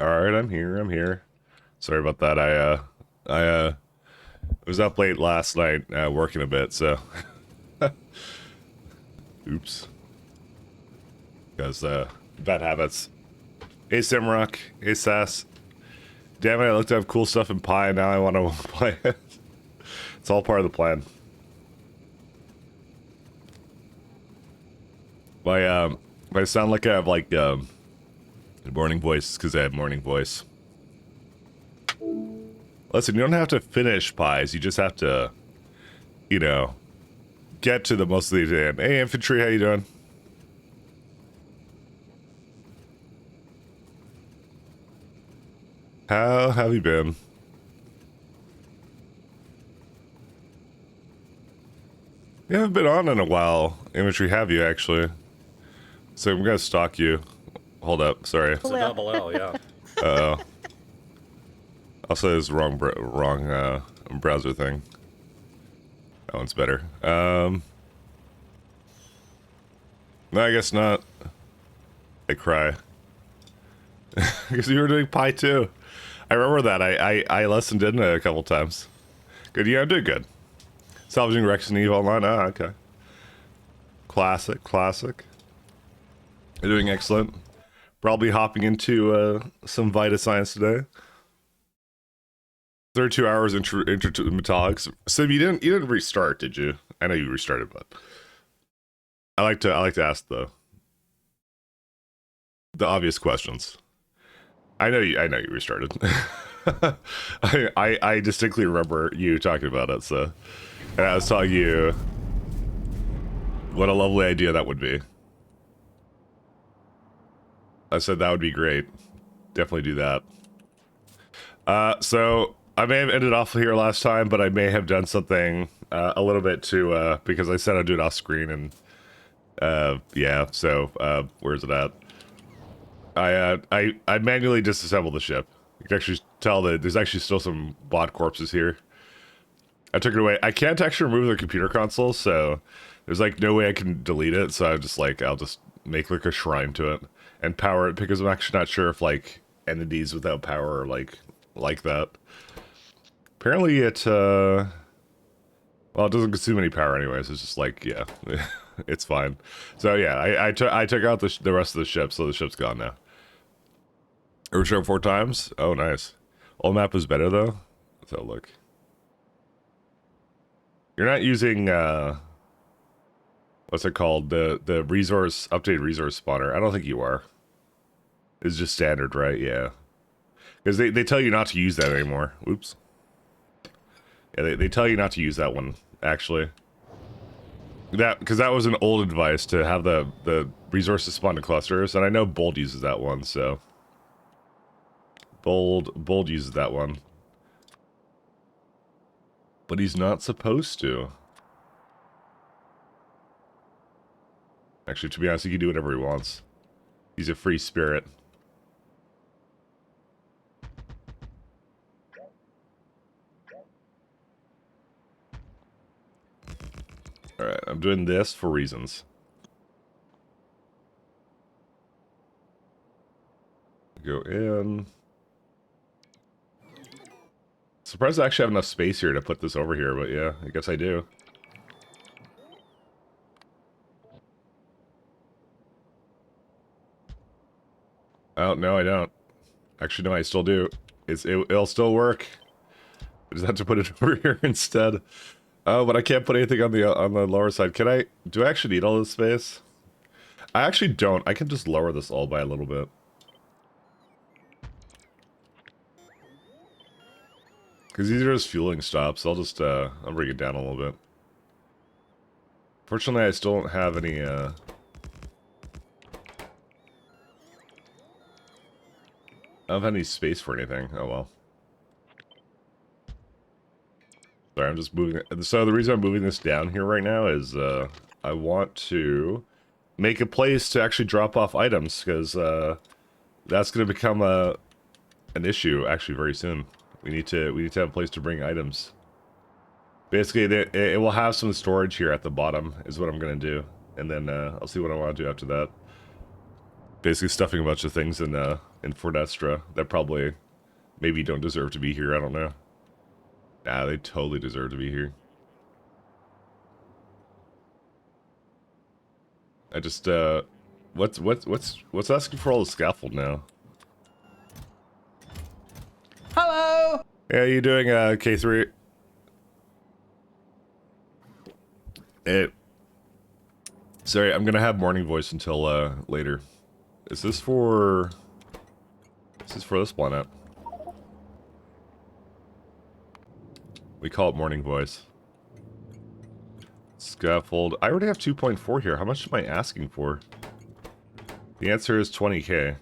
Alright, I'm here, I'm here. Sorry about that, I was up late last night, working a bit, so... Oops. Because, bad habits. Hey Simrock, hey Sass. Damn it, I looked up cool stuff in Pi, now I want to play it. It's all part of the plan. I sound like I have, like, morning voice, because I have morning voice. Listen, you don't have to finish pies, you just have to, you know, get to the most of the day. Hey infantry, how you doing? How have you been? You haven't been on in a while, infantry, have you actually? So I'm gonna stalk you. Hold up, sorry. It's a double L, yeah. Uh-oh. I'll say this wrong browser thing. That one's better. No, I guess not. I cry. Because you were doing Pi too. I remember that. I listened in a couple times. Good, yeah, I'm doing good. Salvaging Rex and Eve online. Ah, okay. Classic, classic. You're doing excellent. Probably hopping into some Vita Science today. 32 hours into metallics. So you didn't restart, did you? I know you restarted, but I like to ask the obvious questions. I know you restarted. I distinctly remember you talking about it, so and I was telling you what a lovely idea that would be. I said that would be great. Definitely do that. So I may have ended off here last time, but I may have done something a little bit to because I said I'd do it off screen, and yeah. So where's it at? I manually disassembled the ship. You can actually tell that there's actually still some bot corpses here. I took it away. I can't actually remove the computer console, so there's like no way I can delete it. So I'm just like, I'll just make like a shrine to it and power it, because I'm actually not sure if like entities without power are like that. Apparently it well, it doesn't consume any power anyways. It's just like, yeah, it's fine. So yeah, I took out the rest of the ship, so the ship's gone now. Overshot 4 times. Oh, nice. Old map is better though. Let's have a look. You're not using what's it called? The resource updated resource spawner. I don't think you are. It's just standard, right? Yeah. Because they tell you not to use that anymore. Oops. Yeah, they tell you not to use that one, actually. Because that was an old advice to have the resources spawn in clusters, and I know Bold uses that one, so Bold uses that one. But he's not supposed to. Actually, to be honest, he can do whatever he wants. He's a free spirit. Alright, I'm doing this for reasons. Go in. Surprised I actually have enough space here to put this over here, but yeah, I guess I do. Oh, no, I don't. Actually, no, I still do. It'll still work. I just have to put it over here instead. Oh, but I can't put anything on the lower side. Can I? Do I actually need all this space? I actually don't. I can just lower this all by a little bit. Because these are just fueling stops. I'll just, I'll bring it down a little bit. Fortunately, I still don't have any, I don't have any space for anything. Oh, well. Sorry, I'm just moving it. So the reason I'm moving this down here right now is, I want to make a place to actually drop off items, because, that's going to become an issue, actually, very soon. We need to have a place to bring items. Basically, it will have some storage here at the bottom, is what I'm going to do. And then, I'll see what I want to do after that. Basically stuffing a bunch of things in Fornestra that probably maybe don't deserve to be here. I don't know. Nah, they totally deserve to be here. I just what's asking for all the scaffold now? Hello. Yeah, how you doing, K3? Sorry, I'm gonna have morning voice until later. Is this for this planet? We call it morning voice. Scaffold. I already have 2.4 here. How much am I asking for? The answer is 20k.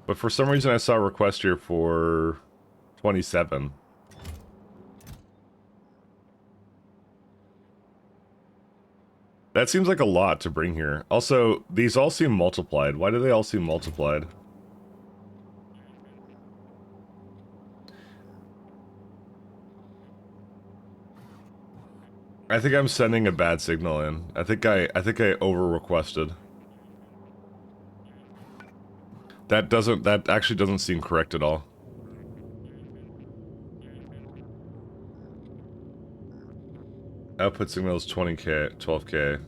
But for some reason I saw a request here for 27. That seems like a lot to bring here. Also, these all seem multiplied. Why do they all seem multiplied? I think I'm sending a bad signal in. I think I over requested. That actually doesn't seem correct at all. Output signal is 20k, 12k.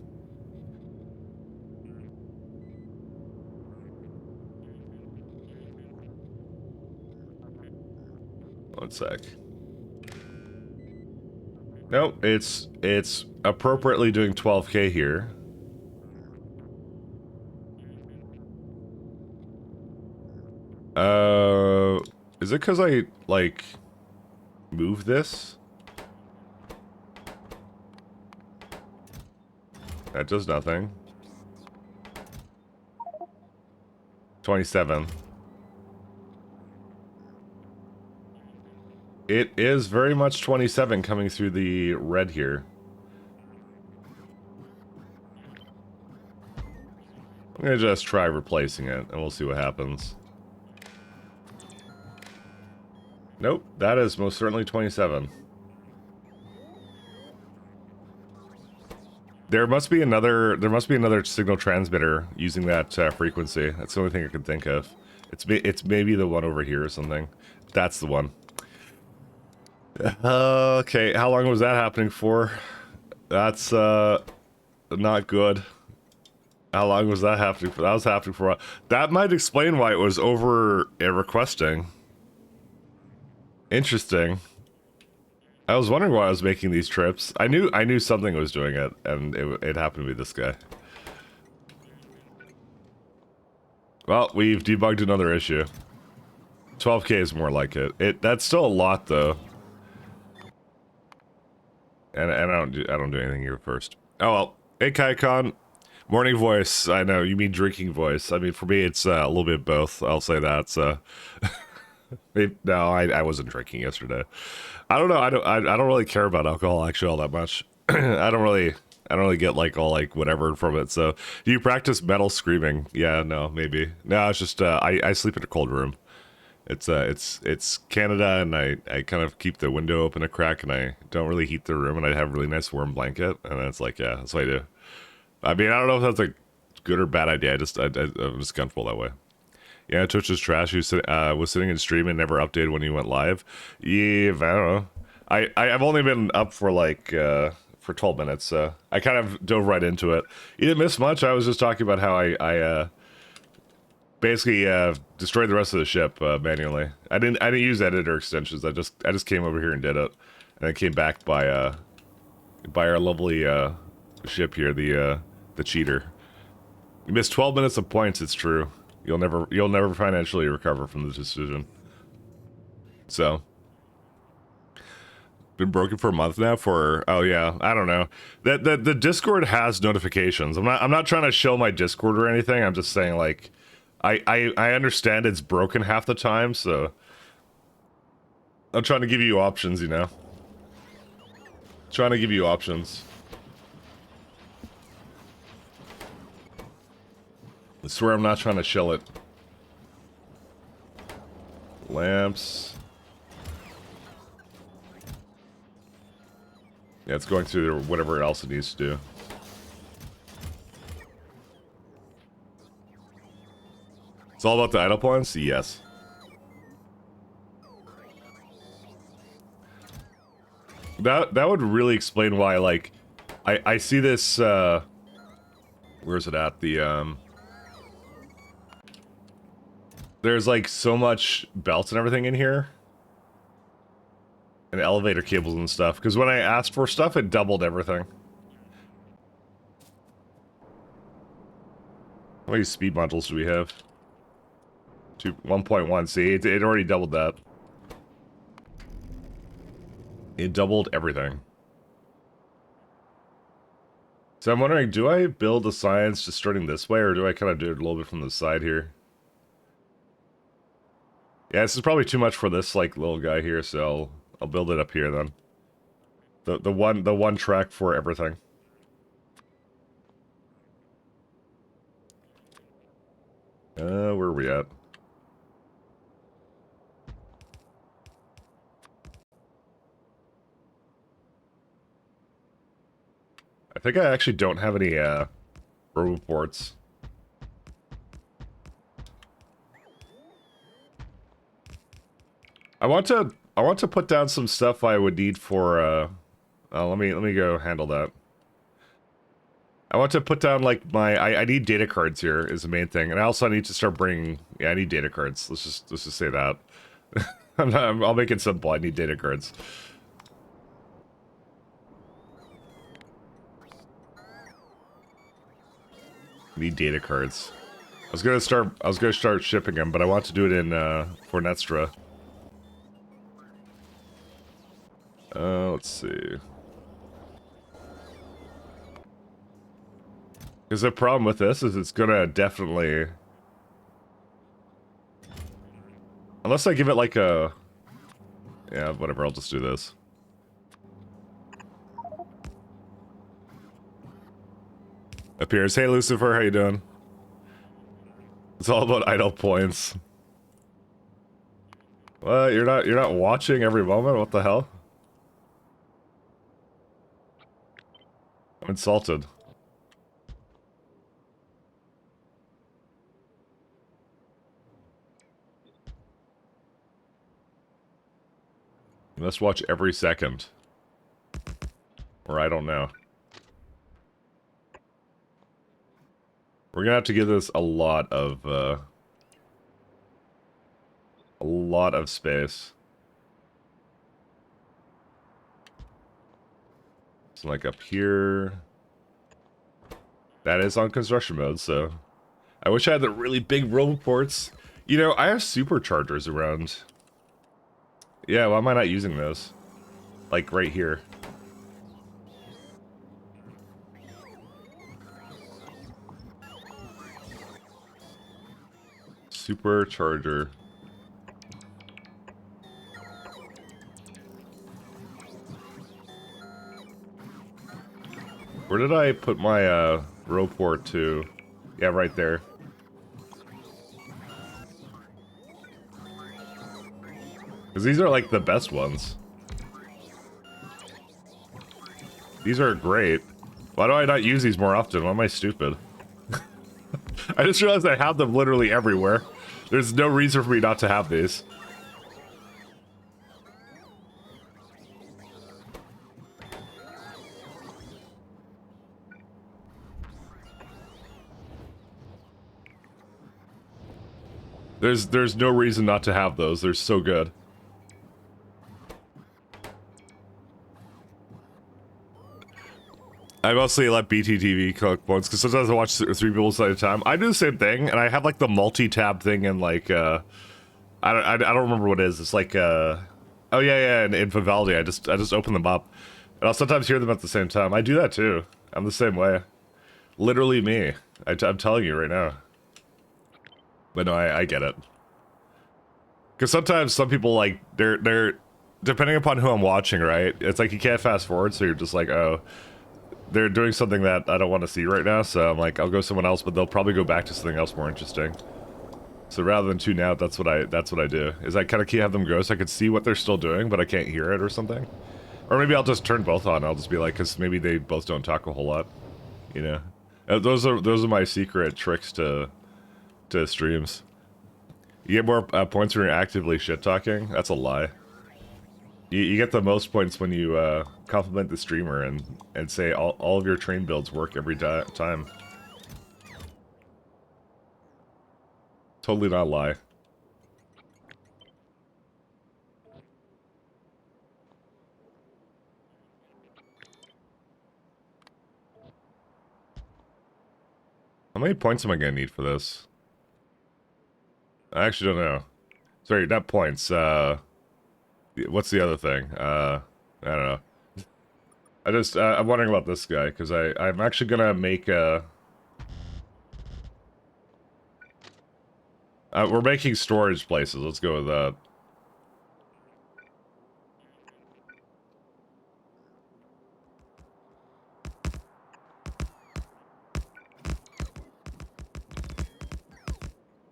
One sec. Nope, it's appropriately doing 12k here. Is it because I, like, move this? That does nothing. 27. It is very much 27 coming through the red here. I'm gonna just try replacing it, and we'll see what happens. Nope, that is most certainly 27. There must be another signal transmitter using that frequency. That's the only thing I can think of. It's maybe the one over here or something. That's the one. Okay, how long was that happening for? That's not good. How long was that happening for? That was happening for a while. That might explain why it was over requesting. Interesting. I was wondering why I was making these trips. I knew something was doing it, and it happened to be this guy. Well, we've debugged another issue. 12k is more like it. That's still a lot though. And I don't do anything here first. Oh well. Hey Kaikon. Morning voice. I know you mean drinking voice. I mean for me it's a little bit both. I'll say that. So no, I wasn't drinking yesterday. I don't know. I don't really care about alcohol actually all that much. I don't really get like all like whatever from it. So do you practice metal screaming? Yeah, no, maybe. No, it's just I sleep in a cold room. It's Canada, and I kind of keep the window open a crack, and I don't really heat the room, and I have a really nice warm blanket, and it's like, yeah, that's what I do. I mean, I don't know if that's a good or bad idea. I'm just comfortable that way. Yeah, Twitch is trash. He was sitting in stream and never updated when he went live. Yeah, I don't know. I've only been up for like for 12 minutes, so I kind of dove right into it. You didn't miss much. I was just talking about how I basically destroyed the rest of the ship manually. I didn't use editor extensions. I just came over here and did it, and I came back by our lovely ship here, the cheater. You missed 12 minutes of points. It's true. You'll never financially recover from the decision. So, been broken for a month now. Oh yeah, I don't know. The Discord has notifications. I'm not trying to shill my Discord or anything. I'm just saying like. I understand it's broken half the time, so I'm trying to give you options, you know? Trying to give you options. I swear I'm not trying to shill it. Lamps. Yeah, it's going through whatever else it needs to do. It's all about the idle points? Yes. That would really explain why, like, I see this, where's it at? The, there's, like, so much belts and everything in here. And elevator cables and stuff. Because when I asked for stuff, it doubled everything. How many speed modules do we have? 1.1. See, it already doubled that. It doubled everything. So I'm wondering, do I build the science just starting this way, or do I kind of do it a little bit from the side here? Yeah, this is probably too much for this, like, little guy here, so I'll build it up here then. The one track for everything. Where are we at? I think I actually don't have any roboports. I want to put down some stuff I would need for let me go handle that. I want to put down, like, my I need data cards here is the main thing, and I also need to start bringing, yeah, I need data cards. Let's just say that. I'll make it simple. I need data cards. Need data cards. I was gonna start shipping them, but I want to do it in for Netstra. Let's see. Because the problem with this is it's gonna definitely, unless I give it like a, yeah, whatever. I'll just do this. Appears. Hey Lucifer, how you doing? It's all about idle points. What? You're not watching every moment? What the hell? I'm insulted. You must watch every second. Or I don't know. We're gonna have to give this a lot of space. So like up here. That is on construction mode, so I wish I had the really big roboports. You know, I have superchargers around. Yeah, why am I not using those? Like right here. Supercharger. Where did I put my roboport to? Yeah, right there. Because these are like the best ones. These are great. Why do I not use these more often? Why am I stupid? I just realized I have them literally everywhere. There's no reason for me not to have these. There's no reason not to have those. They're so good. I mostly let BTTV collect points because sometimes I watch 3 people at a time. I do the same thing, and I have like the multi-tab thing, and like I don't remember what it is. It's like oh yeah, in Vivaldi, I just open them up, and I'll sometimes hear them at the same time. I do that too. I'm the same way. Literally me. I'm telling you right now. But no, I get it. Because sometimes some people, like, they're depending upon who I'm watching, right? It's like you can't fast forward, so you're just like, oh, they're doing something that I don't want to see right now, so I'm like, I'll go someone else, but they'll probably go back to something else more interesting. So rather than tune out, that's what I do. Is I kind of have them go so I can see what they're still doing, but I can't hear it or something. Or maybe I'll just turn both on. I'll just be like, because maybe they both don't talk a whole lot, you know. Those are my secret tricks to streams. You get more points when you're actively shit-talking? That's a lie. You get the most points when you compliment the streamer and say all of your train builds work every time. Totally not a lie. How many points am I gonna need for this? I actually don't know. Sorry, not points. What's the other thing? I don't know. I'm wondering about this guy, because I'm actually gonna make a... we're making storage places. Let's go with that.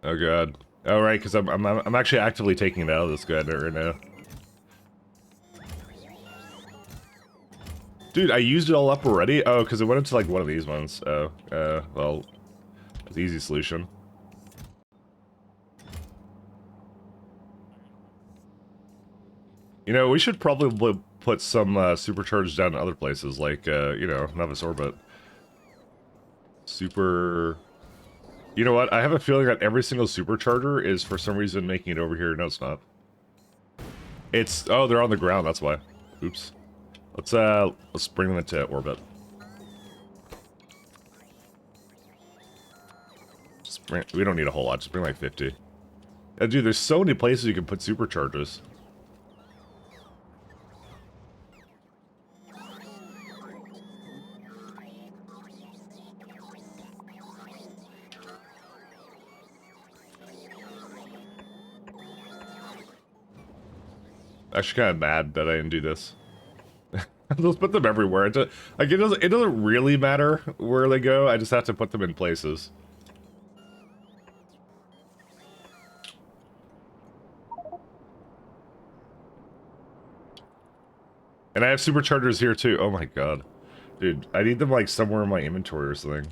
Oh god. Oh right, because I'm actually actively taking it out of this guy right now. Dude, I used it all up already? Oh, because it went into like one of these ones. Oh, well, it's an easy solution. You know, we should probably put some supercharged down in other places, like, you know, Novice Orbit. Super... You know what? I have a feeling that every single supercharger is for some reason making it over here. No, it's not. It's... Oh, they're on the ground, that's why. Oops. Let's bring them into orbit. We don't need a whole lot, just bring like 50. Yeah, dude, there's so many places you can put superchargers. Actually kind of mad that I didn't do this. Let's put them everywhere. It doesn't really matter where they go, I just have to put them in places. And I have superchargers here too. Oh my god. Dude, I need them like somewhere in my inventory or something.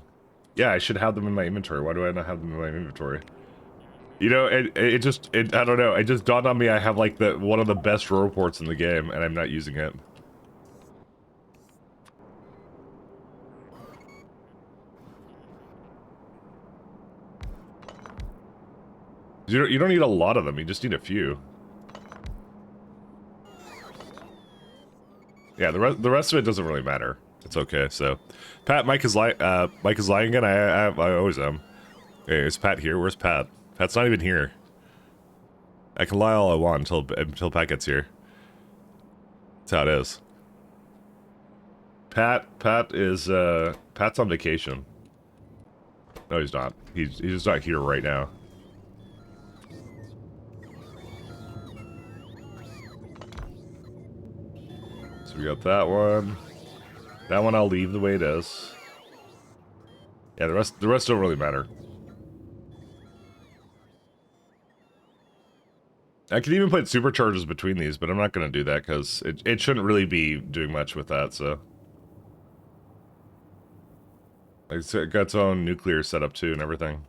Yeah, I should have them in my inventory. Why do I not have them in my inventory? You know, I don't know. It just dawned on me I have like one of the best roports in the game and I'm not using it. You don't need a lot of them, you just need a few. Yeah, the rest of it doesn't really matter. It's okay. So, Pat, Mike is lying again. I always am. Hey, is Pat here? Where's Pat? Pat's not even here. I can lie all I want until Pat gets here. That's how it is. Pat is Pat's on vacation. No, he's not. He's just not here right now. So we got that one. That one I'll leave the way it is. Yeah, the rest don't really matter. I could even put superchargers between these, but I'm not going to do that because it shouldn't really be doing much with that, so. It's got its own nuclear setup too and everything.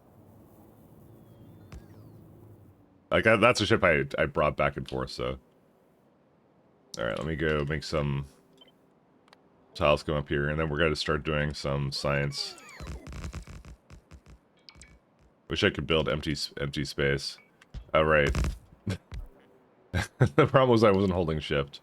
Like, that's a ship I brought back and forth, so. Alright, let me go make some tiles come up here, and then we're going to start doing some science. Wish I could build empty space. Oh, right. The problem was I wasn't holding shift.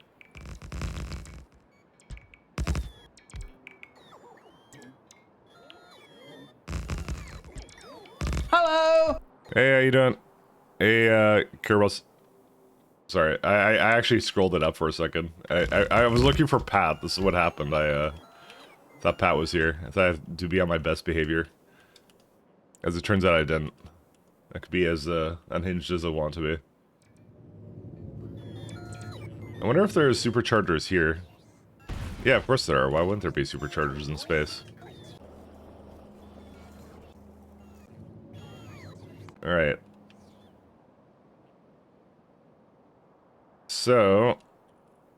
Hello! Hey, how you doing? Hey, Kerbos. Sorry, I actually scrolled it up for a second. I was looking for Pat. This is what happened. I thought Pat was here. I thought I had to be on my best behavior. As it turns out, I didn't. I could be as unhinged as I want to be. I wonder if there's superchargers here. Yeah, of course there are. Why wouldn't there be superchargers in space? Alright. So,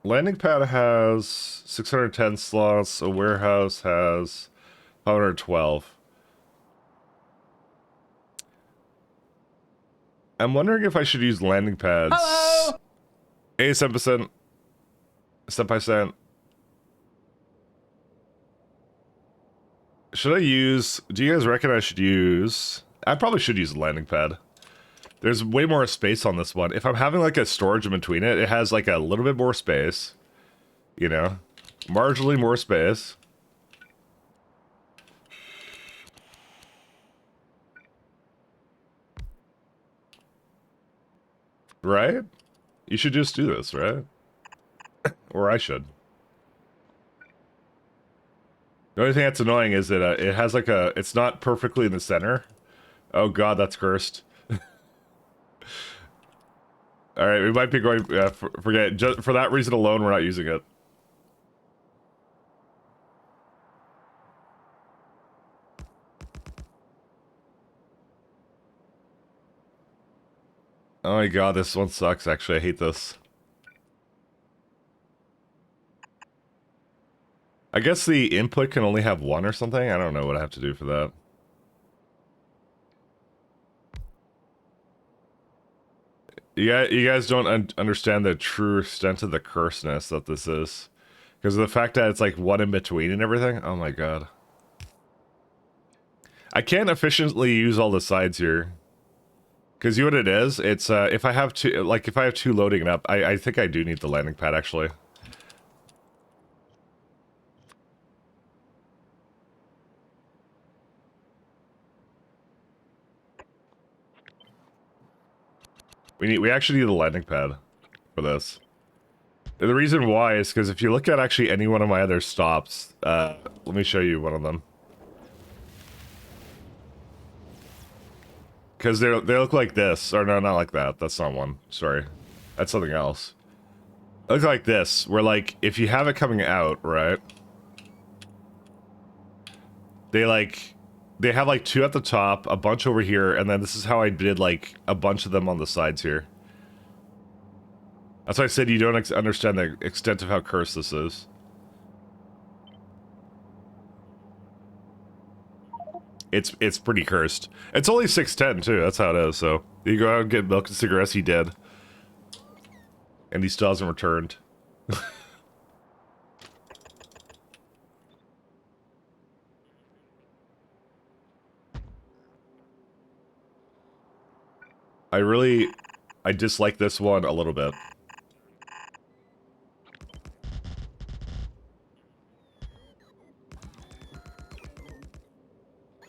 landing pad has 610 slots, a warehouse has 512. I'm wondering if I should use landing pads. Hello. 87%. Step by step. Should I use... Do you guys reckon I should use... I probably should use a landing pad. There's way more space on this one. If I'm having like a storage in between it, it has like a little bit more space. You know? Marginally more space. Right? You should just do this, right? Or I should. The only thing that's annoying is that it has like a... It's not perfectly in the center. Oh god, that's cursed. Alright, we might be going... forget it. Just for that reason alone, we're not using it. Oh my god, this one sucks, actually. I hate this. I guess the input can only have one or something? I don't know what I have to do for that. You guys don't understand the true extent of the curseness that this is. Because of the fact that it's like one in between and everything. Oh my god. I can't efficiently use all the sides here. Because you know what it is? It's, if I have two, like, if I have two loading up, I think I do need the landing pad, actually. We actually need a landing pad for this. And the reason why is because if you look at actually any one of my other stops, let me show you one of them. Because they look like this. Or no, not like that. That's not one. Sorry. That's something else. They look like this. Where, like, if you have it coming out, right? They, like... They have, like, two at the top, a bunch over here, and then this is how I did, like, a bunch of them on the sides here. That's why I said you don't understand the extent of how cursed this is. It's pretty cursed. It's only 6:10 too. That's how it is. So you go out and get milk and cigarettes. He did, and he still hasn't returned. I dislike this one a little bit.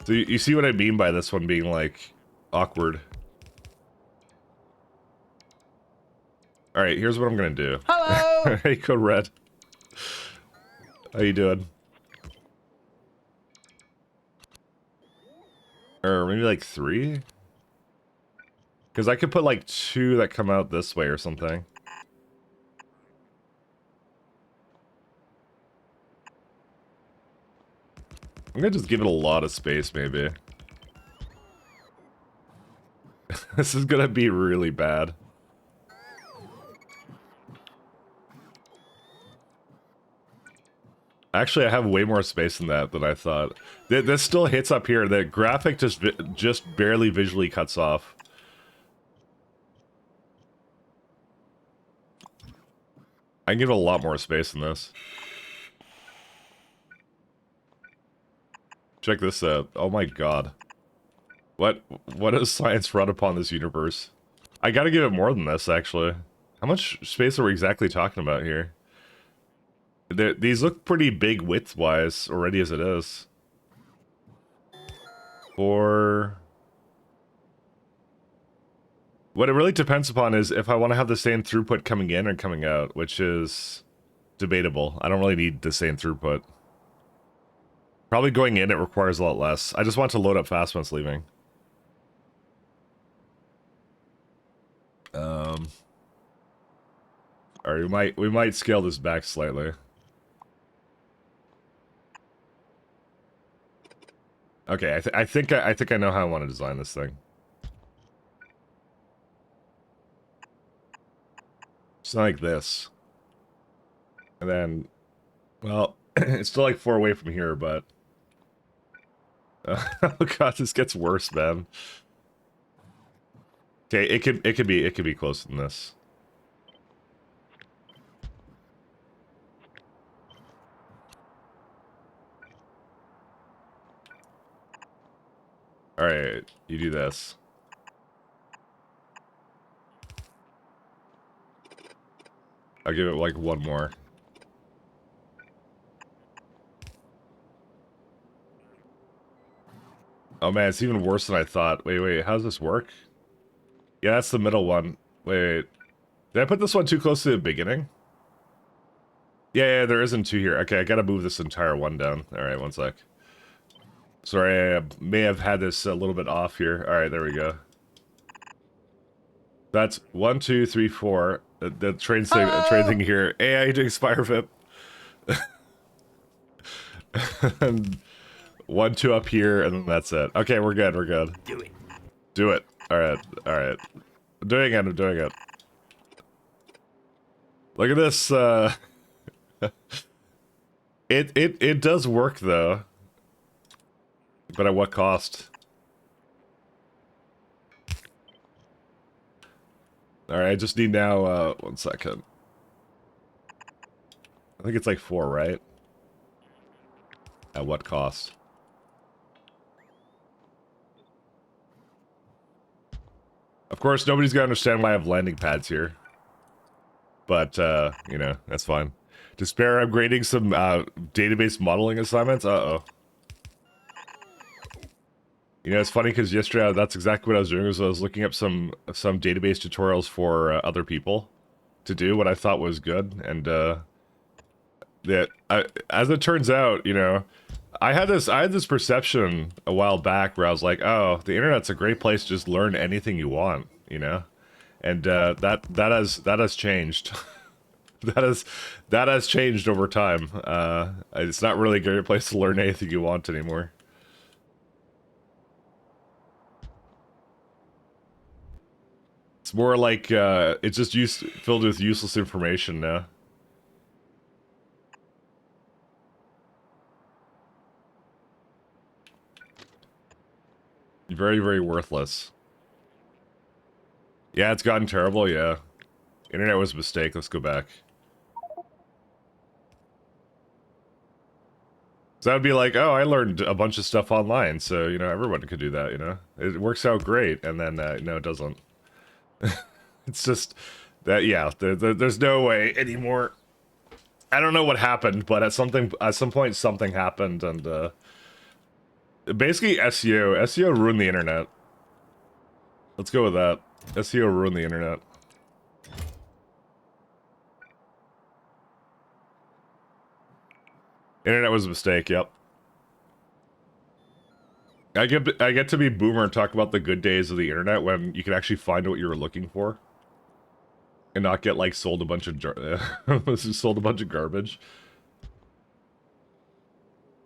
So you see what I mean by this one being, like, awkward. Alright, here's what I'm gonna do. Hello! Hey, Code Red. How you doing? Or maybe, like, 3? Because I could put, like, 2 that come out this way or something. I'm gonna just give it a lot of space, maybe. This is gonna be really bad. Actually, I have way more space than that than I thought. This still hits up here. The graphic just barely visually cuts off. I can give it a lot more space than this. Check this out. Oh my god. What has science run upon this universe? I gotta give it more than this, actually. How much space are we exactly talking about here? These look pretty big width-wise already as it is. What it really depends upon is if I want to have the same throughput coming in or coming out, which is debatable. I don't really need the same throughput. Probably going in, it requires a lot less. I just want to load up fast when it's leaving. Alright, we might scale this back slightly. Okay, I think I know how I want to design this thing. It's not like this. And then, well, it's still like 4 away from here, but... oh god, this gets worse, man. Okay, it could be closer than this. All right, you do this. I'll give it like one more. Oh man, it's even worse than I thought. Wait, how does this work? Yeah, that's the middle one. Wait. Did I put this one too close to the beginning? Yeah, there isn't two here. Okay, I gotta move this entire one down. Alright, one sec. Sorry, I may have had this a little bit off here. Alright, there we go. That's 1, 2, 3, 4. The train thing here. Hey, how you doing, Spirevip? And 1, 2 up here, and then that's it. Okay, we're good, we're good. Do it. Do it. Alright. I'm doing it. Look at this, It does work, though. But at what cost? Alright, I just need now, 1 second. I think it's like 4, right? At what cost? Of course, nobody's gonna understand why I have landing pads here. But, you know, that's fine. Despair, I'm grading some, database modeling assignments? Uh-oh. You know, it's funny because yesterday, that's exactly what I was doing, was I was looking up some database tutorials for, other people to do what I thought was good, and, as it turns out, you know, I had this perception a while back where I was like, oh, the internet's a great place to just learn anything you want, you know? And, that has changed. that has changed over time. It's not really a great place to learn anything you want anymore. It's more like, it's just filled with useless information now. Very, very worthless. Yeah, it's gotten terrible, yeah. Internet was a mistake, let's go back. So that would be like, oh, I learned a bunch of stuff online, so, you know, everyone could do that, you know? It works out great, and then, no, it doesn't. It's just, that, yeah, there's no way anymore. I don't know what happened, but at some point something happened, and, basically SEO ruined the internet. Let's go with that. SEO ruined the internet. Internet was a mistake, yep. I get to be boomer and talk about the good days of the internet when you can actually find what you were looking for. And not get, like, sold a bunch of garbage.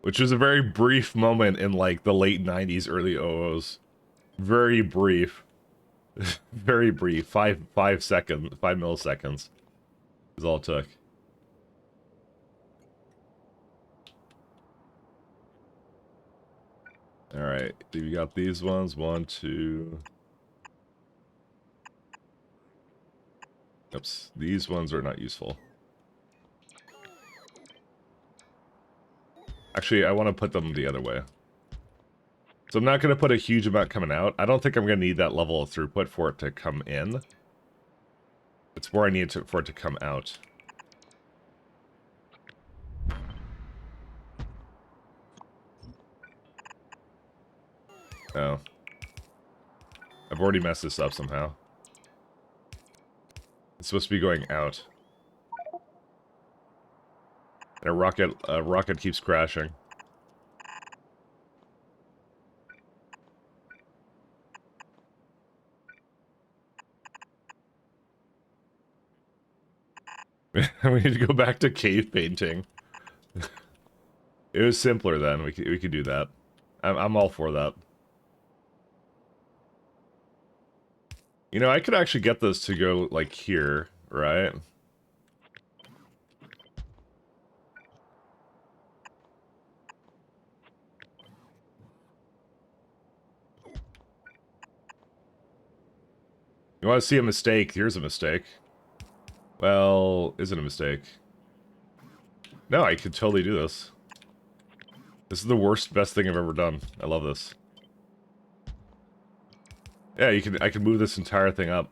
Which was a very brief moment in, like, the late 90s, early 00s. Very brief. Very brief. 5 milliseconds is all it took. Alright, we got these ones. 1, 2... Oops, these ones are not useful. Actually, I want to put them the other way. So I'm not going to put a huge amount coming out. I don't think I'm going to need that level of throughput for it to come in. It's more I need for it to come out. Oh. I've already messed this up somehow. It's supposed to be going out. And a rocket keeps crashing. We need to go back to cave painting. It was simpler then. We could do that. I'm all for that. You know, I could actually get this to go like here, right? You want to see a mistake? Here's a mistake. Well, is it a mistake? No, I could totally do this. This is the best thing I've ever done. I love this. Yeah, I can move this entire thing up.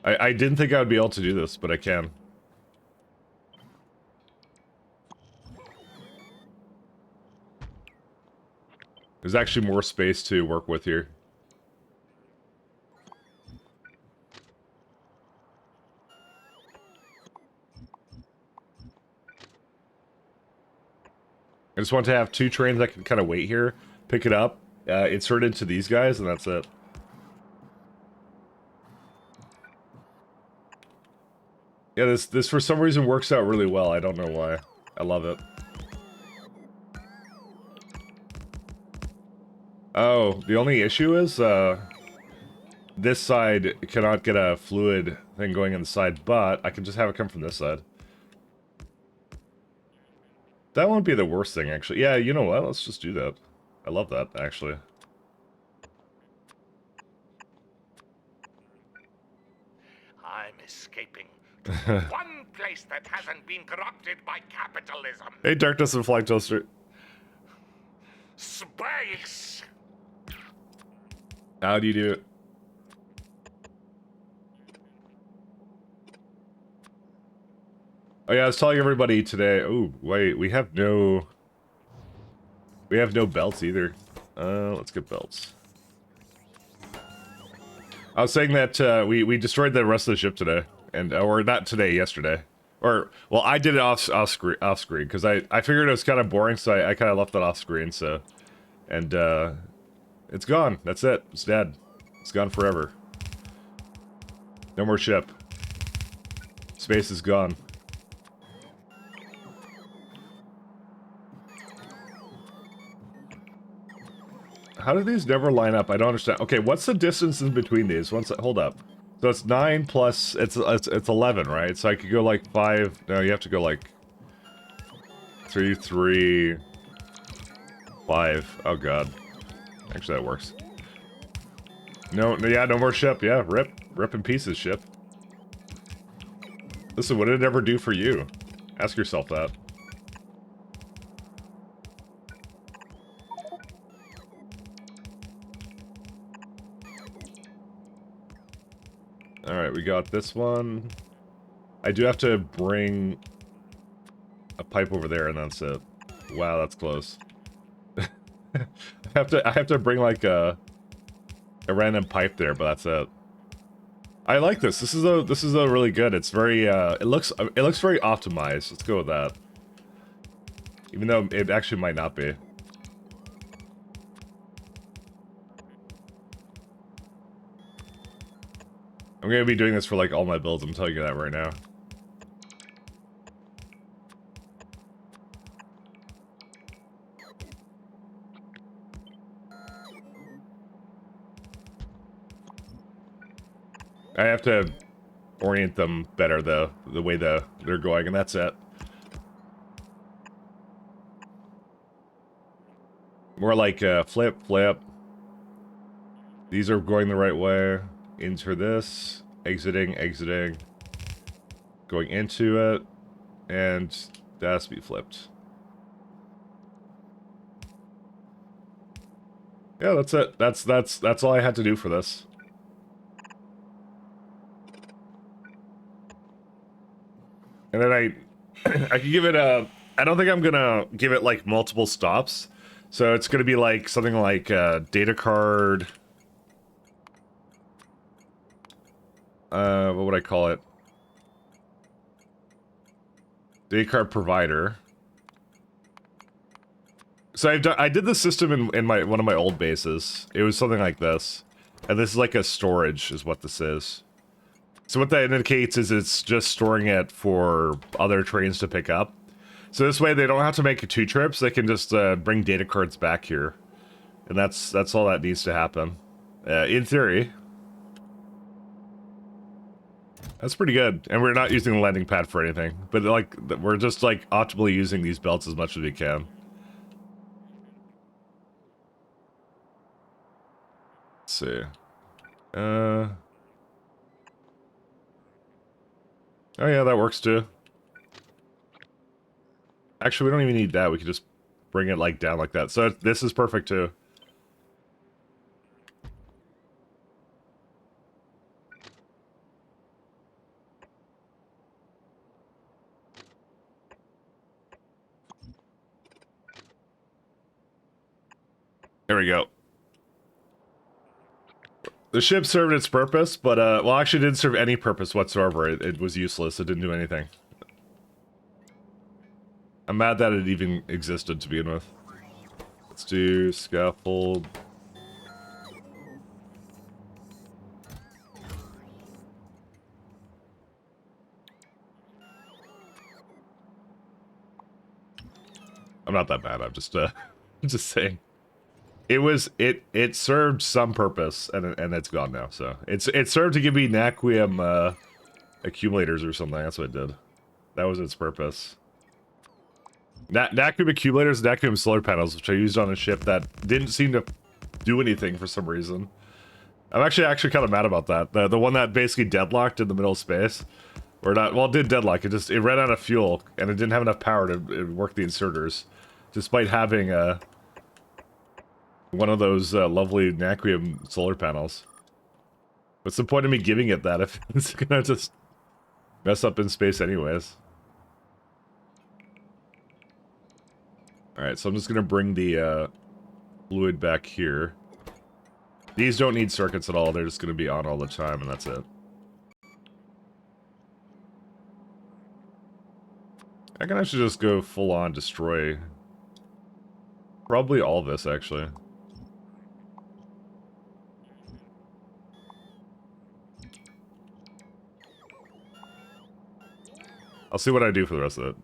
I didn't think I would be able to do this, but I can. There's actually more space to work with here. I just want to have 2 trains that can kind of wait here, pick it up, insert it into these guys, and that's it. Yeah, this for some reason works out really well. I don't know why. I love it. Oh, the only issue is, this side cannot get a fluid thing going on the side, but I can just have it come from this side. That won't be the worst thing, actually. Yeah, you know what? Let's just do that. I love that, actually. I'm escaping to one place that hasn't been corrupted by capitalism. Hey, Darkness and Fly Toaster. Space! How do you do it? Oh yeah, I was telling everybody today. Oh wait, we have no belts either. Let's get belts. I was saying that we destroyed the rest of the ship today, and or not today, yesterday. Or well, I did it off screen because I figured it was kind of boring, so I kind of left that off screen. So, and it's gone. That's it. It's dead. It's gone forever. No more ship. Space is gone. How do these never line up? I don't understand. Okay, what's the distance in between these? Hold up. So it's 9 plus it's 11, right? So I could go like 5. No, you have to go like 3, 3, 5. Oh god. Actually, that works. No, yeah, no more ship. Yeah, rip in pieces, ship. Listen, what did it ever do for you? Ask yourself that. Alright, we got this one. I do have to bring a pipe over there, and that's it. Wow, that's close. I have to bring like a random pipe there, but that's it. I like this. This is a really good. It's very it looks very optimized. Let's go with that. Even though it actually might not be. I'm gonna be doing this for like all my builds, I'm telling you that right now. I have to orient them better the way they're going, and that's it. More like flip, flip. These are going the right way. Enter this, exiting, going into it, and that has to be flipped. Yeah, that's it. That's all I had to do for this. And then I can give it a. I don't think I'm gonna give it like multiple stops, so it's gonna be like something like data card. What would I call it? Data card provider. So I did the system in one of my old bases. It was something like this, and this is like a storage, is what this is. So what that indicates is it's just storing it for other trains to pick up. So this way they don't have to make 2 trips. They can just bring data cards back here, and that's all that needs to happen. In theory. That's pretty good, and we're not using the landing pad for anything, but like we're just like optimally using these belts as much as we can. see. Oh yeah, that works too. Actually, we don't even need that. We could just bring it like down like that. So this is perfect too. There we go. The ship served its purpose, but, well, actually didn't serve any purpose whatsoever. It was useless. It didn't do anything. I'm mad that it even existed to begin with. Let's do scaffold. I'm not that bad. I'm just, I'm just saying. It served some purpose, and it's gone now. So it served to give me Naquium accumulators or something. That's what it did. That was its purpose. Naquium accumulators, Naquium solar panels, which I used on a ship that didn't seem to do anything for some reason. I'm actually kind of mad about that. The one that basically deadlocked in the middle of space, or not? Well, it did deadlock. It ran out of fuel, and it didn't have enough power to work the inserters, despite having one of those lovely Naquium solar panels. What's the point of me giving it that if it's gonna just mess up in space anyways? Alright, so I'm just gonna bring the fluid back here. These don't need circuits at all, they're just gonna be on all the time, and that's it. I can actually just go full on destroy probably all this, actually. I'll see what I do for the rest of it.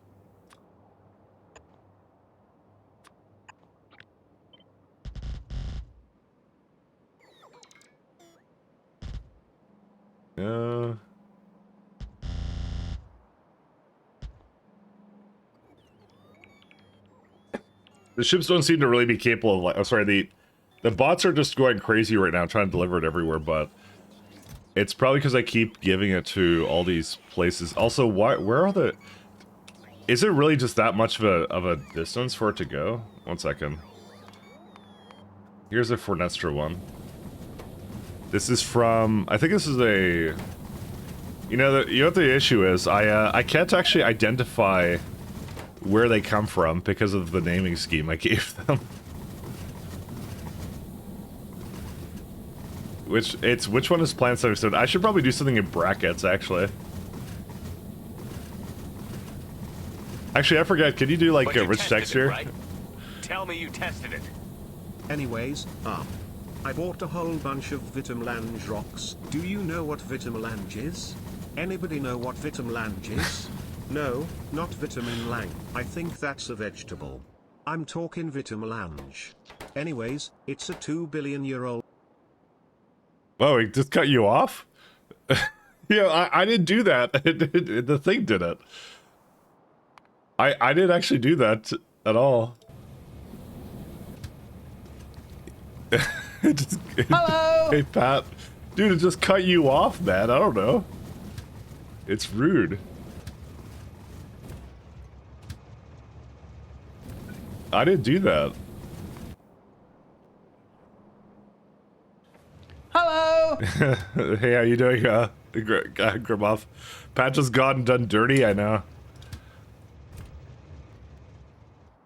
The ships don't seem to really be capable of, like, oh, sorry, the bots are just going crazy right now trying to deliver it everywhere, but it's probably because I keep giving it to all these places. Also, where are the... Is it really just that much of a distance for it to go? One second. Here's a Fornestra one. This is from... I think this is a... You know what the issue is? I can't actually identify where they come from because of the naming scheme I gave them. Which one is Plant 77? I should probably do something in brackets, actually. Actually, I forgot. Can you do like a rich texture? Right? Tell me you tested it. Anyways, I bought a whole bunch of Vitamelange rocks. Do you know what Vitamelange is? Anybody know what Vitamelange is? No, not vitamin lang. I think that's a vegetable. I'm talking Vitamelange. Anyways, it's a 2 billion year old. Oh, he just cut you off? Yeah, I didn't do that. The thing did it. I didn't actually do that at all. Hello? Hey, Pat. Dude, it just cut you off, man. I don't know. It's rude. I didn't do that. Hello? Hey, how you doing, Grimuff? Pat just got and done dirty, I know.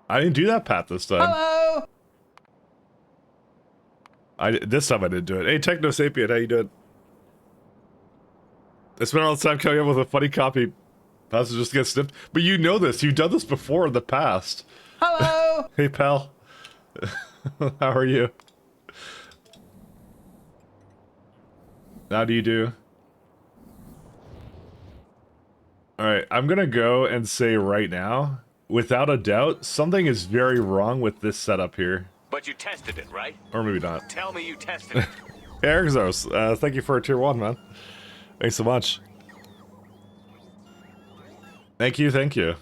I didn't do that, Pat, this time. Hello? This time I didn't do it. Hey, Techno Sapien, how you doing? I spent all this time coming up with a funny copy. Pat's just get snipped. But you know this. You've done this before in the past. Hello? Hey, pal. How are you? How do you do? Alright, I'm gonna go and say right now, without a doubt, something is very wrong with this setup here. But you tested it, right? Or maybe not. Tell me you tested it. Hey, Ergzos, thank you for a tier 1, man. Thanks so much. Thank you, thank you.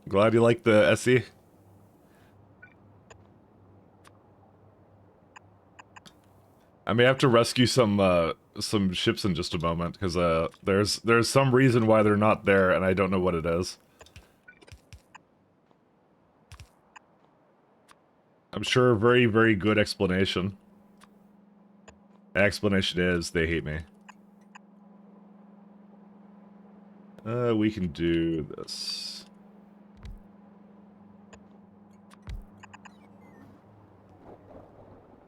Glad you like the SE. I may have to rescue some ships in just a moment, because there's some reason why they're not there, and I don't know what it is. I'm sure a very, very good explanation. The explanation is they hate me. We can do this.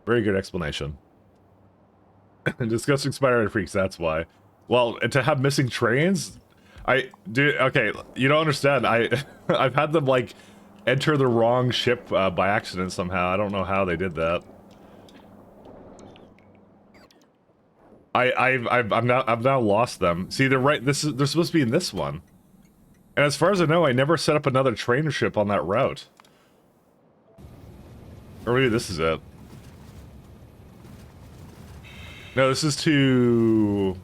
Very good explanation. Disgusting spider freaks, that's why. Well, and to have missing trains? Okay, you don't understand. I've had them, like, enter the wrong ship by accident somehow. I don't know how they did that. I've now lost them. See, they're right. They're supposed to be in this one. And as far as I know, I never set up another trainer ship on that route. Or maybe this is it. No, this is to...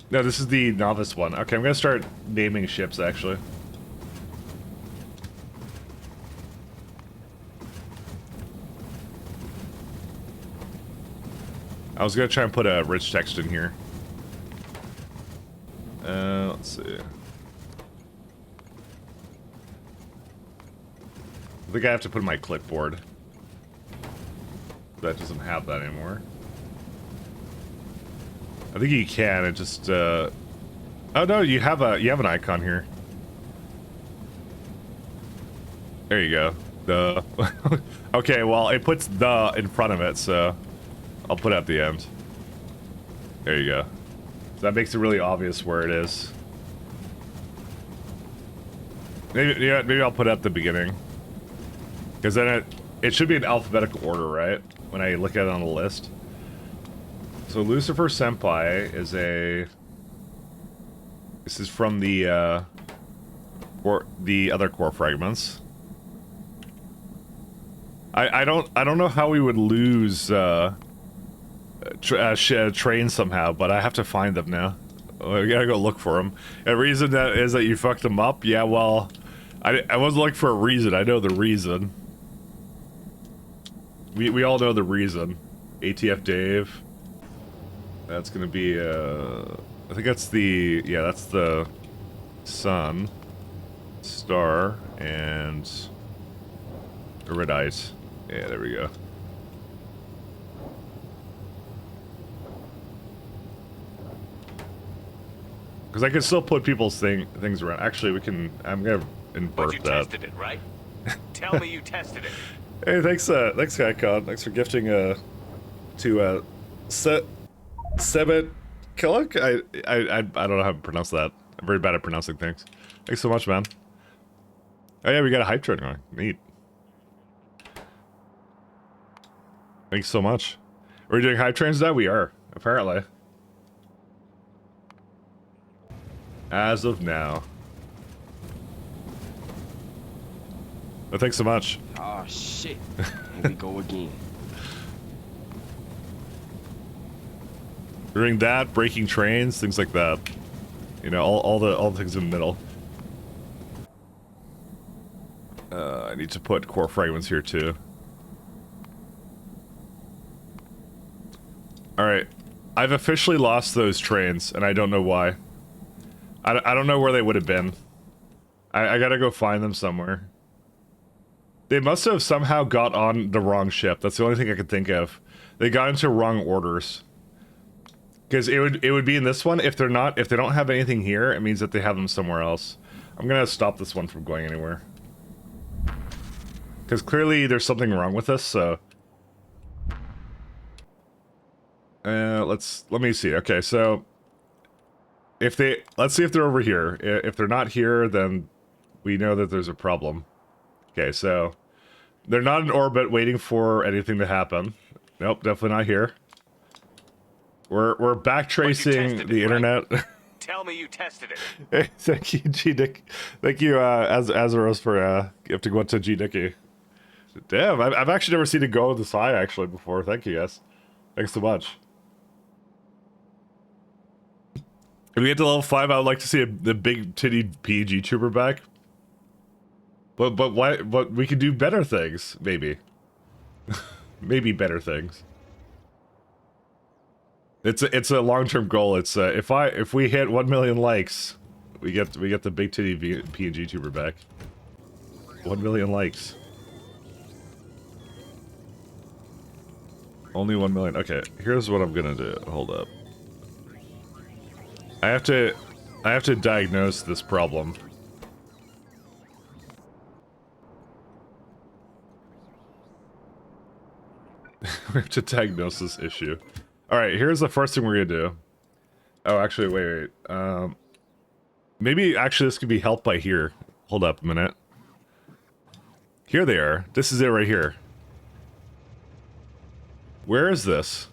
No, this is the novice one. Okay, I'm gonna start naming ships, actually. I was gonna try and put a rich text in here. Let's see. I think I have to put in my clipboard. That doesn't have that anymore. I think you can. It just. Oh no, you have an icon here. There you go. The. Okay, well it puts the in front of it, so I'll put it at the end. There you go. So that makes it really obvious where it is. Maybe, yeah, maybe I'll put it at the beginning. Because then it should be in alphabetical order, right? When I look at it on the list. So Lucifer Senpai is a... This is from the other core fragments. I don't know how we would lose trains somehow, but I have to find them now. We gotta go look for them. The reason that is that you fucked them up? Yeah, well, I wasn't looking for a reason. I know the reason. We all know the reason. ATF Dave. That's gonna be, I think that's the, yeah, that's the sun, star, and Iridite. Yeah, there we go. Because I can still put people's things around. Actually, we can, I'm gonna invert You that. tested it, right? Tell me you tested it. Hey, thanks, Skycon. Thanks for gifting, to, Sebet Killick? I don't know how to pronounce that. I'm very bad at pronouncing things. Thanks so much, man. Oh yeah, we got a hype train going. Neat. Thanks so much. Are we doing hype trains now? We are, apparently. As of now. But thanks so much. Oh shit. Here we go again. Doing that, breaking trains, things like that. You know, all the things in the middle. I need to put core fragments here too. Alright. I've officially lost those trains, and I don't know why. I don't know where they would have been. I gotta go find them somewhere. They must have somehow got on the wrong ship. That's the only thing I could think of. They got into wrong orders. Because it would be in this one. If they don't have anything here, it means that they have them somewhere else. I'm gonna stop this one from going anywhere. Because clearly there's something wrong with this, so... let me see. Okay, so... let's see if they're over here. If they're not here, then we know that there's a problem. Okay, so... They're not in orbit waiting for anything to happen. Nope, definitely not here. We're backtracing the internet. Tell me you tested it. Hey, thank you, G Dick. Thank you, Azeros, for gifting one to G Dicky. Damn, I've actually never seen it go this high actually before. Thank you, guys. Thanks so much. If we get to level 5, I would like to see the big titty PG trooper back. But why? But we could do better things, maybe. Maybe better things. It's a long-term goal. It's if we hit 1 million likes, we get the big titty PNG tuber back. 1 million likes. Only 1 million. Okay, here's what I'm gonna do. Hold up. I have to diagnose this problem. We have to diagnose this issue. Alright, here's the first thing we're gonna do. Oh, actually, wait. Maybe, actually, this could be helped by here. Hold up a minute. Here they are. This is it right here. Where is this?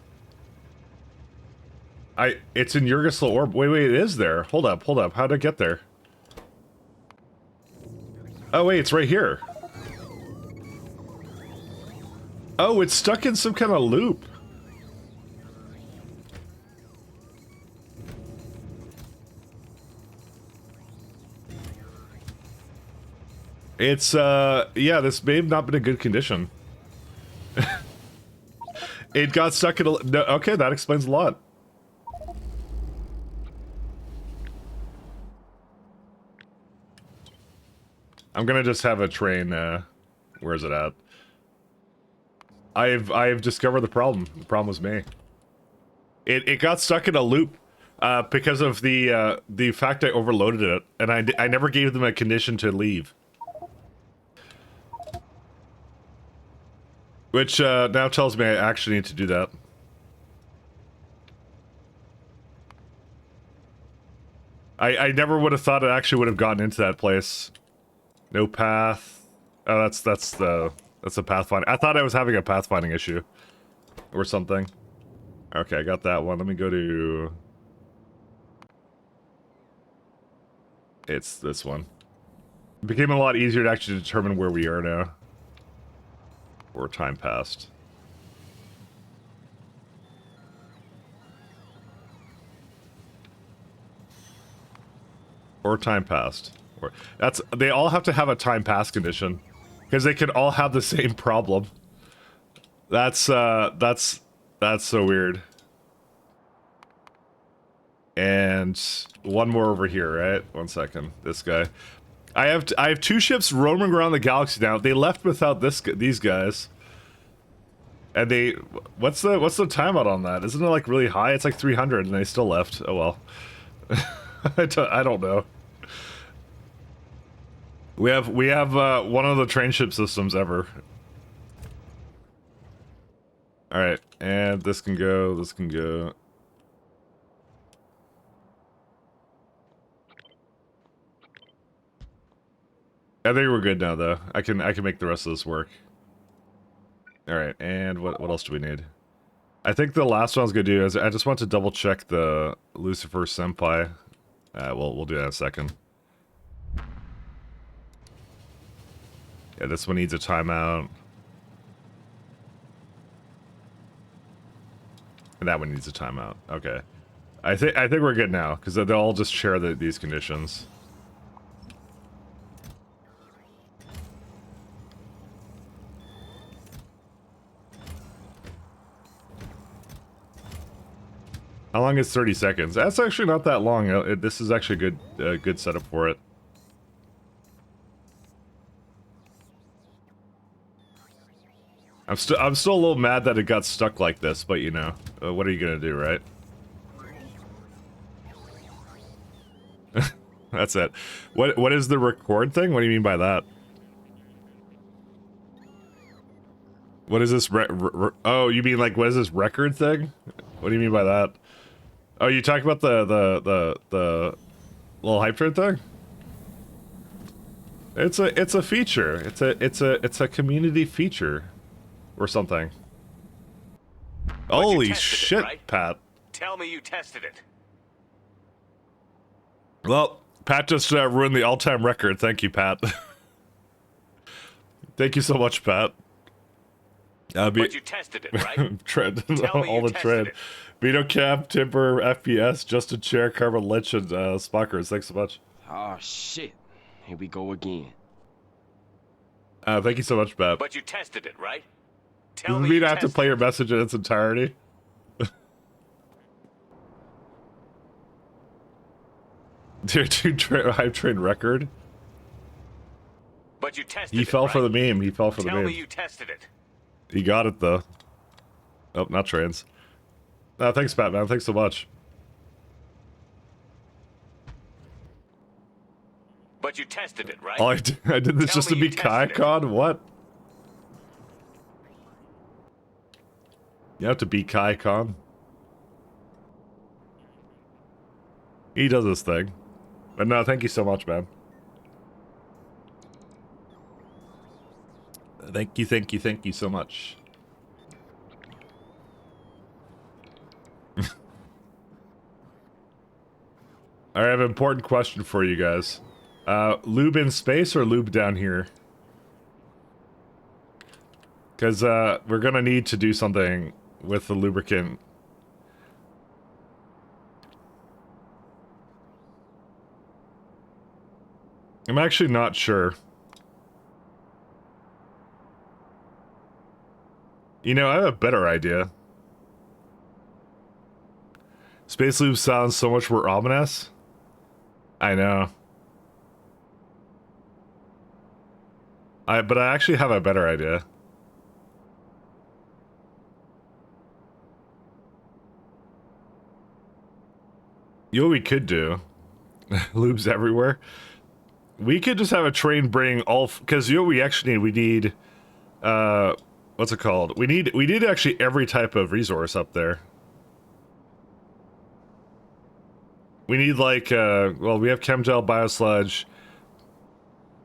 It's in Yurgisl Orb. Wait, it is there. Hold up. How'd I get there? Oh, wait, it's right here. Oh, it's stuck in some kind of loop. It's, yeah, this may have not been a good condition. It got stuck in a... No, okay, that explains a lot. I'm gonna just have a train, where is it at? I've discovered the problem. The problem was me. It got stuck in a loop, because of the fact I overloaded it, and I never gave them a condition to leave. Which, now tells me I actually need to do that. I never would have thought it actually would have gotten into that place. No path. Oh, that's the pathfinding. I thought I was having a pathfinding issue. Or something. Okay, I got that one. Let me go to... It's this one. It became a lot easier to actually determine where we are now. Or time passed. Or time passed. Or they all have to have a time pass condition. Because they can all have the same problem. That's so weird. And one more over here, right? 1 second. This guy. I have 2 ships roaming around the galaxy now. They left without these guys. And they... What's the timeout on that? Isn't it like really high? It's like 300 and they still left. Oh well. I don't know. We have one of the train ship systems ever. Alright, and this can go, this can go. I think we're good now though. I can make the rest of this work. Alright, and what else do we need? I think the last one I was gonna do is I just want to double check the Lucifer Senpai. We'll do that in a second. Yeah, this one needs a timeout. And that one needs a timeout. Okay. I think we're good now, because they'll all just share these conditions. How long is 30 seconds? That's actually not that long. This is actually a good setup for it. I'm still a little mad that it got stuck like this, but you know, what are you gonna do, right? That's it. What is the record thing? What do you mean by that? What is this oh, you mean like what is this record thing? What do you mean by that? Oh, you talking about the little hype train thing? It's a feature. It's a community feature. Or something. Holy shit, right? Pat. Tell me you tested it. Well, Pat just ruined the all-time record. Thank you, Pat. Thank you so much, Pat. But you tested it, right? Tread. All the tread. Vito Cap, Timber, FPS, Justin Chair, Carbon Lich, and Spockers. Thanks so much. Oh, shit. Here we go again. Thank you so much, Pat. But you tested it, right? Does it mean I have to play your message in its entirety? Hype train record. But you tested He it, fell for the right? meme. He fell for the Tell meme. me you tested it. He got it though. Oh, not trains. Thanks, Batman. Thanks so much. But you tested it, right? Oh, I did this Tell just to me be you tested it. KaiCon? What? You have to be KaiCon. He does his thing. But no, thank you so much, man. Thank you so much. I have an important question for you guys. Lube in space or lube down here? Because we're gonna need to do something with the lubricant. I'm actually not sure. You know, I have a better idea. Space lube sounds so much more ominous. I know. But I actually have a better idea. You know what we could do? Lubes everywhere. We could just have a train bring all... Because you know what we actually need? We need... what's it called? We need actually every type of resource up there. We need like, well, we have chemgel, biosludge.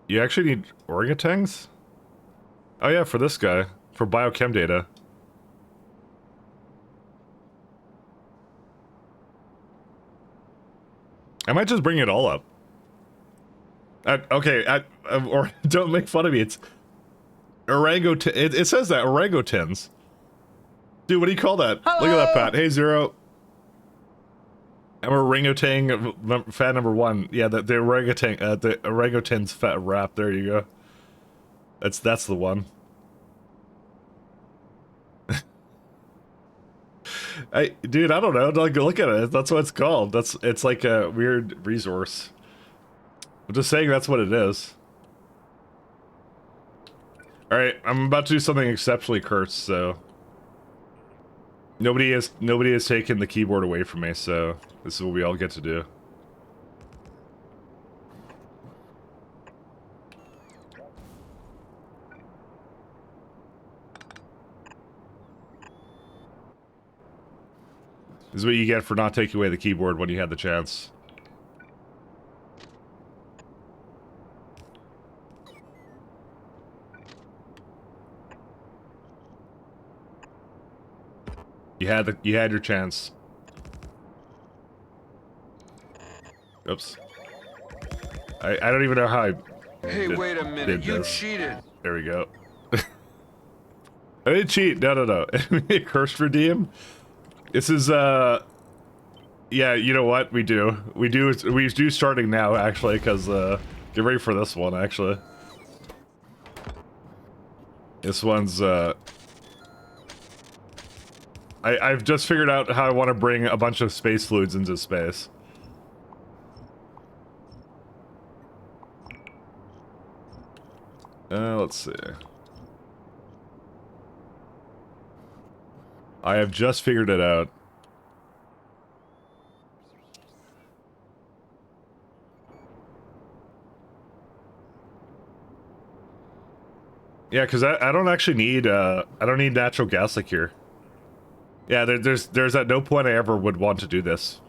You actually need orangutans? Oh yeah, for this guy. For biochem data. I might just bring it all up. Or don't make fun of me. It's orangutan. It says that orangutans. Dude, what do you call that? Hello? Look at that, Pat. Hey, Zero. I'm orangutan fan number 1. Yeah, the orangutan's fat wrap. There you go. That's the one. Dude, I don't know. Like, look at it. That's what it's called. It's like a weird resource. I'm just saying that's what it is. All right, I'm about to do something exceptionally cursed. So nobody has taken the keyboard away from me. So this is what we all get to do. This is what you get for not taking away the keyboard when you had the chance. You had your chance. Oops. I don't even know how I Hey, wait a minute, you cheated. There we go. I didn't cheat. No. Cursed redeem. This is yeah, you know what? We do starting now actually, because get ready for this one actually. This one's I've just figured out how I want to bring a bunch of space fluids into space. Let's see. I have just figured it out. Yeah, because I don't actually need I don't need natural gas like here. Yeah, there's at no point I ever would want to do this.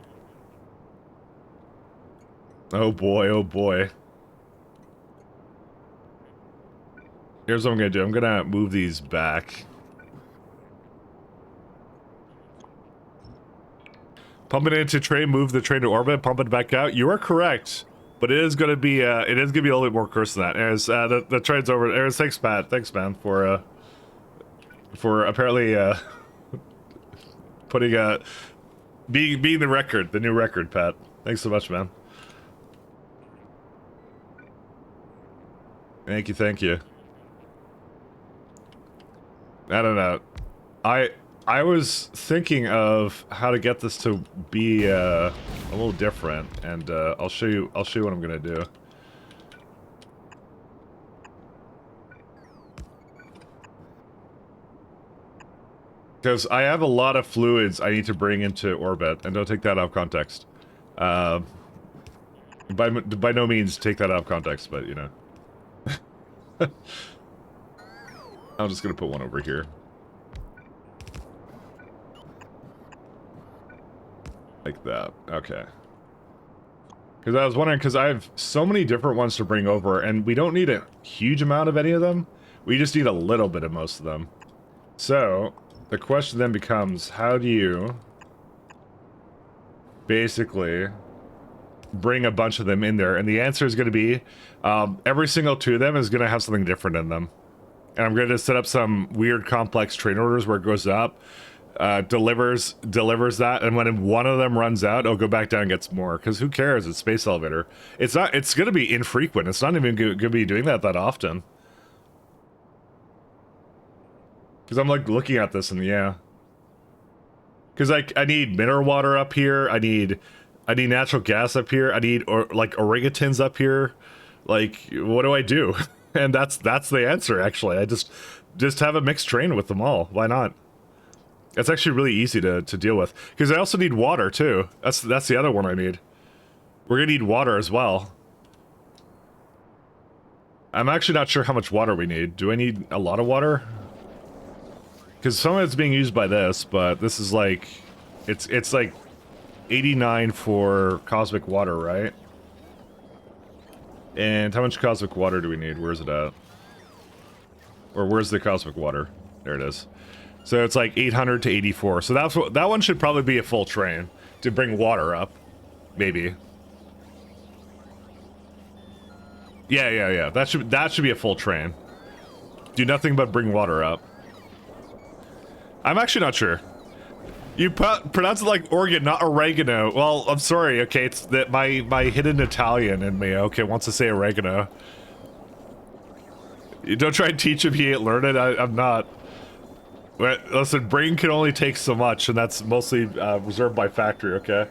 Oh boy, oh boy. Here's what I'm gonna do. I'm gonna move these back. Pump it into train, move the train to orbit, pump it back out. You are correct, but it is gonna be a little bit more cursed than that. As the train's over. As thanks, Pat. Thanks, man, for apparently putting being the record, the new record, Pat. Thanks so much, man. Thank you. I don't know. I was thinking of how to get this to be a little different, and I'll show you what I'm gonna do. Because I have a lot of fluids I need to bring into orbit, and don't take that out of context. By no means take that out of context, but you know. I'm just gonna put one over here. Like that. Okay. Because I was wondering, because I have so many different ones to bring over, and we don't need a huge amount of any of them. We just need a little bit of most of them. So, the question then becomes, how do you basically bring a bunch of them in there? And the answer is going to be, every single two of them is going to have something different in them. And I'm going to set up some weird complex train orders where it goes up, delivers that, and when one of them runs out, it'll go back down and gets more. Because who cares? It's space elevator. It's going to be infrequent. It's not even going to be doing that often. Because I'm like looking at this and yeah. Because I need mineral water up here. I need natural gas up here. I need like orangutans up here. Like, what do I do? And that's the answer, actually. I just have a mixed train with them all. Why not? It's actually really easy to deal with. Because I also need water, too. That's the other one I need. We're going to need water as well. I'm actually not sure how much water we need. Do I need a lot of water? Because some of it's being used by this, but this is like... It's like 89 for cosmic water, right? And how much cosmic water do we need? Where's it at? Or where's the cosmic water? There it is. So it's like 800 to 84. So that one should probably be a full train to bring water up. Maybe. Yeah. That should be a full train. Do nothing but bring water up. I'm actually not sure. You pronounce it like organ, not oregano. Well, I'm sorry. Okay, it's that my hidden Italian in me. Okay, wants to say oregano. You don't try and teach him he ain't learned it. I'm not. But listen, brain can only take so much, and that's mostly reserved by factory. Okay.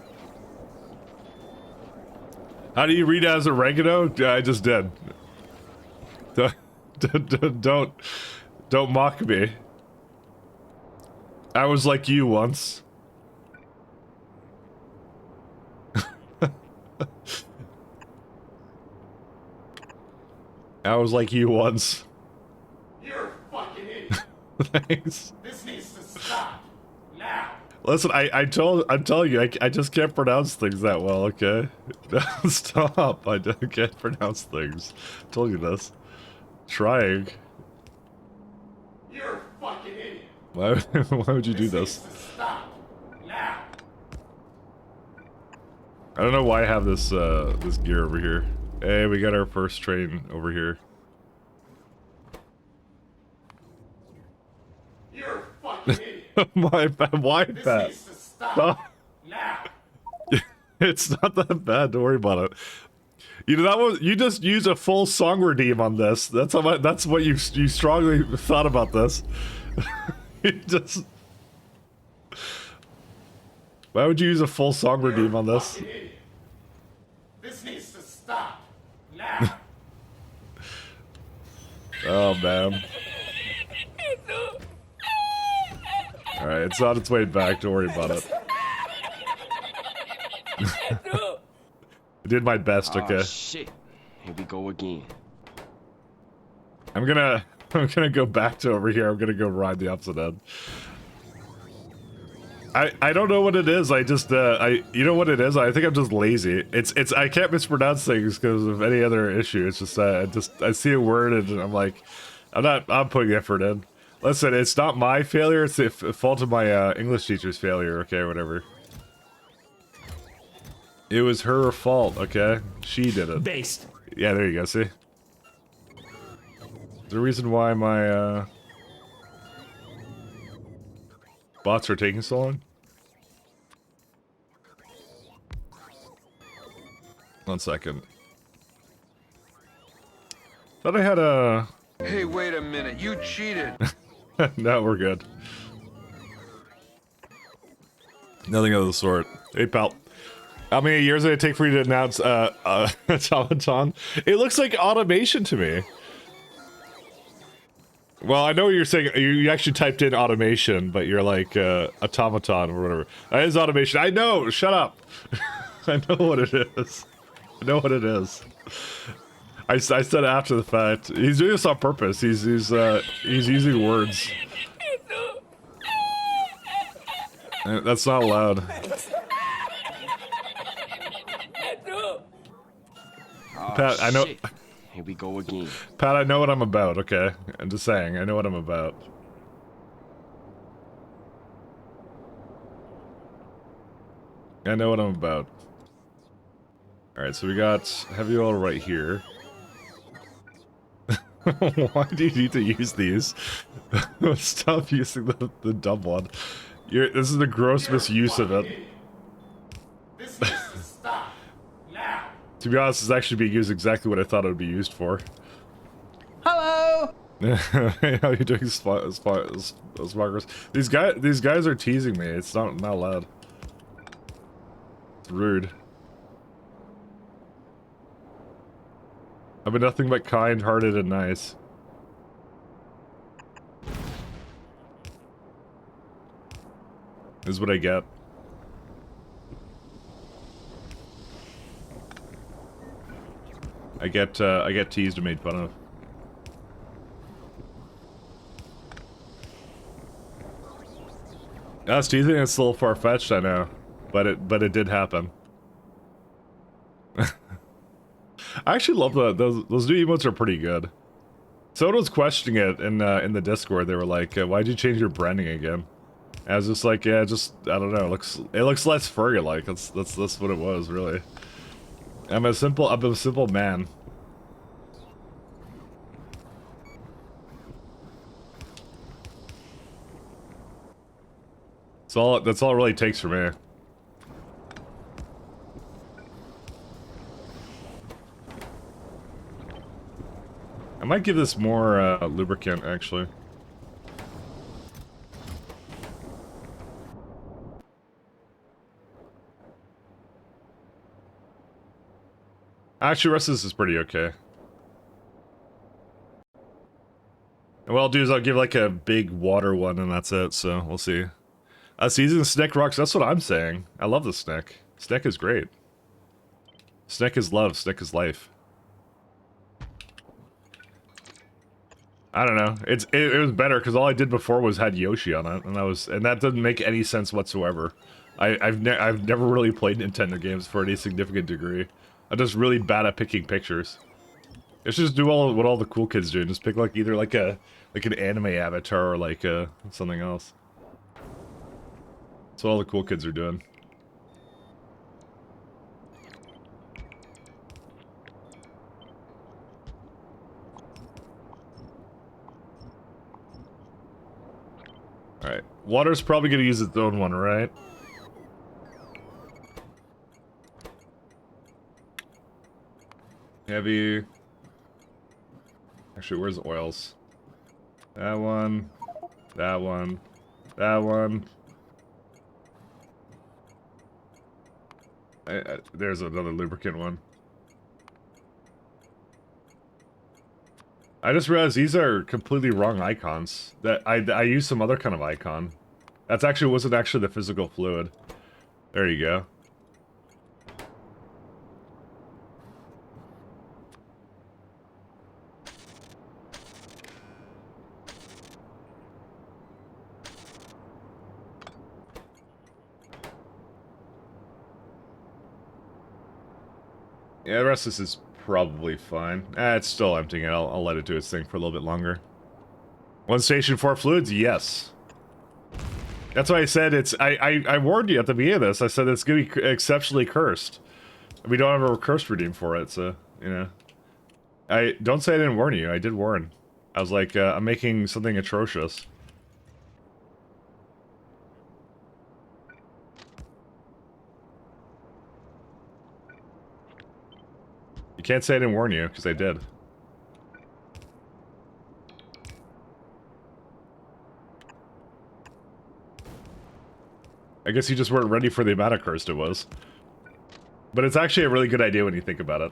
How do you read it as oregano? I just did. Don't mock me. I was like you once. I was like you once. You're a fucking idiot. Thanks. This needs to stop. Now. Listen, I'm telling you, I just can't pronounce things that well, okay? Stop. I can't pronounce things. I told you this. Trying. You're a fucking idiot. Why would you do this? Needs to stop. Now. I don't know why I have this this gear over here. Hey, we got our first train over here. You're a fucking idiot. Why This bad? needs to stop. Now. It's not that bad. Don't worry about it. You know you just use a full song redeem on this. That's what you strongly thought about this. You just. Why would you use a full song redeem on this? This needs to stop. Now. Oh man. Alright, it's on its way back, don't worry about it. I did my best, okay? Oh, shit. Here we go again. I'm gonna go back to over here. I'm gonna go ride the opposite end. I don't know what it is. I just you know what it is? I think I'm just lazy. It's I can't mispronounce things because of any other issue. It's just I see a word and I'm like, I'm putting effort in. Listen, it's not my failure. It's the fault of my English teacher's failure. Okay, whatever. It was her fault. Okay, she did it. Based. Yeah, there you go. See, the reason why my bots are taking so long. One second. Thought I had a. Hey, wait a minute. You cheated. No, we're good. Nothing of the sort. Hey, pal. How many years did it take for you to announce automaton? It looks like automation to me. Well, I know what you're saying. You actually typed in automation, but you're like automaton or whatever. That is automation. I know. Shut up. I know what it is. I know what it is. I said it after the fact. He's doing this on purpose. He's using words. That's not allowed. Oh, Pat, I know. shit. Here we go again. Pat, I know what I'm about. Okay, I'm just saying. I know what I'm about. I know what I'm about. All right, so we got heavy oil right here. Why do you need to use these? Stop using the dumb one. This is the gross misuse of it. This needs to stop now. To be honest, it's actually being used exactly what I thought it would be used for. Hello. How you doing, Sparkers? These guys are teasing me. It's not allowed. It's rude. I've been nothing but kind-hearted and nice. This is what I get. I get teased and made fun of. That's teasing. It's a little far-fetched, I know, but it did happen. I actually love those new emotes are pretty good. Someone was questioning it in the Discord. They were like, "Why'd you change your branding again?" And I was just like, "Yeah, just I don't know. It looks less furry like. That's what it was really." I'm a simple man. That's all it really takes for me. I might give this more lubricant, actually. Actually, the rest of this is pretty okay. And what I'll do is I'll give like a big water one and that's it, so we'll see. Season Snick rocks, that's what I'm saying. I love the Snick. Snick is great. Snick is love, Snick is life. I don't know. It was better because all I did before was had Yoshi on it, and that doesn't make any sense whatsoever. I've never really played Nintendo games for any significant degree. I'm just really bad at picking pictures. Let's just do what all the cool kids do. Just pick like either like an anime avatar or like something else. That's what all the cool kids are doing. Alright. Water's probably gonna use its own one, right? Heavy. Actually, where's the oils? That one. That one. That one. There's another lubricant one. I just realized these are completely wrong icons. That I used some other kind of icon. That's actually wasn't actually the physical fluid. There you go. Yeah, the rest of this is probably fine. It's still emptying it. I'll let it do its thing for a little bit longer. 1 station 4 fluids? Yes. That's why I said it's... I warned you at the beginning of this. I said it's going to be exceptionally cursed. We don't have a curse redeem for it, so, you know. Don't say I didn't warn you. I did warn. I was like, I'm making something atrocious. You can't say I didn't warn you, because I did. I guess you just weren't ready for the amount of cursed it was. But it's actually a really good idea when you think about it.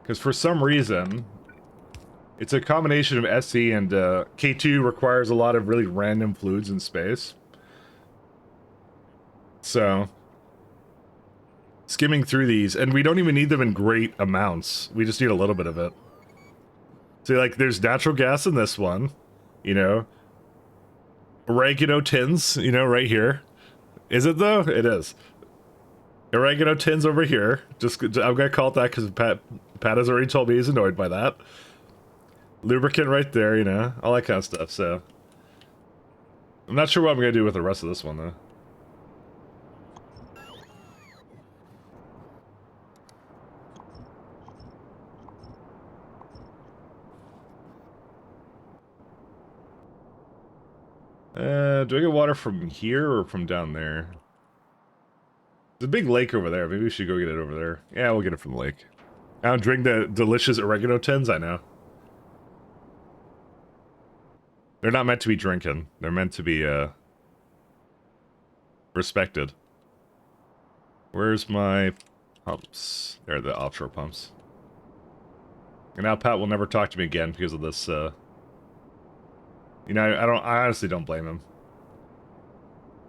Because for some reason, it's a combination of SC and K2 requires a lot of really random fluids in space. So, skimming through these, and we don't even need them in great amounts. We just need a little bit of it. See, like, there's natural gas in this one, you know. Oregano tins, you know, right here. Is it, though? It is. Oregano tins over here. I'm gonna call it that because Pat has already told me he's annoyed by that. Lubricant right there, you know, all that kind of stuff, so. I'm not sure what I'm gonna do with the rest of this one, though. Do I get water from here or from down there? There's a big lake over there. Maybe we should go get it over there. Yeah, we'll get it from the lake. I don't drink the delicious oregano tins, I know. They're not meant to be drinking. They're meant to be, respected. Where's my pumps? There, the offshore pumps. And now Pat will never talk to me again because of this, You know, I honestly don't blame him.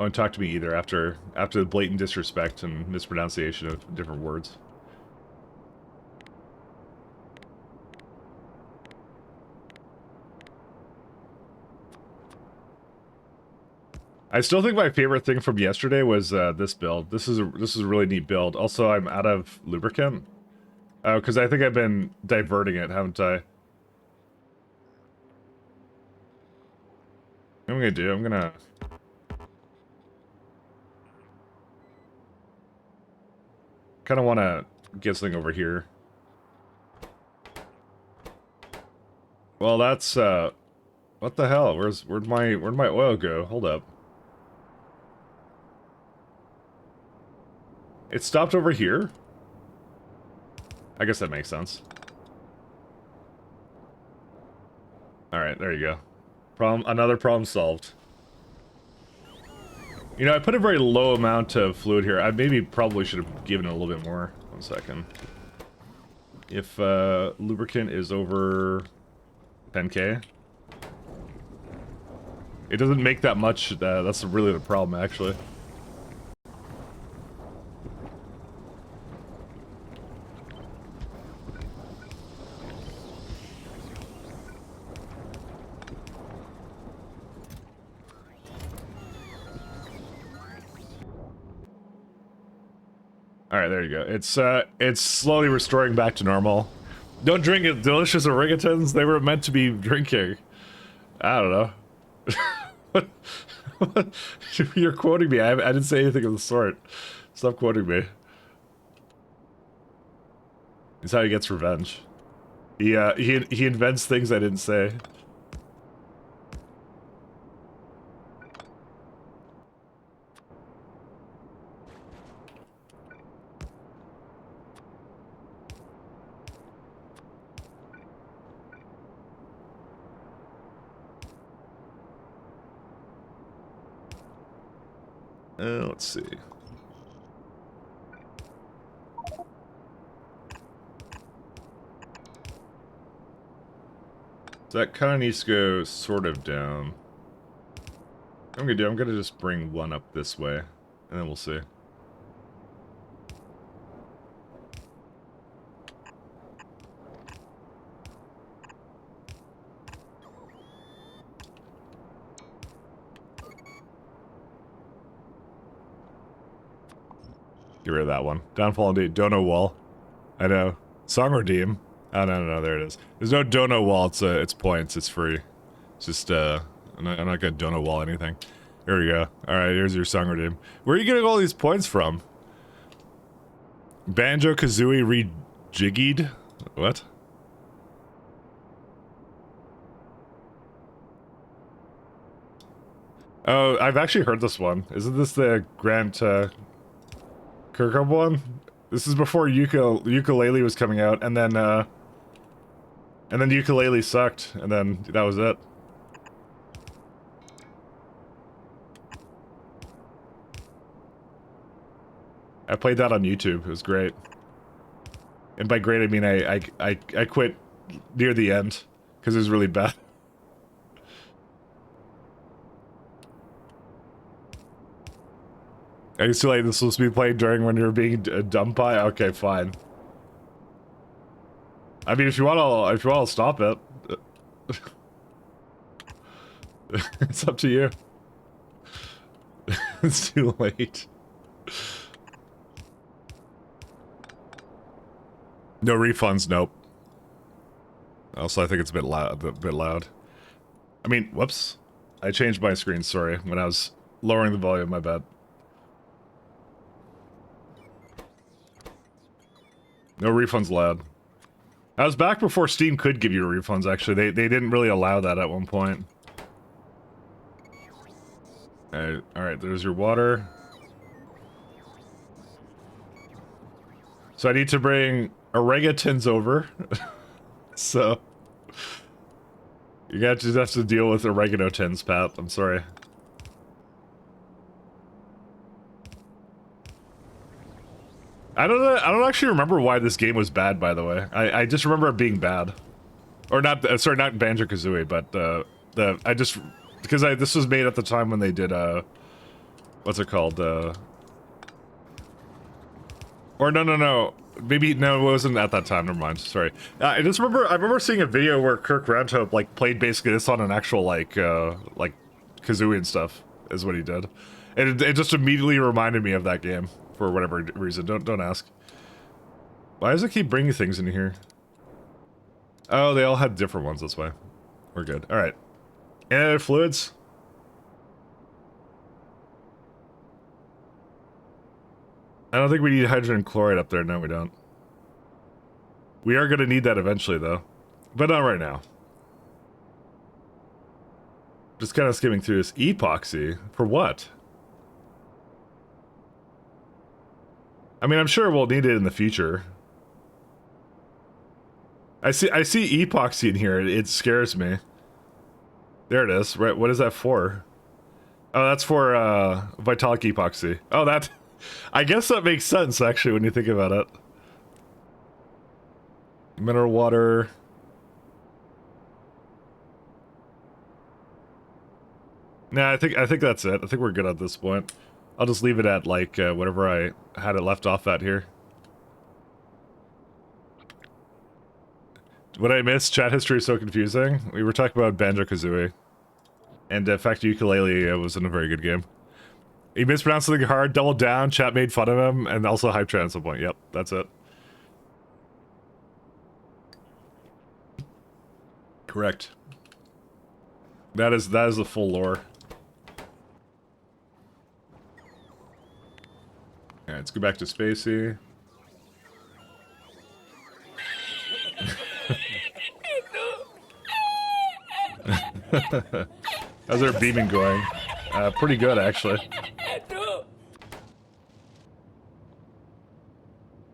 Won't talk to me either after the blatant disrespect and mispronunciation of different words. I still think my favorite thing from yesterday was this build. This is a really neat build. Also, I'm out of lubricant. Oh, because I think I've been diverting it, haven't I? What I'm gonna do, I'm gonna... kind of want to get something over here. Well, that's, what the hell? Where'd my oil go? Hold up. It stopped over here? I guess that makes sense. Alright, there you go. Another problem solved. You know, I put a very low amount of fluid here. I probably should have given it a little bit more. 1 second. If lubricant is over 10K. It doesn't make that much. That's really the problem, actually. Alright, there you go. It's slowly restoring back to normal. Don't drink it, delicious orangutans. They were meant to be drinking. I don't know. What? You're quoting me. I didn't say anything of the sort. Stop quoting me. It's how he gets revenge. He invents things I didn't say. Let's see. So that kind of needs to go sort of down. I'm gonna just bring one up this way, and then we'll see. Get rid of that one. Downfall indeed. Dono wall. I know. Song redeem. Oh, no, there it is. There's no dono wall. It's points. It's free. It's just, I'm not gonna dono wall anything. Here we go. Alright, here's your song redeem. Where are you getting all these points from? Banjo-Kazooie rejiggied? What? Oh, I've actually heard this one. Isn't this the Grant, Kirkhope one? This is before Ukulele was coming out, and then Ukulele sucked, and then that was it. I played that on YouTube. It was great. And by great, I mean I quit near the end because it was really bad. I used to like this was to be played during when you were being a dumb pie. Okay, fine. I mean, if you want to stop it, it's up to you. It's too late. No refunds, nope. Also, I think it's a bit loud. I mean, whoops. I changed my screen, sorry, when I was lowering the volume, my bad. No refunds allowed. I was back before Steam could give you refunds, actually. They didn't really allow that at one point. Alright, there's your water. So I need to bring orangutans over. So you just have to deal with oregano tins, Pat. I'm sorry. I don't actually remember why this game was bad, by the way. I just remember it being bad. Or not, sorry, not Banjo-Kazooie, but this was made at the time when they did, what's it called, or no, maybe, no, it wasn't at that time, never mind, sorry. I remember seeing a video where Kirk Ranthope, like, played basically this on an actual, like Kazooie and stuff, is what he did. And it just immediately reminded me of that game, for whatever reason, don't ask. Why does it keep bringing things in here? Oh, they all had different ones, that's why. We're good, alright. Any other fluids? I don't think we need hydrogen chloride up there. No, we don't. We are going to need that eventually, though. But not right now. Just kind of skimming through this. Epoxy? For what? I mean, I'm sure we'll need it in the future. I see epoxy in here. It scares me. There it is. Right, what is that for? Oh, that's for, Vitalic epoxy. Oh, that... I guess that makes sense, actually, when you think about it. Mineral water. Nah, I think that's it. I think we're good at this point. I'll just leave it at, like, whatever I had it left off at here. What I missed? Chat history is so confusing. We were talking about Banjo-Kazooie. And, Factorio Ukulele wasn't a very good game. He mispronounced something hard, doubled down, chat made fun of him, and also hyped chat at some point. Yep, that's it. Correct. That is the full lore. Alright, let's go back to Spacey. How's our beaming going? Pretty good, actually.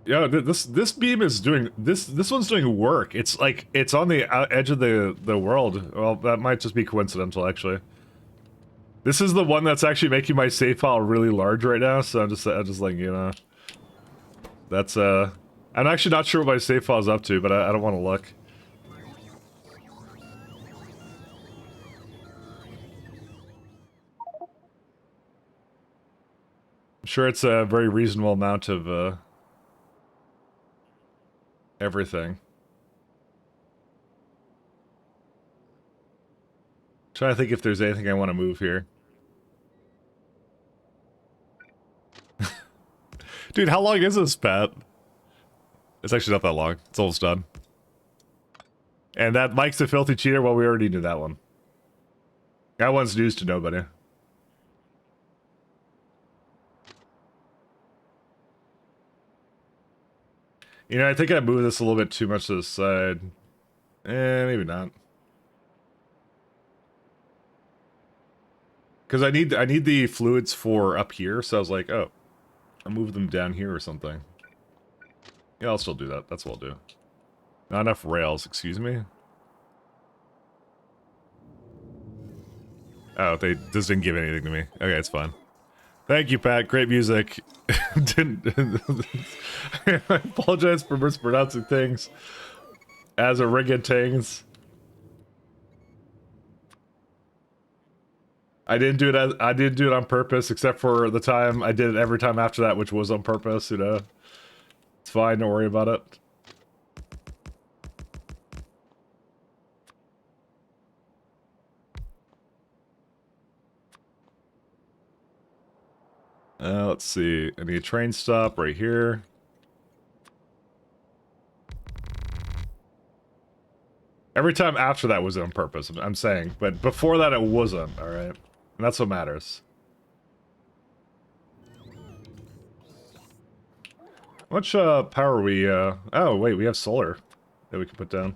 Yeah, this beam is doing this one's doing work. It's like it's on the edge of the world. Well, that might just be coincidental, actually. This is the one that's actually making my save file really large right now. So I'm just letting you know. That's I'm actually not sure what my save file is up to, but I don't want to look. I'm sure it's a very reasonable amount of everything. Trying to think if there's anything I want to move here. Dude, how long is this, Pat? It's actually not that long. It's almost done. And that Mike's a filthy cheater, well, we already knew that one. That one's news to nobody. You know, I think I moved this a little bit too much to the side. Maybe not. Because I need the fluids for up here, so I was like, oh, I'll move them down here or something. Yeah, I'll still do that. That's what I'll do. Not enough rails, excuse me. Oh, this didn't give anything to me. Okay, it's fine. Thank you, Pat. Great music. Didn't. I apologize for mispronouncing things as orangutans. I didn't do it on purpose, except for the time I did it every time after that, which was on purpose. You know, it's fine. Don't worry about it. Let's see. I need a train stop right here. Every time after that was on purpose, I'm saying. But before that, it wasn't, alright? And that's what matters. How much power we... Oh, wait, we have solar that we can put down.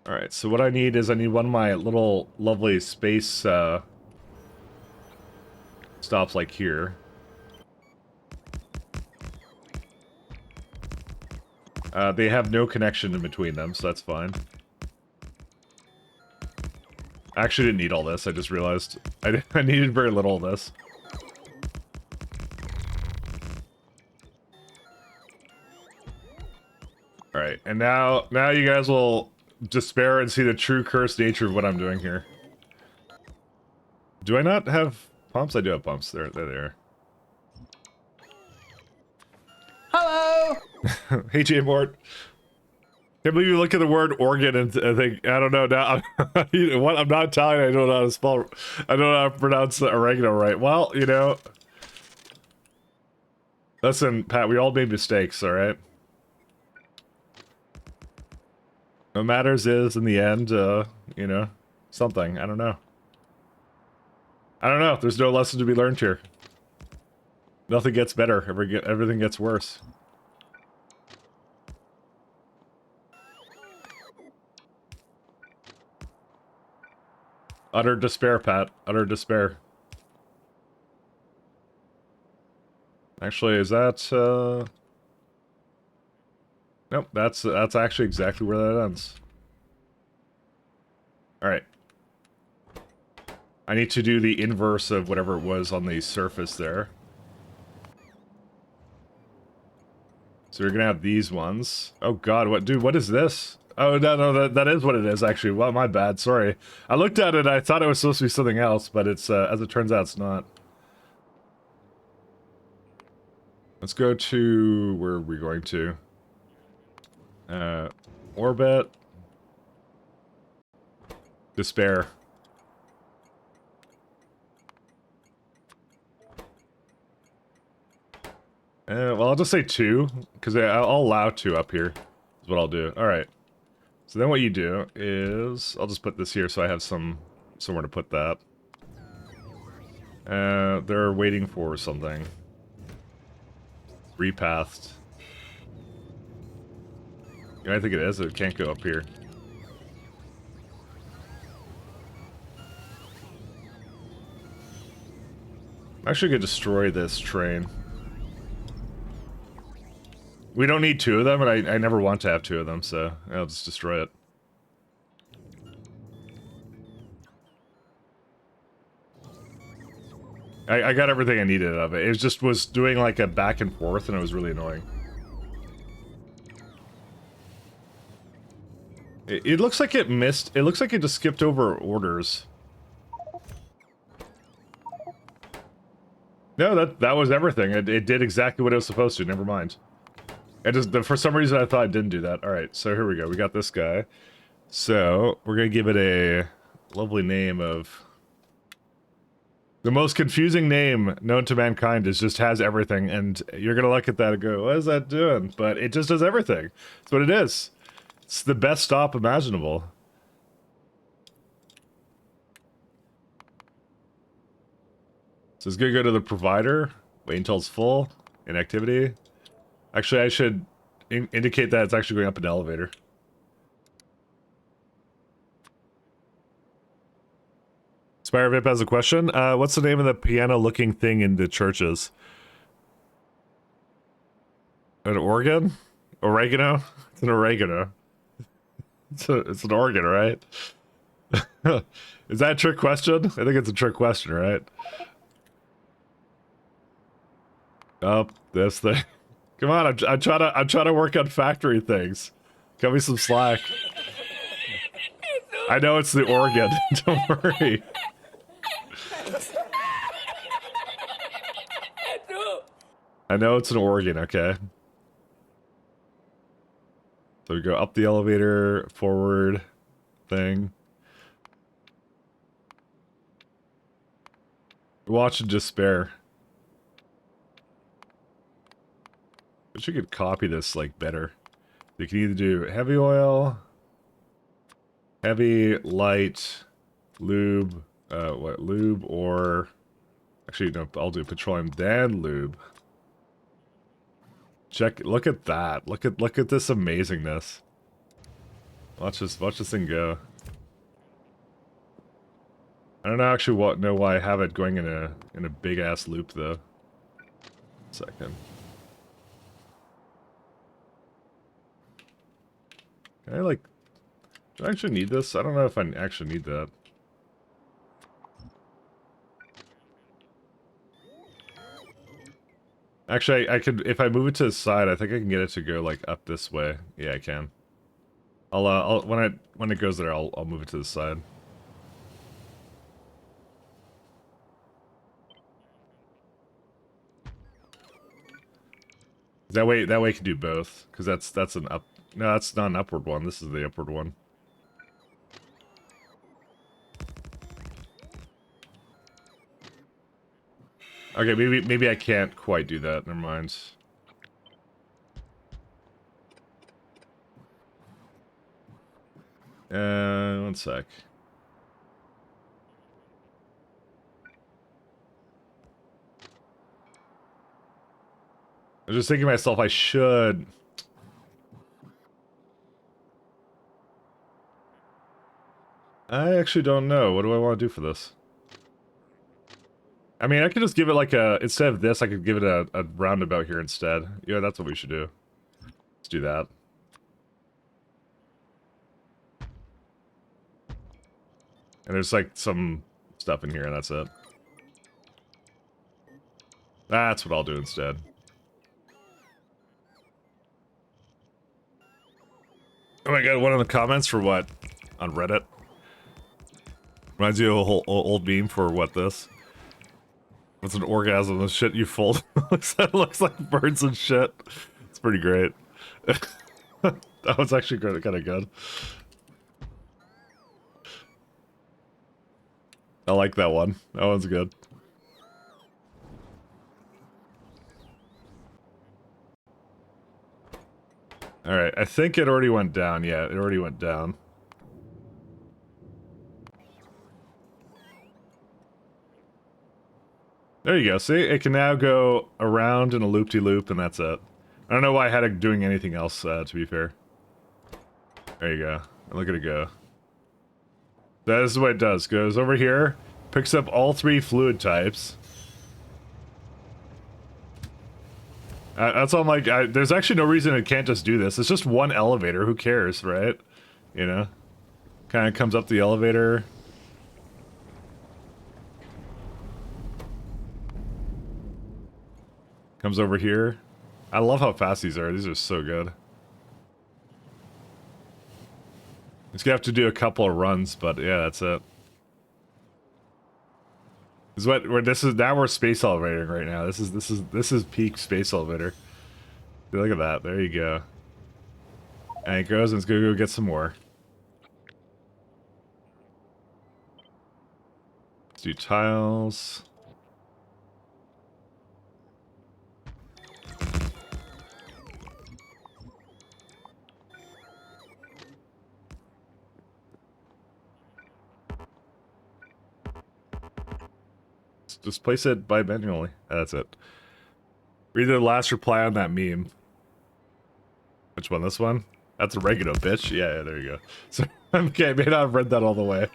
Alright, so what I need is I need one of my little lovely space stops like here. They have no connection in between them, so that's fine. I actually didn't need all this, I just realized. I needed very little of this. Alright, and now you guys will despair and see the true cursed nature of what I'm doing here. Do I not have pumps? I do have pumps. There they are. Hello! Hey, J-Mort. Can't believe you look at the word organ and think, I don't know, now, what? I'm not Italian, I don't know how to spell, I don't know how to pronounce oregano right. Well, you know. Listen, Pat, we all made mistakes, alright? What matters is, in the end, you know, something. I don't know. I don't know. There's no lesson to be learned here. Nothing gets better. Everything gets worse. Utter despair, Pat. Utter despair. Actually, is that, Nope, that's actually exactly where that ends. Alright. I need to do the inverse of whatever it was on the surface there. So you're gonna have these ones. Oh god, what is this? Oh, no, that is what it is, actually. Well, my bad, sorry. I looked at it, I thought it was supposed to be something else, but it's, as it turns out, it's not. Let's go to... where are we going to? Orbit. Despair. Well, I'll just say 2, because I'll allow 2 up here, is what I'll do. Alright. So then what you do is... I'll just put this here so I have somewhere to put that. They're waiting for something. Repathed. I think it is. It can't go up here. I actually could destroy this train. We don't need 2 of them, and I never want to have 2 of them, so I'll just destroy it. I got everything I needed of it. It just was doing like a back and forth, and it was really annoying. It looks like it missed. It looks like it just skipped over orders. No, that was everything. It did exactly what it was supposed to. Never mind. It just for some reason I thought it didn't do that. All right, so here we go. We got this guy. So we're gonna give it a lovely name of the most confusing name known to mankind. Is just has everything, and you're gonna look at that and go, "What is that doing?" But it just does everything. That's what it is. It's the best stop imaginable. So it's gonna go to the provider, wait until it's full, inactivity. Actually, I should indicate that it's actually going up an elevator. Spire Vip has a question. What's the name of the piano-looking thing in the churches? An organ? Oregano? It's an oregano. It's an organ, right? Is that a trick question? I think it's a trick question, right? Oh, this thing. Come on, I'm trying to work on factory things. Cut me some slack. I know it's the organ. Don't worry. I know it's an organ, okay? So we go up the elevator, forward thing. Watch and despair. I wish you could copy this, like, better. You can either do heavy oil, heavy, light, lube, lube, or... Actually, no, I'll do petroleum, then lube. Look at that. Look at this amazingness. Watch this thing go. I don't actually know why I have it going in a big ass loop though. Second. Can I like... Do I actually need this? I don't know if I actually need that. Actually, I could, if I move it to the side, I think I can get it to go like up this way. Yeah, I can. I'll when it goes there, I'll move it to the side. That way I can do both, because that's an up. No, that's not an upward one. This is the upward one. Okay, maybe I can't quite do that. Never mind. One sec. I was just thinking to myself, I should... I actually don't know. What do I want to do for this? I mean, I could just give it like a... Instead of this, I could give it a roundabout here instead. Yeah, that's what we should do. Let's do that. And there's like some stuff in here, and that's it. That's what I'll do instead. Oh my god, one of the comments for what? On Reddit? Reminds you of a whole old meme for what this? What's an orgasm? The shit you fold. It looks like birds and shit. It's pretty great. That was actually kind of good. I like that one. That one's good. Alright, I think it already went down. Yeah, it already went down. There you go. See, it can now go around in a loop-de-loop, and that's it. I don't know why I had it doing anything else, to be fair. There you go. Look at it go. That is what it does. Goes over here, picks up all 3 fluid types. That's all I'm like, there's actually no reason it can't just do this. It's just one elevator. Who cares, right? You know? Kind of comes up the elevator. Comes over here. I love how fast these are. These are so good. It's gonna have to do a couple of runs, but yeah, that's it. This is what this is. Now we're space elevating right now. This is peak space elevator. Look at that. There you go. And it goes and it's gonna go get some more. Let's do tiles. Just place it bimanually. That's it. Read the last reply on that meme. Which one? This one? That's oregano, bitch. Yeah, there you go. So, okay, I may not have read that all the way.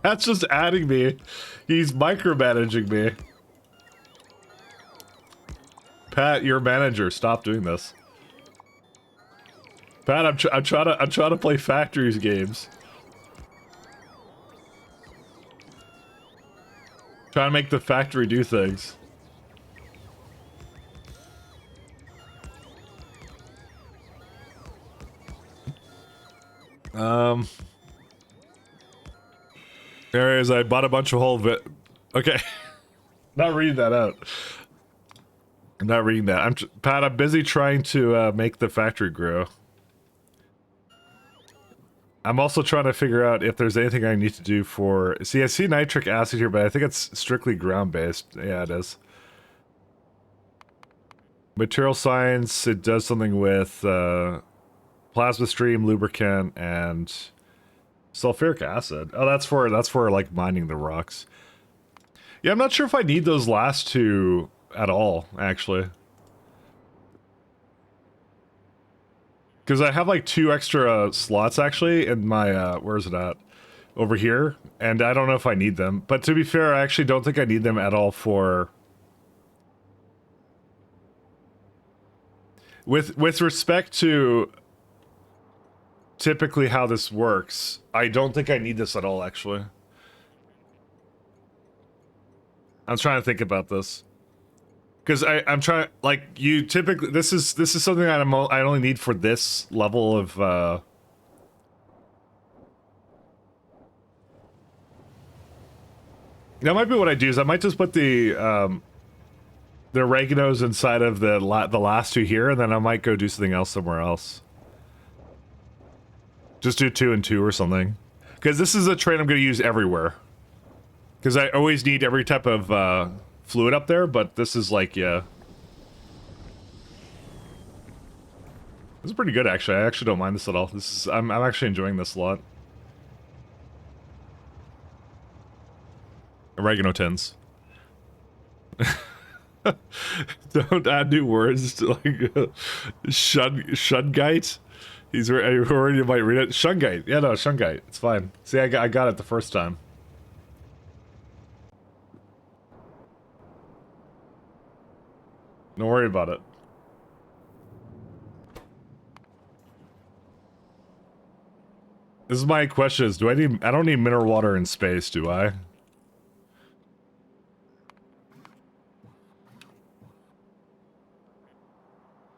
That's just adding me. He's micromanaging me. Pat, your manager. Stop doing this. Pat, I'm trying to play factories games. Trying to make the factory do things. There is. I bought a bunch of whole okay. Not reading that out. I'm not reading that. Pat, I'm busy trying to make the factory grow. I'm also trying to figure out if there's anything I need to do for... See, I see nitric acid here, but I think it's strictly ground-based. Yeah, it is. Material science, it does something with plasma stream, lubricant, and sulfuric acid. Oh, that's for like mining the rocks. Yeah, I'm not sure if I need those last two at all, actually. Because I have like 2 extra slots actually in my, where is it at? Over here. And I don't know if I need them. But to be fair, I actually don't think I need them at all for... With respect to typically how this works, I don't think I need this at all, actually. I'm trying to think about this. Because I'm trying, like, you typically, this is something that I only need for this level of, that might be what I do, is I might just put the oreganos inside of the last 2 here, and then I might go do something else somewhere else. Just do 2 and 2 or something. Because this is a trait I'm going to use everywhere. Because I always need every type of, fluid up there, but this is like, yeah. This is pretty good, actually. I actually don't mind this at all. This is, I'm actually enjoying this a lot. Oregano tins. Don't add new words to like shungite. He's already might read it. Shungite. Yeah, no, shungite. It's fine. See, I got it the first time. Don't worry about it. This is my question is, I don't need mineral water in space, do I?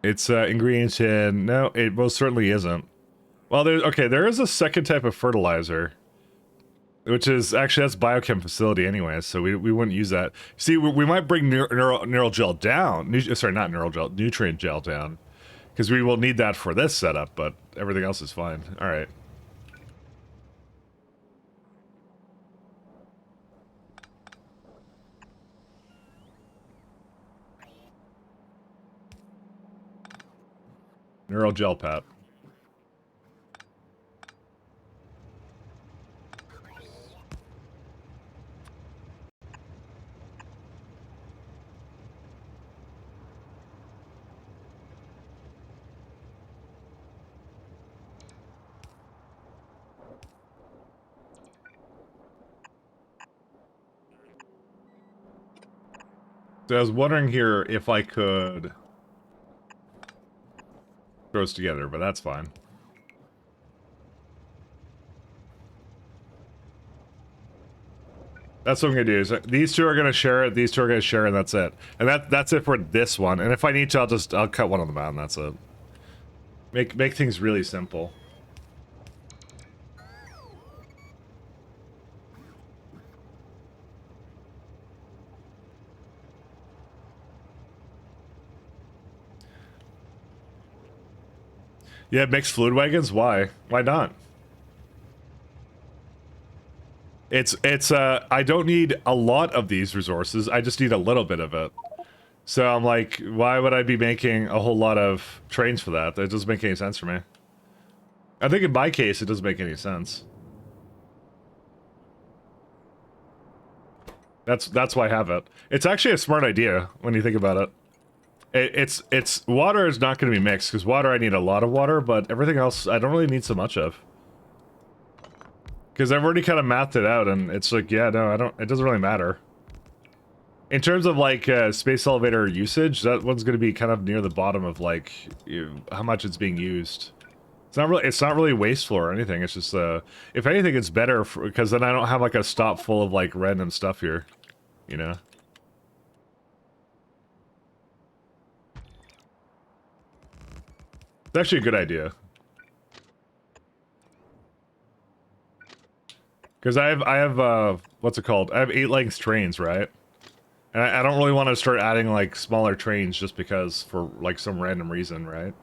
It's ingredients in, no, it most certainly isn't. Well, there is a second type of fertilizer. Which is, actually, that's biochem facility anyway, so we wouldn't use that. See, we might bring neural gel down. Sorry, not neural gel, nutrient gel down. Because we will need that for this setup, but everything else is fine. Alright. Neural gel, Pat. So I was wondering here if I could throw us together, but that's fine. That's what I'm gonna do. Is these 2 are gonna share it, these 2 are gonna share, and that's it. And that's it for this one. And if I need to, I'll cut one of them out, and that's it. Make things really simple. Yeah, mixed fluid wagons? Why? Why not? It's I don't need a lot of these resources, I just need a little bit of it. So I'm like, why would I be making a whole lot of trains for that? That doesn't make any sense for me. I think in my case, it doesn't make any sense. That's why I have it. It's actually a smart idea when you think about it. It's water is not going to be mixed, because water I need a lot of water, but everything else I don't really need so much of. Because I've already kind of mapped it out, and it's like, yeah, no, it doesn't really matter. In terms of like space elevator usage, that one's going to be kind of near the bottom of like how much it's being used. It's not really wasteful or anything. It's just if anything, it's better because then I don't have like a stop full of like random stuff here, you know. It's actually a good idea. Because I have what's it called? I have 8-length trains, right? And I don't really want to start adding like smaller trains just because for like some random reason, right?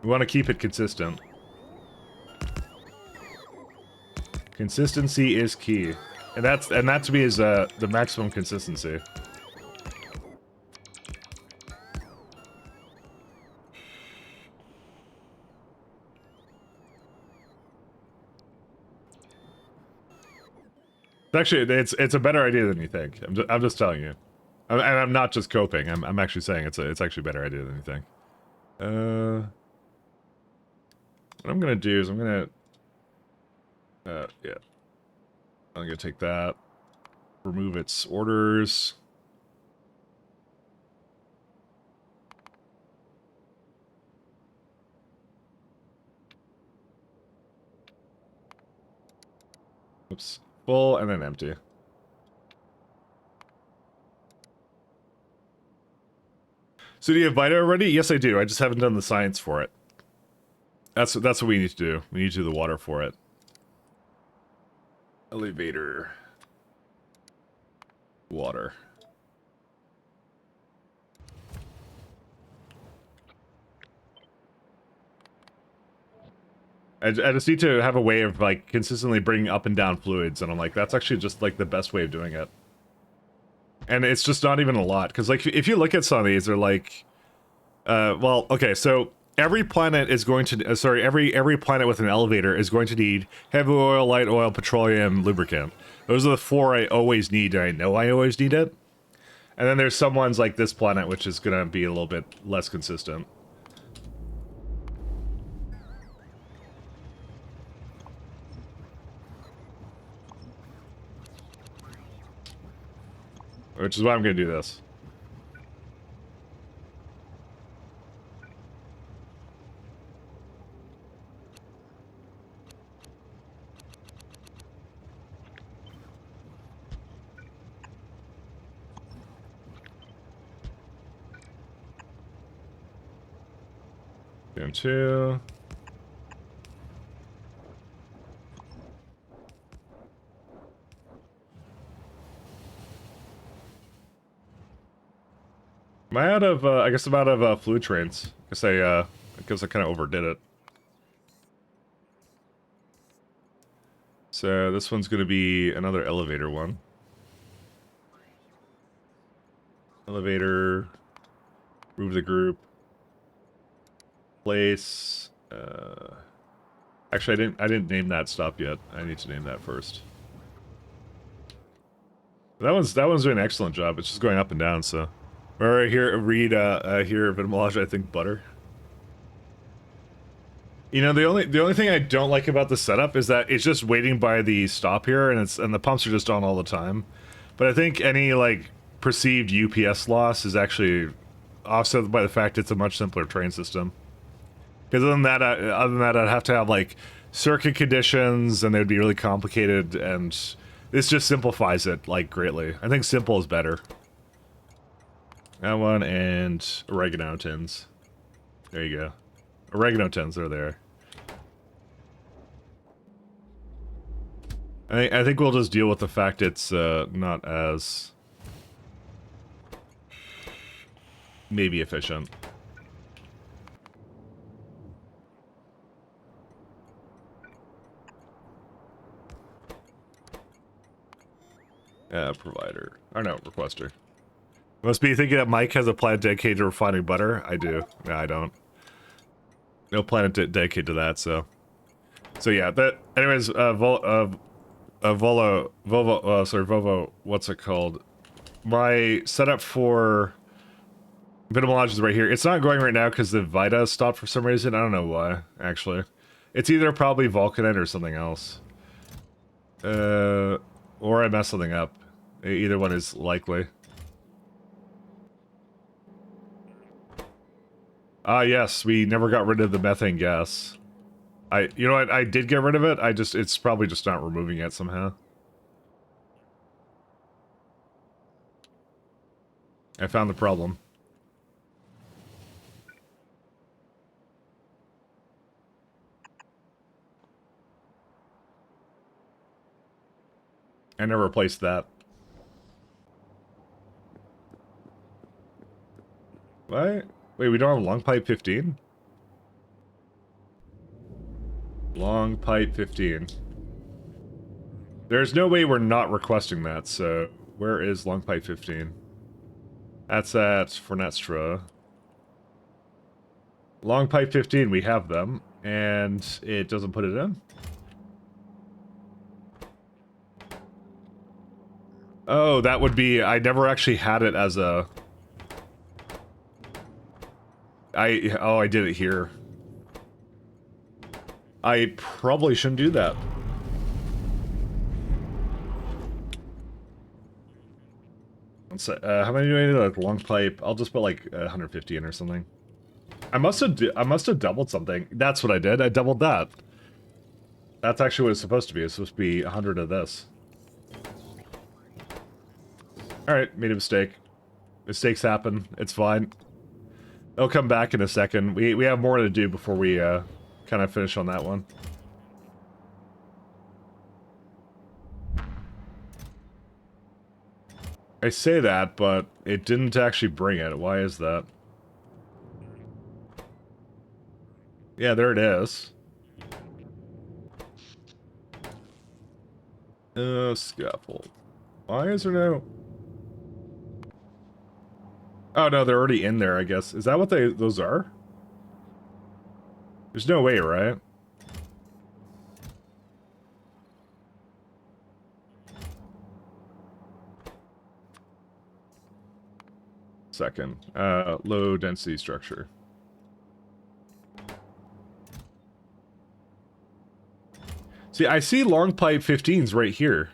We want to keep it consistent. Consistency is key. And that to me is the maximum consistency. Actually, it's a better idea than you think. I'm just telling you, and I'm not just coping. I'm actually saying it's actually a better idea than you think. What I'm gonna do is I'm gonna take that, remove its orders. Oops. Full and then empty. So do you have Vita already? Yes, I do. I just haven't done the science for it. That's what we need to do. We need to do the water for it. Elevator. Water. I just need to have a way of like consistently bringing up and down fluids, and I'm like, that's actually just like the best way of doing it. And it's just not even a lot, because like if you look at some of these, they're like, well, okay, so every planet is going to, every planet with an elevator is going to need heavy oil, light oil, petroleum, lubricant. Those are the 4 I always need, and I know I always need it. And then there's some ones like this planet, which is gonna be a little bit less consistent. Which is why I'm gonna do this. Down 2. Am I out of, I guess I'm out of fluid trains. I guess I kind of overdid it. So this one's going to be another elevator one. Elevator. Move the group. Place. Actually, I didn't name that stop yet. I need to name that first. That one's doing an excellent job. It's just going up and down, so. Or here, here, Vinamolage, I think butter. You know, the only thing I don't like about the setup is that it's just waiting by the stop here, and the pumps are just on all the time. But I think any like perceived UPS loss is actually offset by the fact it's a much simpler train system. Because other than that, I'd have to have like circuit conditions, and they'd be really complicated. And this just simplifies it like greatly. I think simple is better. That one and oregano tins. There you go. Oregano tins are there. I think we'll just deal with the fact it's not as maybe efficient. Provider. Or no, requester. Must be thinking that Mike has a planet dedicated to refining butter. I do. No, I don't. No planet dedicated to that, so yeah, but anyways, Volvo, what's it called? My setup for Vinamolage is right here. It's not going right now because the Vita stopped for some reason. I don't know why, actually. It's either probably Vulcanite or something else. Or I messed something up. Either one is likely. Ah, yes, we never got rid of the methane gas. You know what, I did get rid of it, it's probably just not removing it somehow. I found the problem. I never replaced that. What? Wait, we don't have long pipe 15? Long pipe 15. There's no way we're not requesting that, so where is long pipe 15? That's at Fornestra. Long pipe 15, we have them, and it doesn't put it in. Oh, that would be... I never actually had it as a... Oh, I did it here. I probably shouldn't do that. How many do I need? Like long pipe? I'll just put like 150 in or something. I must have doubled something. That's what I did. I doubled that. That's actually what it's supposed to be. It's supposed to be 100 of this. Alright, made a mistake. Mistakes happen. It's fine. They'll come back in a second. We have more to do before we kind of finish on that one. I say that, but it didn't actually bring it. Why is that? Yeah, there it is. Scaffold. Why is there no... Oh, no, they're already in there, I guess. Is that what those are? There's no way, right? Second. Low density structure. See, I see long pipe 15s right here.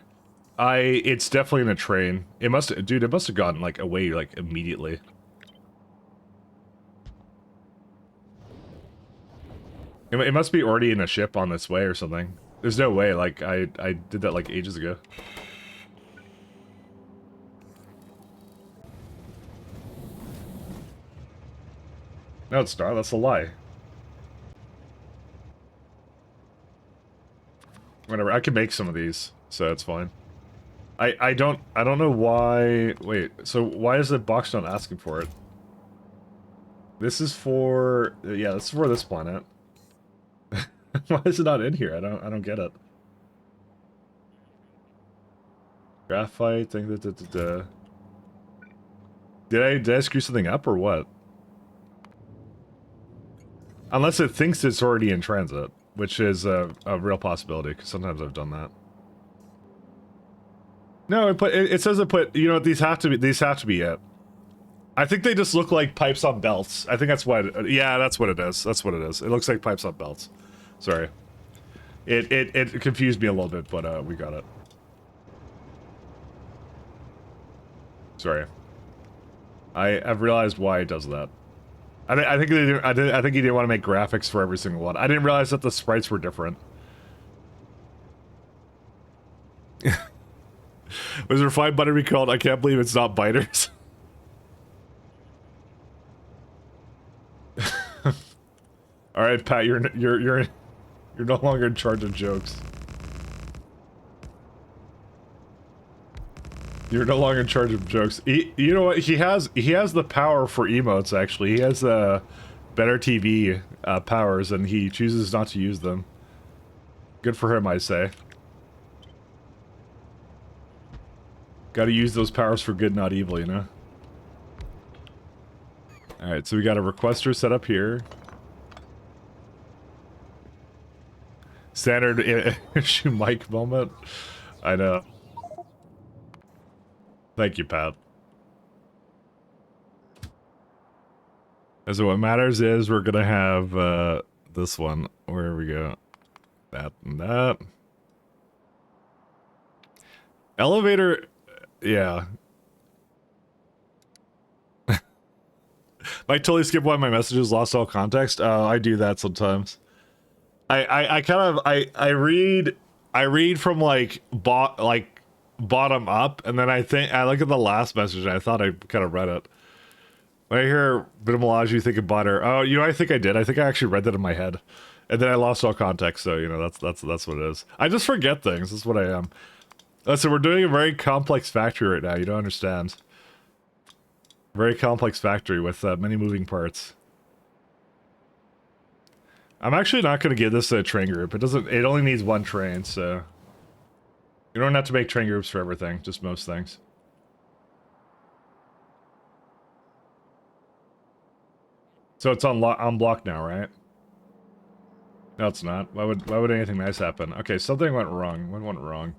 It's definitely in a train. It must have gotten, like, away, like, immediately. It must be already in a ship on this way or something. There's no way, like, I did that, like, ages ago. No, it's not. That's a lie. Whatever. I can make some of these, so it's fine. I don't know why... Wait, so why is the box not asking for it? This is for... Yeah, this is for this planet. Why is it not in here? I don't get it. Graphite thing. Did I screw something up or what? Unless it thinks it's already in transit, which is a real possibility, because sometimes I've done that. No, it says it put, you know, these have to be it. I think they just look like pipes on belts. I think that's what, yeah, that's what it is. That's what it is. It looks like pipes on belts. Sorry. It confused me a little bit, but we got it. Sorry. I've realized why it does that. I think he didn't want to make graphics for every single one. I didn't realize that the sprites were different. Was refined butter recalled? I can't believe it's not biters. All right, Pat, you're no longer in charge of jokes. You're no longer in charge of jokes. You know what? He has the power for emotes. Actually, he has better TV powers, and he chooses not to use them. Good for him, I say. Got to use those powers for good, not evil, you know. All right, so we got a requester set up here. Standard issue mic moment. I know. Thank you, Pat. And so what matters is we're gonna have this one. Where we go? That and that. Elevator, yeah. I totally skip one of my messages, lost all context. I do that sometimes. I kind of I read from like bottom up, and then I look at the last message and I thought I kind of read it. When I hear Bitamolage, you think about her. Oh, you know, I think I did. I think I actually read that in my head, and then I lost all context. So you know, that's what it is. I just forget things. That's what I am. Listen, we're doing a very complex factory right now. You don't understand. Very complex factory with many moving parts. I'm actually not going to give this a train group. It only needs one train, so you don't have to make train groups for everything. Just most things. So it's on block now, right? No, it's not. Why would anything nice happen? Okay, something went wrong. What went wrong?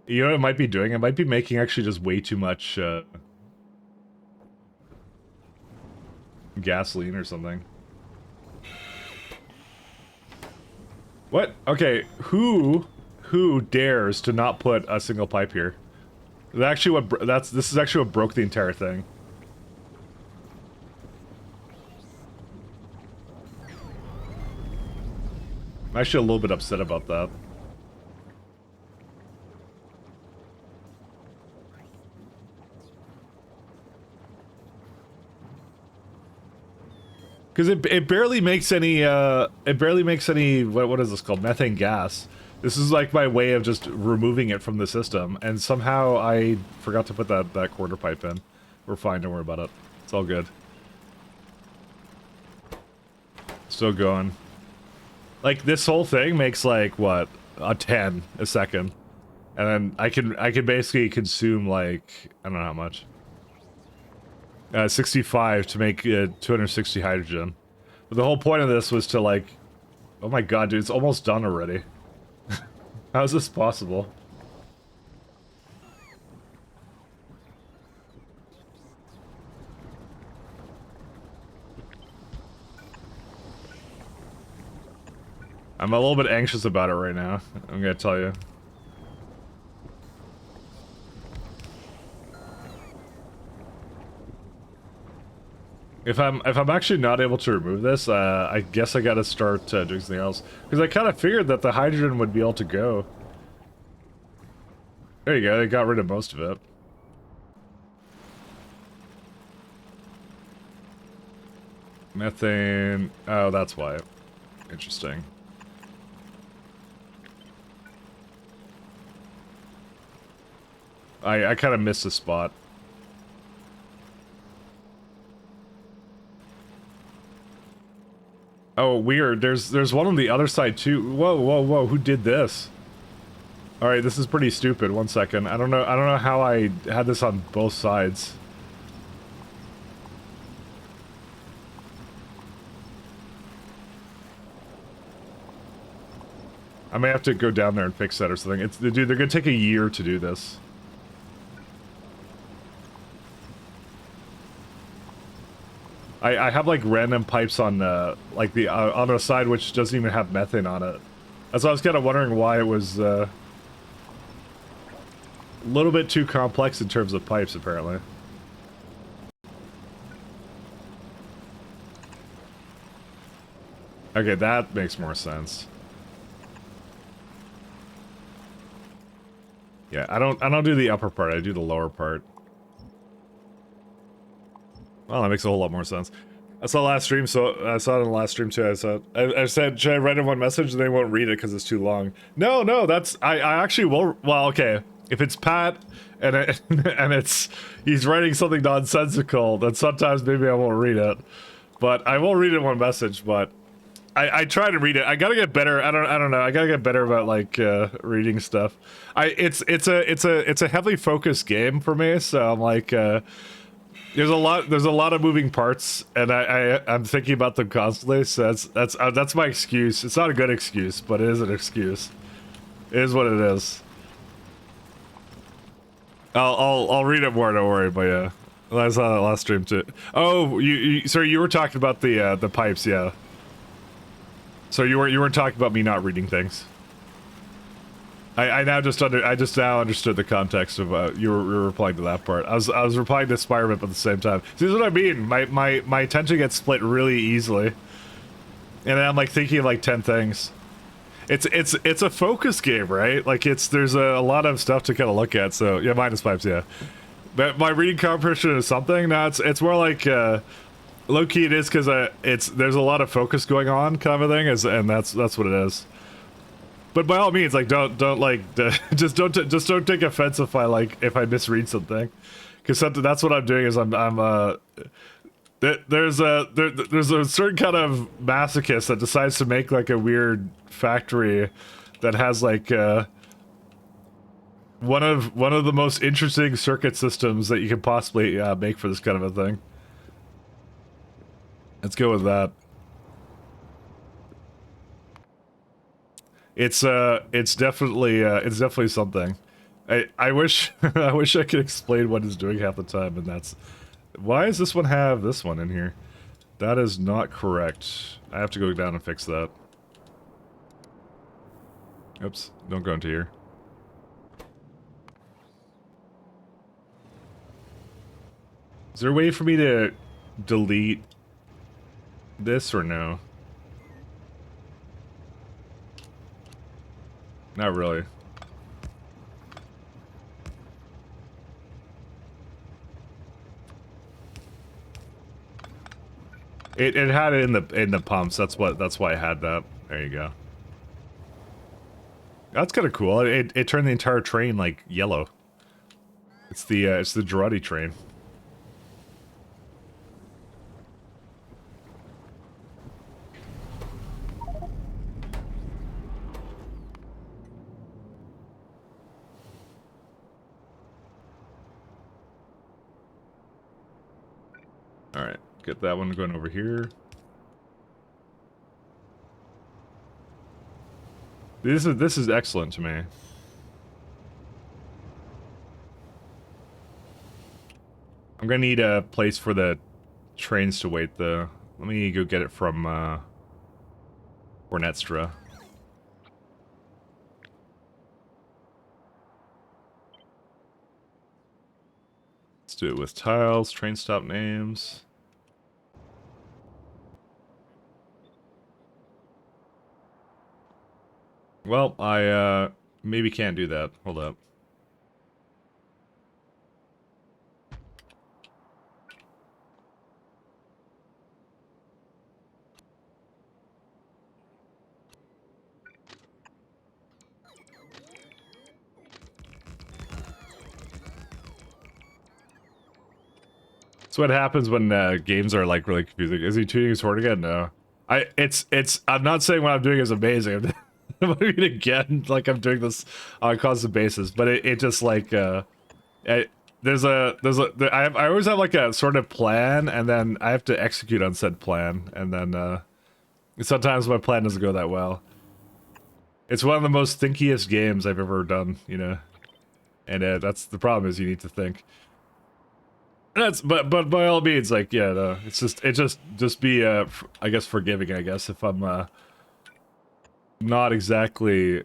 You know what it might be doing? It might be making actually just way too much gasoline or something. What? Okay, who dares to not put a single pipe here? This is actually what broke the entire thing. I'm actually a little bit upset about that. Because it barely makes any, what is this called? Methane gas. This is like my way of just removing it from the system, and somehow I forgot to put that quarter pipe in. We're fine, don't worry about it. It's all good. Still going. Like, this whole thing makes like, what, a 10 a second. And then I can basically consume like, I don't know how much. 65 to make 260 hydrogen. But the whole point of this was to like... Oh my god, dude, it's almost done already. How is this possible? I'm a little bit anxious about it right now, I'm gonna tell you. If I'm actually not able to remove this, I guess I gotta start doing something else. Because I kind of figured that the hydrogen would be able to go. There you go, they got rid of most of it. Methane... Oh, that's why. Interesting. I kind of missed a spot. Oh, weird. There's one on the other side too. Whoa, whoa, whoa! Who did this? All right, this is pretty stupid. One second. I don't know how I had this on both sides. I may have to go down there and fix that or something. Dude, they're gonna take a year to do this. I have like random pipes on like on the side which doesn't even have methane on it. That's why I was kind of wondering why it was a little bit too complex in terms of pipes apparently. Okay, that makes more sense. Yeah, I don't do the upper part, I do the lower part. Well, that makes a whole lot more sense. I saw last stream, so I saw it in the last stream too. I said, should I write in one message? And they won't read it because it's too long. No, that's I actually will. Well, okay, if it's Pat and he's writing something nonsensical, then sometimes maybe I won't read it. But I will read it in one message. But I try to read it. I gotta get better. I don't know. I gotta get better about like reading stuff. It's a heavily focused game for me. So I'm like. There's a lot of moving parts, and I'm thinking about them constantly. So that's my excuse. It's not a good excuse, but it is an excuse. It is what it is. I'll read it more. Don't worry. But yeah, I saw that last stream too. Oh, sorry, you were talking about the pipes, yeah. So you weren't talking about me not reading things. I now just now understood the context of you were replying to that part. I was replying to Spider-Man at the same time. See, this is what I mean. My attention gets split really easily, and then I'm like thinking of like 10 things. It's a focus game, right? Like there's a lot of stuff to kind of look at. So yeah, -5s, yeah. But my reading comprehension is something. No, it's more like low key. It is because there's a lot of focus going on, kind of a thing. And that's what it is. But by all means, like don't like just don't take offense if I misread something, because that's what I'm doing. Is there's a certain kind of masochist that decides to make like a weird factory that has like one of the most interesting circuit systems that you can possibly make for this kind of a thing. Let's go with that. It's definitely something. I wish I wish I could explain what it's doing half the time, and that's why does this one have this one in here? That is not correct. I have to go down and fix that. Oops, don't go into here. Is there a way for me to delete this or no? Not really. It had it in the pumps. That's why I had that. There you go. That's kind of cool. It turned the entire train like yellow. It's the Girardi train. Alright, get that one going over here. This is excellent to me. I'm gonna need a place for the trains to wait though. Let me go get it from Ornestra. Let's do it with tiles, train stop names. Well, I maybe can't do that. Hold up. That's what happens when games are like really confusing. Is he tuning his horn again? No. I'm not saying what I'm doing is amazing. I'm doing it again, like I'm doing this on a constant basis, but it just like I always have like a sort of plan, and then I have to execute on said plan, and then sometimes my plan doesn't go that well. It's one of the most thinkiest games I've ever done, you know, and that's the problem, is you need to think. But by all means, like, yeah, no, it's just be I guess forgiving, I guess, if I'm not exactly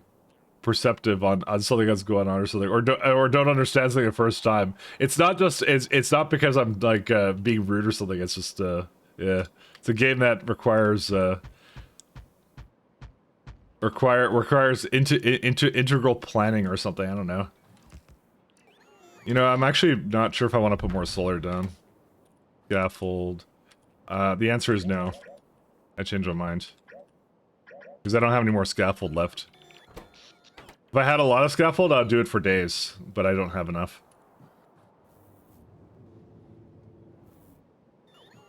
perceptive on something that's going on or something, or don't understand something the first time. It's not just it's not because I'm like being rude or something. It's just yeah, it's a game that requires integral planning or something. I don't know. You know, I'm actually not sure if I want to put more solar down. Scaffold. The answer is no. I changed my mind. Because I don't have any more scaffold left. If I had a lot of scaffold, I'd do it for days. But I don't have enough.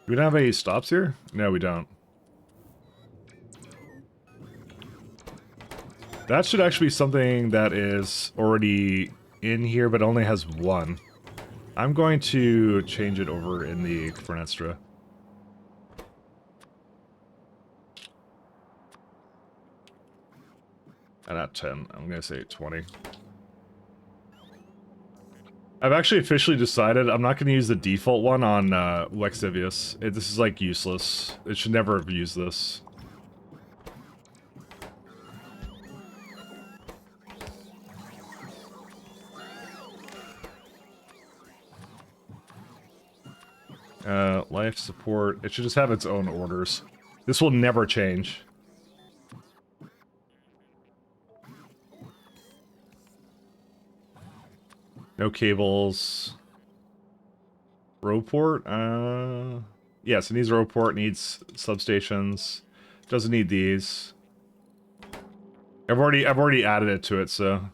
Do we don't have any stops here? No, we don't. That should actually be something that is already in here, but only has one. I'm going to change it over in the Fernestra. Not 10, I'm gonna say 20. I've actually officially decided I'm not gonna use the default one on Wexivius. This is like useless. It should never have used this. Life support. It should just have its own orders. This will never change. No cables. Road port? Yes, it needs road port, needs substations. Doesn't need these. I've already added it to it, so.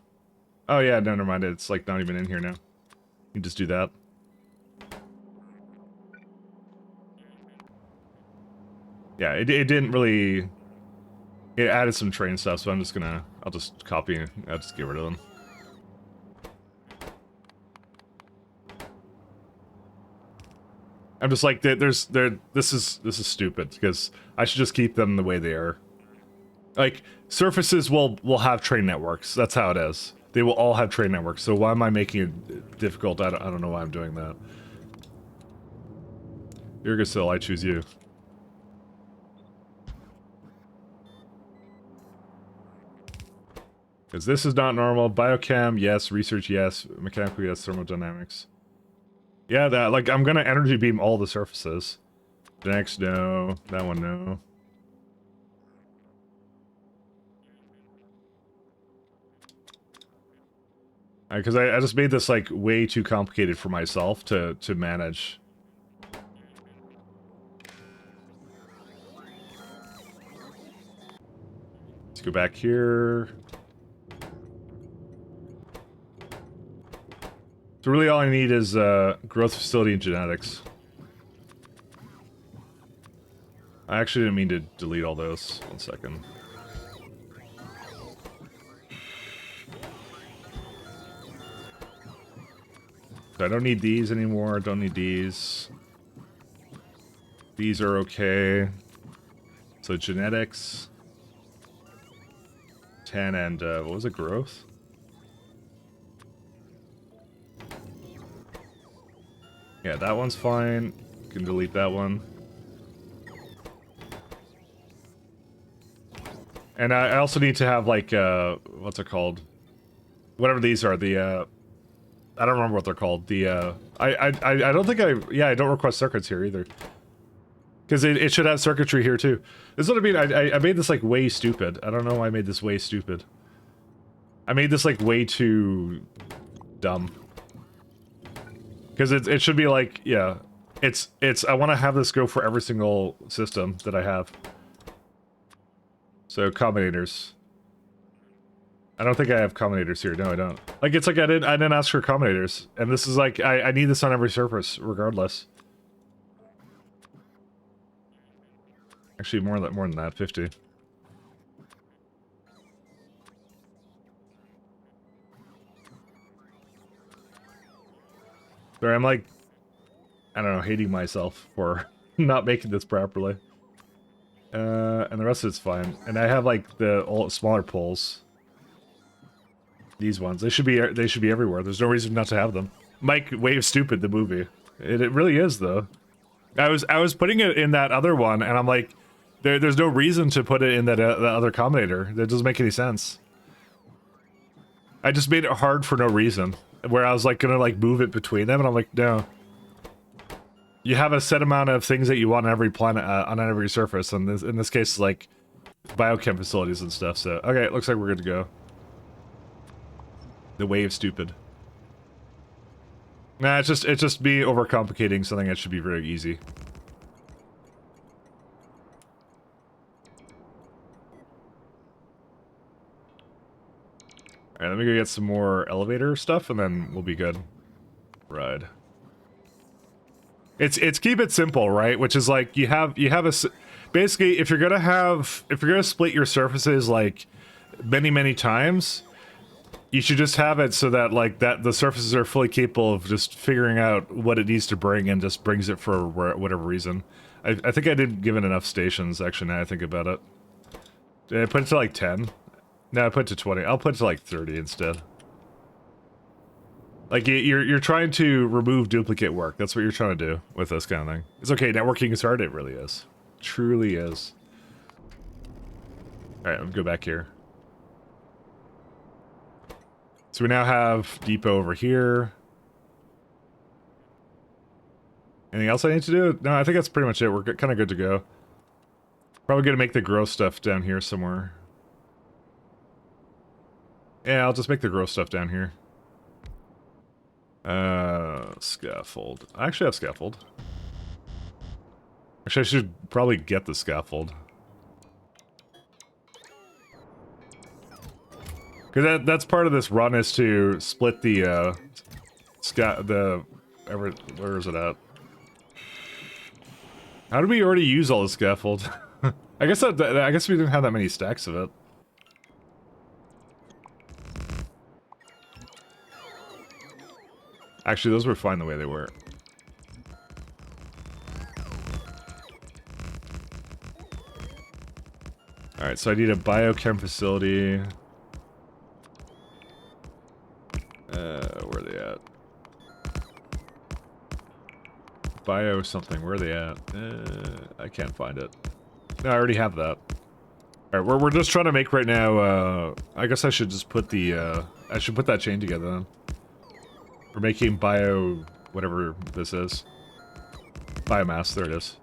Oh yeah, no, never mind. It's like not even in here now. You can just do that. Yeah, it didn't really. It added some train stuff, so I'll just copy. I'll just get rid of them. I'm just like, this is stupid because I should just keep them the way they are. Like, surfaces will have train networks. That's how it is. They will all have train networks. So why am I making it difficult? I don't know why I'm doing that. Yurgasil, I choose you. Because this is not normal. Biochem, yes. Research, yes. Mechanical, yes. Thermodynamics. Yeah, that, like, I'm gonna energy beam all the surfaces. Next, no. That one, no. Because I just made this, like, way too complicated for myself to manage. Let's go back here. So really all I need is growth facility and genetics. I actually didn't mean to delete all those. 1 second. So I don't need these anymore. Don't need these. These are okay. So genetics. 10 and what was it? Growth? Yeah, that one's fine. You can delete that one. And I also need to have, like, what's it called? Whatever these are, the, I don't remember what they're called. The, I don't think I don't request circuits here either. Because it should have circuitry here too. This is what I mean, I made this, like, way stupid. I don't know why I made this way stupid. I made this, like, way too dumb. Because it should be like, yeah, I want to have this go for every single system that I have. So combinators. I don't think I have combinators here. No, I don't. Like, it's like I didn't ask for combinators, and this is like I need this on every surface regardless. Actually, more than that, 50. Sorry, I'm like, I don't know, hating myself for not making this properly. And the rest of it's fine. And I have, like, the smaller poles. These ones. They should be everywhere. There's no reason not to have them. Mike, Wave Stupid, the movie. It really is, though. I was putting it in that other one, and I'm like, there's no reason to put it in that other combinator. That doesn't make any sense. I just made it hard for no reason. Where I was, like, gonna, like, move it between them, and I'm like, no. You have a set amount of things that you want on every planet, on every surface, and in this case, like, biochem facilities and stuff, so... Okay, it looks like we're good to go. The Wave Stupid. Nah, it's just me overcomplicating something that should be very easy. Alright, let me go get some more elevator stuff, and then we'll be good. Ride. It's keep it simple, right? Which is like, you have a... Basically, if you're gonna split your surfaces, like, many times, you should just have it so that, like, the surfaces are fully capable of just figuring out what it needs to bring and just brings it for whatever reason. I think I didn't give it enough stations, actually, now I think about it. Did I put it to, like, 10? No, I put it to 20. I'll put it to, like, 30 instead. Like, you're trying to remove duplicate work. That's what you're trying to do with this kind of thing. It's okay, networking is hard. It really is. Truly is. Alright, let me go back here. So we now have depot over here. Anything else I need to do? No, I think that's pretty much it. We're kind of good to go. Probably gonna make the grow stuff down here somewhere. Yeah, I'll just make the grow stuff down here. Scaffold. I actually have scaffold. Actually, I should probably get the scaffold. Because that's part of this run is to split the, where is it at? How did we already use all the scaffold? I guess we didn't have that many stacks of it. Actually, those were fine the way they were. Alright, so I need a biochem facility. Where are they at? Bio something, where are they at? I can't find it. No, I already have that. Alright, we're just trying to make right now, I guess I should just put the, I should put that chain together then. We're making bio, whatever this is. Biomass, there it is.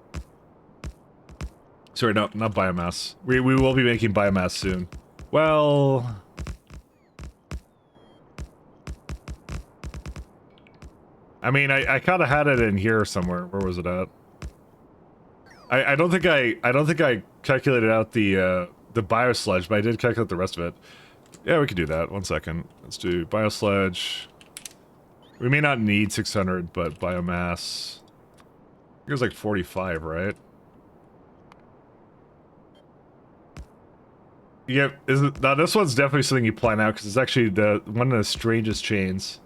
Sorry, no, not biomass. We will be making biomass soon. Well... I mean, I kind of had it in here somewhere. Where was it at? I don't think I calculated out the biosludge, but I did calculate the rest of it. Yeah, we could do that. 1 second. Let's do biosludge. We may not need 600, but biomass. I think it was like 45, right? Yeah, now this one's definitely something you plan out because it's actually one of the strangest chains.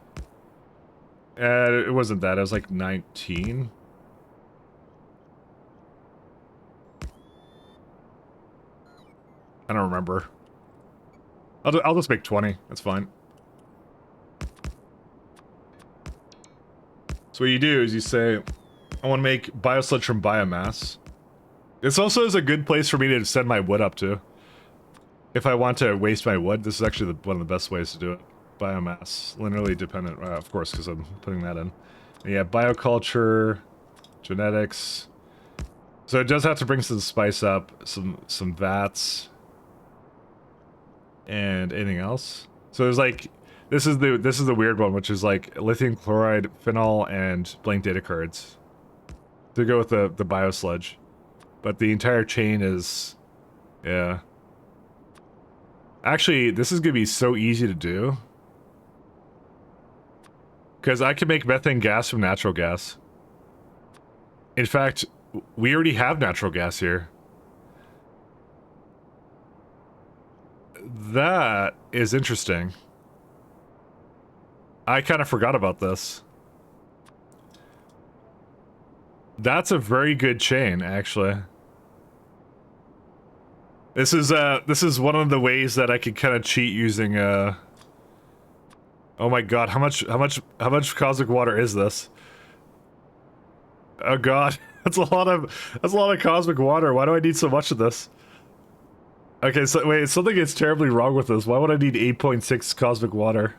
It wasn't that. It was like 19. I don't remember. I'll just make 20. That's fine. So what you do is you say, I want to make biosludge from biomass. This also is a good place for me to send my wood up to. If I want to waste my wood, this is actually one of the best ways to do it. Biomass, linearly dependent, of course, because I'm putting that in. And yeah, bioculture, genetics. So it does have to bring some spice up, some vats, and anything else. So there's like, this is the weird one, which is like lithium chloride, phenol, and blank data cards to go with the biosludge. But the entire chain is, yeah. Actually, this is gonna be so easy to do. Because I can make methane gas from natural gas. In fact, we already have natural gas here. That is interesting. I kind of forgot about this. That's a very good chain, actually. This is one of the ways that I could kind of cheat using oh my god, how much cosmic water is this? Oh god, that's a lot of cosmic water. Why do I need so much of this? Okay, so wait, something is terribly wrong with this. Why would I need 8.6 cosmic water?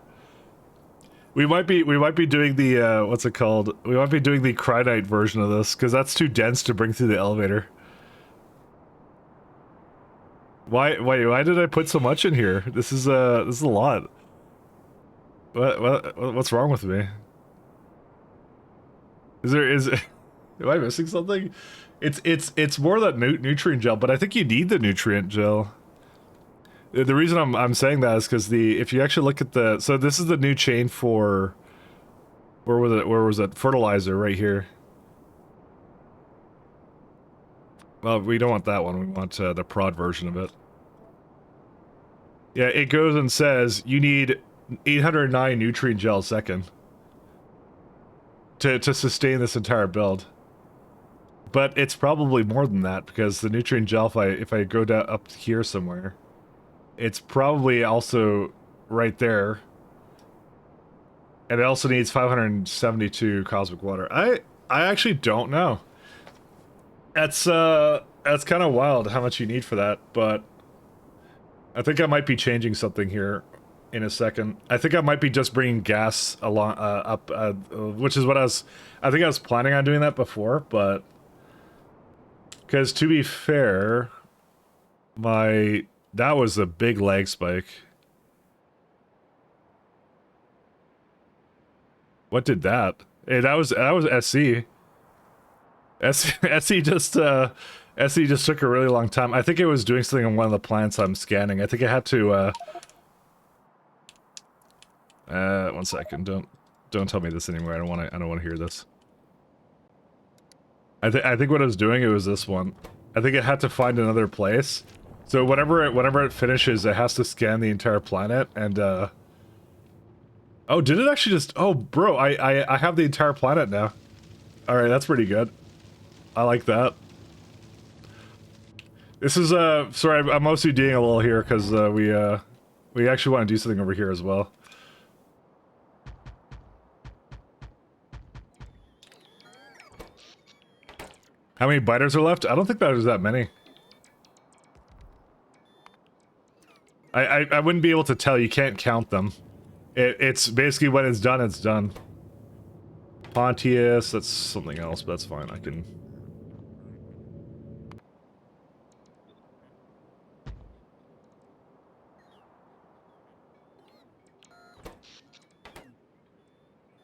We might be doing the what's it called? We might be doing the cryonite version of this because that's too dense to bring through the elevator. Why did I put so much in here? This is a lot. What's wrong with me? Am I missing something? It's more that nutrient gel, but I think you need the nutrient gel. The reason I'm saying that is because if you actually look at so this is the new chain for where was it? Fertilizer right here. Well, we don't want that one. We want the prod version of it. Yeah, it goes and says you need 809 nutrient gel a second to sustain this entire build. But it's probably more than that because the nutrient gel, if I go down up here somewhere, it's probably also right there. And it also needs 572 cosmic water. I actually don't know. That's kind of wild how much you need for that, but I think I might be changing something here in a second. I think I might be just bringing gas along up, which is what I think I was planning on doing that before, but because to be fair, that was a big lag spike. What did that? Hey, that was SC. SC just SC just took a really long time. I think it was doing something on one of the plants I'm scanning. I think I had to 1 second. Don't tell me this anymore. I don't want to hear this. I think what I was doing, it was this one. I think it had to find another place. So whenever it finishes, it has to scan the entire planet and oh, did it actually just... Oh, bro, I have the entire planet now. Alright, that's pretty good. I like that. This is, sorry, I'm OCDing a little here, because, we actually want to do something over here as well. How many biters are left? I don't think there's that many. I wouldn't be able to tell, you can't count them. It's basically when it's done, it's done. Pontius, that's something else, but that's fine, I can...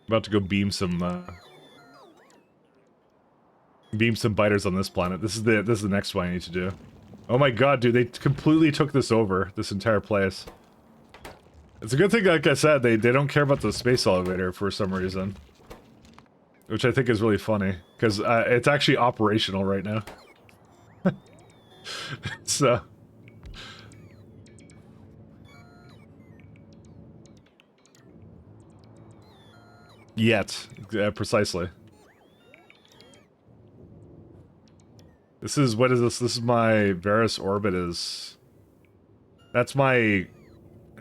About to go beam some biters on this planet. This is the next one I need to do. Oh my god, dude, they completely took this over, this entire place. It's a good thing, like I said, they don't care about the space elevator for some reason. Which I think is really funny, because it's actually operational right now. So... Yet. Precisely. This is, what is this? This is my Varus orbit is... That's my... I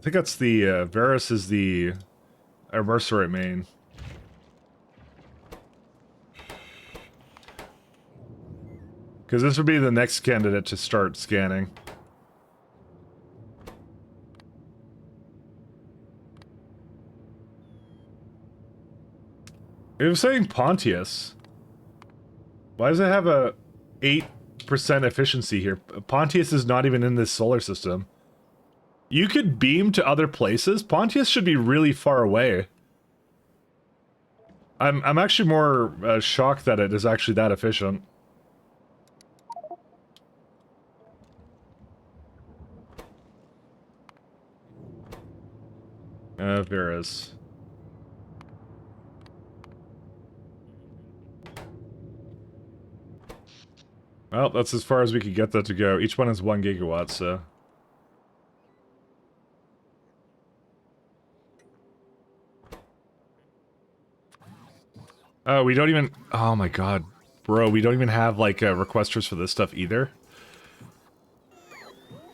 think that's the, Varus is the... Mercerite main. Because this would be the next candidate to start scanning. It was saying Pontius. Why does it have a 8% efficiency here? Pontius is not even in this solar system. You could beam to other places? Pontius should be really far away. I'm actually more shocked that it is actually that efficient. Varus. Well, that's as far as we could get that to go. Each one is 1 gigawatt, so... Oh, we don't even... Oh my god. Bro, we don't even have, like, requesters for this stuff either.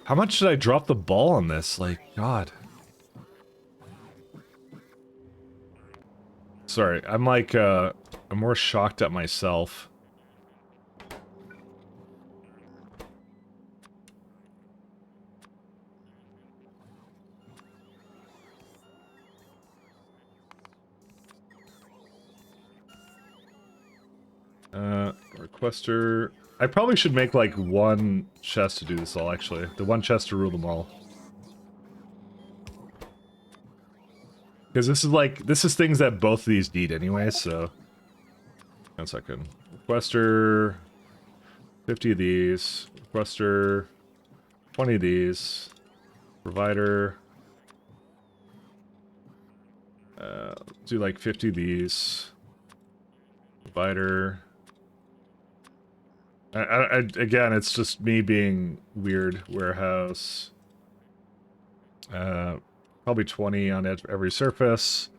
How much did I drop the ball on this? Like, god. Sorry, I'm like, I'm more shocked at myself. Requester... I probably should make, like, one chest to do this all, actually. The one chest to rule them all. Because this is, like, this is things that both of these need anyway, so... 1 second. Requester... 50 of these. Requester... 20 of these. Provider... do, like, 50 of these. Provider... again, it's just me being weird. Warehouse. Probably 20 on every surface.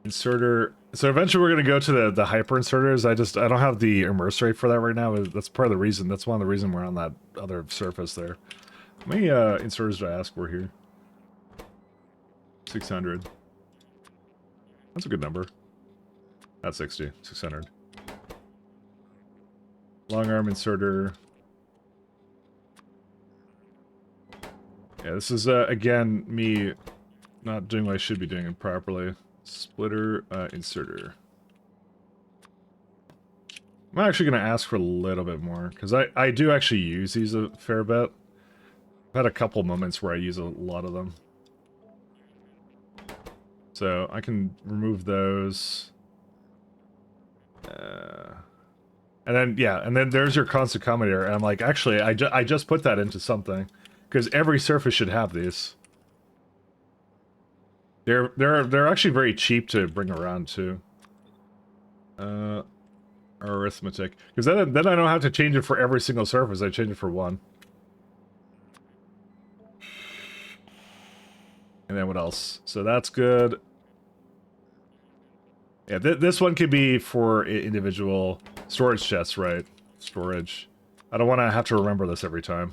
Inserter. So eventually we're going to go to the hyper inserters. I don't have the immerse rate for that right now. That's part of the reason. That's one of the reasons we're on that other surface there. How many inserters did I ask for here? 600. That's a good number. Not 60. 600. Long arm inserter. Yeah, this is, again, me not doing what I should be doing it properly. Splitter, inserter. I'm actually going to ask for a little bit more, because I do actually use these a fair bit. I've had a couple moments where I use a lot of them. So I can remove those. And then, yeah, and then there's your constant commutator. And I'm like, actually, I just put that into something. Because every surface should have these. They're actually very cheap to bring around, too. Arithmetic. Because then I don't have to change it for every single surface. I change it for one. And then what else? So that's good. Yeah, this one could be for individual storage chests, right? Storage. I don't want to have to remember this every time.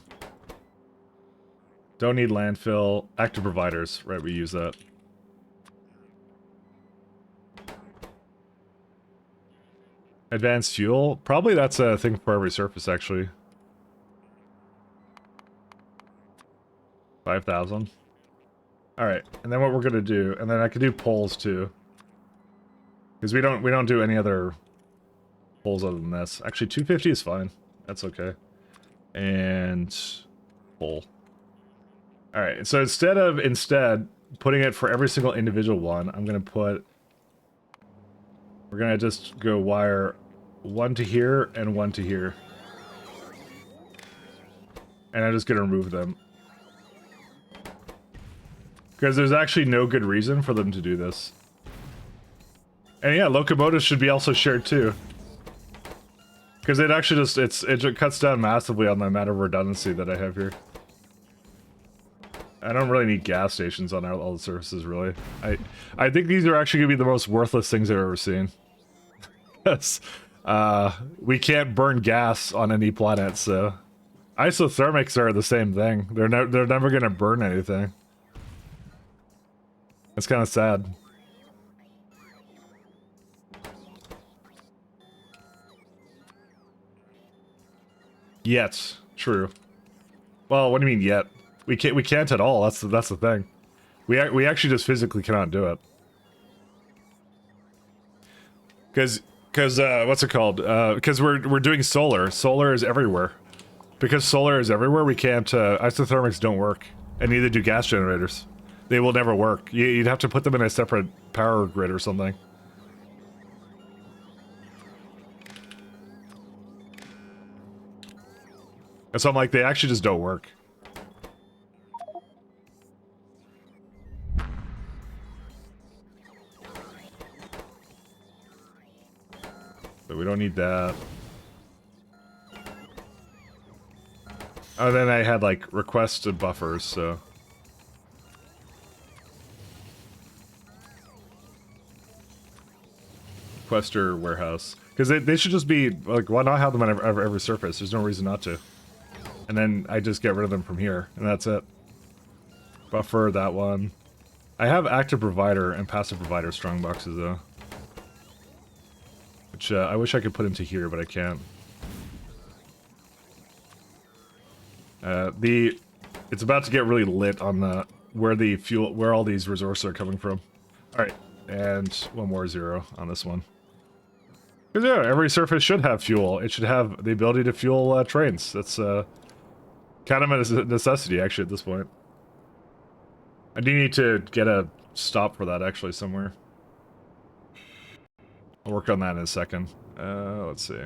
Don't need landfill. Active providers, right? We use that. Advanced fuel? Probably that's a thing for every surface, actually. 5,000. Alright, and then what we're gonna do, and then I could do poles too. Because we don't do any other poles other than this. Actually, 250 is fine. That's okay. And pole. Alright, so instead putting it for every single individual one, I'm gonna put... We're gonna just go wire one to here and one to here. And I'm just gonna remove them. Because there's actually no good reason for them to do this. And yeah, locomotives should be also shared too. Because it actually just, it cuts down massively on the amount of redundancy that I have here. I don't really need gas stations on all the surfaces, really. I think these are actually going to be the most worthless things I've ever seen. Yes. We can't burn gas on any planet, so... Isothermics are the same thing. They're never going to burn anything. It's kind of sad. Yet. True. Well, what do you mean yet? We can't at all. That's the thing. We actually just physically cannot do it. Cause what's it called? Because we're doing solar. Solar is everywhere. Because solar is everywhere, we can't. Isothermics don't work, and neither do gas generators. They will never work. You'd have to put them in a separate power grid or something. And so I'm like, they actually just don't work. So we don't need that. Oh, then I had like requested buffers, so. Requester warehouse. Because they should just be, like, why not have them on every surface? There's no reason not to. And then I just get rid of them from here, and that's it. Buffer, that one. I have active provider and passive provider strong boxes, though. Which, I wish I could put into here, but I can't. It's about to get really lit on the, where all these resources are coming from. Alright, and one more 0 on this one. Because yeah, every surface should have fuel. It should have the ability to fuel trains. That's kind of a necessity, actually, at this point. I do need to get a stop for that, actually, somewhere. I'll work on that in a second. Let's see.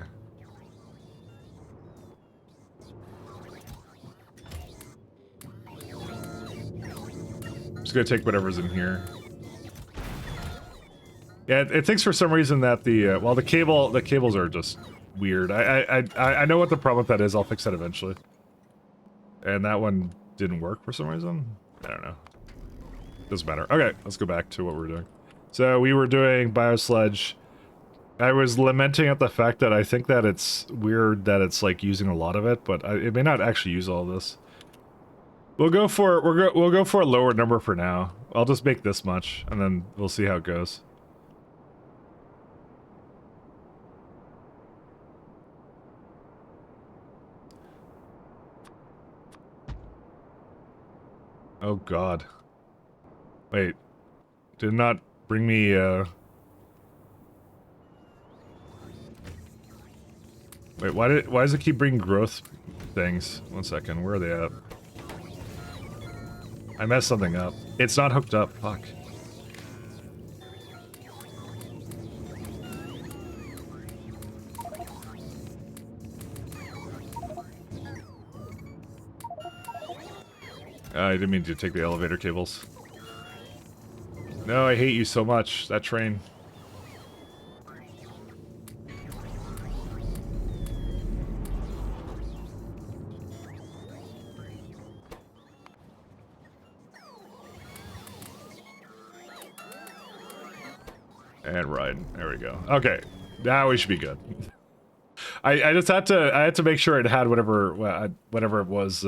Just gonna take whatever's in here. Yeah, it thinks for some reason that the well, the cables are just weird. I know what the problem with that is. I'll fix that eventually. And that one didn't work for some reason. I don't know. Doesn't matter. Okay, let's go back to what we were doing. So we were doing biosludge. I was lamenting at the fact that I think that it's weird that it's like using a lot of it, but it may not actually use all this. We'll go for we'll go for a lower number for now. I'll just make this much, and then we'll see how it goes. Oh god. Wait. Did not bring me, Wait, why does it keep bringing growth things? One second, where are they at? I messed something up. It's not hooked up, fuck. I didn't mean to take the elevator cables. No, I hate you so much, that train. And ride. There we go. Okay. Now we should be good. I just had to make sure it had whatever it was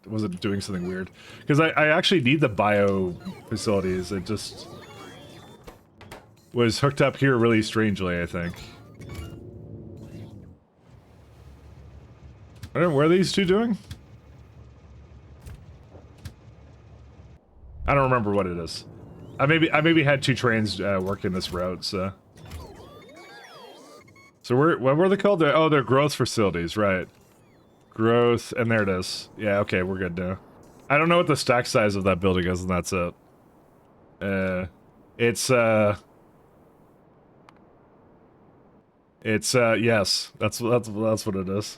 wasn't doing something weird, because I actually need the bio facilities. It just was hooked up here really strangely, I think. I don't know, what are these two doing? I don't remember what it is. I maybe had two trains working this route, so. So what were they called? They're growth facilities, right? Growth, and there it is. Yeah, okay, we're good now. I don't know what the stack size of that building is, and that's it. Yes, that's what it is.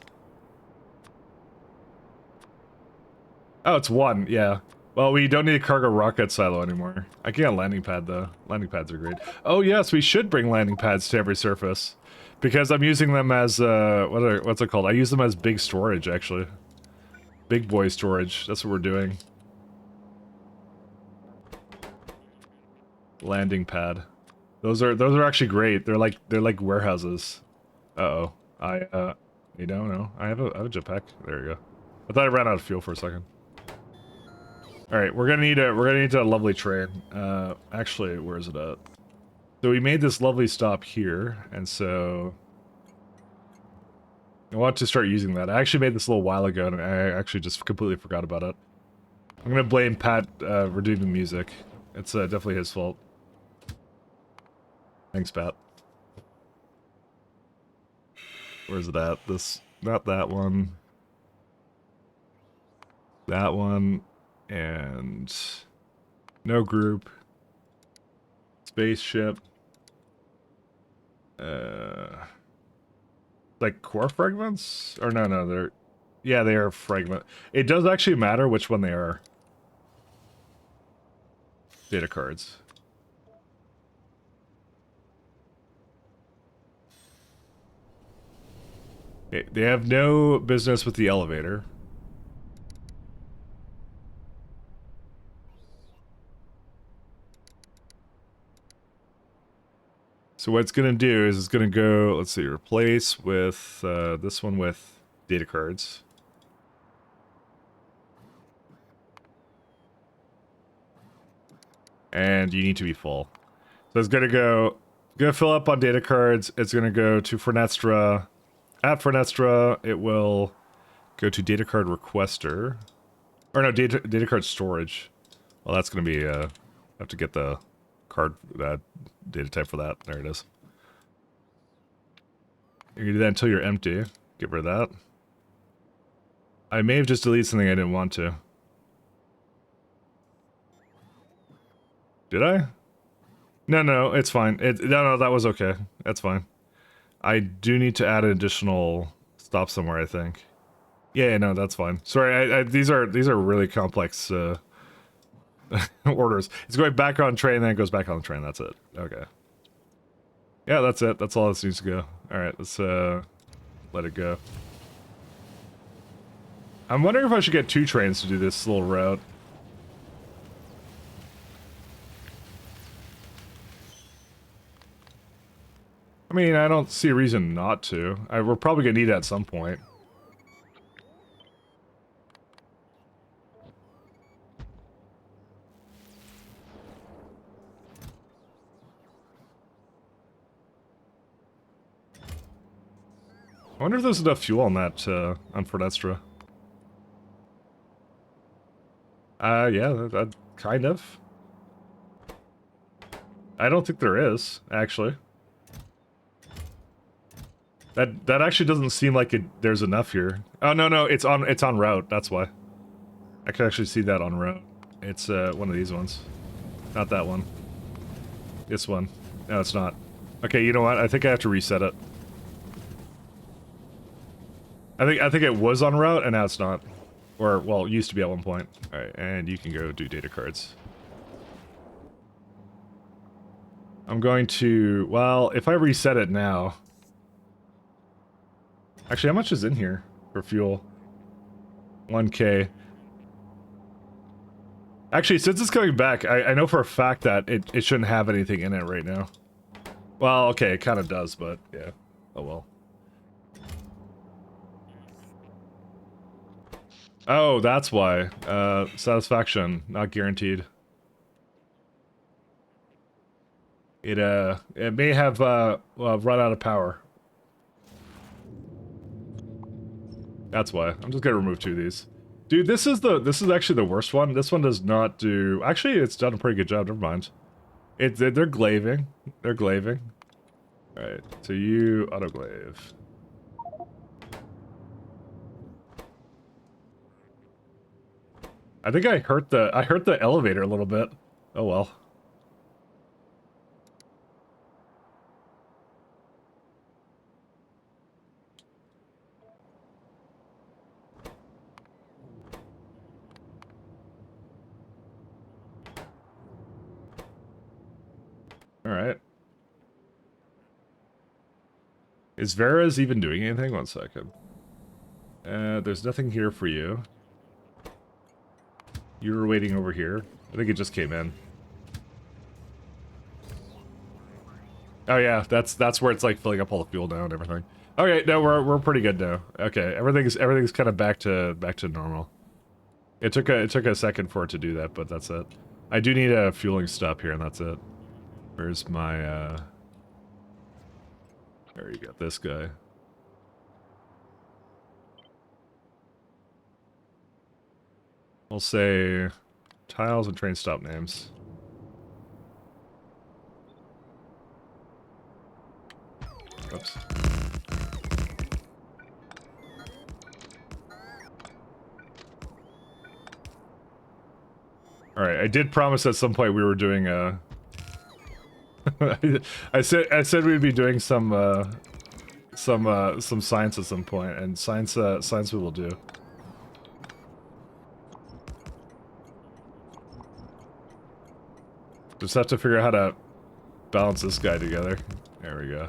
Oh, it's one, yeah. Well, we don't need a cargo rocket silo anymore. I can get a landing pad, though. Landing pads are great. Oh, yes, we should bring landing pads to every surface. Because I'm using them as, what's it called? I use them as big storage, actually. Big boy storage. That's what we're doing. Landing pad. Those are actually great. They're like warehouses. Uh-oh. You don't know. I have a jetpack. There you go. I thought I ran out of fuel for a second. Alright, we're gonna need a lovely train. Actually, where is it at? So we made this lovely stop here, and so I want to start using that. I actually made this a little while ago, and I actually just completely forgot about it. I'm gonna blame Pat redoing the music. It's definitely his fault. Thanks, Pat. Where's it at? Not that one. That one. And no group. Spaceship. Like core fragments? Or no, they are fragment. It does actually matter which one they are. Data cards. Okay, they have no business with the elevator. So what it's going to do is it's going to go, let's see, replace with this one with data cards. And you need to be full. So it's going to fill up on data cards. It's going to go to Fernestra. At Fernestra, it will go to data card requester. Or no, data card storage. Well, that's going to be, I have to get the card, data type for that. There it is. You can do that until you're empty. Get rid of that. I may have just deleted something I didn't want to. Did I? No, it's fine. No, that was okay. That's fine. I do need to add an additional stop somewhere, I think. Yeah, no, that's fine. Sorry, these are really complex orders. It's going back on train, then it goes back on the train. That's it. Okay. Yeah, that's it. That's all this needs to go. Alright, let's let it go. I'm wondering if I should get 2 trains to do this little route. I mean, I don't see a reason not to. We're probably gonna need it at some point. I wonder if there's enough fuel on that, on Fernestra. Yeah, that kind of. I don't think there is, actually. That actually doesn't seem like there's enough here. Oh no, it's on route, that's why. I can actually see that on route. It's one of these ones. Not that one. This one. No, it's not. Okay, you know what? I think I have to reset it. I think it was on route and now it's not. Or well, it used to be at one point. Alright, and you can go do data cards. I'm going to, well, if I reset it now. Actually, how much is in here for fuel? 1K. Actually, since it's coming back, I know for a fact that it shouldn't have anything in it right now. Well, okay, it kind of does, but yeah. Oh well. Oh, that's why. Satisfaction, not guaranteed. It may have run out of power. That's why. I'm just gonna remove 2 of these. Dude, this is actually the worst one. This one does not do... Actually, it's done a pretty good job. Never mind. They're glaving. They're glaving. Alright, so you autoglaive. I think I hurt the elevator a little bit. Oh well. Alright. Is Vera's even doing anything? 1 second. There's nothing here for you. You were waiting over here. I think it just came in. Oh yeah, that's where it's like filling up all the fuel now and everything. Okay, no, we're pretty good now. Okay, everything's kind of back to normal. It took a second for it to do that, but that's it. I do need a fueling stop here, and that's it. Where's my there you go, this guy. We'll say tiles and train stop names. Oops. Alright, I did promise at some point we were doing I said we'd be doing some science at some point, and science we will do. Just have to figure out how to balance this guy together. There we go.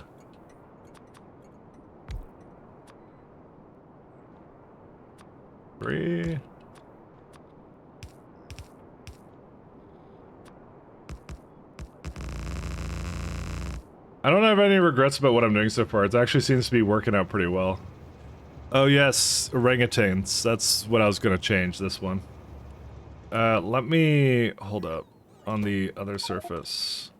Three. I don't have any regrets about what I'm doing so far. It actually seems to be working out pretty well. Oh yes, orangutans. That's what I was gonna change, this one. Let me... hold up. On the other surface.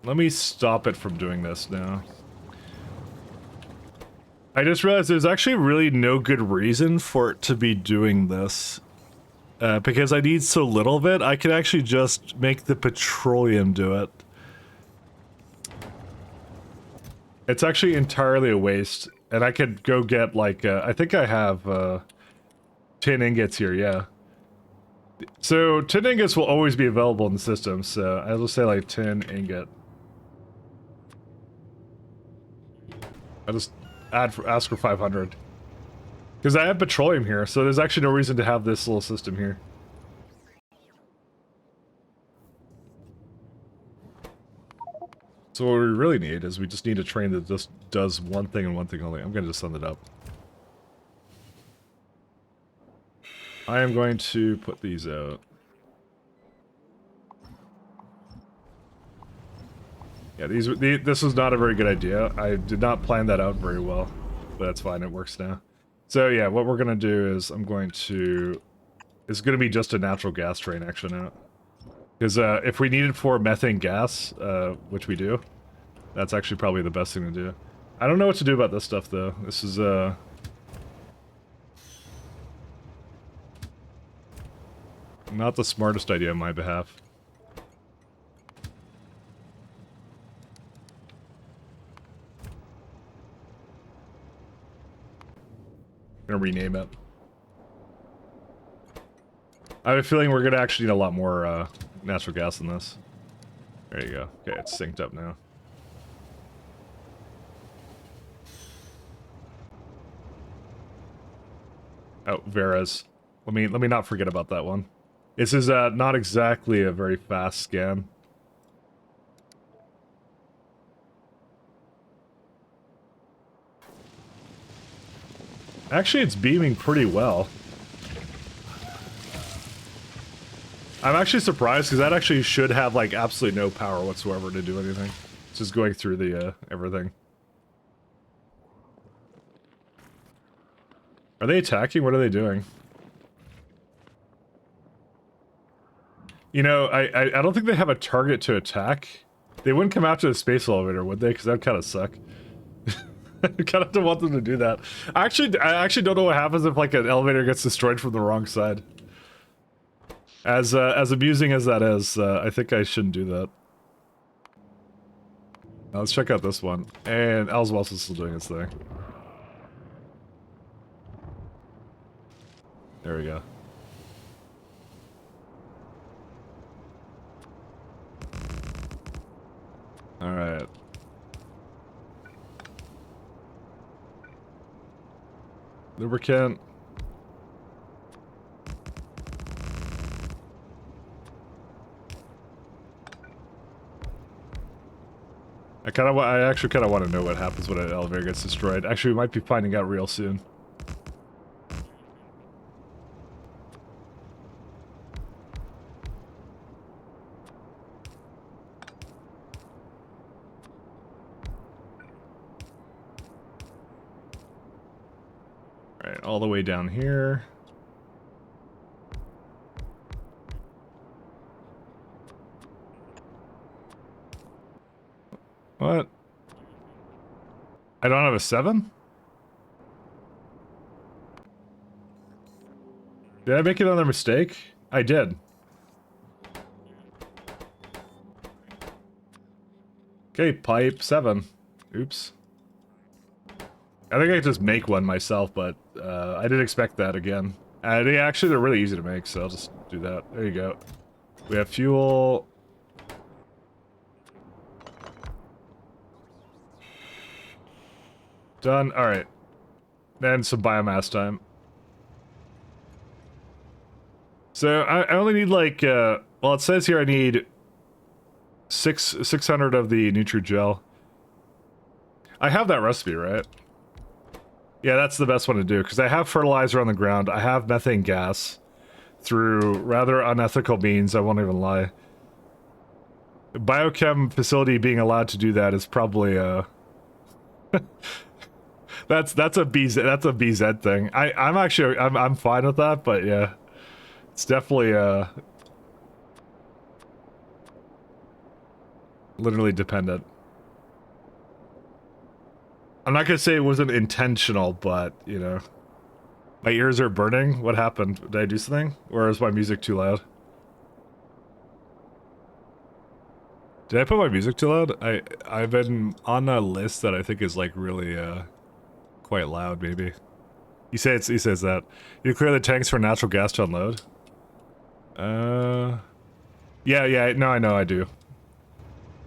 Let me stop it from doing this now. I just realized there's actually really no good reason for it to be doing this. Because I need so little of it, I could actually just make the petroleum do it. It's actually entirely a waste, and I could go get like, I think I have 10 ingots here, yeah. So 10 ingots will always be available in the system, so I'll just say like 10 ingot. I'll just ask for 500. Because I have petroleum here, so there's actually no reason to have this little system here. So what we really need is we just need a train that just does one thing and one thing only. I'm going to just send it up. I am going to put these out. Yeah, this was not a very good idea. I did not plan that out very well, but that's fine. It works now. So yeah, what we're gonna do is I'm going to... It's gonna be just a natural gas train actually now. Because if we needed for methane gas, which we do, that's actually probably the best thing to do. I don't know what to do about this stuff though. This is Not the smartest idea on my behalf. Gonna rename it. I have a feeling we're gonna actually need a lot more natural gas than this. There you go. Okay, it's synced up now. Oh, Vera's. Let me not forget about that one. This is not exactly a very fast scan. Actually, it's beaming pretty well. I'm actually surprised because that actually should have like absolutely no power whatsoever to do anything. It's just going through the everything. Are they attacking? What are they doing? You know, I don't think they have a target to attack. They wouldn't come after the space elevator, would they? Because that'd kind of suck. I kind of don't want them to do that. I actually don't know what happens if like an elevator gets destroyed from the wrong side. As amusing as that is, I think I shouldn't do that. Now let's check out this one. And Ellsworth is still doing its thing. There we go. Alright. Lubricant. I actually kind of want to know what happens when an elevator gets destroyed. Actually, we might be finding out real soon. Alright, all the way down here. What? I don't have a 7? Did I make another mistake? I did. Okay, pipe 7. Oops. I think I could just make one myself, but I didn't expect that again. Actually, they're really easy to make, so I'll just do that. There you go. We have fuel. Done. Alright. Then some biomass time. So, I only need like, well, it says here I need 600 of the Nutrigel. I have that recipe, right? Yeah, that's the best one to do, because I have fertilizer on the ground, I have methane gas, through rather unethical means, I won't even lie. The biochem facility being allowed to do that is probably, that's a BZ thing. I'm fine with that, but yeah. It's definitely, literally dependent. I'm not gonna say it wasn't intentional, but, you know. My ears are burning. What happened? Did I do something? Or is my music too loud? Did I put my music too loud? I've been on a list that I think is like really quite loud, maybe. He says that. You clear the tanks for natural gas to unload? Yeah, no, I know I do.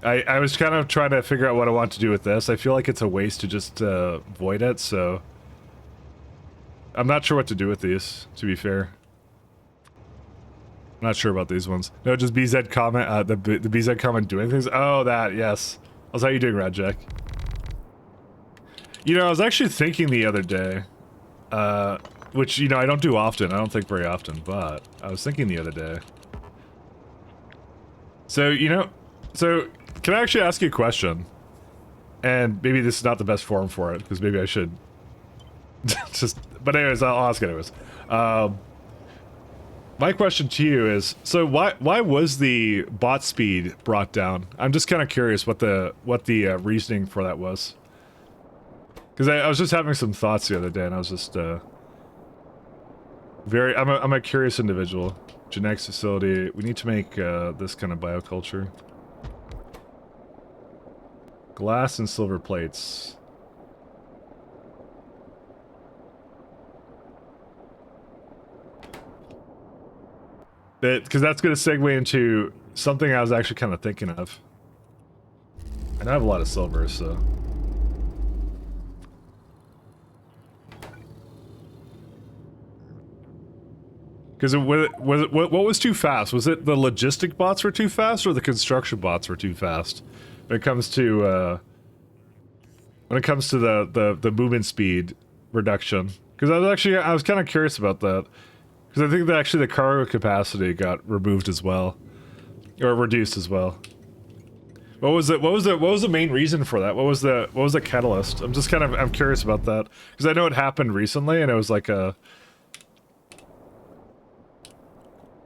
I was kind of trying to figure out what I want to do with this. I feel like it's a waste to just void it, so I'm not sure what to do with these, to be fair. I'm not sure about these ones. No, just BZ comment, the BZ comment doing things? Oh, that, yes. How's how you doing, Radjack? You know, I was actually thinking the other day, which, you know, I don't do often. I don't think very often, but I was thinking the other day. So, you know, can I actually ask you a question? And maybe this is not the best forum for it, because maybe I should just, but anyways, I'll ask it anyways. My question to you is, so why was the bot speed brought down? I'm just kind of curious what the reasoning for that was. Because I was just having some thoughts the other day, and I was just I'm a curious individual. Genetics facility. We need to make this kind of bioculture. Glass and silver plates. Because that's going to segue into something I was actually kind of thinking of. And I have a lot of silver, so... Because what was too fast? Was it the logistic bots were too fast, or the construction bots were too fast? When it comes to the movement speed reduction, because I was kind of curious about that, because I think that actually the cargo capacity got removed as well, or reduced as well. What was the main reason for that? What was the catalyst? I'm curious about that, because I know it happened recently, and it was like a.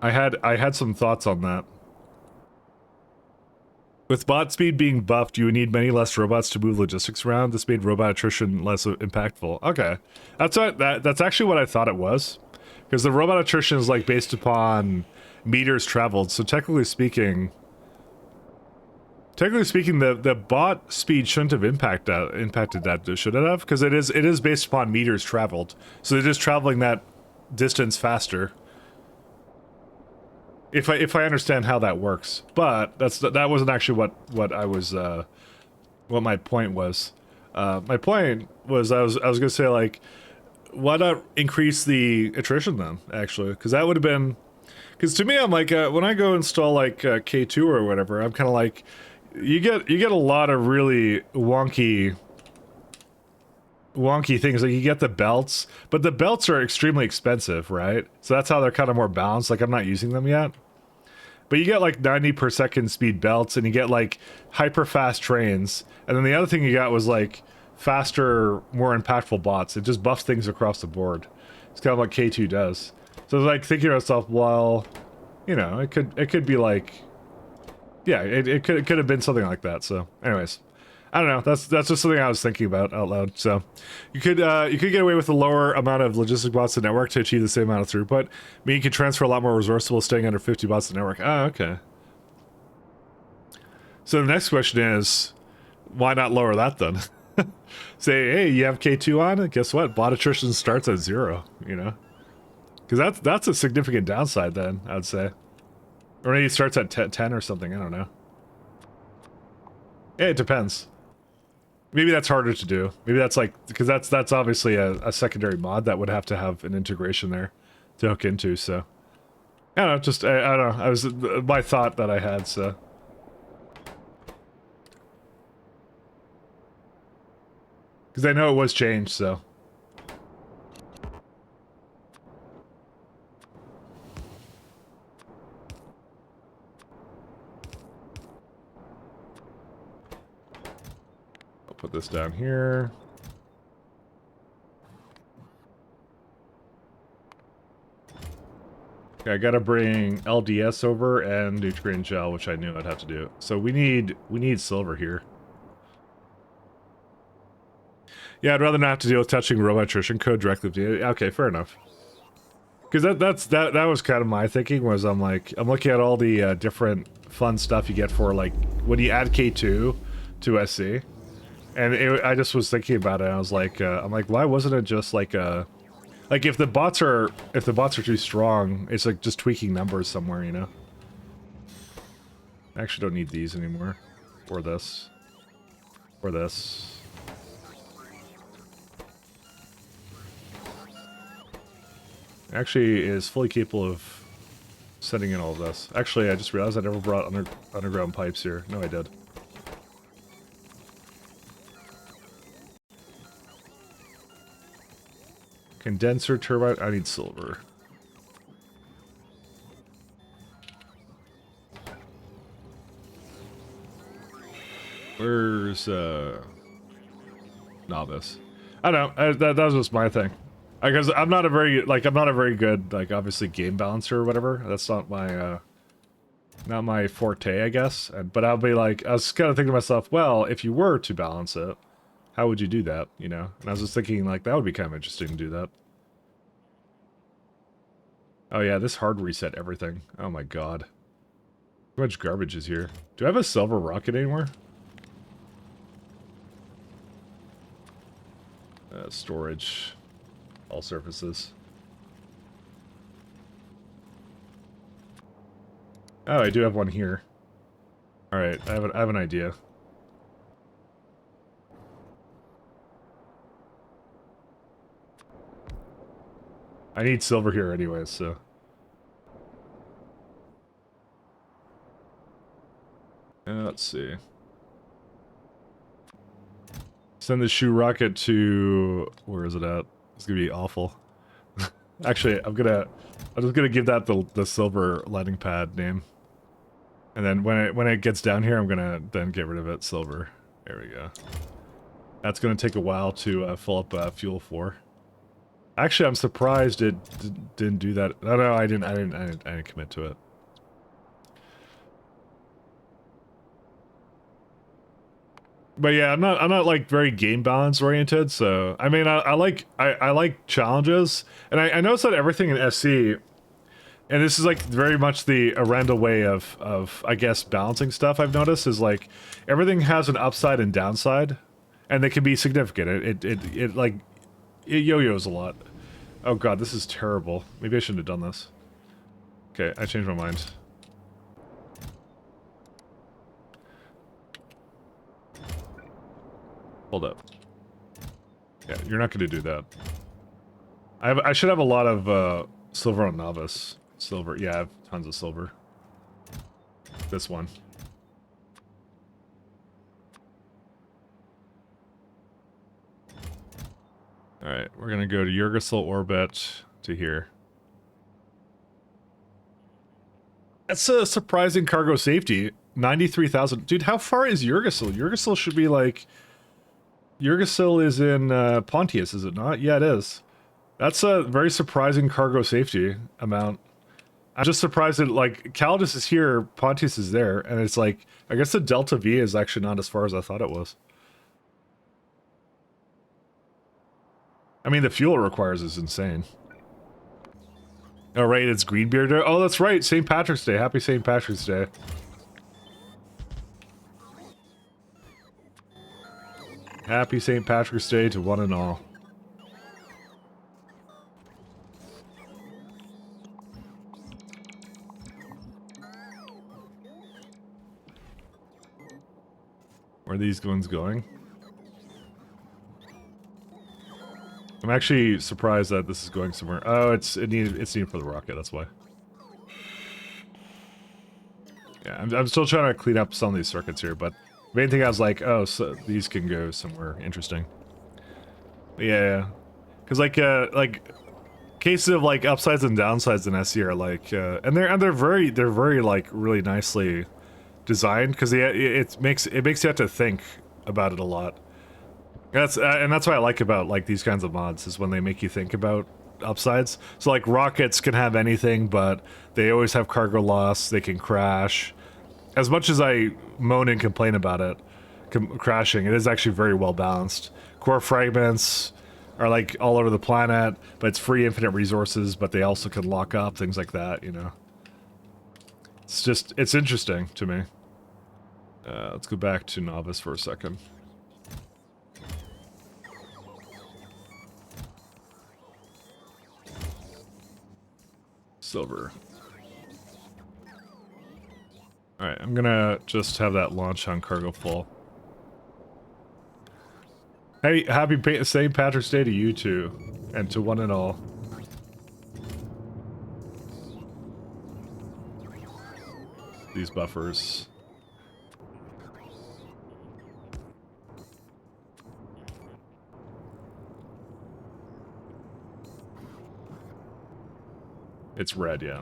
I had some thoughts on that. With bot speed being buffed, you would need many less robots to move logistics around. This made robot attrition less impactful. Okay, that's actually what I thought it was, because the robot attrition is like based upon meters traveled. So technically speaking, the bot speed shouldn't have impacted that, should it have? Because it is based upon meters traveled. So they're just traveling that distance faster. If I understand how that works, but that wasn't actually what I was what my point was. My point was I was gonna say, like, why not increase the attrition then, actually? Because that would have been, because to me I'm like when I go install like K2 or whatever, I'm kind of like, you get a lot of really wonky things. Like, you get the belts, but the belts are extremely expensive, right? So that's how they're kind of more balanced. Like, I'm not using them yet, but you get like 90 per second speed belts, and you get like hyper fast trains, and then the other thing you got was like faster, more impactful bots. It just buffs things across the board. It's kind of what K2 does. So I was like thinking to myself, well, you know, it could be like, yeah, it could have been something like that. So anyways, I don't know. That's just something I was thinking about out loud. So you could get away with a lower amount of logistic bots to network to achieve the same amount of throughput. I mean, you can transfer a lot more resources while staying under 50 bots to network. Oh, okay. So the next question is, why not lower that then? Say, hey, you have K2 on, and guess what? Bot attrition starts at 0. You know, because that's a significant downside then, I'd say. Or maybe it starts at 10 or something. I don't know. Yeah, it depends. Maybe that's harder to do. Maybe that's like, because that's obviously a secondary mod that would have to have an integration there to hook into. So I don't know. Just I don't know. I was my thought that I had. So because I know it was changed. So put this down here. Okay, I gotta bring LDS over and Nutrient Gel, which I knew I'd have to do. So we need silver here. Yeah, I'd rather not have to deal with touching robot attrition code directly with you. Okay, fair enough. Because that was kind of my thinking, was I'm looking at all the different fun stuff you get for, like, when you add K2 to SC. And I just was thinking about it, and I was like, I'm like, why wasn't it just like like if the bots are too strong, it's like just tweaking numbers somewhere, you know? I actually don't need these anymore, or this, or this. Actually, is fully capable of setting in all of this. Actually, I just realized I never brought underground pipes here. No, I did. Condenser turbine. I need silver. Where's novice? I don't know. That was just my thing. Because I'm not a very good, like, obviously game balancer or whatever. That's not my forte, I guess. But I'll be like, I was kind of thinking to myself, well, if you were to balance it, how would you do that, you know? And I was just thinking, like, that would be kind of interesting to do that. Oh yeah, this hard reset everything. Oh my god. Too much garbage is here. Do I have a silver rocket anywhere? Storage. All surfaces. Oh, I do have one here. Alright, I have an idea. I need silver here anyways, so... let's see. Send the shoe rocket to... Where is it at? It's gonna be awful. Actually, I'm just gonna give that the silver landing pad name. And then when it gets down here, I'm gonna then get rid of it silver. There we go. That's gonna take a while to fill up fuel for. Actually, I'm surprised it didn't do that. Oh, no, I didn't commit to it. But yeah, I'm not like very game balance oriented. So I mean, I like challenges, and I noticed that everything in SC, and this is like very much the Arendelle way of I guess balancing stuff. I've noticed is like everything has an upside and downside, and they can be significant. It like it yo-yos a lot. Oh god, this is terrible. Maybe I shouldn't have done this. Okay, I changed my mind. Hold up. Yeah, you're not going to do that. I should have a lot of silver on novice. Silver, yeah, I have tons of silver. This one. Alright, we're going to go to Yggdrasil orbit to here. That's a surprising cargo safety. 93,000. Dude, how far is Yggdrasil? Yggdrasil should be like... Yggdrasil is in Pontius, is it not? Yeah, it is. That's a very surprising cargo safety amount. I'm just surprised that, like, Calidus is here, Pontius is there, and it's like, I guess the Delta V is actually not as far as I thought it was. I mean, the fuel it requires is insane. Oh, right, it's Greenbeard Day. Oh, that's right, St. Patrick's Day. Happy St. Patrick's Day. Happy St. Patrick's Day to one and all. Where are these ones going? I'm actually surprised that this is going somewhere. Oh, it's needed for the rocket, that's why. Yeah, I'm still trying to clean up some of these circuits here, but the main thing I was like, oh, so these can go somewhere interesting. Yeah, because like cases of like upsides and downsides in SE are like, and they're very like really nicely designed because it makes you have to think about it a lot. That's why I like about like these kinds of mods is when they make you think about upsides. So like rockets can have anything, but they always have cargo loss. They can crash. As much as I moan and complain about it crashing, it is actually very well balanced. Core fragments are like all over the planet, but it's free infinite resources, but they also can lock up, things like that, you know. It's interesting to me. Let's go back to Novice for a second. Silver. Alright, I'm gonna just have that launch on cargo full. Hey, happy St. Patrick's Day to you two, and to one and all. These buffers. It's red, yeah.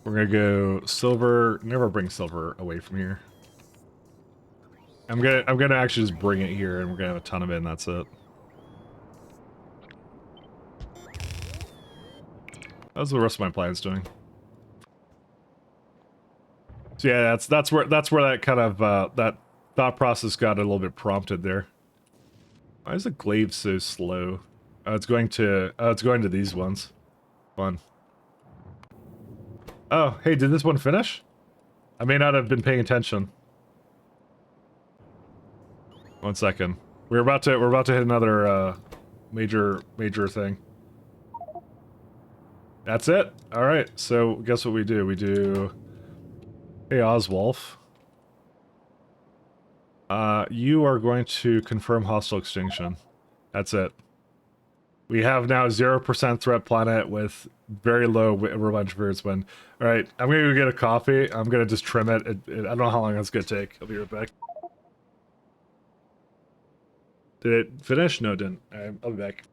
We're gonna go silver. Never bring silver away from here. I'm gonna actually just bring it here, and we're gonna have a ton of it, and that's it. How's the rest of my plans doing? So yeah, that's where that kind of that thought process got a little bit prompted there. Why is the glaive so slow? Oh, it's going to these ones. Fun. Oh, hey, did this one finish? I may not have been paying attention. 1 second. We're about to hit another major thing. That's it. All right. So guess what we do? We do. Hey, Oswolf. You are going to confirm hostile extinction. That's it. We have now 0% threat planet with very low revenge periods when. All right, I'm gonna go get a coffee. I'm gonna just trim it. I don't know how long that's gonna take. I'll be right back. Did it finish? No, it didn't. All right, I'll be back.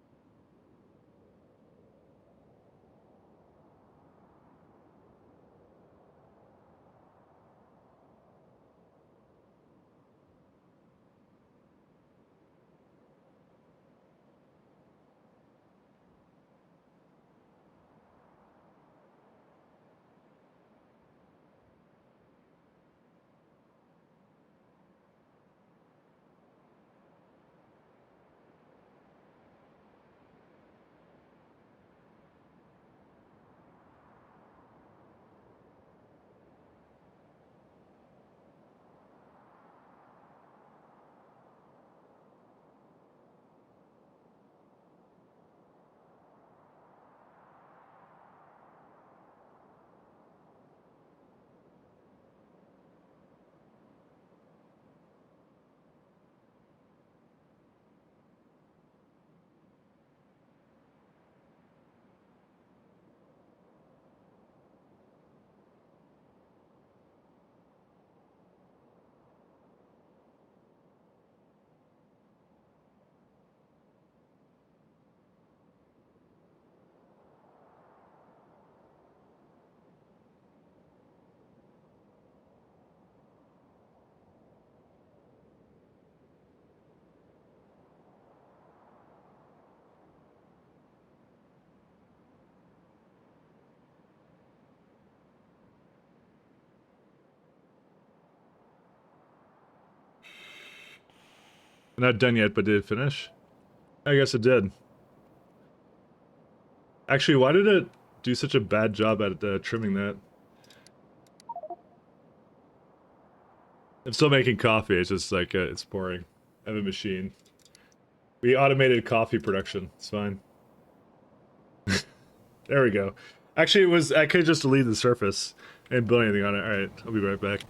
Not done yet, but did it finish? I guess it did. Actually, why did it do such a bad job at trimming that? I'm still making coffee. It's just like it's boring. I have a machine. We automated coffee production. It's fine. There we go. Actually, I could just delete the surface and build anything on it. All right, I'll be right back.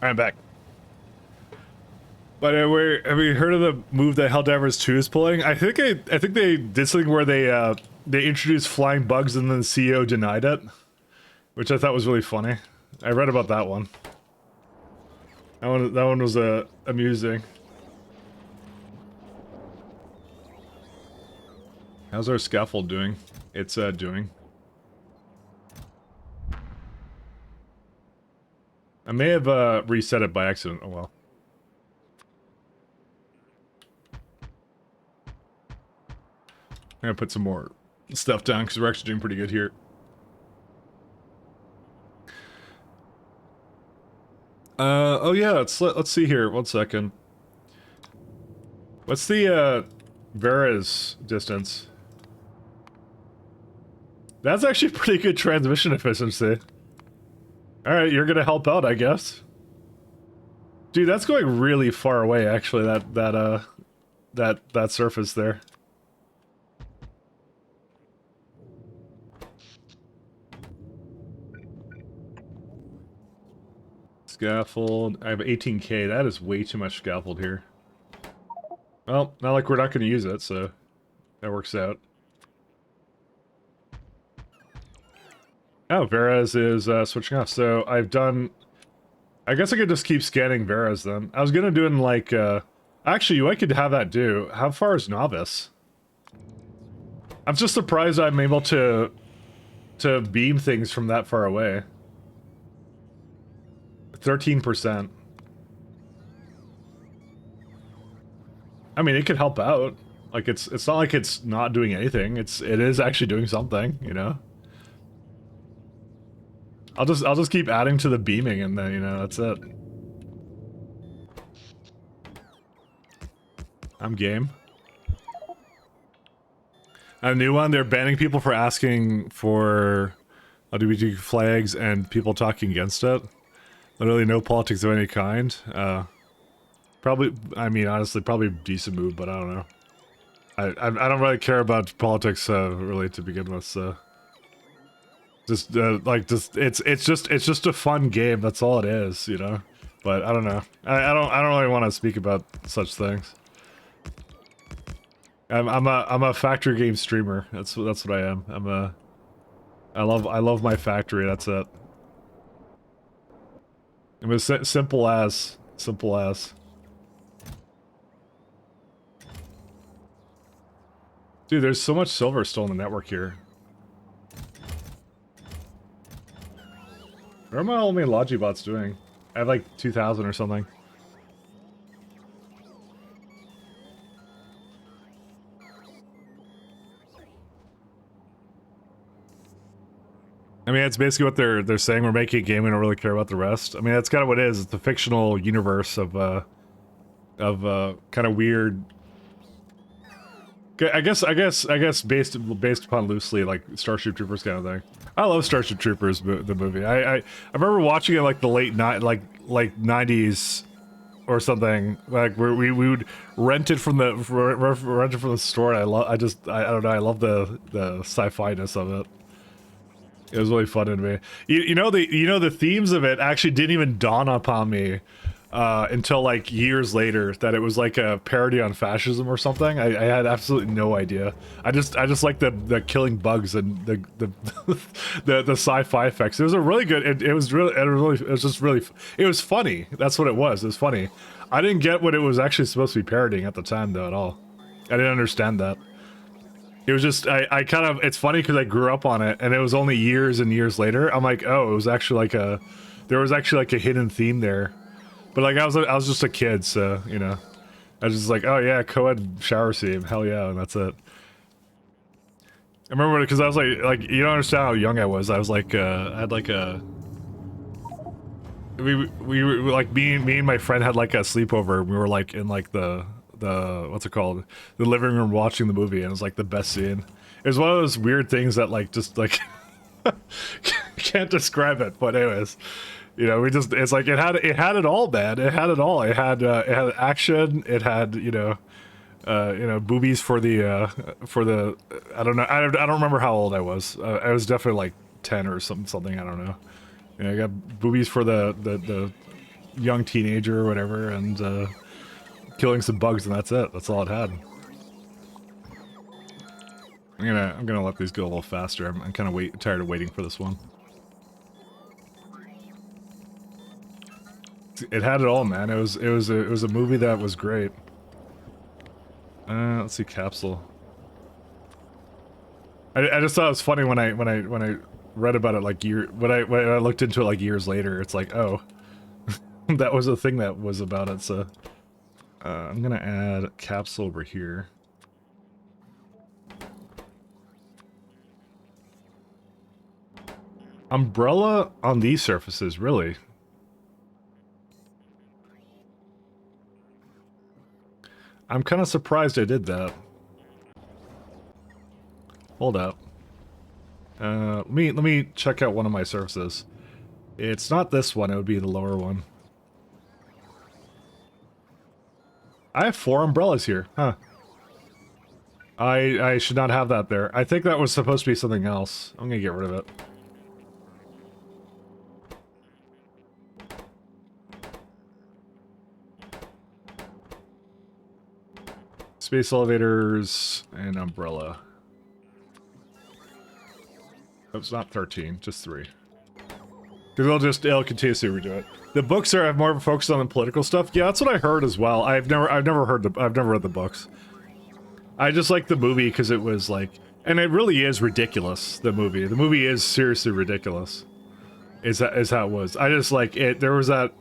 I'm back. But have you heard of the move that Helldivers 2 is pulling? I think they did something where they introduced flying bugs and then the CEO denied it, which I thought was really funny. I read about that one. That one was amusing. How's our scaffold doing? It's doing. I may have reset it by accident. Oh well. I'm gonna put some more stuff down because we're actually doing pretty good here. Oh yeah, let's see here. 1 second. What's the Vera's distance? That's actually pretty good transmission efficiency. All right, you're gonna help out, I guess. Dude, that's going really far away. Actually, that surface there. Scaffold. I have 18K. That is way too much scaffold here. Well, not like we're not going to use it, so that works out. Oh, Vera's is switching off. So I've done... I guess I could just keep scanning Vera's then. I was going to do it in like... Actually, I could have that do. How far is Novice? I'm just surprised I'm able to beam things from that far away. 13%. I mean, it could help out. Like it's not like it's not doing anything. It is actually doing something, you know. I'll just keep adding to the beaming and then, you know, that's it. I'm game. A new one, they're banning people for asking for LGBT flags and people talking against it. Literally no politics of any kind. Probably, I mean, honestly, probably a decent move, but I don't know. I don't really care about politics, really, to begin with, so... Just, it's just a fun game, that's all it is, you know? But, I don't know. I don't really want to speak about such things. I'm a factory game streamer. That's what I am. I love my factory. That's it. It was simple as. Dude, there's so much silver still in the network here. What are my only Logibots doing? I have like 2,000 or something. I mean, it's basically what they're saying. We're making a game. We don't really care about the rest. I mean, that's kind of what it is. It's a fictional universe of kind of weird. I guess based upon loosely like Starship Troopers kind of thing. I love Starship Troopers, the movie. I remember watching it like the late like 90s or something. Like where we would rent it from the store. And I don't know. I love the sci-fi-ness of it. It was really fun to me. You know the themes of it actually didn't even dawn upon me until like years later that it was like a parody on fascism or something. I had absolutely no idea. I just like the killing bugs and the sci-fi effects. It was a really good. It was just really. It was funny. That's what it was. It was funny. I didn't get what it was actually supposed to be parodying at the time though at all. I didn't understand that. It was just, I kind of, it's funny because I grew up on it, and it was only years and years later, I'm like, oh, it was actually like there was actually like a hidden theme there. But like, I was just a kid, so, you know. I was just like, oh yeah, co-ed shower scene, hell yeah, and that's it. I remember, because I was like, you don't understand how young I was. I was like, I had like a... We were, like, me and my friend had like a sleepover, we were like in like the what's it called, the living room watching the movie, and it was like the best scene. It was one of those weird things that like just like can't describe it, but anyways, you know, it's like it had it all, man. It had it all. It had action, it had you know boobies for the I don't know, I don't remember how old I was. I was definitely like 10 or something, I don't know. You know, I got boobies for the young teenager or whatever, and killing some bugs, and that's it. That's all it had. I'm gonna let these go a little faster. I'm kind of tired of waiting for this one. It had it all, man. It was a movie that was great. Let's see, capsule. I just thought it was funny when I read about it like when I looked into it like years later. It's like, oh, that was a thing that was about it. So. I'm gonna add capsule over here. Umbrella on these surfaces, really? I'm kind of surprised I did that. Hold up. Let me check out one of my surfaces. It's not this one, it would be the lower one. I have 4 umbrellas here, huh. I should not have that there. I think that was supposed to be something else. I'm gonna get rid of it. Space elevators and umbrella. Oh, it's not 13, just 3. Because it'll continuously redo it. The books have more of a focus on the political stuff. Yeah, that's what I heard as well. I've never read the books. I just like the movie because it was like, and it really is ridiculous. The movie is seriously ridiculous. Is how it was. I just like it. There was that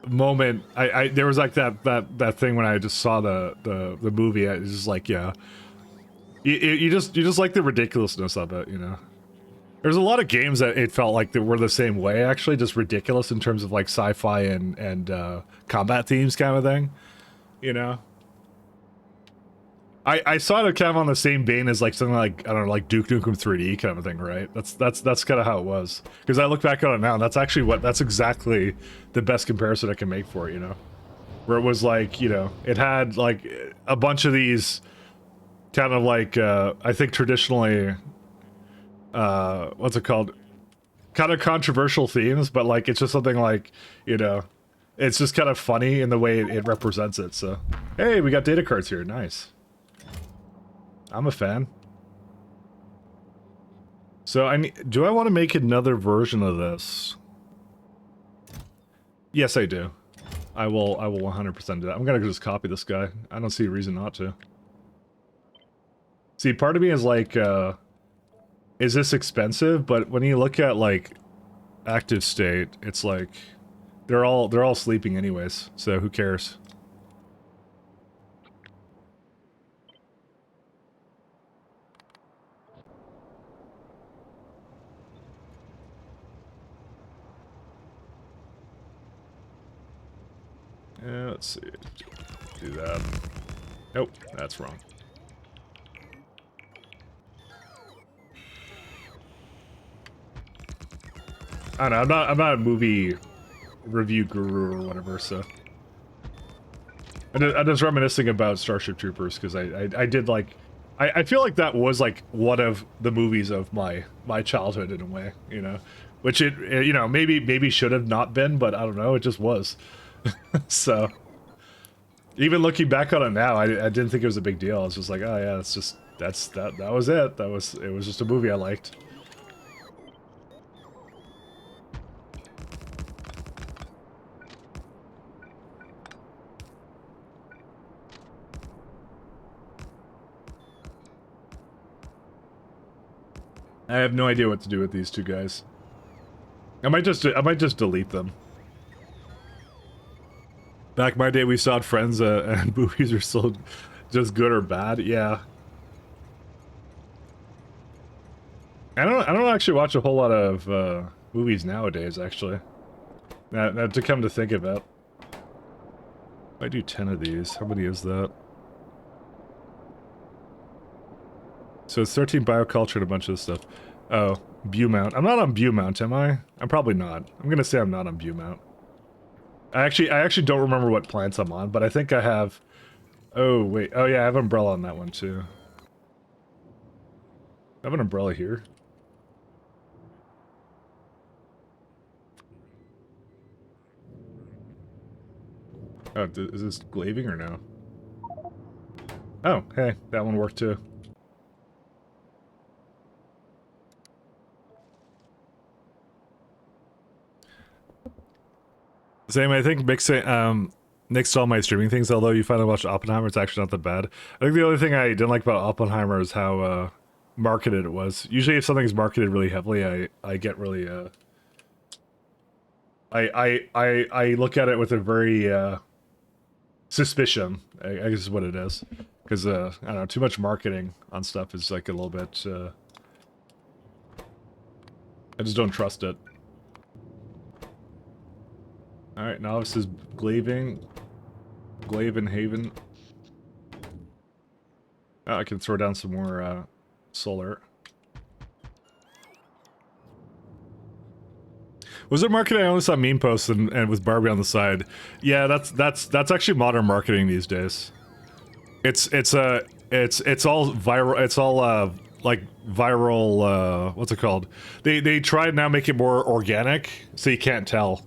moment. There was like that thing when I just saw the movie. I was just like, yeah. You just like the ridiculousness of it, you know. There's a lot of games that it felt like they were the same way, actually, just ridiculous in terms of like sci-fi and combat themes kind of thing, you know. I saw it kind of on the same vein as like something like, I don't know, like Duke Nukem 3D kind of a thing, right? That's kind of how it was. Because I look back on it now, and that's exactly the best comparison I can make for it, you know. Where it was like, you know, it had like a bunch of these kind of like I think traditionally what's it called, kind of controversial themes, but like it's just something like, you know, it's just kind of funny in the way it represents it. So hey, we got data cards here. Nice. I'm a fan. So do I want to make another version of this? Yes, I do. I will 100% do that. I'm gonna just copy this guy. I don't see a reason not to. See, part of me is like, is this expensive? But when you look at like active state, it's like they're all sleeping anyways. So who cares? Yeah, let's see. Do that. Nope, that's wrong. I don't know, I'm not a movie review guru or whatever, so I'm just reminiscing about Starship Troopers because I did like I feel like that was like one of the movies of my childhood in a way, you know, which it you know, maybe should have not been, but I don't know, it just was. So even looking back on it now, I didn't think it was a big deal. I was just like, oh yeah, it's just that was it. It was just a movie I liked. I have no idea what to do with these two guys. I might just delete them. Back in my day, we saw Friends, and movies are still just good or bad. Yeah. I don't actually watch a whole lot of movies nowadays. Actually, now to come to think of it, if I do 10 of these, how many is that? So it's 13 bioculture and a bunch of stuff. Oh, Beaumont. I'm not on Beaumont, am I? I'm probably not. I'm gonna say I'm not on Beaumont. I actually don't remember what plants I'm on, but I think I have... Oh, wait. Oh, yeah, I have umbrella on that one, too. I have an umbrella here. Oh, is this glazing or no? Oh, hey, that one worked, too. Same, I think nixed all my streaming things, although you finally watched Oppenheimer, it's actually not that bad. I think the only thing I didn't like about Oppenheimer is how marketed it was. Usually if something's marketed really heavily, I get really I look at it with a very suspicion, I guess is what it is. Because I don't know, too much marketing on stuff is like a little bit I just don't trust it. Alright, now this is glazing Glaven Haven. Oh, I can throw down some more solar. Was it marketing? I only saw meme posts and with Barbie on the side. Yeah, that's actually modern marketing these days. It's all viral. It's all like viral. What's it called? They try to now make it more organic, so you can't tell.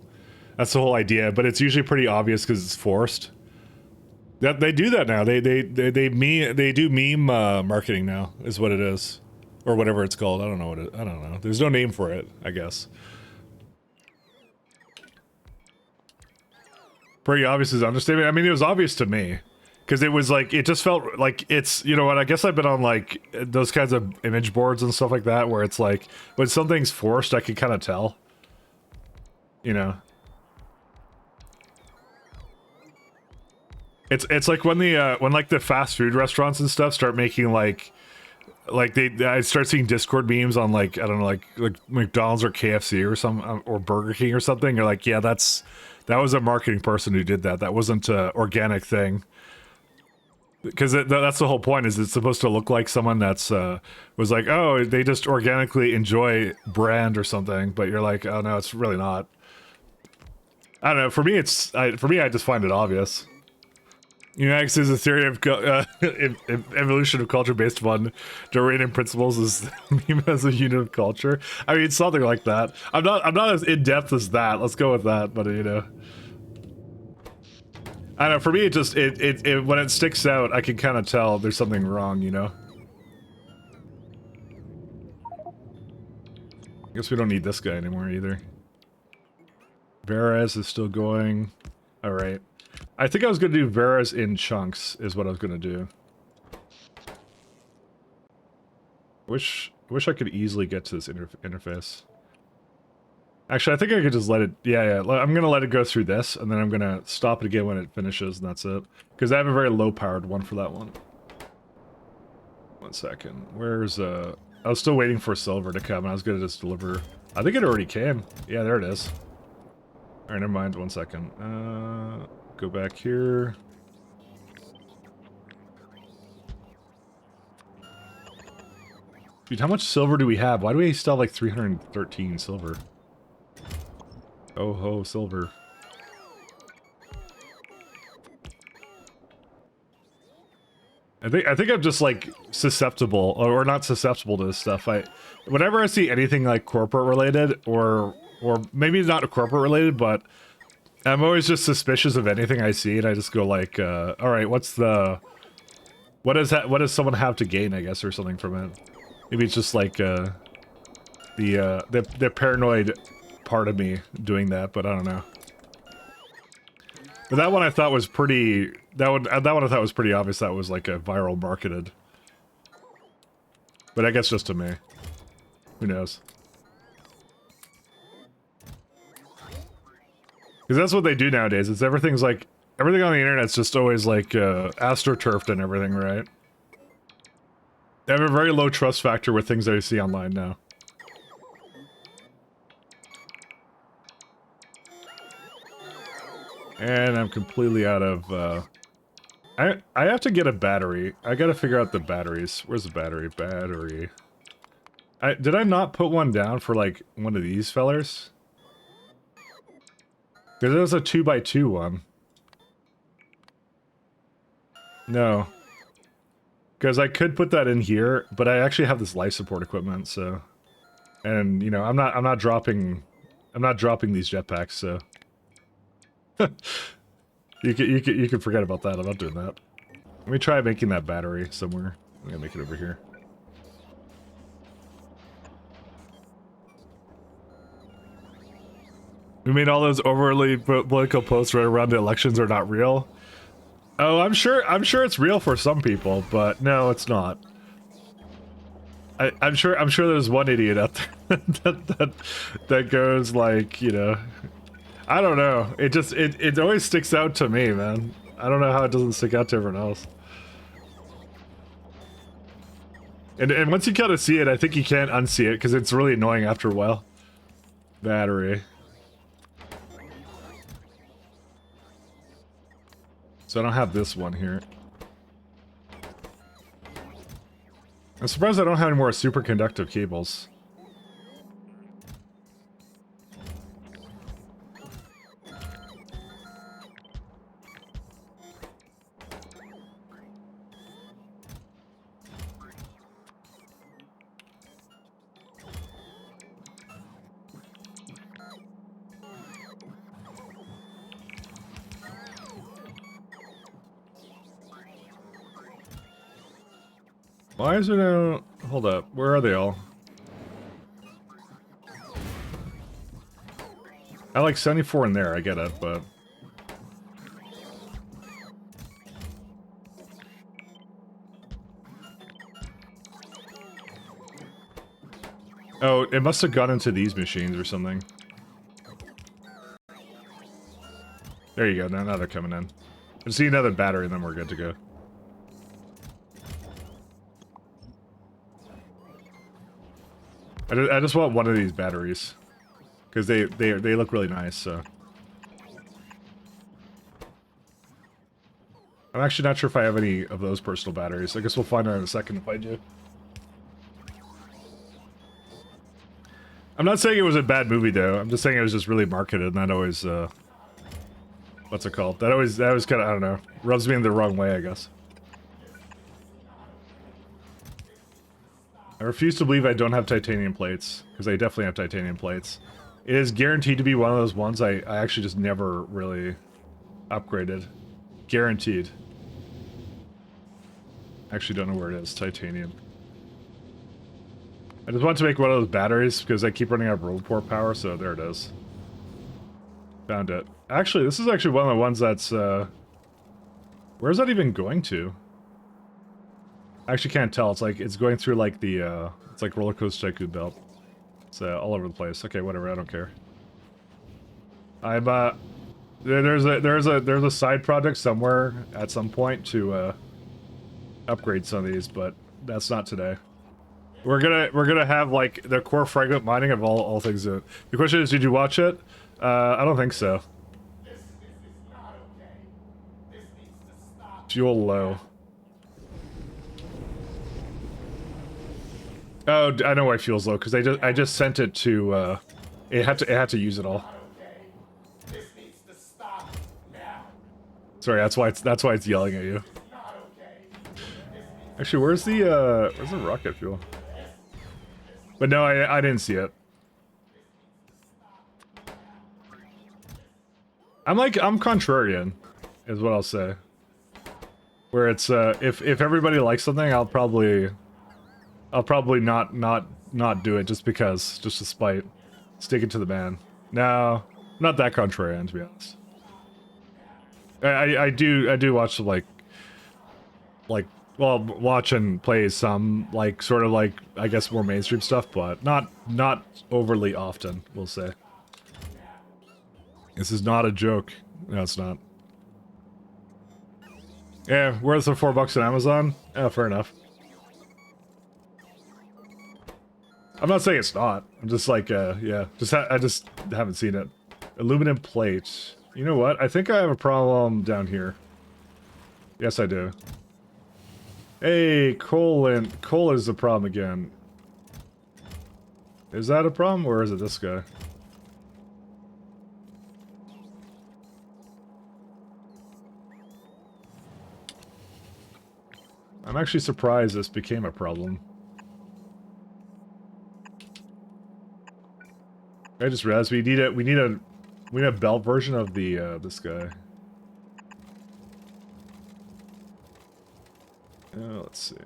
That's the whole idea. But it's usually pretty obvious because it's forced. That they do that now. They do meme marketing now. Is what it is, or whatever it's called. I don't know what it. I don't know. There's no name for it, I guess. Pretty obvious is understatement. I mean, it was obvious to me. Because it was like, it just felt like it's, you know what, I guess I've been on like those kinds of image boards and stuff like that where it's like, when something's forced, I can kind of tell. You know? It's like when when like the fast food restaurants and stuff start making like I start seeing Discord memes on like, I don't know, like McDonald's or KFC or some, or Burger King or something. You're like, yeah, that was a marketing person who did that. That wasn't an organic thing. Because that's the whole point, is it's supposed to look like someone that's was like, oh, they just organically enjoy brand or something, but you're like, oh no, it's really not. I don't know. For me, I just find it obvious. Unix is a theory of evolution of culture based upon Darwinian principles as a unit of culture. I mean, it's something like that. I'm not as in depth as that. Let's go with that. But you know. I don't know, for me, it just, when it sticks out, I can kind of tell there's something wrong, you know? I guess we don't need this guy anymore, either. Varez is still going. Alright. I think I was going to do Varez in chunks, is what I was going to do. Wish I could easily get to this interface. Actually, I think I could just let it... Yeah, I'm going to let it go through this, and then I'm going to stop it again when it finishes, and that's it. Because I have a very low-powered one for that one. 1 second. Where's... I was still waiting for silver to come, and I was going to just deliver... I think it already came. Yeah, there it is. Alright, never mind. 1 second. Go back here. Dude, how much silver do we have? Why do we still have, like, 313 silver? Oh ho, silver. I think I'm just like susceptible, or not susceptible to this stuff. Whenever I see anything like corporate related, or maybe not corporate related, but I'm always just suspicious of anything I see, and I just go like, all right, what does someone have to gain, I guess, or something from it? Maybe it's just like the paranoid part of me doing that, but I don't know. But that one I thought was pretty... That one I thought was pretty obvious that was like a viral marketed. But I guess just to me. Who knows? Because that's what they do nowadays. It's everything's like... Everything on the internet's just always like astroturfed and everything, right? They have a very low trust factor with things that I see online now. And I'm completely out of, I have to get a battery. I gotta figure out the batteries. Where's the battery? Battery. Did I not put one down for, like, one of these fellers? Because there was a 2x2 one. No. Because I could put that in here, but I actually have this life support equipment, so... And, you know, I'm not dropping these jetpacks, so... you can forget about that. I'm not doing that. Let me try making that battery somewhere. I'm gonna make it over here. We made all those overly political posts right around the elections are not real. Oh, I'm sure it's real for some people, but no, it's not. I'm sure there's one idiot out there that goes like, you know. I don't know. It always sticks out to me, man. I don't know how it doesn't stick out to everyone else. And once you kind of see it, I think you can't unsee it because it's really annoying after a while. Battery. So I don't have this one here. I'm surprised I don't have any more superconductive cables. Why is there no... Hold up. Where are they all? I like 74 in there, I get it, but... Oh, it must have gone into these machines or something. There you go, now they're coming in. I just need another battery and then we're good to go. I just want one of these batteries. Because they look really nice, so... I'm actually not sure if I have any of those personal batteries. I guess we'll find out in a second if I do. I'm not saying it was a bad movie, though. I'm just saying it was just really marketed, and that always, what's it called? That always kind of, I don't know, rubs me in the wrong way, I guess. I refuse to believe I don't have titanium plates, because I definitely have titanium plates. It is guaranteed to be one of those ones I actually just never really upgraded. Guaranteed. Actually don't know where it is, titanium. I just want to make one of those batteries, because I keep running out of roboport power, so there it is. Found it. Actually, this is actually one of the ones that's, where's that even going to? I actually can't tell. It's like, it's going through like the, it's like Roller Coaster Tycoon belt. It's all over the place. Okay, whatever, I don't care. I'm, there's a side project somewhere at some point to, upgrade some of these, but that's not today. We're gonna have like the core fragment mining of all things. The question is, did you watch it? I don't think so. Fuel low. Oh, I know why fuel's low, because I just sent it to it had to use it all. Sorry, that's why it's yelling at you. Actually, where's the rocket fuel? But no, I didn't see it. I'm contrarian, is what I'll say. Where it's if everybody likes something, I'll probably not do it just because, just to spite. Stick it to the man. No, not that contrarian, to be honest. I do watch like well, watch and play some like sort of like I guess more mainstream stuff, but not overly often, we'll say. This is not a joke. No, it's not. Yeah, worth the $4 on Amazon? Yeah, fair enough. I'm not saying it's not. I'm just like, yeah. I just haven't seen it. Aluminum plate. You know what? I think I have a problem down here. Yes, I do. Hey, coal is the problem again. Is that a problem, or is it this guy? I'm actually surprised this became a problem. I just realized we need a belt version of the this guy. Let's see.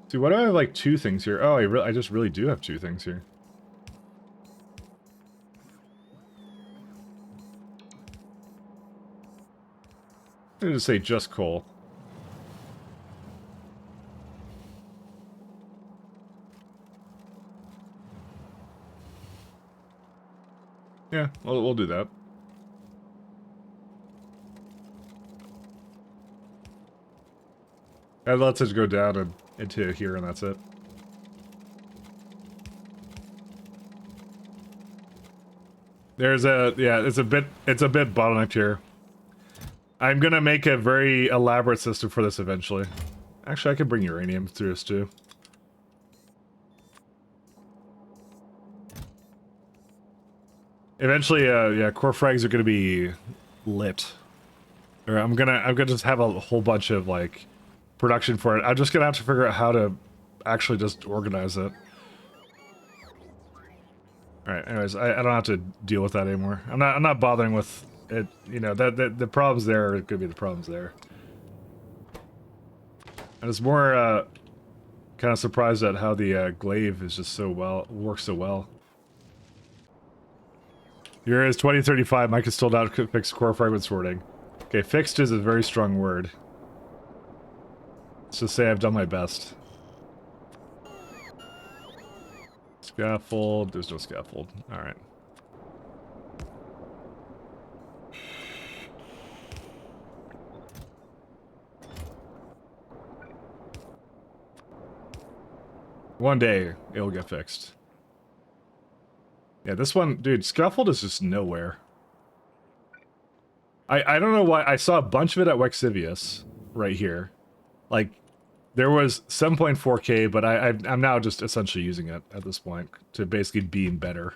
See, why do I have like two things here? Oh, I just really do have two things here. I'm gonna just say just coal. Yeah, we'll do that. It lets it go down and into here, and that's it. There's a it's a bit bottlenecked here. I'm gonna make a very elaborate system for this eventually. Actually, I could bring uranium through this too. Eventually, yeah, core frags are gonna be lit. Or I'm gonna just have a whole bunch of like production for it. I'm just gonna have to figure out how to actually just organize it. All right. Anyways, I don't have to deal with that anymore. I'm not bothering with it. You know that the problems there are gonna be the problems there. And it's more kind of surprised at how the glaive is just works so well. Here is 2035. Mike is still not fixed core fragment sorting. Okay, fixed is a very strong word. Let's just say I've done my best. Scaffold. There's no scaffold. Alright. One day, it'll get fixed. Yeah, this one, dude, scaffold is just nowhere. I don't know why. I saw a bunch of it at Wexivius, right here. Like, there was 7.4K, but I'm now just essentially using it at this point to basically beam better.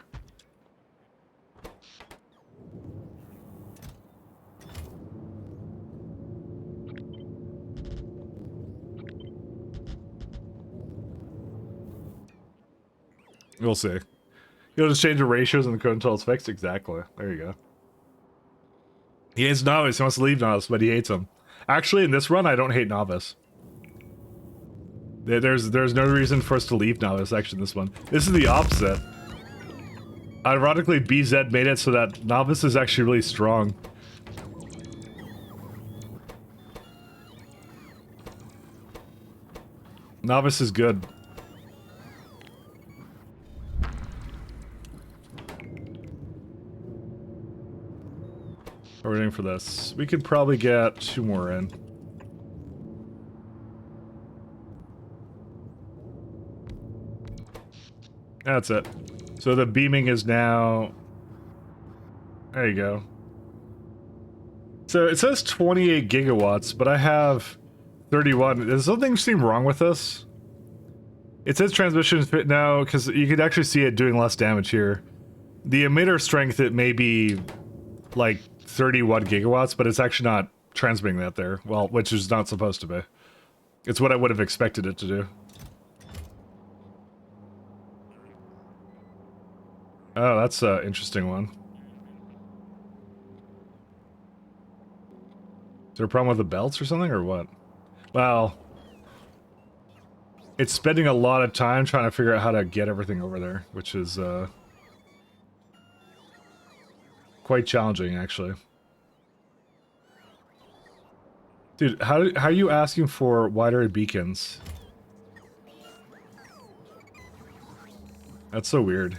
We'll see. You'll just change the ratios in the code until it's fixed? Exactly. There you go. He hates Novice. He wants to leave Novice, but he hates him. Actually, in this run, I don't hate Novice. There's no reason for us to leave Novice, actually, in this one. This is the opposite. Ironically, BZ made it so that Novice is actually really strong. Novice is good. What are we doing for this? We could probably get 2 more in. That's it. So the beaming is now... There you go. So it says 28 gigawatts, but I have 31. Does something seem wrong with this? It says transmission is fit now, because you could actually see it doing less damage here. The emitter strength, it may be like 31 gigawatts, but it's actually not transmitting that there. Well, which is not supposed to be. It's what I would have expected it to do. Oh, that's an interesting one. Is there a problem with the belts or something, or what? Well, it's spending a lot of time trying to figure out how to get everything over there, which is quite challenging, actually. Dude, how are you asking for wider beacons? That's so weird.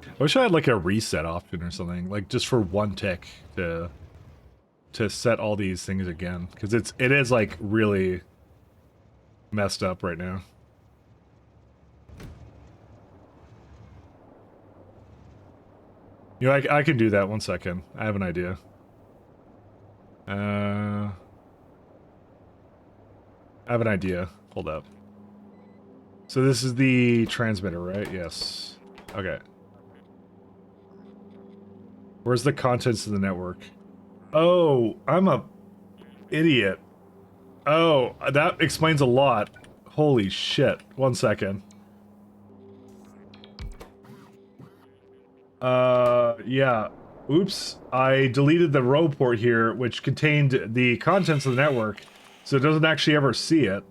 I wish I had like a reset option or something, like just for 1 tick to set all these things again, because it is like really messed up right now. You know, I can do that. 1 second. I have an idea. I have an idea. Hold up. So this is the transmitter, right? Yes. Okay. Where's the contents of the network? Oh, I'm a idiot. Oh, that explains a lot. Holy shit. 1 second. Yeah. Oops. I deleted the row port here, which contained the contents of the network, so it doesn't actually ever see it.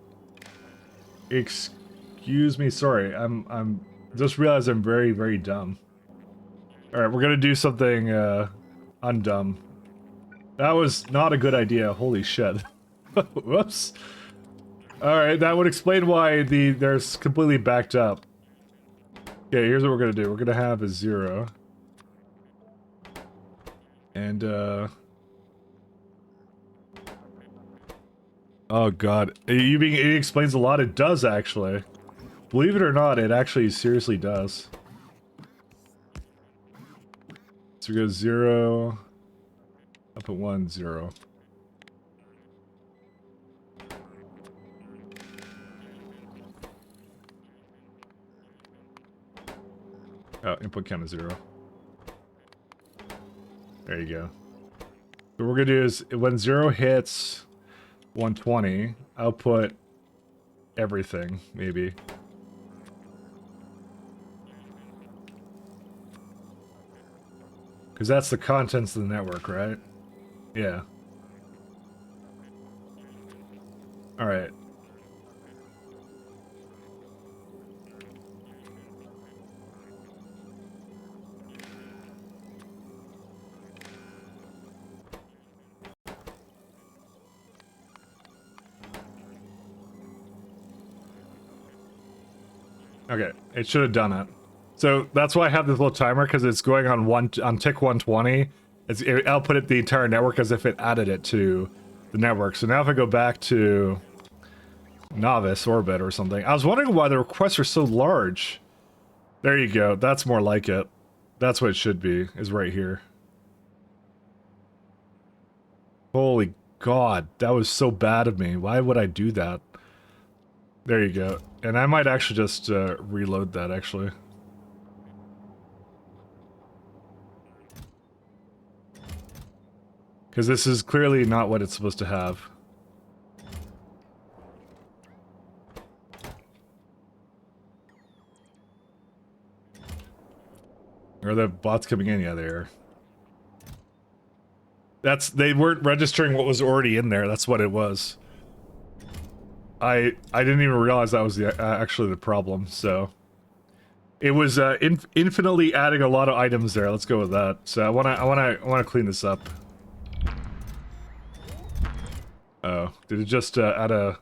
Excuse me, sorry. I'm just realized I'm very, very dumb. Alright, we're gonna do something, undumb. That was not a good idea. Holy shit. Whoops. Alright, that would explain why they're completely backed up. Okay, here's what we're gonna do. We're gonna have a 0. And, oh god. It explains a lot. It does, actually. Believe it or not, it actually seriously does. So we go 0, up at 1, 0. Oh, input count is 0. There you go. What we're gonna do is, when 0 hits 120, output everything, maybe. Because that's the contents of the network, right? Yeah. Alright. Okay, it should have done it. So that's why I have this little timer, because it's going on tick 120. It outputted the entire network as if it added it to the network. So now if I go back to Novice Orbit or something, I was wondering why the requests are so large. There you go. That's more like it. That's what it should be, is right here. Holy God, that was so bad of me. Why would I do that? There you go. And I might actually just reload that, actually. Because this is clearly not what it's supposed to have. Are the bots coming in? Yeah, they are. They weren't registering what was already in there. That's what it was. I didn't even realize that was actually the problem. So it was infinitely adding a lot of items there. Let's go with that. So I wanna clean this up. Oh, did it just add a?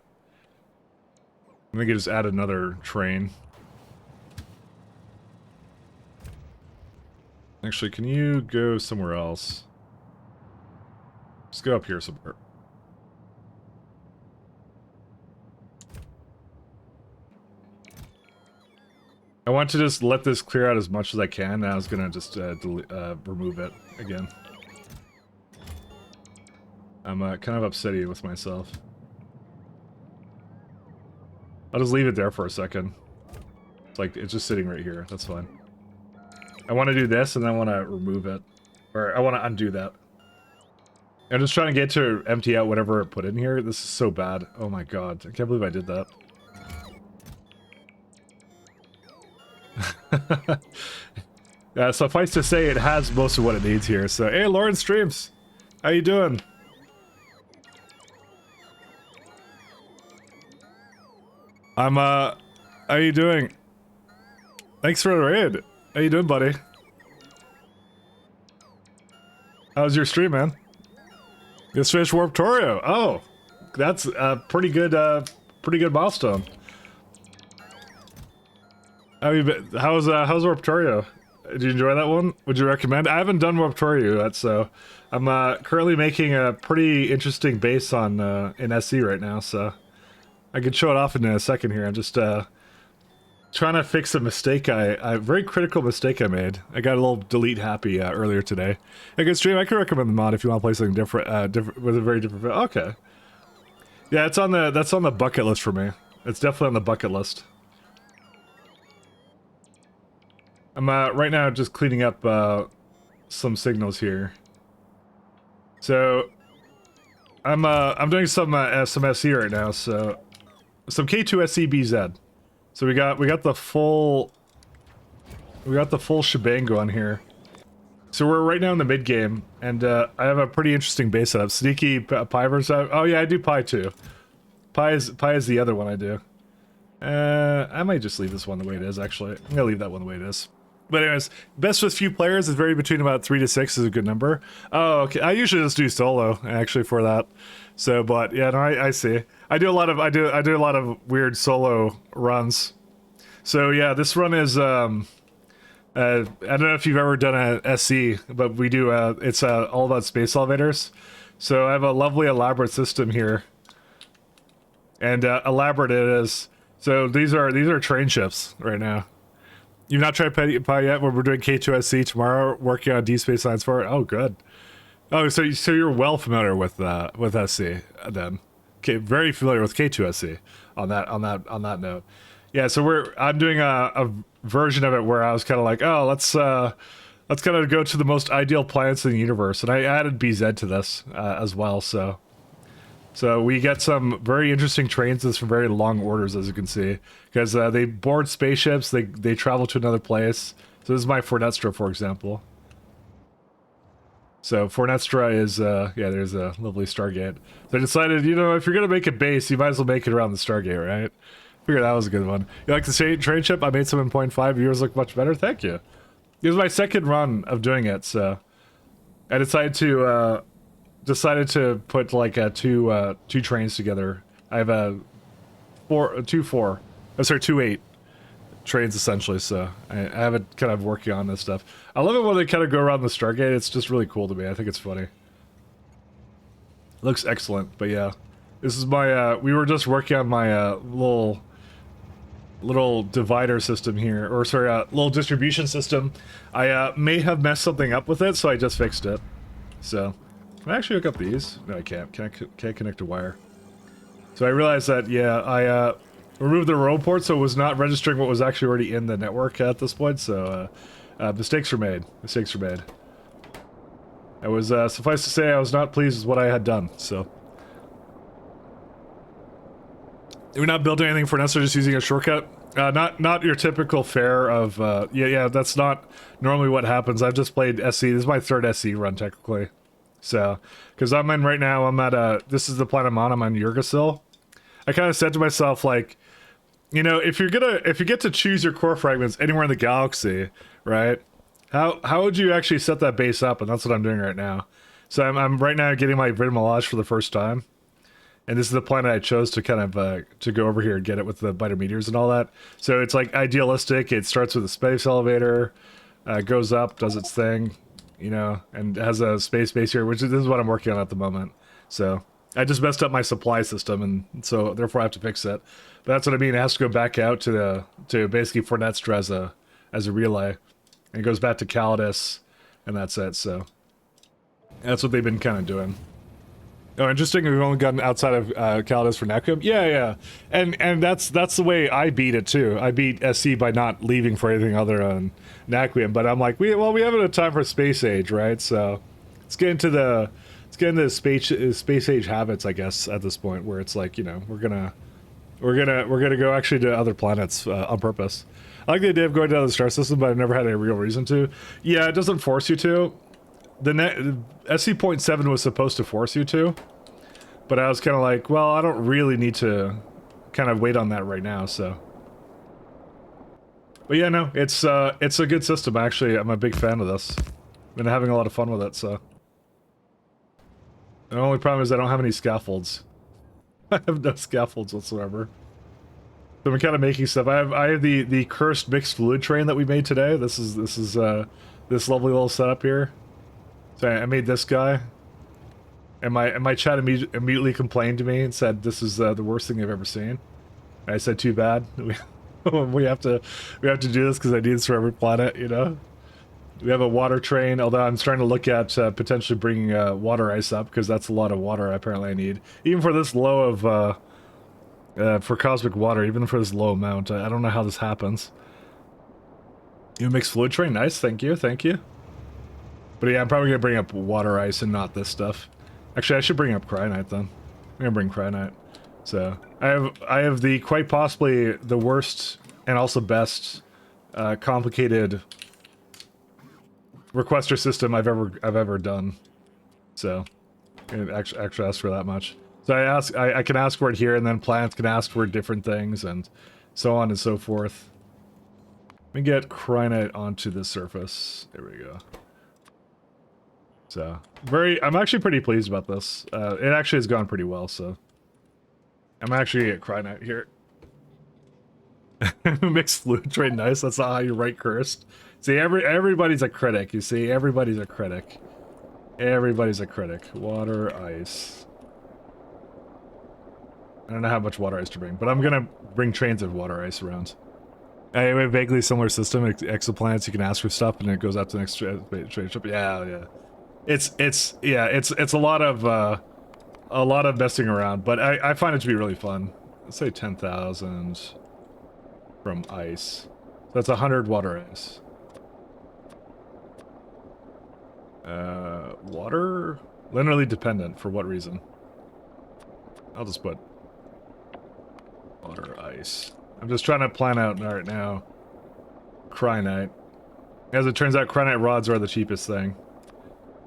I think it just added another train. Actually, can you go somewhere else? Just go up here somewhere. I want to just let this clear out as much as I can, and I was gonna just remove it again. I'm kind of upsetty with myself. I'll just leave it there for a second. It's like, it's just sitting right here. That's fine. I want to do this, and then I want to remove it. Or, I want to undo that. I'm just trying to get to empty out whatever I put in here. This is so bad. Oh my god. I can't believe I did that. Suffice to say, it has most of what it needs here. So, hey, Lauren Streams! How you doing? How you doing? Thanks for the raid. How you doing, buddy? How's your stream, man? Just finished Warptorio. Oh, that's a pretty good milestone. How you been? How's Warptorio? Did you enjoy that one? Would you recommend? I haven't done Warptorio yet, so I'm currently making a pretty interesting base on in SE right now, so I could show it off in a second here. I'm just trying to fix a mistake a very critical mistake I made. I got a little delete happy earlier today. A good stream. I could recommend the mod if you want to play something different, with a very different. Okay. Yeah, that's on the bucket list for me. It's definitely on the bucket list. I'm right now just cleaning up some signals here. So I'm doing some SE right now. So some K2SEBZ. So we got the full shebang going here. So we're right now in the mid game, and I have a pretty interesting base setup. Sneaky Pi versus. Oh yeah, I do Pi too. Pi is the other one I do. I might just leave this one the way it is. Actually, I'm gonna leave that one the way it is. But anyways, best with few players is vary between about 3 to 6 is a good number. Oh, okay. I usually just do solo actually for that. So, but yeah, no, I see. I do a lot of weird solo runs. So yeah, this run is I don't know if you've ever done a SC, but we do. It's all about space elevators. So I have a lovely elaborate system here, and elaborate it is. So these are train ships right now. You've not tried Pi yet? When we're doing K2SC tomorrow, working on D Space Lines 4. Oh, good. Oh, so you're well familiar with SC then. Okay, very familiar with K2SC on that note. Yeah, so I'm doing a version of it where I was kind of like, oh, let's kind of go to the most ideal planets in the universe, and I added BZ to this as well. So we get some very interesting trains with some very long orders, as you can see, because they board spaceships, they travel to another place. So this is my Fornestra, for example. So Fornestra is, yeah, there's a lovely Stargate. So I decided, you know, if you're going to make a base, you might as well make it around the Stargate, right? Figured that was a good one. You like the train ship? I made some in 0.5. Yours look much better. Thank you. It was my second run of doing it, so I decided to put like two trains together. I have a 2-8 trains essentially, so I have it kind of working on this stuff. I love it when they kind of go around the Stargate. It's just really cool to me. I think it's funny. Looks excellent, but yeah. This is my, we were just working on my little divider system here, or sorry, little distribution system. I may have messed something up with it, so I just fixed it. So, can I actually hook up these? No, I can't. Can't connect a wire. So I realized that, yeah, I removed the row port, so it was not registering what was actually already in the network at this point, so mistakes were made. Mistakes were made. I was, suffice to say, I was not pleased with what I had done, so. We're not building anything for Nestor, just using a shortcut. Not your typical fare of, yeah, that's not normally what happens. I've just played SC. This is my third SC run, technically. So, because I'm in right now, I'm at, this is the planet I'm on Yggdrasil. I kind of said to myself, like, you know, if you get to choose your core fragments anywhere in the galaxy, right? How would you actually set that base up? And that's what I'm doing right now. So I'm right now getting my Vitamolage for the first time. And this is the planet I chose to kind of, to go over here and get it with the biter meteors and all that. So it's like idealistic. It starts with a space elevator, goes up, does its thing, you know, and has a space base here, this is what I'm working on at the moment. So I just messed up my supply system, and so therefore I have to fix it. But that's what I mean. It has to go back out to basically Fornestra as a relay. And it goes back to Calidus, and that's it. So that's what they've been kind of doing. Oh, interesting. We've only gotten outside of Calidus for Naquium. Yeah. And that's the way I beat it too. I beat SC by not leaving for anything other than Naquium. But I'm like, we haven't had time for Space Age, right? So let's get into the space age habits, I guess, at this point, where it's like, you know, we're gonna go actually to other planets on purpose. I like the idea of going down the star system, but I've never had any real reason to. Yeah, it doesn't force you to. The SC.7 was supposed to force you to, but I was kind of like, well, I don't really need to kind of wait on that right now, so. But yeah, no, it's a good system, actually. I'm a big fan of this. Been having a lot of fun with it, so. The only problem is I don't have any scaffolds. I have no scaffolds whatsoever. So I'm kind of making stuff. I have the cursed mixed fluid train that we made today. This is this lovely little setup here. So I made this guy, and my chat immediately complained to me and said this is the worst thing they've ever seen. And I said, too bad. we have to do this because I need this for every planet, you know. We have a water train, although I'm starting to look at potentially bringing water ice up, because that's a lot of water apparently I need. Even for this low of, for cosmic water, even for this low amount. I don't know how this happens. You mix fluid train? Nice, thank you. But yeah, I'm probably going to bring up water ice and not this stuff. Actually, I should bring up Cryonite then. I'm going to bring Cryonite. So, I have the quite possibly the worst and also best complicated requester system I've ever done. So, actually ask for that much. So I can ask for it here, and then planets can ask for different things, and so on and so forth. Let me get Cryonite onto the surface. There we go. So, I'm actually pretty pleased about this. It actually has gone pretty well, so. I'm actually at Cryonite here. Who makes fluid train nice? That's not how you write cursed. See, everybody's a critic. You see, everybody's a critic. Everybody's a critic. Water, ice. I don't know how much water ice to bring, but I'm gonna bring trains of water ice around. I have a vaguely similar system. Exoplanets, you can ask for stuff, and it goes out to the next train ship. Yeah, yeah. It's a lot of messing around, but I find it to be really fun. Let's say 10,000 from ice. So that's 100 water ice. Water? Linearly dependent, for what reason? I'll just put water ice. I'm just trying to plan out right now. Cryonite. As it turns out, cryonite rods are the cheapest thing.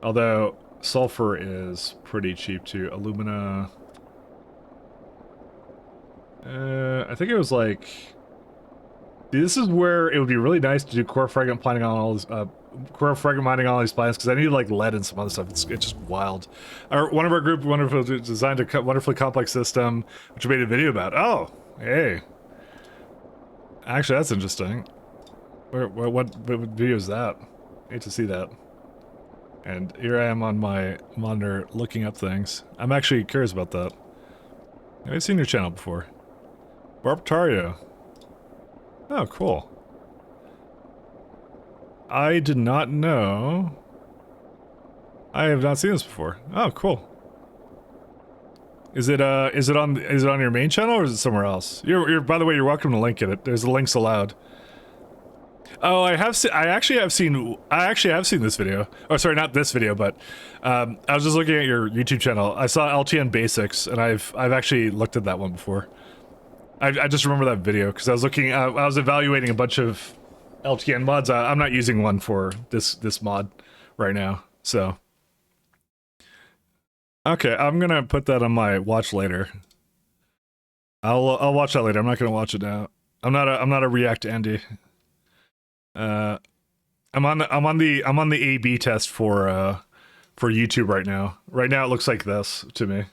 Although, sulfur is pretty cheap too. Alumina... I think it was like... See, this is where it would be really nice to do core fragment mining on all these, core fragment mining on all these planets, because I need like lead and some other stuff. It's just wild. One of our group wonderfully designed a wonderfully complex system, which we made a video about. Oh, hey. Actually, that's interesting. What video is that? I hate to see that. And here I am on my monitor looking up things. I'm actually curious about that. I've seen your channel before. Factorio. Oh, cool. I did not know. I have not seen this before. Oh, cool. Is it on your main channel or is it somewhere else? You're by the way, you're welcome to link it. There's links allowed. Oh, I actually have seen this video. Oh, sorry, not this video, but I was just looking at your YouTube channel. I saw LTN Basics, and I've actually looked at that one before. I just remember that video because I was looking. I was evaluating a bunch of LTN mods. I'm not using one for this mod right now, so. Okay, I'm gonna put that on my watch later. I'll watch that later. I'm not gonna watch it now. I'm not a React Andy. I'm on the A/B test for YouTube right now. Right now it looks like this to me.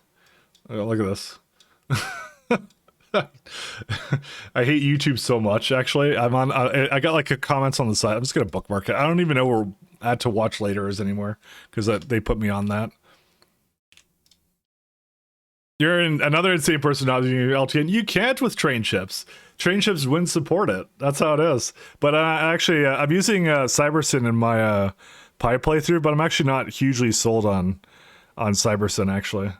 Oh, look at this. I hate YouTube so much. Actually, I got like a comments on the side. I'm just gonna bookmark it. I don't even know where add to watch later is anymore because they put me on that. You're another insane person not using LTN. You can't with train ships. Train ships wouldn't support it. That's how it is. But actually, I'm using Cybersyn in my Pi playthrough, but I'm actually not hugely sold on Cybersyn actually.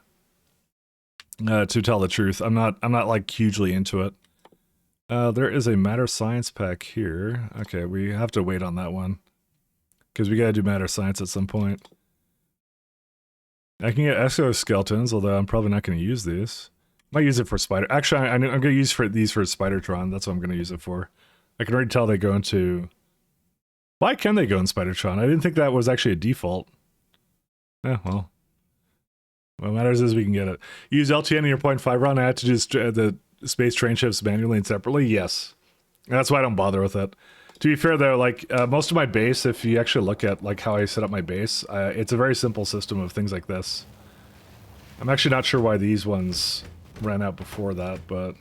To tell the truth, I'm not like hugely into it. There is a matter science pack here. Okay, we have to wait on that one because we gotta do matter science at some point. I can get exoskeletons, although I'm probably not going to use these. Might use it for spider. Actually, I'm going to use these for Spidertron. That's what I'm going to use it for. I can already tell they go into. Why can they go in Spidertron? I didn't think that was actually a default. Well. What matters is we can get it. Use LTN in your 0.5 run. I had to do the space train ships manually and separately. Yes, and that's why I don't bother with it. To be fair though, like most of my base, if you actually look at like how I set up my base, it's a very simple system of things like this. I'm actually not sure why these ones ran out before that, but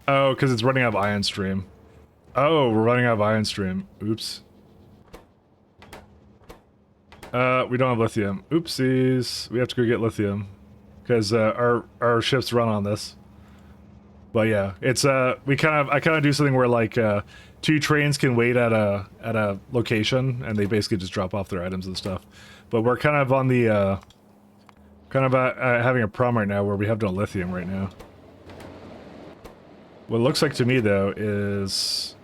oh, because it's running out of ion stream. Oh, we're running out of ion stream. Oops. We don't have lithium. Oopsies. We have to go get lithium because our ships run on this. But yeah, it's I kind of do something where like 2 trains can wait at a location and they basically just drop off their items and stuff. But we're kind of on the having a problem right now where we have no lithium right now. What it looks like to me though is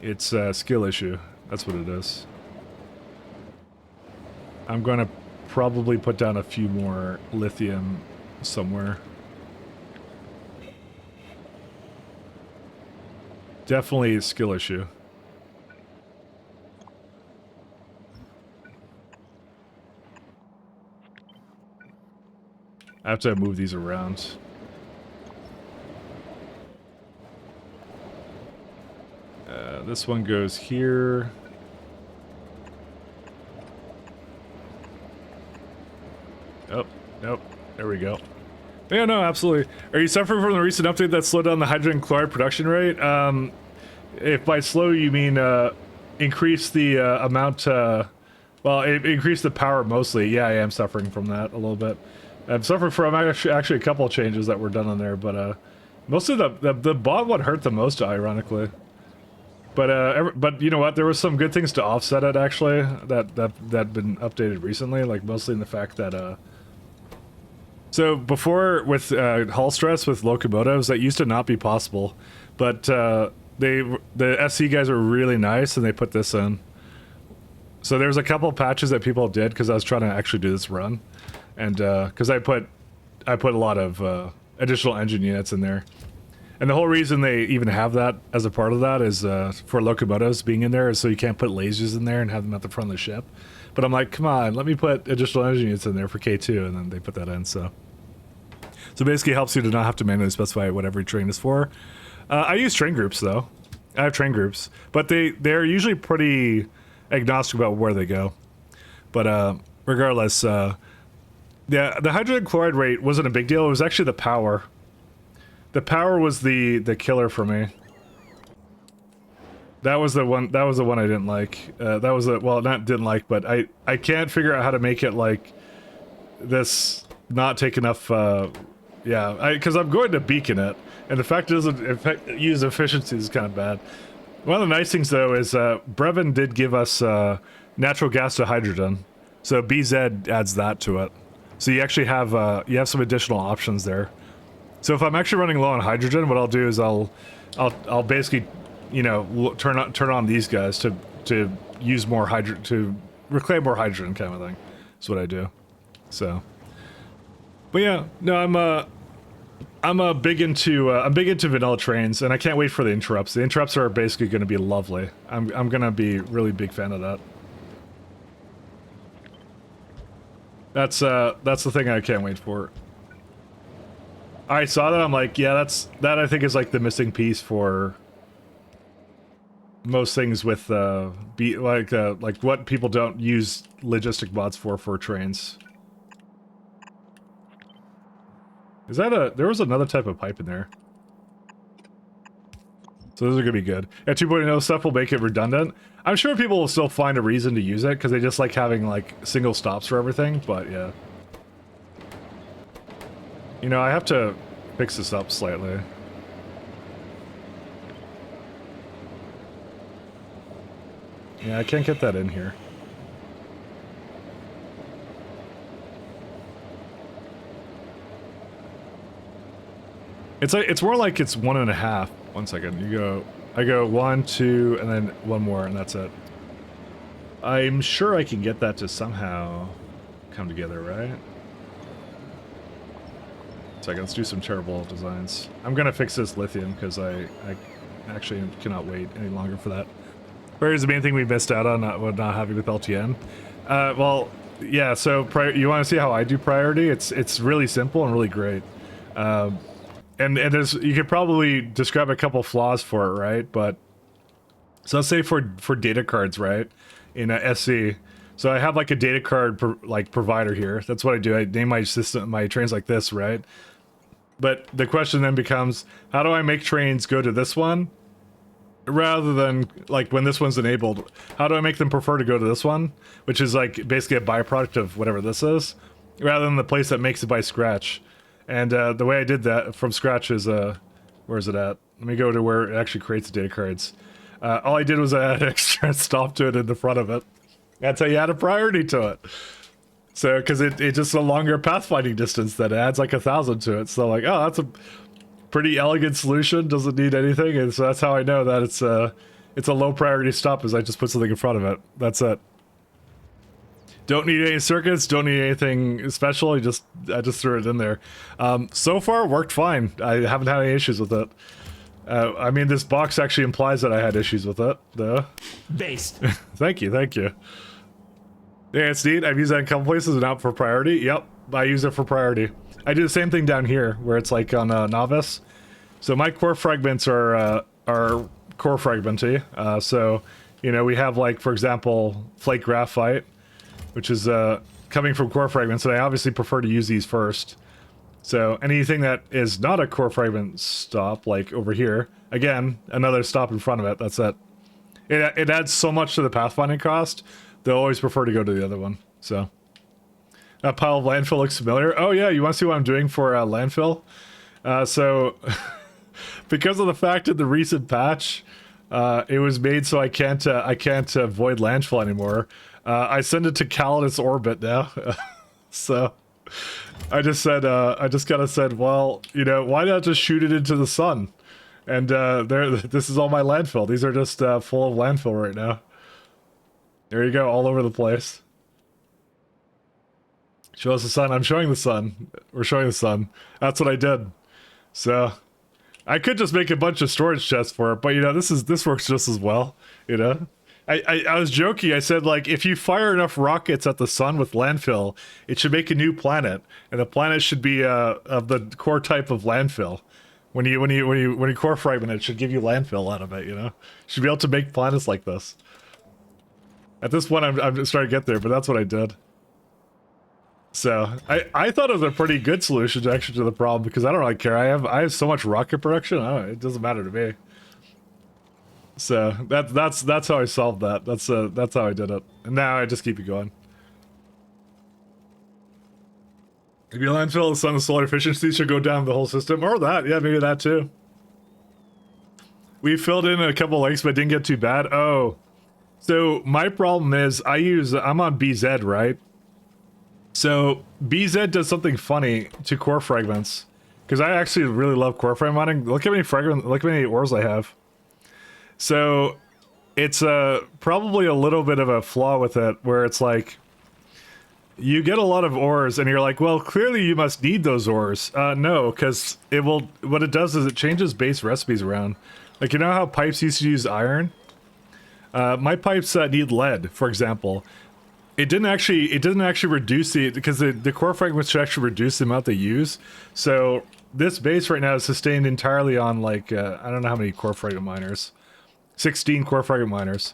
it's a skill issue. That's what it is. I'm going to probably put down a few more lithium somewhere. Definitely a skill issue. I have to move these around. This one goes here. Oh, nope. There we go. Yeah, no, absolutely. Are you suffering from the recent update that slowed down the hydrogen chloride production rate? If by slow you mean increase the amount, well, increase the power mostly. Yeah, I am suffering from that a little bit. I'm suffering from actually a couple of changes that were done on there, but mostly the bot one hurt the most, ironically. But you know what? There was some good things to offset it actually that been updated recently, like mostly in the fact that so before with hull stress with locomotives that used to not be possible, but the SC guys were really nice and they put this in. So there's a couple patches that people did because I was trying to actually do this run, and because I put a lot of additional engine units in there. And the whole reason they even have that as a part of that is for locomotives being in there is so you can't put lasers in there and have them at the front of the ship. But I'm like, come on, let me put additional engine units in there for K2, and then they put that in, so basically it helps you to not have to manually specify what every train is for. I use train groups, though. I have train groups, but they're usually pretty agnostic about where they go. But regardless, the hydrogen chloride rate wasn't a big deal. It was actually the power. The power was the killer for me. That was the one I didn't like. That was well, not didn't like, but I can't figure out how to make it like this not take enough. Yeah, because I'm going to beacon it, and the fact it doesn't use efficiency is kind of bad. One of the nice things though is Brevin did give us natural gas to hydrogen, so BZ adds that to it. So you actually have some additional options there. So if I'm actually running low on hydrogen, what I'll do is I'll basically, you know, turn on these guys to use more hydrogen, to reclaim more hydrogen, kind of thing. That's what I do. So, but yeah, no, I'm big into vanilla trains, and I can't wait for the interrupts. The interrupts are basically going to be lovely. I'm gonna be really big fan of that. That's the thing I can't wait for. I saw that, I'm like, yeah, that I think is like the missing piece for most things with like what people don't use logistic bots for trains. Is that there was another type of pipe in there. So those are gonna be good. Yeah, 2.0 stuff will make it redundant. I'm sure people will still find a reason to use it because they just like having like single stops for everything, but yeah. You know, I have to fix this up slightly. Yeah, I can't get that in here. It's more like it's 1.5. 1 second. I go 1, 2, and then one more, and that's it. I'm sure I can get that to somehow come together, right? Second, let's do some terrible designs. I'm gonna fix this lithium because I actually cannot wait any longer for that. Where is the main thing we missed out on not having with LTN? Well, yeah. So you want to see how I do priority? It's really simple and really great. And there's, you could probably describe a couple flaws for it, right? But so let's say for data cards, right, in a SC. So I have like a data card provider here. That's what I do. I name my system, my trains like this, right? But the question then becomes, how do I make trains go to this one rather than like when this one's enabled? How do I make them prefer to go to this one, which is like basically a byproduct of whatever this is, rather than the place that makes it by scratch? And the way I did that from scratch is, where is it at? Let me go to where it actually creates the data cards. All I did was add an extra stop to it in the front of it. That's how you add a priority to it. So, because it just a longer pathfinding distance that adds like 1,000 to it. So like, oh, that's a pretty elegant solution. Doesn't need anything. And so that's how I know that it's a low priority stop, is I just put something in front of it. That's it. Don't need any circuits, don't need anything special. I just threw it in there. So far, worked fine. I haven't had any issues with it. I mean, this box actually implies that I had issues with it, though. Based. Thank you. Yeah, it's neat. I've used that in a couple places and out for priority. Yep, I use it for priority. I do the same thing down here, where it's like on novice. So my core fragments are core fragmenty. So, you know, we have like, for example, flake graphite, which is coming from core fragments, and I obviously prefer to use these first. So anything that is not a core fragment stop, like over here, again, another stop in front of it, that's it. It adds so much to the pathfinding cost, they'll always prefer to go to the other one, so. That pile of landfill looks familiar. Oh yeah, you want to see what I'm doing for landfill? So, because of the fact that the recent patch, it was made so I can't void landfill anymore, I send it to Calidus orbit now. So, I just kind of said, well, you know, why not just shoot it into the sun? And this is all my landfill. These are just full of landfill right now. There you go, all over the place. Show us the sun. I'm showing the sun. We're showing the sun. That's what I did. So, I could just make a bunch of storage chests for it, but you know, this works just as well. You know, I was joking. I said, like, if you fire enough rockets at the sun with landfill, it should make a new planet, and the planet should be of the core type of landfill. When you core fragment, it should give you landfill out of it. You know, you should be able to make planets like this. At this point, I'm starting to get there, but that's what I did. So I thought it was a pretty good solution actually to the problem, because I don't really care. I have so much rocket production. It doesn't matter to me. So that's how I solved that. That's how I did it. And now I just keep it going. If you landfill the sun, the solar efficiency should go down the whole system, or that. Yeah, maybe that too. We filled in a couple lakes, but didn't get too bad. Oh, so my problem is I'm on BZ, right? So BZ does something funny to core fragments, because I actually really love core fragment mining. Look how many ores I have. So it's probably a little bit of a flaw with it, where it's like you get a lot of ores and you're like, well, clearly you must need those ores. No, because what it does is it changes base recipes around. Like, you know how pipes used to use iron? My pipes need lead, for example. It didn't actually reduce because the core fragments should actually reduce the amount they use. So this base right now is sustained entirely on, like, I don't know how many core fragment miners. 16 core fragment miners.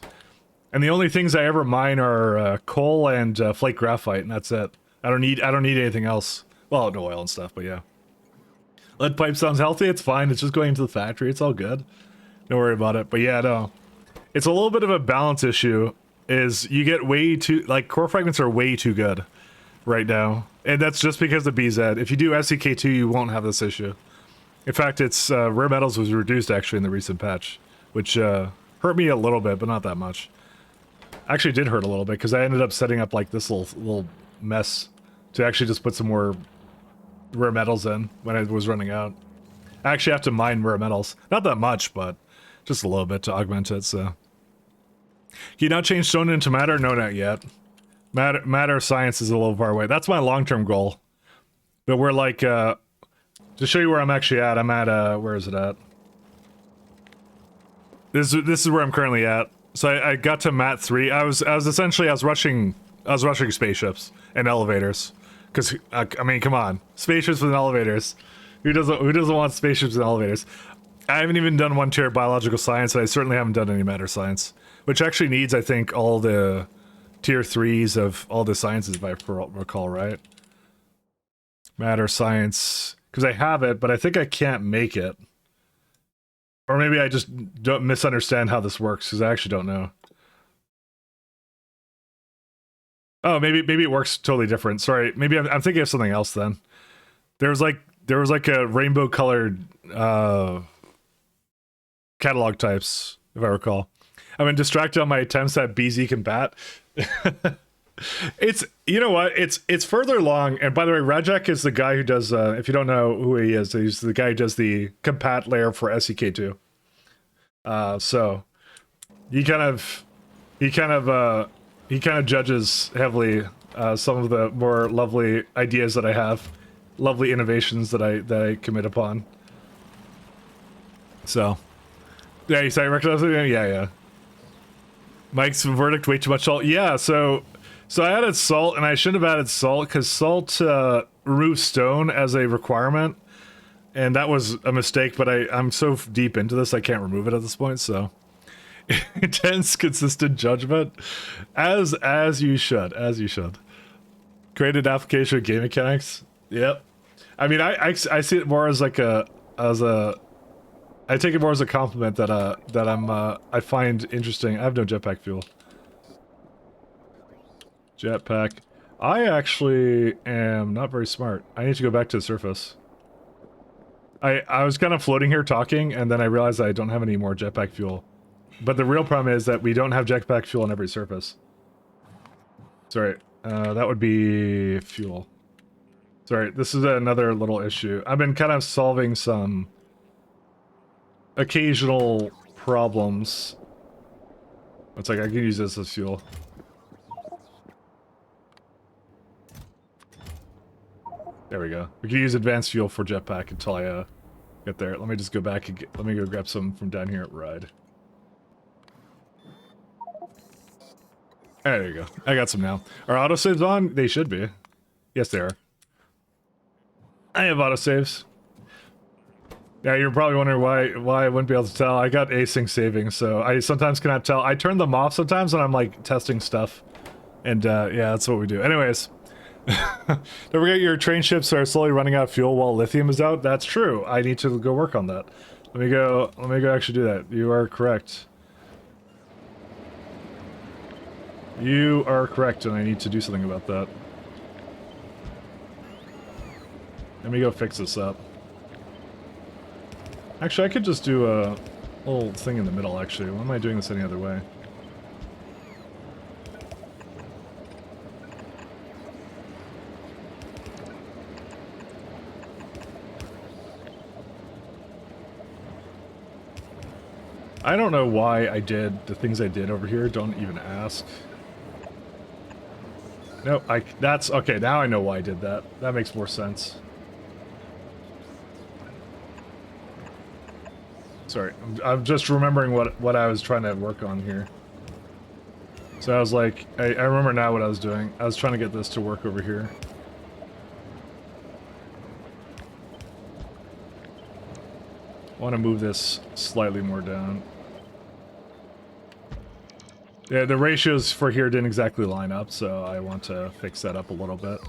And the only things I ever mine are coal and flake graphite, and that's it. I don't need anything else. Well, no oil and stuff, but yeah. Lead pipe sounds healthy, it's fine, it's just going into the factory, it's all good. Don't worry about it. But yeah, no. It's a little bit of a balance issue, is you get way too, like, core fragments are way too good right now. And that's just because of BZ. If you do SEK2, you won't have this issue. In fact, it's rare metals was reduced actually in the recent patch, which hurt me a little bit, but not that much. Actually did hurt a little bit, because I ended up setting up like this little mess to actually just put some more rare metals in when I was running out. I actually have to mine rare metals. Not that much, but just a little bit to augment it, so. Can you not change stone into matter? No, not yet. Matter science is a little far away. That's my long-term goal. But we're like, to show you where I'm actually at, I'm at, where is it at? This is where I'm currently at. So I got to Mat 3. I was rushing spaceships and elevators. Because, I mean, come on. Spaceships and elevators. Who doesn't want spaceships and elevators? I haven't even done 1 tier biological science, and I certainly haven't done any matter science. Which actually needs, I think, all the tier 3s of all the sciences, if I recall right. Matter science. Because I have it, but I think I can't make it. Or maybe I just don't misunderstand how this works, because I actually don't know. Oh, maybe it works totally different. Sorry, maybe I'm thinking of something else then. There was like a rainbow colored catalog types, if I recall. I've been distracted on my attempts at BZ combat. It's, you know what, it's further along. And by the way, Rajak is the guy who does, if you don't know who he is, he's the guy who does the compat layer for SEK2. So he kind of judges heavily some of the more lovely ideas that I have, lovely innovations that I commit upon. So yeah, you say I recognize it? Yeah. Mike's verdict, way too much salt. Yeah, so I added salt, and I shouldn't have added salt, because salt removes stone as a requirement, and that was a mistake, but I'm so deep into this, I can't remove it at this point, so. Intense, consistent judgment. As you should. Created application of game mechanics. Yep. I mean, I see it more as like I take it more as a compliment that I find interesting. I have no jetpack fuel. Jetpack. I actually am not very smart. I need to go back to the surface. I was kind of floating here talking, and then I realized I don't have any more jetpack fuel. But the real problem is that we don't have jetpack fuel on every surface. Sorry, that would be fuel. Sorry, this is another little issue. I've been kind of solving some occasional problems. It's like I can use this as fuel. There we go. We can use advanced fuel for jetpack until I get there. Let me just go back and let me go grab some from down here at Ride. There you go. I got some now. Are autosaves on? They should be. Yes, they are. I have autosaves. Yeah, you're probably wondering why I wouldn't be able to tell. I got async saving, so I sometimes cannot tell. I turn them off sometimes when I'm like testing stuff. And yeah, that's what we do. Anyways. Don't forget your train ships are slowly running out of fuel while lithium is out. That's true. I need to go work on that. Let me go actually do that. You are correct. You are correct, and I need to do something about that. Let me go fix this up. Actually, I could just do a little thing in the middle, actually. Why am I doing this any other way? I don't know why I did the things I did over here. Don't even ask. No, that's okay. Now I know why I did that. That makes more sense. Sorry, I'm just remembering what I was trying to work on here. So I was like, I remember now what I was doing. I was trying to get this to work over here. I want to move this slightly more down. Yeah, the ratios for here didn't exactly line up, so I want to fix that up a little bit.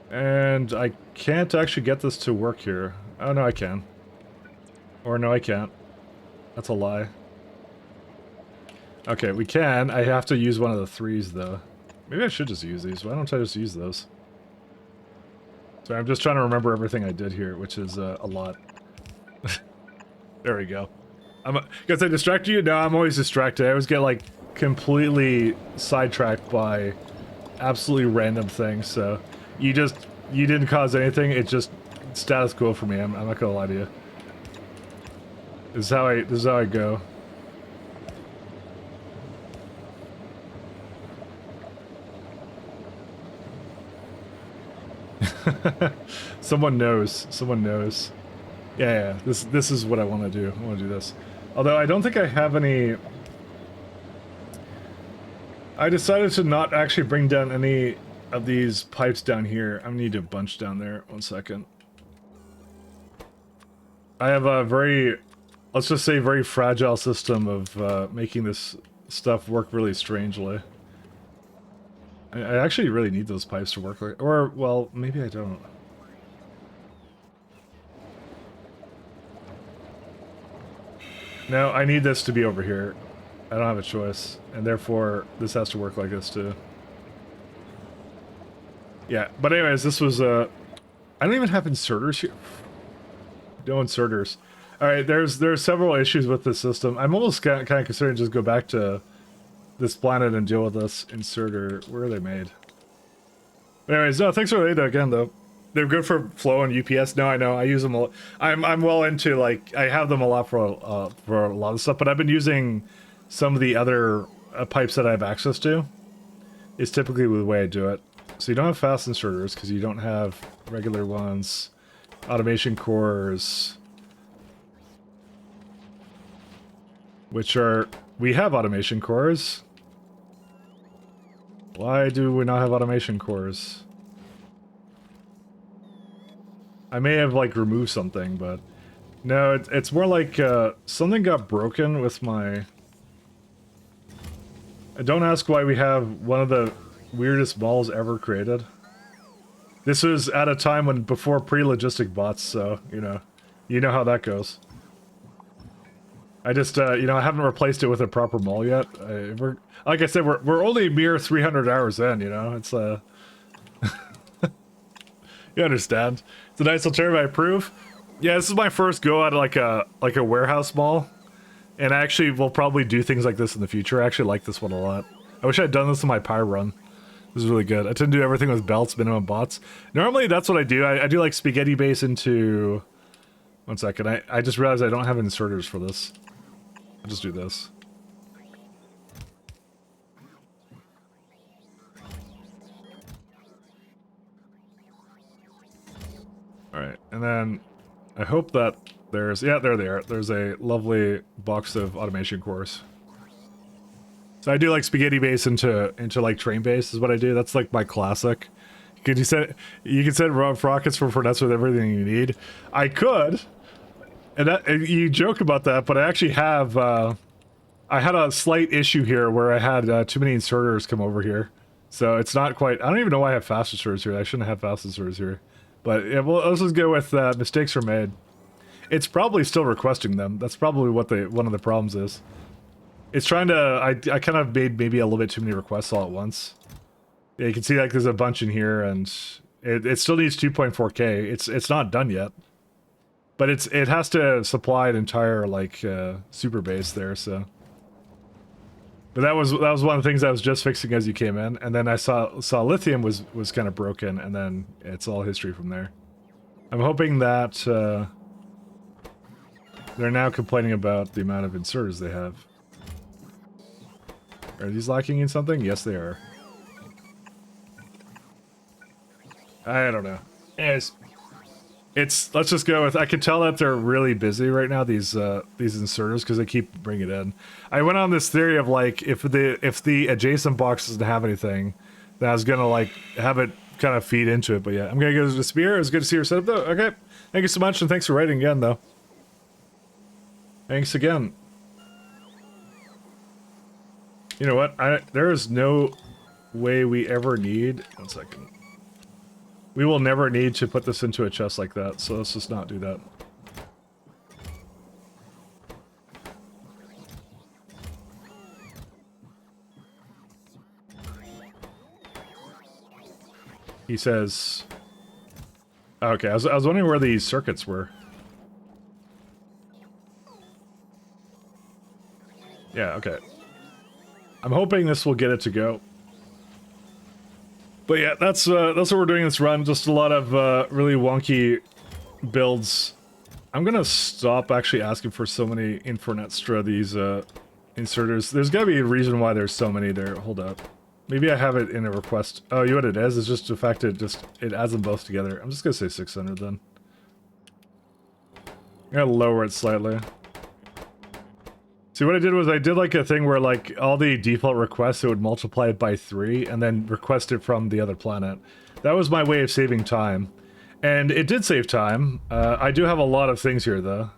And I can't actually get this to work here. Oh, no, I can. Or no, I can't. That's a lie. Okay, we can. I have to use one of the threes, though. Maybe I should just use these. Why don't I just use those? So I'm just trying to remember everything I did here, which is a lot. There we go. Guess I distract you? No, I'm always distracted. I always get, like, completely sidetracked by absolutely random things, so... You didn't cause anything, it's just status quo for me, I'm not gonna lie to you. This is how I go. Someone knows. Yeah, this is what I want to do. I want to do this. Although I don't think I have any... I decided to not actually bring down any of these pipes down here. I need a bunch down there. 1 second. I have a very, let's just say, very fragile system of making this stuff work really strangely. I actually really need those pipes to work, or, well, maybe I don't. No, I need this to be over here. I don't have a choice, and therefore this has to work like this too. Yeah, but anyways, this was I don't even have inserters here. No inserters. All right, there's several issues with this system. I'm almost kind of considering just go back to this planet and deal with this inserter. Where are they made? But anyways, no, thanks for the again though. They're good for flow and UPS. No, I know. I use them a lot. I'm well into, like, I have them a lot for a lot of stuff, but I've been using some of the other pipes that I have access to. Is typically the way I do it. So you don't have fast inserters because you don't have regular ones. Automation cores, which are, we have automation cores. Why do we not have automation cores? I may have, like, removed something, but no, it's more like something got broken with my... Don't ask why we have one of the weirdest balls ever created. This was at a time when before pre-logistic bots, so you know how that goes. I just you know, I haven't replaced it with a proper mall yet. We're like I said, we're only mere 300 hours in. You know, it's you understand. It's a nice alternative. I approve. Yeah, this is my first go at like a warehouse mall, and I actually will probably do things like this in the future. I actually like this one a lot. I wish I'd done this in my pie run. This is really good. I tend to do everything with belts, minimum bots. Normally, that's what I do. I do like spaghetti base into... One second. I just realized I don't have inserters for this. I'll just do this. Alright, and then I hope that there's... Yeah, there they are. There's a lovely box of automation cores. So I do like spaghetti base into like train base is what I do. That's like my classic. Could you can set rockets for Fornets with everything you need? I could, and you joke about that, but I actually have. I had a slight issue here where I had too many inserters come over here, so it's not quite. I don't even know why I have fast inserters here. I shouldn't have fast inserters here, but yeah, well, let's just go with mistakes were made. It's probably still requesting them. That's probably what one of the problems is. It's trying to, I kind of made maybe a little bit too many requests all at once. Yeah, you can see like there's a bunch in here, and it still needs 2.4K. It's not done yet, but it has to supply an entire like super base there. So, but that was one of the things I was just fixing as you came in, and then I saw lithium was kind of broken, and then it's all history from there. I'm hoping that they're now complaining about the amount of inserters they have. Are these lacking in something? Yes, they are. I don't know. Let's just go with. I can tell that they're really busy right now. These inserters, because they keep bringing it in. I went on this theory of like if the adjacent box doesn't have anything, then I was gonna like have it kind of feed into it. But yeah, I'm gonna go to the spear. It was good to see your setup though. Okay, thank you so much, and thanks for writing again though. Thanks again. You know what? There is no way we ever need... One second. We will never need to put this into a chest like that, so let's just not do that. He says... Okay, I was wondering where these circuits were. Yeah, okay. I'm hoping this will get it to go. But yeah, that's what we're doing this run. Just a lot of really wonky builds. I'm gonna stop actually asking for so many Infernestra, these inserters. There's gotta be a reason why there's so many there. Hold up. Maybe I have it in a request. Oh, you know what it is? It's just the fact it adds them both together. I'm just gonna say 600 then. I'm gonna lower it slightly. See, what I did was I did like a thing where like all the default requests, it would multiply it by 3 and then request it from the other planet. That was my way of saving time. And it did save time. I do have a lot of things here though.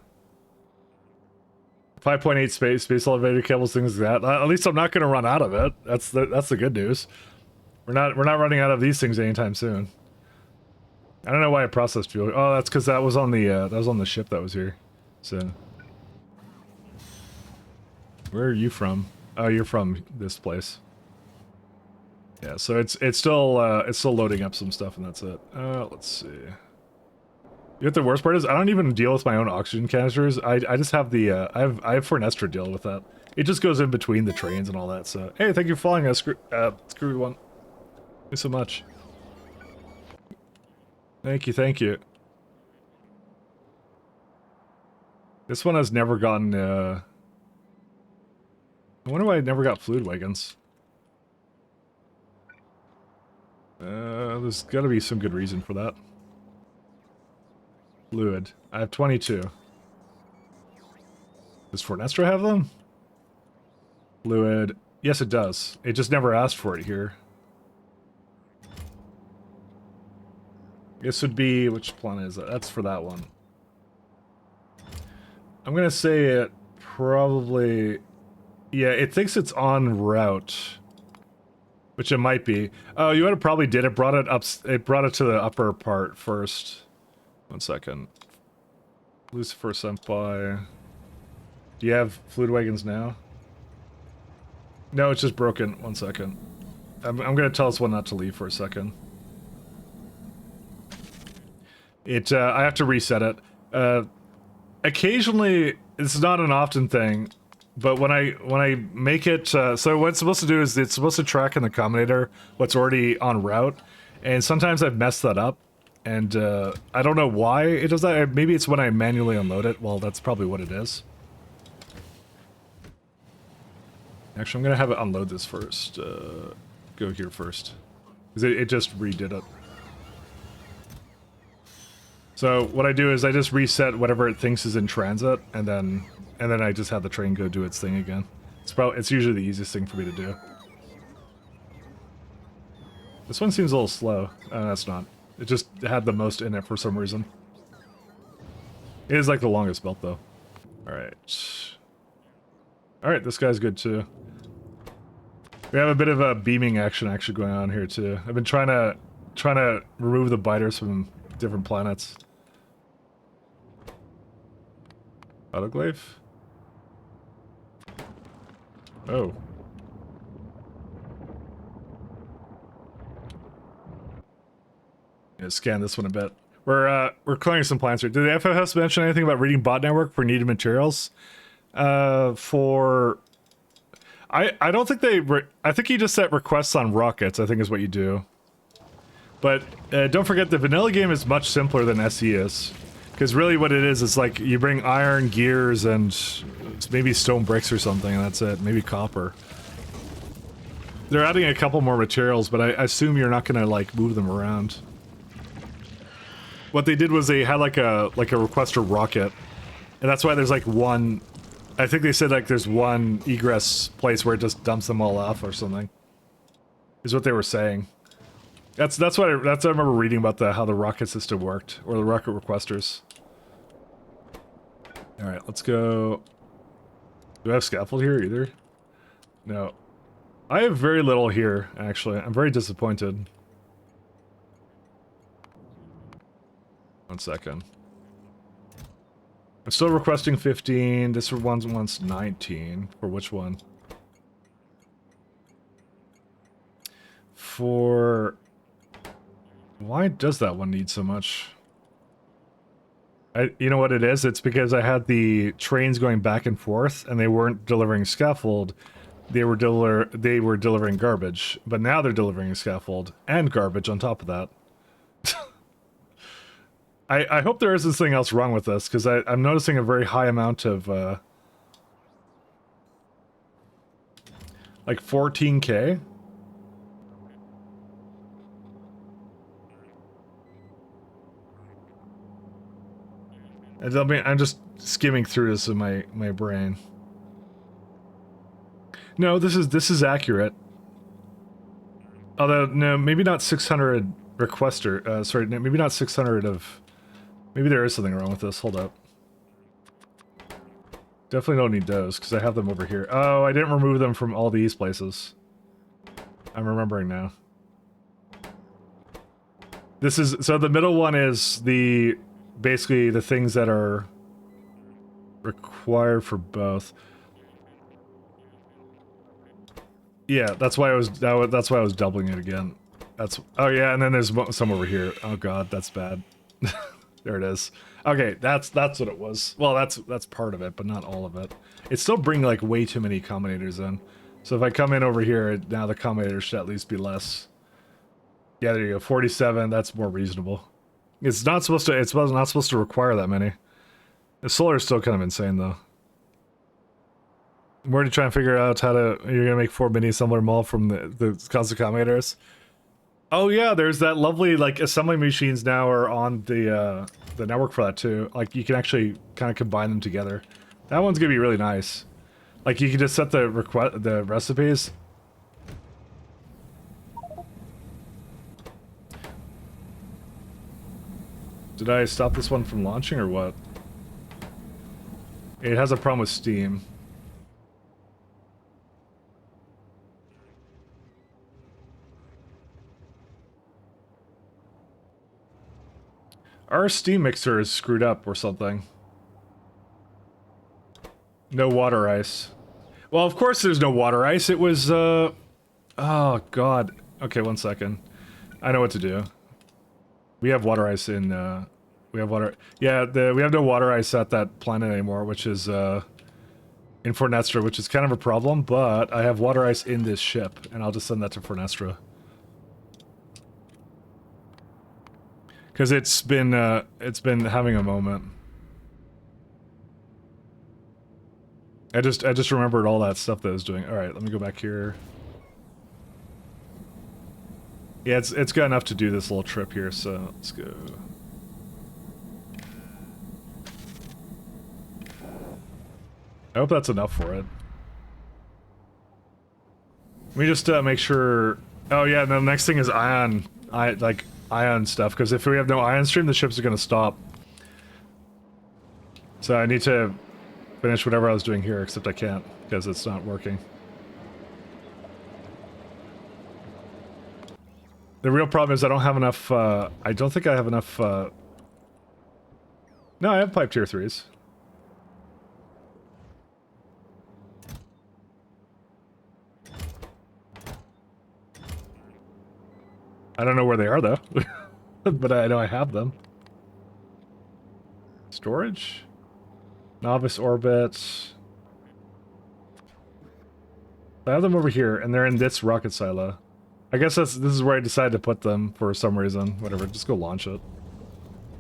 5.8 space elevator cables, things like that. At least I'm not going to run out of it. That's the good news. We're not running out of these things anytime soon. I don't know why I processed fuel. Oh, that's because that was on the ship that was here. So. Where are you from? Oh, you're from this place. Yeah, so it's still loading up some stuff, and that's it. Let's see. You know what the worst part is? I don't even deal with my own oxygen canisters. I just have the I have Fornestra deal with that. It just goes in between the trains and all that. So hey, thank you for following us, Screwy One. Thank you so much. Thank you. This one has never gotten. I wonder why I never got fluid wagons. There's gotta be some good reason for that. Fluid. I have 22. Does Fornestra have them? Fluid. Yes, it does. It just never asked for it here. This would be... Which planet is that? That's for that one. I'm gonna say it probably... Yeah, it thinks it's en route. Which it might be. Oh, you know what it probably did? It brought it up. It brought it to the upper part first. 1 second. Lucifer Senpai. Do you have fluid wagons now? No, it's just broken. 1 second. I'm gonna tell this one not to leave for a second. I have to reset it. Occasionally, it's not an often thing, but when I make it, so what it's supposed to do is it's supposed to track in the combinator what's already en route, and sometimes I've messed that up, and I don't know why it does that. Maybe it's when I manually unload it. Well, that's probably what it is. Actually, I'm gonna have it unload this first. Go here first, because it just redid it. So what I do is I just reset whatever it thinks is in transit, and then I just have the train go do its thing again. It's usually the easiest thing for me to do. This one seems a little slow. That's not. It just had the most in it for some reason. It is like the longest belt though. Alright. Alright, this guy's good too. We have a bit of a beaming action actually going on here too. I've been trying to remove the biters from different planets. Autoglaive? Oh. Yeah, scan this one a bit. We're clearing some plants here. Did the FFS mention anything about reading bot network for needed materials? I don't think I think you just set requests on rockets, I think is what you do. But don't forget the vanilla game is much simpler than SE is. Because really what it is like you bring iron, gears, and maybe stone bricks or something, and that's it. Maybe copper. They're adding a couple more materials, but I assume you're not gonna like move them around. What they did was they had like a requester rocket, and that's why there's like one. I think they said like there's one egress place where it just dumps them all off or something. Is what they were saying. That's what I remember reading about how the rocket system worked, or the rocket requesters. All right, let's go. Do I have scaffold here either? No. I have very little here, actually. I'm very disappointed. 1 second. I'm still requesting 15. This one wants 19. For which one? For... Why does that one need so much? You know what it is? It's because I had the trains going back and forth, and they weren't delivering scaffold. They were delivering garbage, but now they're delivering scaffold and garbage on top of that. I hope there isn't something else wrong with this, because I'm noticing a very high amount of like 14K. I'm just skimming through this in my brain. No, this is accurate. Although no, maybe not 600 requester. Sorry, maybe not 600 of. Maybe there is something wrong with this. Hold up. Definitely don't need those because I have them over here. Oh, I didn't remove them from all these places. I'm remembering now. This is so the middle one is basically the things that are required for both. Yeah, that's why I was doubling it again. Oh yeah, and then there's some over here. Oh god, that's bad. There it is. Okay, that's what it was. Well, that's part of it, but not all of it. It's still bringing like way too many combinators in. So if I come in over here, now the combinators should at least be less. Yeah, there you go. 47. That's more reasonable. It's not supposed to require that many. The solar is still kind of insane though. I'm already trying to figure out how you're gonna make 4 mini assembler mall from the constant combinators. Oh yeah, there's that lovely like assembly machines now are on the network for that too. Like you can actually kind of combine them together. That one's gonna be really nice. Like you can just set the recipes. Did I stop this one from launching or what? It has a problem with Steam. Our steam mixer is screwed up or something. No water ice. Well, of course there's no water ice. It was, oh, God. Okay, 1 second. I know what to do. We have water ice in, we have water... Yeah, we have no water ice at that planet anymore, which is, in Fornestra, which is kind of a problem, but I have water ice in this ship, and I'll just send that to Fornestra. Because it's been having a moment. I just remembered all that stuff that I was doing. All right, let me go back here. Yeah, it's got enough to do this little trip here, so let's go. I hope that's enough for it. Let me just make sure. Oh yeah, and the next thing is ion stuff, because if we have no ion stream, the ships are gonna stop. So I need to finish whatever I was doing here, except I can't because it's not working. The real problem is I don't have enough. I don't think I have enough. No, I have pipe tier 3s. I don't know where they are though, but I know I have them. Storage? Novice orbits. I have them over here, and they're in this rocket silo. I guess this is where I decided to put them for some reason. Whatever, just go launch it.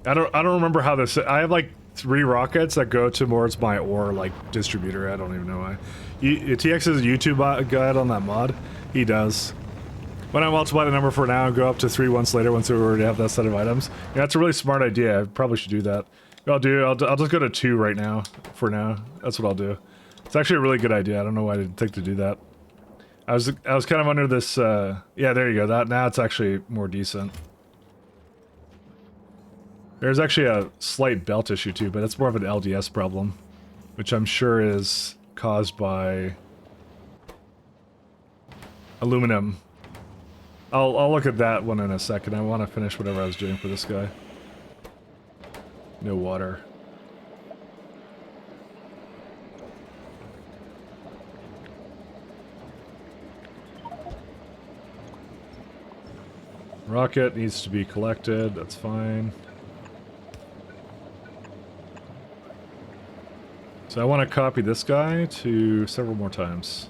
I don't remember how this. I have like 3 rockets that go towards my ore like distributor. I don't even know why. TX's YouTube guide on that mod, he does. When I multiply the number for now and go up to 3 once later, once we already have that set of items. Yeah, that's a really smart idea. I probably should do that. I'll just go to 2 right now, for now. That's what I'll do. It's actually a really good idea. I don't know why I didn't think to do that. I was kind of under this, yeah, there you go. Now it's actually more decent. There's actually a slight belt issue too, but it's more of an LDS problem, which I'm sure is caused by aluminum. I'll look at that one in a second. I want to finish whatever I was doing for this guy. No water. Rocket needs to be collected. That's fine. So I want to copy this guy to several more times.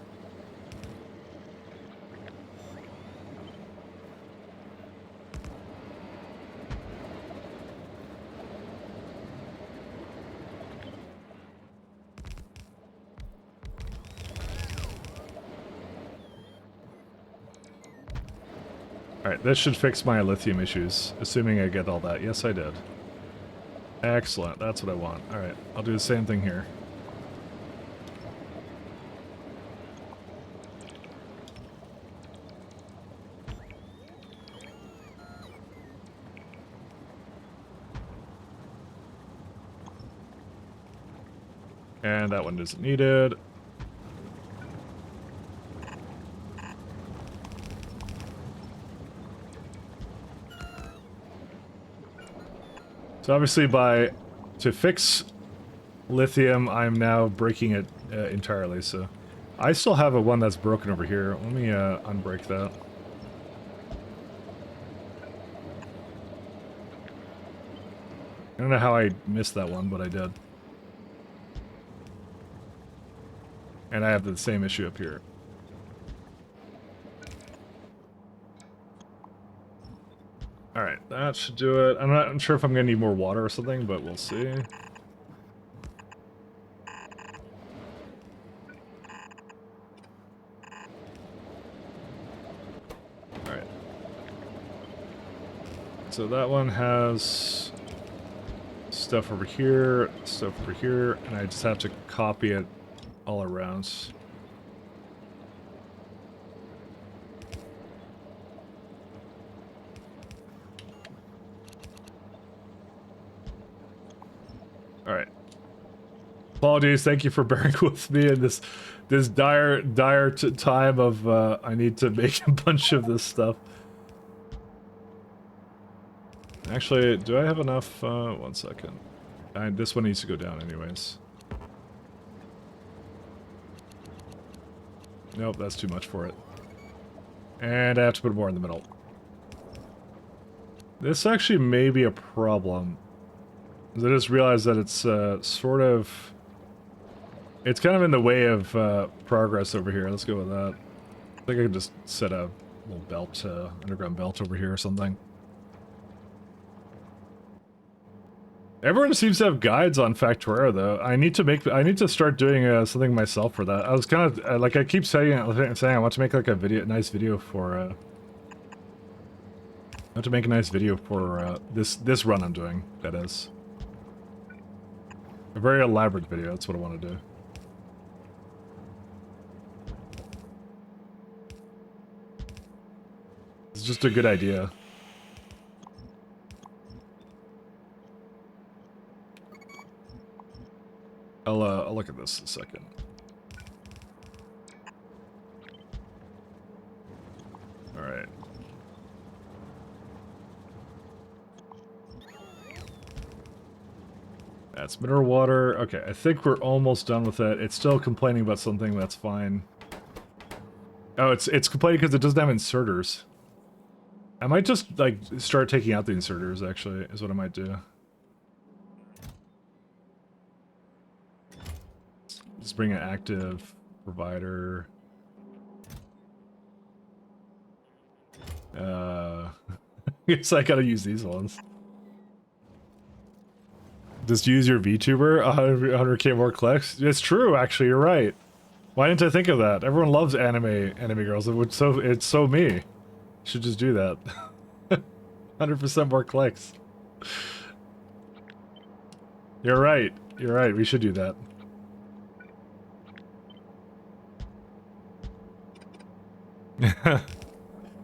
Alright, this should fix my lithium issues, assuming I get all that. Yes, I did. Excellent, that's what I want. Alright, I'll do the same thing here. And that one isn't needed. So obviously to fix lithium, I'm now breaking it entirely, so. I still have one that's broken over here. Let me unbreak that. I don't know how I missed that one, but I did. And I have the same issue up here. Alright, that should do it. I'm not sure if I'm gonna need more water or something, but we'll see. Alright. So that one has stuff over here, and I just have to copy it all around. Alright. Apologies, thank you for bearing with me in this dire time of I need to make a bunch of this stuff. Actually, do I have enough? 1 second. This one needs to go down anyways. Nope, that's too much for it. And I have to put more in the middle. This actually may be a problem. I just realized that it's sort of... It's kind of in the way of progress over here. Let's go with that. I think I can just set a little belt, underground belt over here or something. Everyone seems to have guides on Factorio, though. I need to start doing something myself for that. I was kind of like I keep saying I want to make like a nice video for. I want to make a nice video for this run I'm doing. That is a very elaborate video. That's what I want to do. It's just a good idea. I'll look at this in a second. All right. That's mineral water. Okay, I think we're almost done with that. It's still complaining about something. That's fine. Oh, it's complaining because it doesn't have inserters. I might just like start taking out the inserters. Actually, is what I might do. Let's bring an active provider. I guess I gotta use these ones. Just use your VTuber, 100k more clicks. It's true, actually. You're right. Why didn't I think of that? Everyone loves anime girls. It's so me. Should just do that. 100% more clicks. You're right. You're right. We should do that.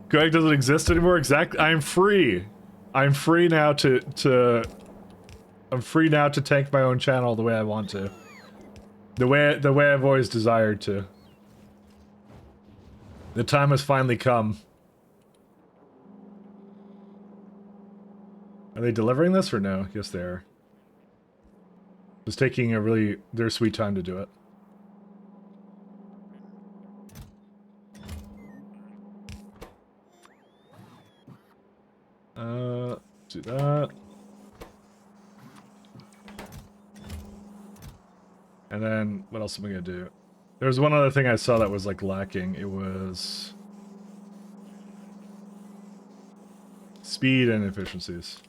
Greg doesn't exist anymore. Exactly. I'm free. I'm free now to tank my own channel the way I want to. The way I've always desired to. The time has finally come. Are they delivering this or no? Yes, they are. Just taking their sweet time to do it. Do that. And then, what else am I gonna do? There was one other thing I saw that was, like, lacking. It was... speed and efficiencies.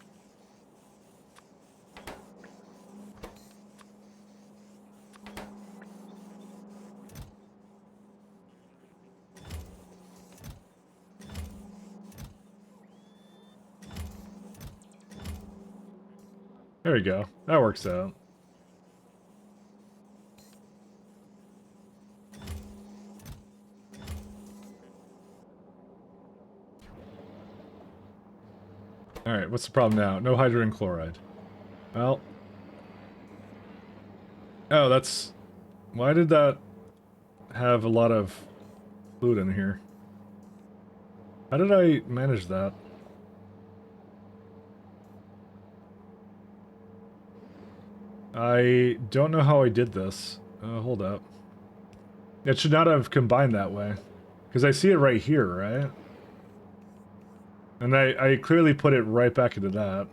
There we go. That works out. Alright, what's the problem now? No hydrogen chloride. Well... Oh, that's... Why did that have a lot of fluid in here? How did I manage that? I don't know how I did this. Hold up. It should not have combined that way. Because I see it right here, right? And I clearly put it right back into that.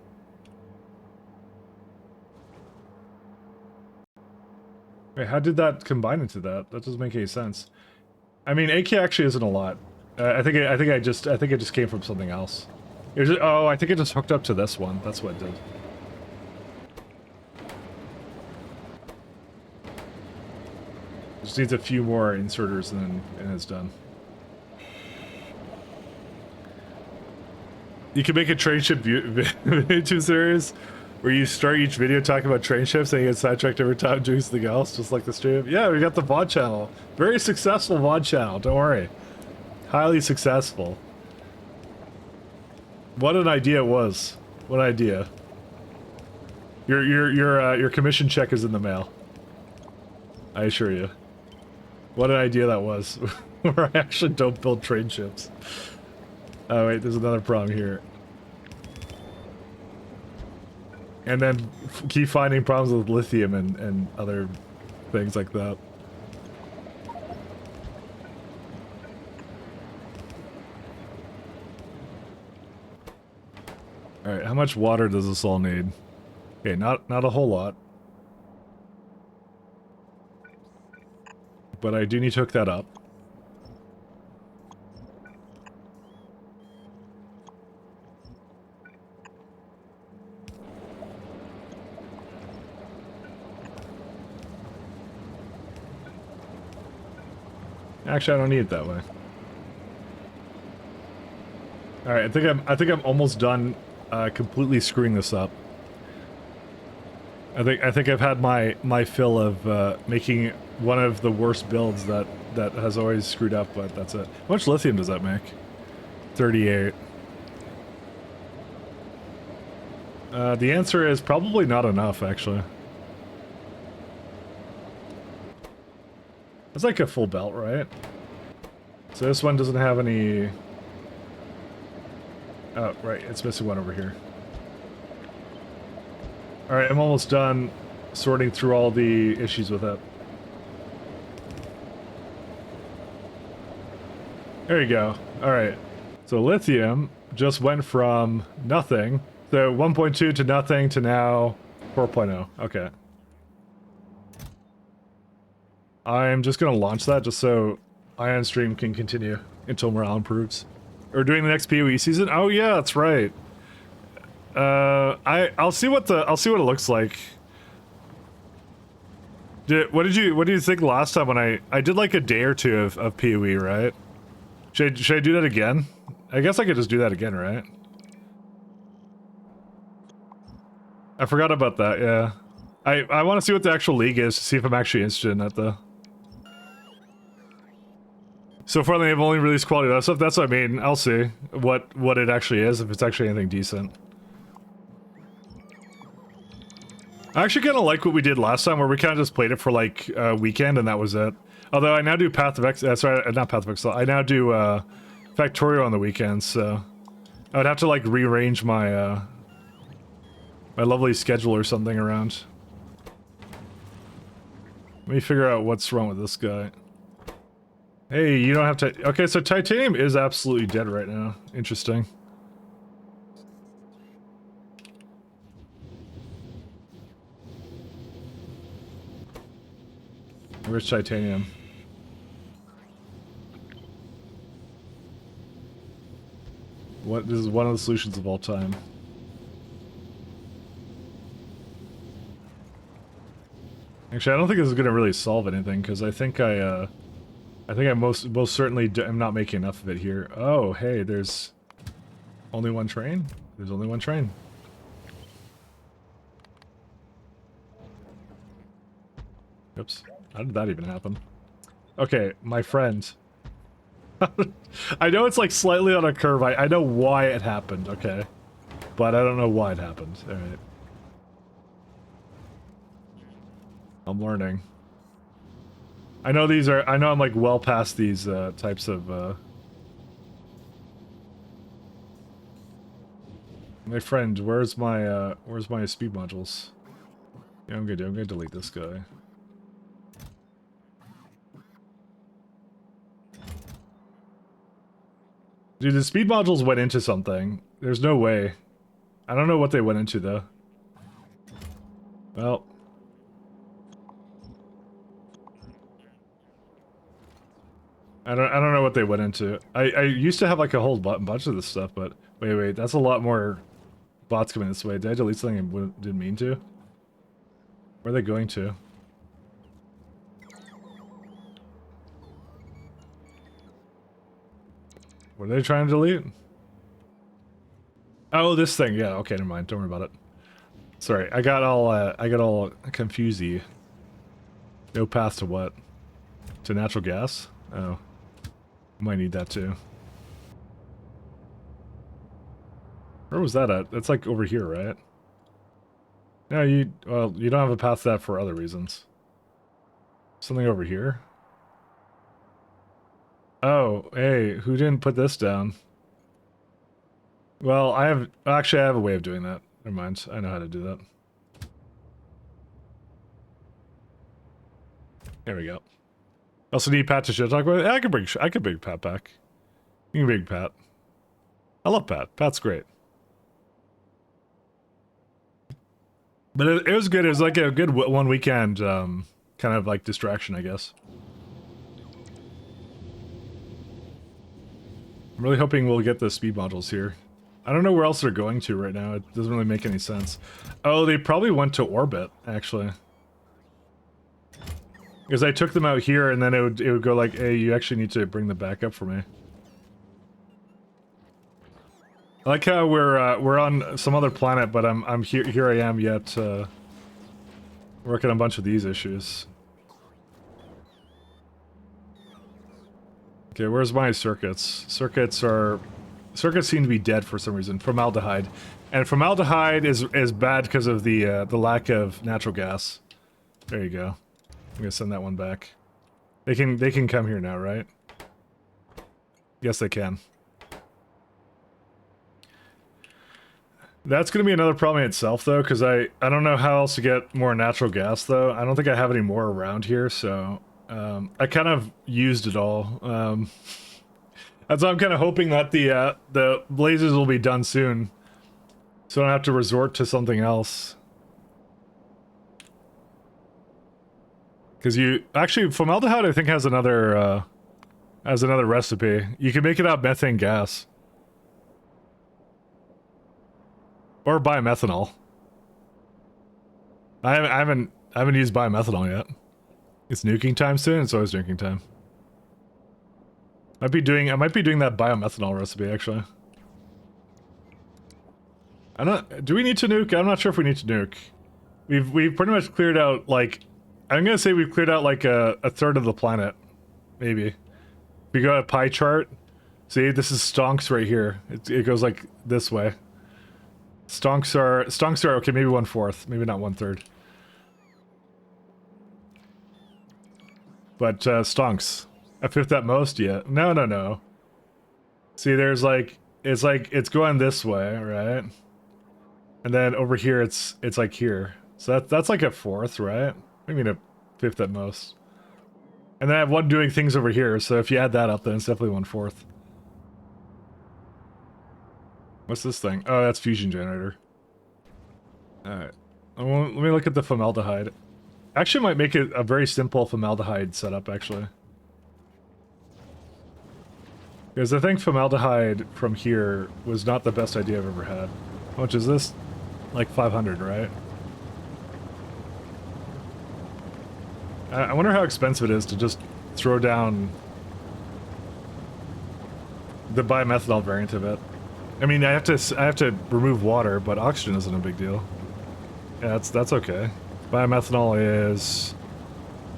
Wait, how did that combine into that? That doesn't make any sense. I mean, AK actually isn't a lot. I think it just came from something else. Oh, I think it just hooked up to this one. That's what it did. Just needs a few more inserters and it's done. You can make a train ship YouTube series where you start each video talking about train ships and you get sidetracked every time doing something else, just like the stream. Yeah, we got the VOD channel. Very successful VOD channel, don't worry. Highly successful. What an idea it was. What idea. Your commission check is in the mail. I assure you. What an idea that was. Where I actually don't build train ships. Oh wait, there's another problem here. And then keep finding problems with lithium and other things like that. Alright, how much water does this all need? Okay, not a whole lot. But I do need to hook that up. Actually, I don't need it that way. All right, I think I'm almost done completely screwing this up. I think I've had my fill of making one of the worst builds that has always screwed up, but that's it. How much lithium does that make? 38. The answer is probably not enough, actually. It's like a full belt, right? So this one doesn't have any... Oh, right, it's missing one over here. Alright, I'm almost done sorting through all the issues with it. There you go. Alright. So lithium just went from nothing, so 1.2 to nothing to now 4.0. Okay. I'm just gonna launch that just so Ion Stream can continue until morale improves. Or doing the next PoE season? Oh yeah, that's right. I'll see what it looks like. What did you think last time when I did like a day or two of PoE, right? Should I do that again? I guess I could just do that again, right? I forgot about that, yeah. I want to see what the actual league is to see if I'm actually interested in that though. So far they've only released quality of that stuff. That's what I mean. I'll see what it actually is, if it's actually anything decent. I actually kind of like what we did last time, where we kind of just played it for like a weekend and that was it. Although I now do Path of X. Sorry, not Path of Exile. I now do Factorio on the weekends, so I would have to like rearrange my my lovely schedule or something around. Let me figure out what's wrong with this guy. Hey, you don't have to... Okay, so titanium is absolutely dead right now. Interesting. Where's titanium? This is one of the solutions of all time. Actually, I don't think this is going to really solve anything, because I think I most certainly am not making enough of it here. Oh, hey, there's only one train? There's only one train. Oops. How did that even happen? Okay, my friend. I know it's like slightly on a curve. I know why it happened, okay? But I don't know why it happened. Alright. I'm learning. I know I'm like well past these types of My friend, where's my speed modules? Yeah, I'm gonna delete this guy. Dude, the speed modules went into something. There's no way. I don't know what they went into though. Well, I don't know what they went into. I used to have like a whole bunch of this stuff, but wait, that's a lot more bots coming this way. Did I delete something I didn't mean to? Where are they going to? What are they trying to delete? Oh, this thing. Yeah, okay, never mind. Don't worry about it. Sorry, I got all confused-y. No path to what? To natural gas? Oh. Might need that too. Where was that at? That's like over here, right? No, you don't have a path to that for other reasons. Something over here? Oh, hey, who didn't put this down? Well, I have a way of doing that. Never mind. I know how to do that. There we go. Also need Pat to shit talk with. I could bring Pat back. You can bring Pat. I love Pat. Pat's great. But it was good. It was like a good one weekend, kind of like distraction, I guess. I'm really hoping we'll get the speed modules here. I don't know where else they're going to right now. It doesn't really make any sense. Oh, they probably went to orbit, actually. Because I took them out here, and then it would go like, hey, you actually need to bring them back up for me. I like how we're on some other planet, but I'm here I am yet working on a bunch of these issues. Okay, where's my circuits? Circuits seem to be dead for some reason. Formaldehyde, and formaldehyde is bad because of the lack of natural gas. There you go. I'm gonna send that one back. They can come here now, right? Yes, they can. That's gonna be another problem in itself, though, because I don't know how else to get more natural gas, though. I don't think I have any more around here, so I kind of used it all. That's why I'm kind of hoping that the blazes will be done soon, so I don't have to resort to something else. Because actually formaldehyde I think has another recipe. You can make it out of methane gas. Or biomethanol. I haven't used biomethanol yet. It's nuking time soon. It's always nuking time. I might be doing that biomethanol recipe actually. Do we need to nuke? I'm not sure if we need to nuke. We've pretty much cleared out, like, I'm gonna say we've cleared out like a third of the planet, maybe. If we go to a pie chart, see, this is stonks right here. It goes like this way. Stonks are okay, maybe 1/4, maybe not 1/3. But stonks, a fifth at most. Yeah, no. See, there's like it's going this way, right? And then over here it's like here. So that's like a fourth, right? I mean a fifth at most. And then I have one doing things over here. So if you add that up, then it's definitely 1/4. What's this thing? Oh, that's fusion generator. Alright. Let me look at the formaldehyde. Actually might make it a very simple formaldehyde setup, actually. Because I think formaldehyde from here was not the best idea I've ever had. How much is this? Like 500, right? I wonder how expensive it is to just throw down the biomethanol variant of it. I mean, I have to remove water, but oxygen isn't a big deal. Yeah, that's okay. Biomethanol is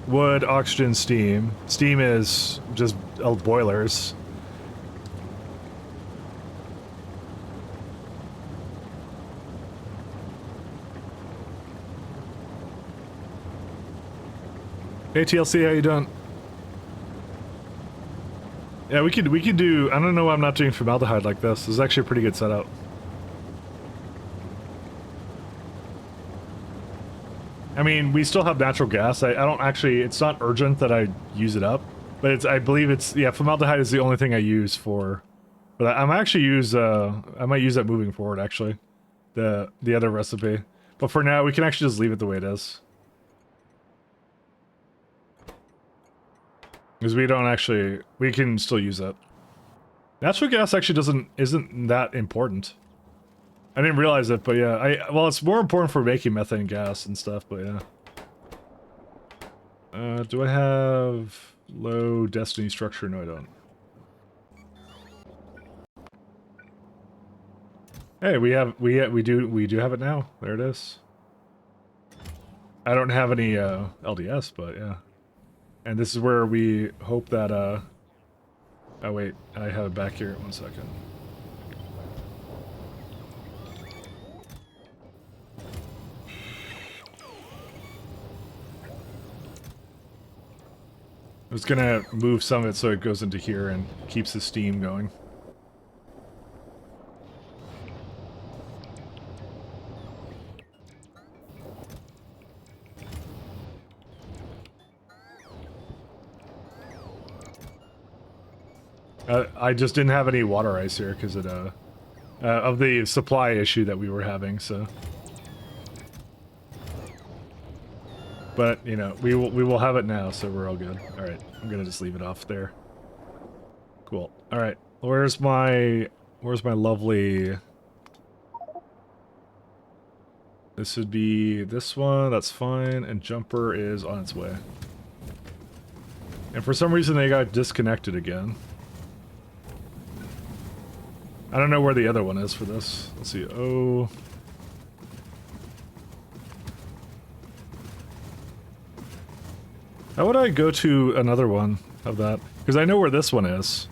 wood, oxygen, steam. Steam is just boilers. Hey TLC, how you doing? Yeah, we could do. I don't know why I'm not doing formaldehyde like this. This is actually a pretty good setup. I mean, we still have natural gas. I don't actually. It's not urgent that I use it up, but I believe it's, yeah. Formaldehyde is the only thing I use for. But I might actually use. I might use that moving forward. Actually, the other recipe. But for now, we can actually just leave it the way it is. Because we don't actually, we can still use it. Natural gas actually isn't that important. I didn't realize it, but yeah, well, it's more important for making methane gas and stuff, but yeah. Do I have low destiny structure? No, I don't. Hey, we do have it now. There it is. I don't have any LDS, but yeah. And this is where we hope that, oh wait, I have it back here, 1 second. I was gonna move some of it so it goes into here and keeps the steam going. I just didn't have any water ice here because of the supply issue that we were having, so. But, you know, we will have it now, so we're all good. Alright, I'm gonna just leave it off there. Cool. Alright, where's my lovely... This would be this one, that's fine, and jumper is on its way. And for some reason they got disconnected again. I don't know where the other one is for this. Let's see. Oh. How would I go to another one of that? Because I know where this one is.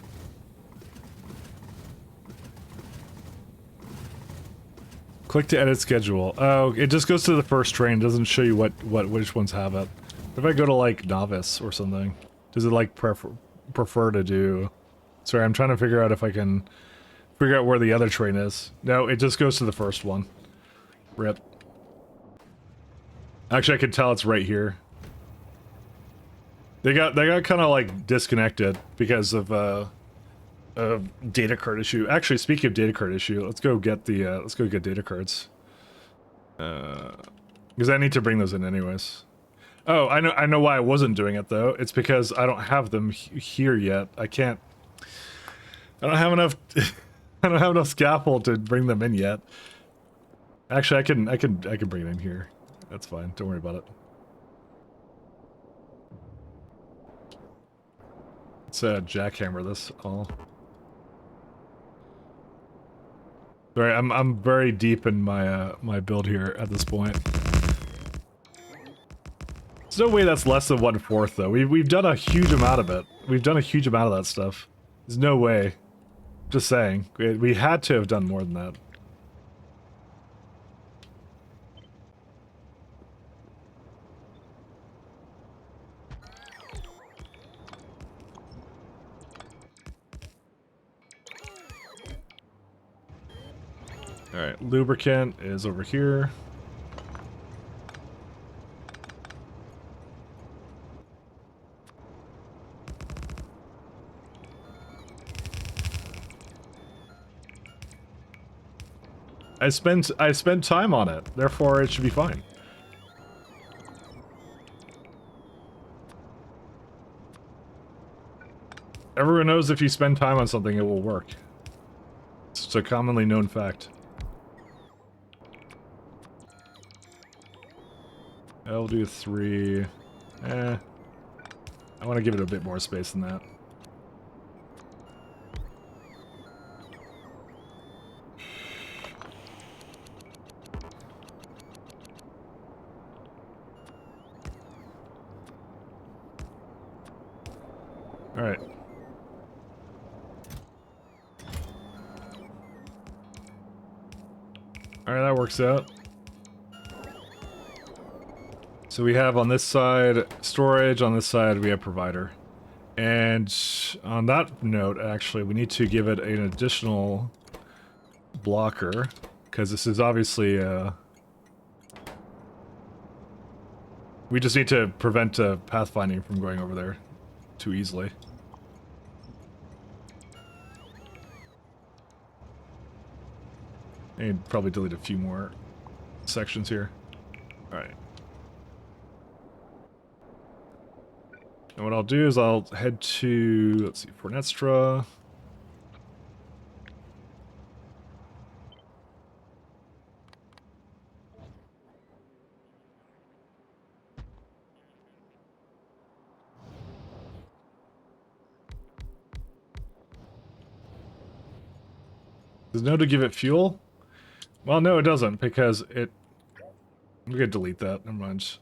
Click to edit schedule. Oh, it just goes to the first train. It doesn't show you which ones have it. If I go to like novice or something, does it like prefer to do? Sorry, I'm trying to figure out if I can figure out where the other train is. No, it just goes to the first one. Rip. Actually, I can tell it's right here. They got kind of like disconnected because of data card issue. Actually, speaking of data card issue, let's go get data cards. Because I need to bring those in anyways. Oh, I know why I wasn't doing it though. It's because I don't have them here yet. I don't have enough. I don't have enough scaffold to bring them in yet. Actually, I can bring it in here. That's fine. Don't worry about it. Let's jackhammer this all. Sorry, I'm very deep in my my build here at this point. There's no way that's less than 1/4 though. We've done a huge amount of it. We've done a huge amount of that stuff. There's no way. Just saying. We had to have done more than that. Alright, lubricant is over here. I spent time on it, therefore it should be fine. Everyone knows if you spend time on something, it will work. It's a commonly known fact. I'll do 3. I want to give it a bit more space than that. Alright. Alright, that works out. So we have on this side storage, on this side we have provider. And on that note, actually, we need to give it an additional blocker, because this is obviously we just need to prevent pathfinding from going over there too easily. And probably delete a few more sections here. Alright. And what I'll do is I'll head to, let's see, Fornestra. Does no to give it fuel? Well, no, it doesn't, because it... I'm gonna delete that, never mind.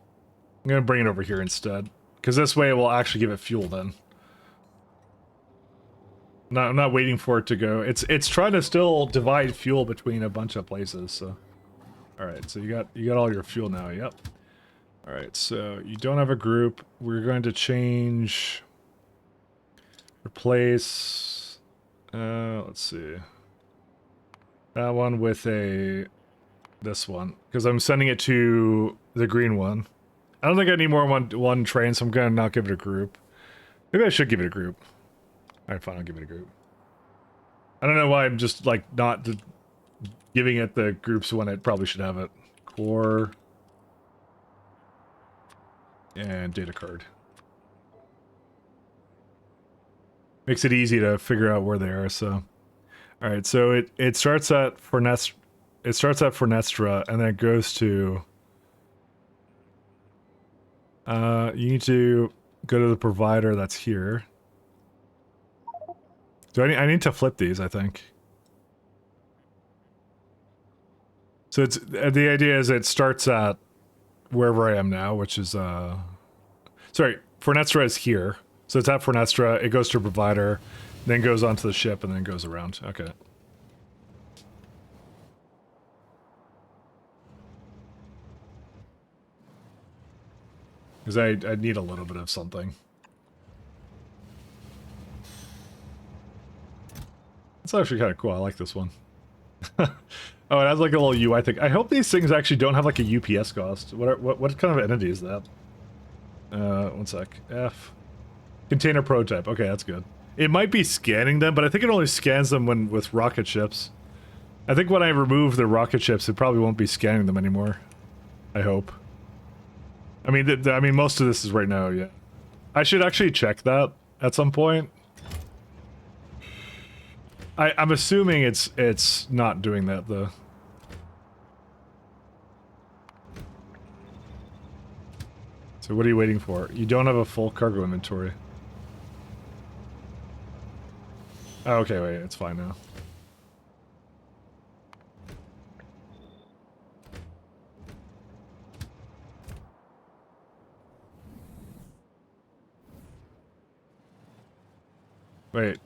I'm gonna bring it over here instead. Because this way it will actually give it fuel then. I'm not waiting for it to go. It's trying to still divide fuel between a bunch of places, so. Alright, so you got all your fuel now, yep. Alright, so you don't have a group. We're going to change... Replace... let's see. That one with this one. Because I'm sending it to the green one. I don't think I need more one train, so I'm gonna not give it a group. Maybe I should give it a group. Alright, fine, I'll give it a group. I don't know why I'm just like not giving it the groups when it probably should have it. Core and data card. Makes it easy to figure out where they are. So, all right. So it starts at Fornestra. It starts at Fornestra and then it goes to. You need to go to the provider that's here. Do I need to flip these? I think. So it's the idea is it starts at wherever I am now, which is sorry, Fornestra is here. So it's at Fornestra, it goes to a provider, then goes onto the ship and then goes around. Okay. Because I need a little bit of something. It's actually kind of cool. I like this one. Oh, it has like a little UI thing. I hope these things actually don't have like a UPS cost. What kind of entity is that? One sec. F. Container prototype. Okay, that's good. It might be scanning them, but I think it only scans them when with rocket ships. I think when I remove the rocket ships, it probably won't be scanning them anymore. I hope. I mean, I mean, most of this is right now. Yeah, I should actually check that at some point. I'm assuming it's not doing that though. So what are you waiting for? You don't have a full cargo inventory. Oh, okay, wait, it's fine now. Wait.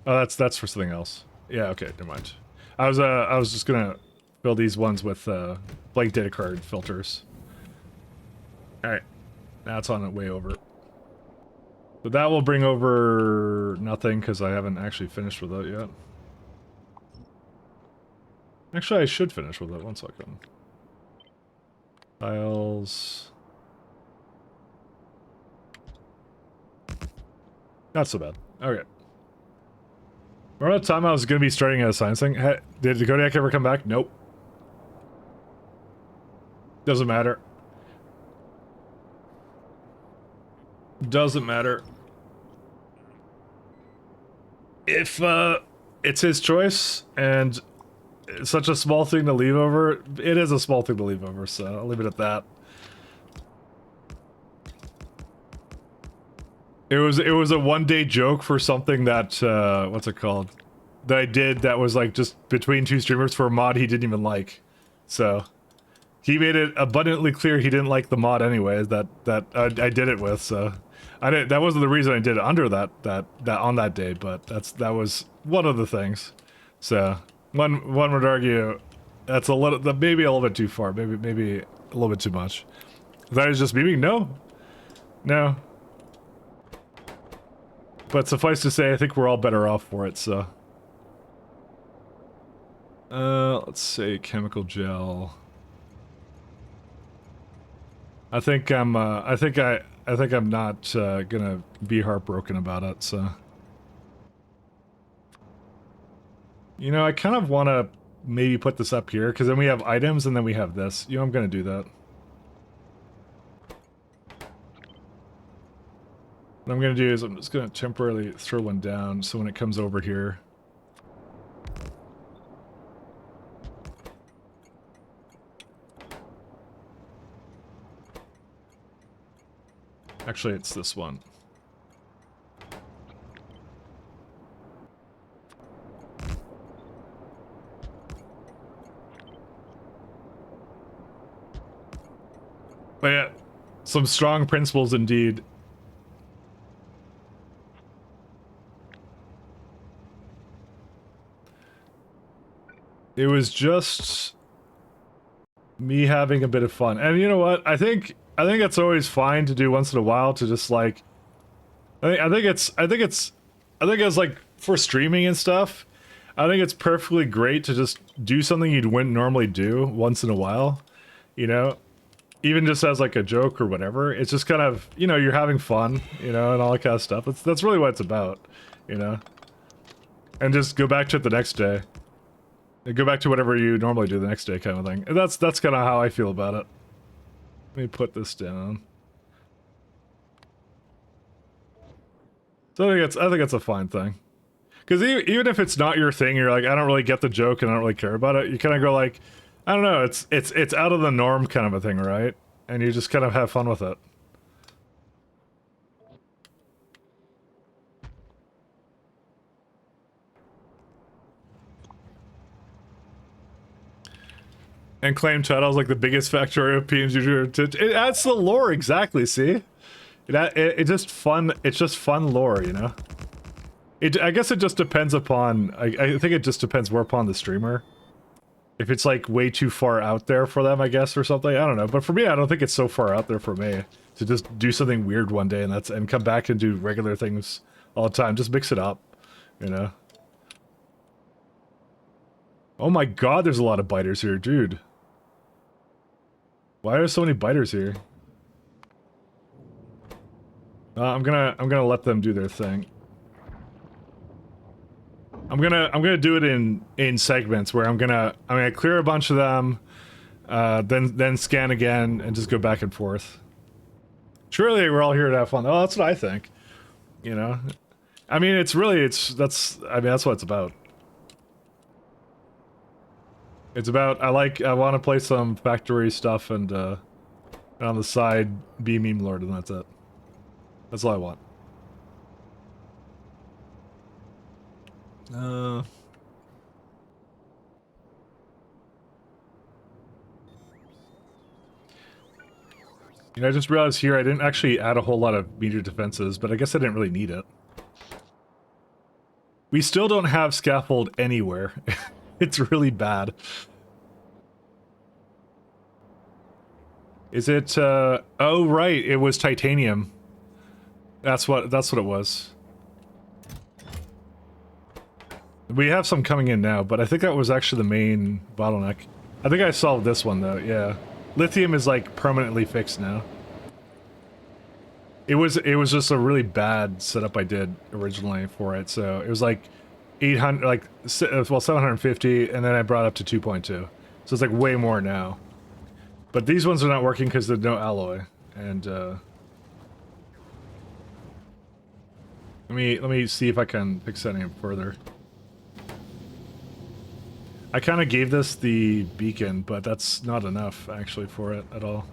Oh, that's for something else. Yeah, okay, never mind. I was just gonna fill these ones with blank data card filters. Alright. Now it's on the way over. So that will bring over nothing because I haven't actually finished with it yet. Actually, I should finish with it. 1 second. Files. Not so bad. Okay. Remember that time I was going to be starting a science thing? Did the Kodiak ever come back? Nope. Doesn't matter. Doesn't matter. If it's his choice and it's such a small thing to leave over, it is a small thing to leave over, so I'll leave it at that. It was a 1-day joke for something that what's it called? That I did that was like just between two streamers for a mod he didn't even like. So he made it abundantly clear he didn't like the mod anyways that I did it with, so that wasn't the reason I did it under that on that day, but that was one of the things. So one would argue that's maybe a little bit too far, maybe a little bit too much. That is just memeing? No. But suffice to say, I think we're all better off for it, so. Let's say chemical gel. I think I'm not gonna be heartbroken about it, so. You know, I kind of want to maybe put this up here, because then we have items and then we have this. You know, I'm gonna do that. What I'm going to do is I'm just going to temporarily throw one down so when it comes over here. Actually, it's this one. But yeah, some strong principles indeed. It was just me having a bit of fun. And you know what? I think it's always fine to do once in a while to just like I think it's like for streaming and stuff, I think it's perfectly great to just do something you wouldn't normally do once in a while, you know? Even just as like a joke or whatever. It's just kind of, you know, you're having fun, you know, and all that kind of stuff. That's really what it's about, you know? and just go back to it the next day. And go back to whatever you normally do the next day, kind of thing. And that's kind of how I feel about it. Let me put this down. So I think it's a fine thing. Because even if it's not your thing, you're like, I don't really get the joke and I don't really care about it. You kind of go like, I don't know, it's out of the norm kind of a thing, right? And you just kind of have fun with it. And claim titles like the biggest factorio PNG. It adds to the lore, exactly. See, it just fun. It's just fun lore, you know. I guess it just depends upon. I think it just depends more upon the streamer. If it's like way too far out there for them, I guess, or something. I don't know. But for me, I don't think it's so far out there for me to just do something weird one day and come back and do regular things all the time. Just mix it up, you know. Oh my God, there's a lot of biters here, dude. Why are so many biters here? I'm gonna let them do their thing. I'm gonna do it in segments where I'm gonna clear a bunch of them, then scan again and just go back and forth. Surely we're all here to have fun. Oh, that's what I think. You know, I mean, that's what it's about. It's about I want to play some factory stuff and on the side be meme lord, and that's it. That's all I want. You know, I just realized here I didn't actually add a whole lot of meteor defenses, but I guess I didn't really need it. We still don't have scaffold anywhere. It's really bad. Is it, oh right, it was titanium. That's what it was. We have some coming in now, but I think that was actually the main bottleneck. I think I solved this one though, yeah. Lithium is like permanently fixed now. It was just a really bad setup I did originally for it, so it was like 800, like, well, 750, and then I brought it up to 2.2. So it's like way more now. But these ones are not working because there's no alloy, and let me see if I can fix that any further. I kind of gave this the beacon, but that's not enough actually for it at all.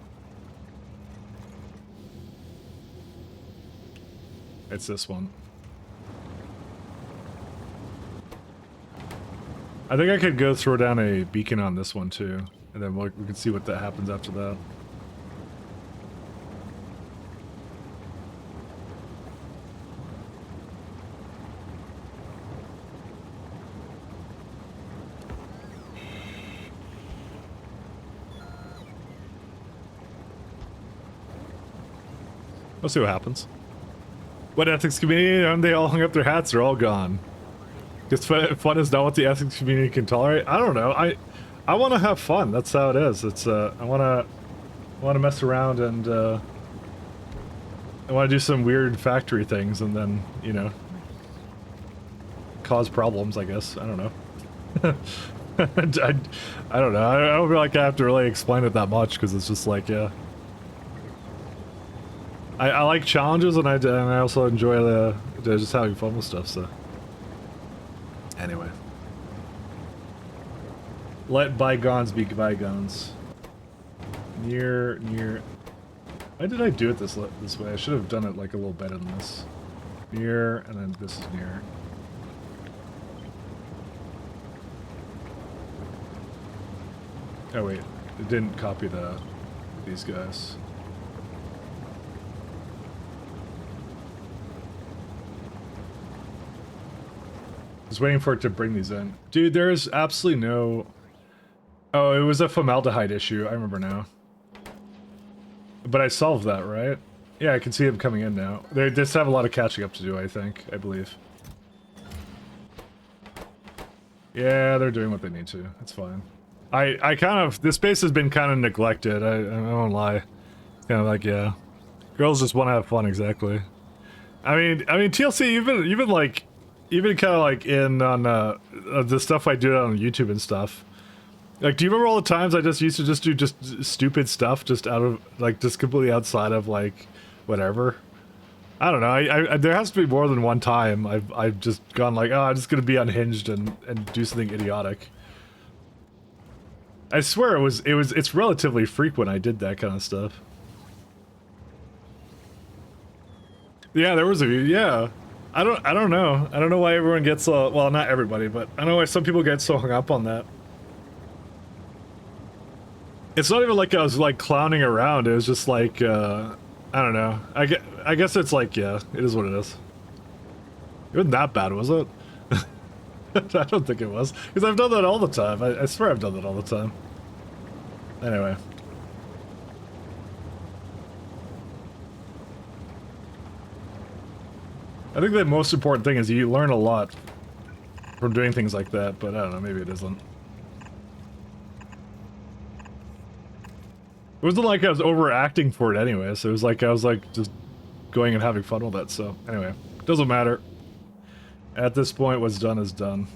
It's this one. I think I could go throw down a beacon on this one too, and then we can see what that happens after that. We'll see what happens. What ethics community? They all hung up their hats. They're all gone. Because fun is not what the ethics community can tolerate. I don't know. I want to have fun. That's how it is. It's I want to mess around and I want to do some weird factory things and then, you know, cause problems, I guess. I don't know. I don't know. I don't feel like I have to really explain it that much because it's just like, yeah. I like challenges and I also enjoy the just having fun with stuff, so. Anyway. Let bygones be bygones. Near. Why did I do it this way? I should have done it like a little better than this. Near, and then this is near. Oh wait, it didn't copy these guys. Just waiting for it to bring these in. Dude, there is absolutely no... Oh, it was a formaldehyde issue. I remember now. But I solved that, right? Yeah, I can see them coming in now. They just have a lot of catching up to do, I believe. Yeah, they're doing what they need to. It's fine. I kind of... This base has been kind of neglected. I won't lie. Kind of like, yeah. Girls just want to have fun, exactly. I mean, TLC, you've been like... even kind of like in on the stuff I do on YouTube and stuff. Like, do you remember all the times I just used to just do just stupid stuff, just out of like just completely outside of like whatever? I don't know. I there has to be more than one time I've just gone like, oh, I'm just gonna be unhinged and do something idiotic. I swear it's relatively frequent I did that kind of stuff. Yeah, there was a yeah. I don't know. I don't know why everyone gets well, not everybody, but I don't know why some people get so hung up on that. It's not even like I was like clowning around. It was just like I don't know. I guess it's like, yeah, it is what it is. It wasn't that bad, was it? I don't think it was, because I've done that all the time. I swear I've done that all the time. Anyway. I think the most important thing is you learn a lot from doing things like that, but I don't know, maybe it isn't. It wasn't like I was overacting for it anyway, so it was like I was like just going and having fun with it, so anyway, doesn't matter. At this point, what's done is done.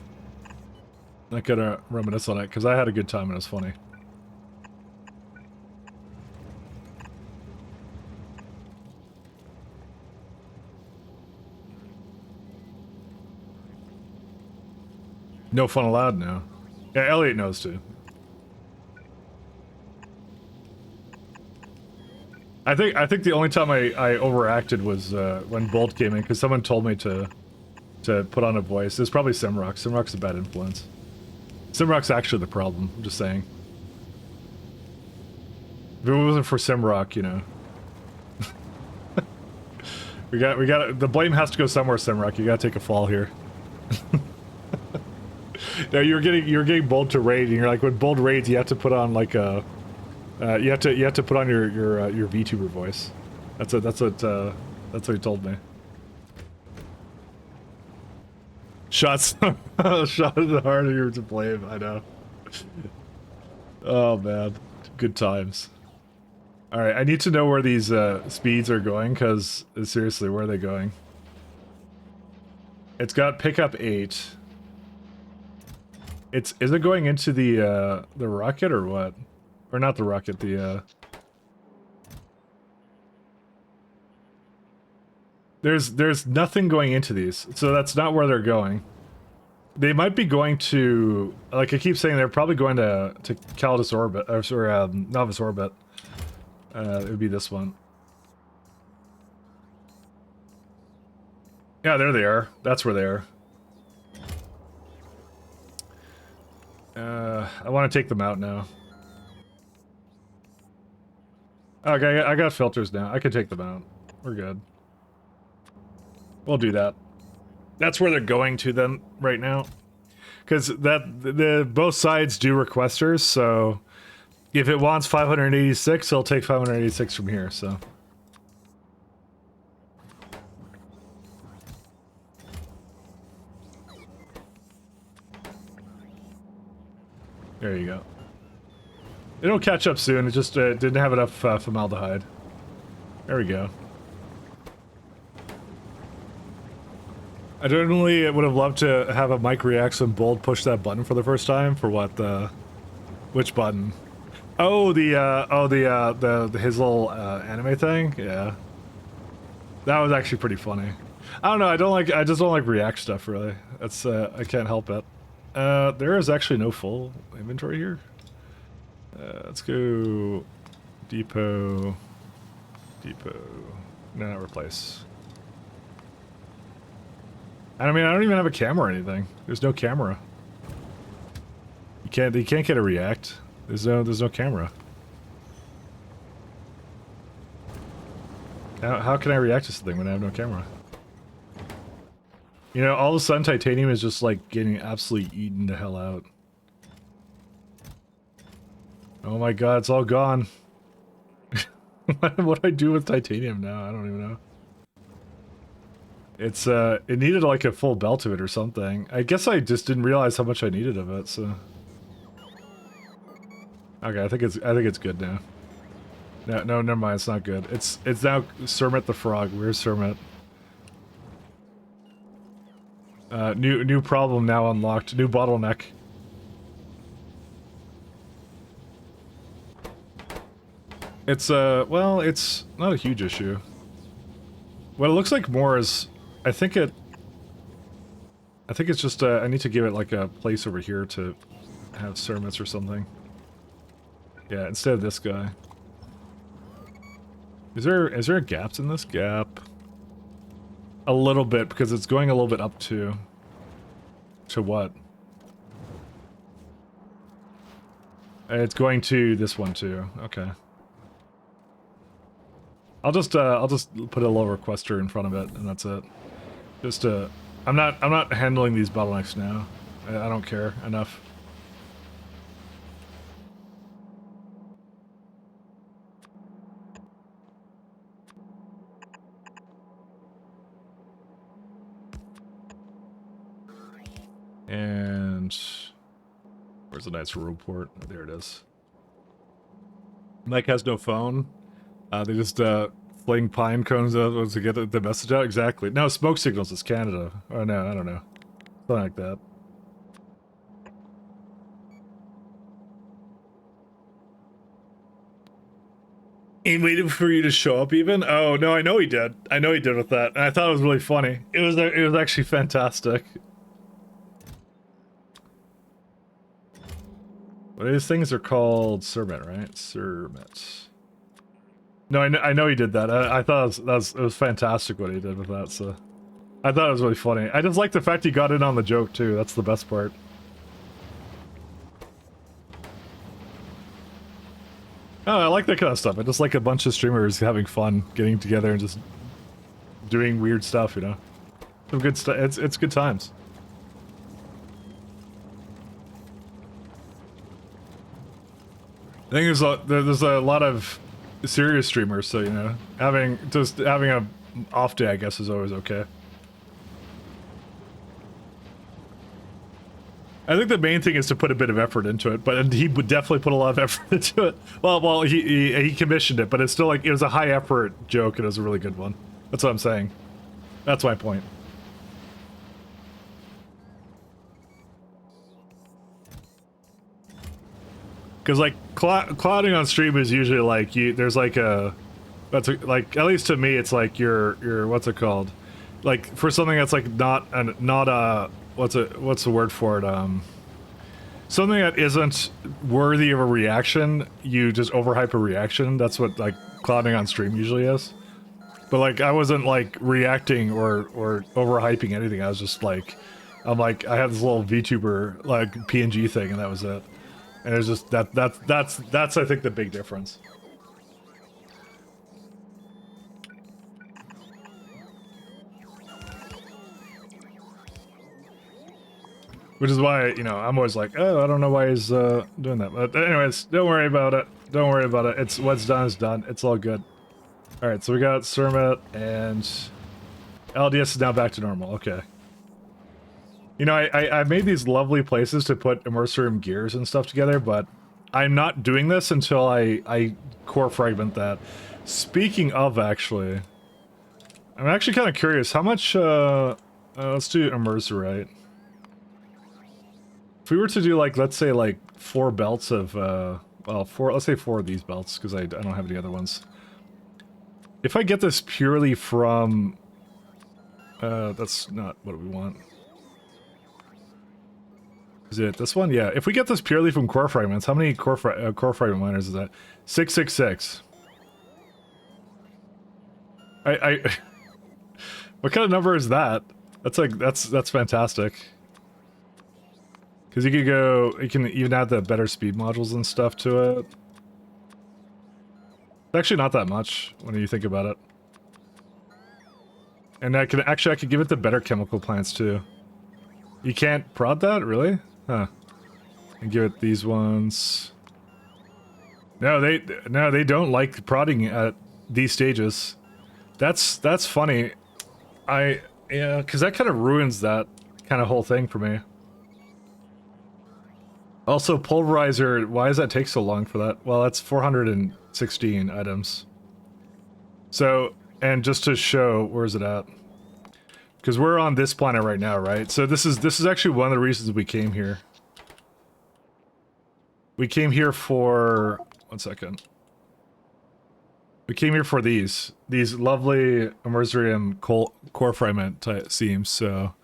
I'm not gonna reminisce on it, because I had a good time and it was funny. No fun allowed now. Yeah, Elliot knows too. I think the only time I overacted was when Bolt came in, because someone told me to put on a voice. It was probably Simrock. Simrock's a bad influence. Simrock's actually the problem, I'm just saying. If it wasn't for Simrock, you know. we got the blame has to go somewhere, Simrock. You gotta take a fall here. No, you're getting Bolt to raid, and you're like, when Bolt raids, you have to put on like a you have to put on your VTuber voice. That's what he told me. Shots shot in the heart, you're to blame. I know. Oh man, good times. All right, I need to know where these speeds are going, because seriously, where are they going? It's got pickup 8. Is it going into the rocket or what? Or not the rocket, the There's nothing going into these, so that's not where they're going. They might be going to, like I keep saying, they're probably going to Calidus orbit, or sorry, Novice orbit. It would be this one. Yeah, there they are. That's where they are. I want to take them out now. Okay, I got filters now. I can take them out. We're good. We'll do that. That's where they're going to then right now, because both sides do requesters. So if it wants 586, it'll take 586 from here. So. There you go. It'll catch up soon. It just didn't have enough formaldehyde. There we go. I generally would have loved to have a mic reacts when Bold pushed that button for the first time. For what? Which button? Oh, his little anime thing. Yeah, that was actually pretty funny. I don't know. I just don't like react stuff really. That's I can't help it. There is actually no full inventory here. Let's go depot. No, not replace. I mean, I don't even have a camera or anything. There's no camera. You can't get a react. There's no camera. How can I react to something when I have no camera? You know, all of a sudden titanium is just like getting absolutely eaten the hell out. Oh my god, it's all gone. What do I do with titanium now? I don't even know. It's it needed like a full belt of it or something. I guess I just didn't realize how much I needed of it, so. Okay, I think it's good now. No, never mind, it's not good. It's now Sermit the Frog. Where's Sermit? New problem now unlocked. New bottleneck. It's well, it's not a huge issue. What it looks like more is, I think it's just I need to give it like a place over here to have sermons or something. Yeah, instead of this guy. Is there gaps in this gap? A little bit, because it's going a little bit up to what? It's going to this one too. Okay. I'll just put a low requester in front of it, and that's it. Just I'm not handling these bottlenecks now. I don't care enough. And where's the nice report? Oh, there it is. Mike has no phone. They just fling pine cones out to get the message out. Exactly. No, smoke signals is Canada. Oh no, I don't know. Something like that. He waited for you to show up even? Oh no, I know he did. I know he did with that. And I thought it was really funny. It was actually fantastic. What these things are called? Sermet, right? Sermet. No, I know he did that. I thought it was fantastic what he did with that, so... I thought it was really funny. I just like the fact he got in on the joke, too. That's the best part. Oh, I like that kind of stuff. I just like a bunch of streamers having fun, getting together and just doing weird stuff, you know? Some good stuff. It's good times. I think there's a lot of serious streamers, so you know, having a off day, I guess, is always okay. I think the main thing is to put a bit of effort into it, but he would definitely put a lot of effort into it. Well, he commissioned it, but it's still like it was a high effort joke, and it was a really good one. That's what I'm saying. That's my point. Because like clouding on stream is usually like there's like like at least to me it's like your what's it called, like for something that's like not what's the word for it, something that isn't worthy of a reaction, you just overhype a reaction. That's what like clouding on stream usually is. But like I wasn't like reacting or overhyping anything. I was just like I had this little VTuber like PNG thing, and that was it. And it's just that's I think the big difference. Which is why, you know, I'm always like, oh, I don't know why he's doing that. But anyways, don't worry about it. Don't worry about it. It's what's done is done. It's all good. All right, so we got Sermet and LDS is now back to normal. Okay. You know, I made these lovely places to put immerser room gears and stuff together, but I'm not doing this until I core fragment that. Speaking of, actually, I'm actually kind of curious, how much, let's do immerser, right? If we were to do, like, let's say, like, 4 belts of, well, let's say 4 of these belts, because I don't have any other ones. If I get this purely from, that's not what we want. Is it this one? Yeah. If we get this purely from core fragments, how many core fragment miners is that? 666. What kind of number is that? That's like that's fantastic. Because you can even add the better speed modules and stuff to it. It's actually not that much when you think about it. And I could give it the better chemical plants too. You can't prod that, really? Huh. And give it these ones. No, they don't like prodding at these stages. That's funny. Yeah, because that kind of ruins that kind of whole thing for me. Also, pulverizer, why does that take so long for that? Well, that's 416 items. So, and just to show, where is it at? Because we're on this planet right now, right? So this is actually one of the reasons we came here. We came here for... One second. We came here for these lovely Immersorium core fragment type seams. So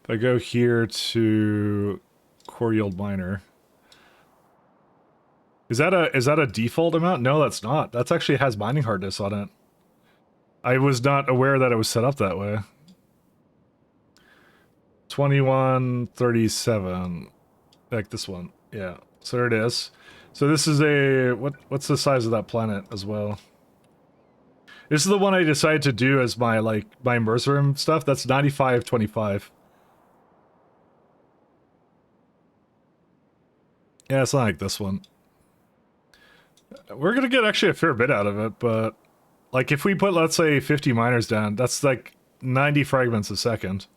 if I go here to core yield miner, is that a default amount? No, that's not. That's actually has mining hardness on it. I was not aware that it was set up that way. 2137, like this one. Yeah, so there it is. So this is a what's the size of that planet as well? This is the one I decided to do as my my Immersorium stuff. That's 9525. Yeah, it's not like this one. We're gonna get actually a fair bit out of it, but like if we put, let's say, 50 miners down, that's like 90 fragments a second.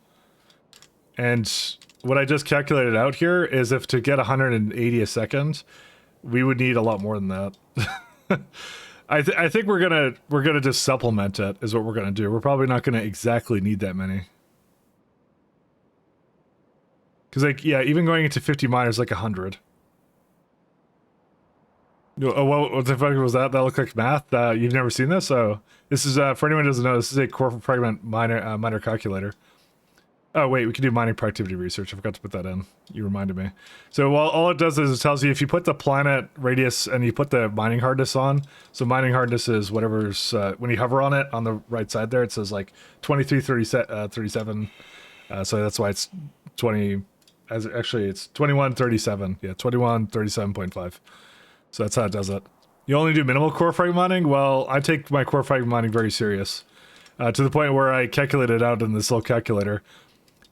And what I just calculated out here is if to get 180 a second, we would need a lot more than that. I think we're gonna just supplement it is what we're gonna do. We're probably not gonna exactly need that many. Because like, yeah, even going into 50 miners like 100. Oh, what the fuck was that? That looked like math? You've never seen this? So this is, for anyone who doesn't know, this is a core fragment miner calculator. Oh wait, we can do mining productivity research. I forgot to put that in. You reminded me. So all it does is it tells you if you put the planet radius and you put the mining hardness on. So mining hardness is whatever's, when you hover on it on the right side there, it says like 2337. So that's why it's 20, actually it's 2137. Yeah, 2137.5. So that's how it does it. You only do minimal core fragment mining? Well, I take my core fragment mining very serious. To the point where I calculate it out in this little calculator.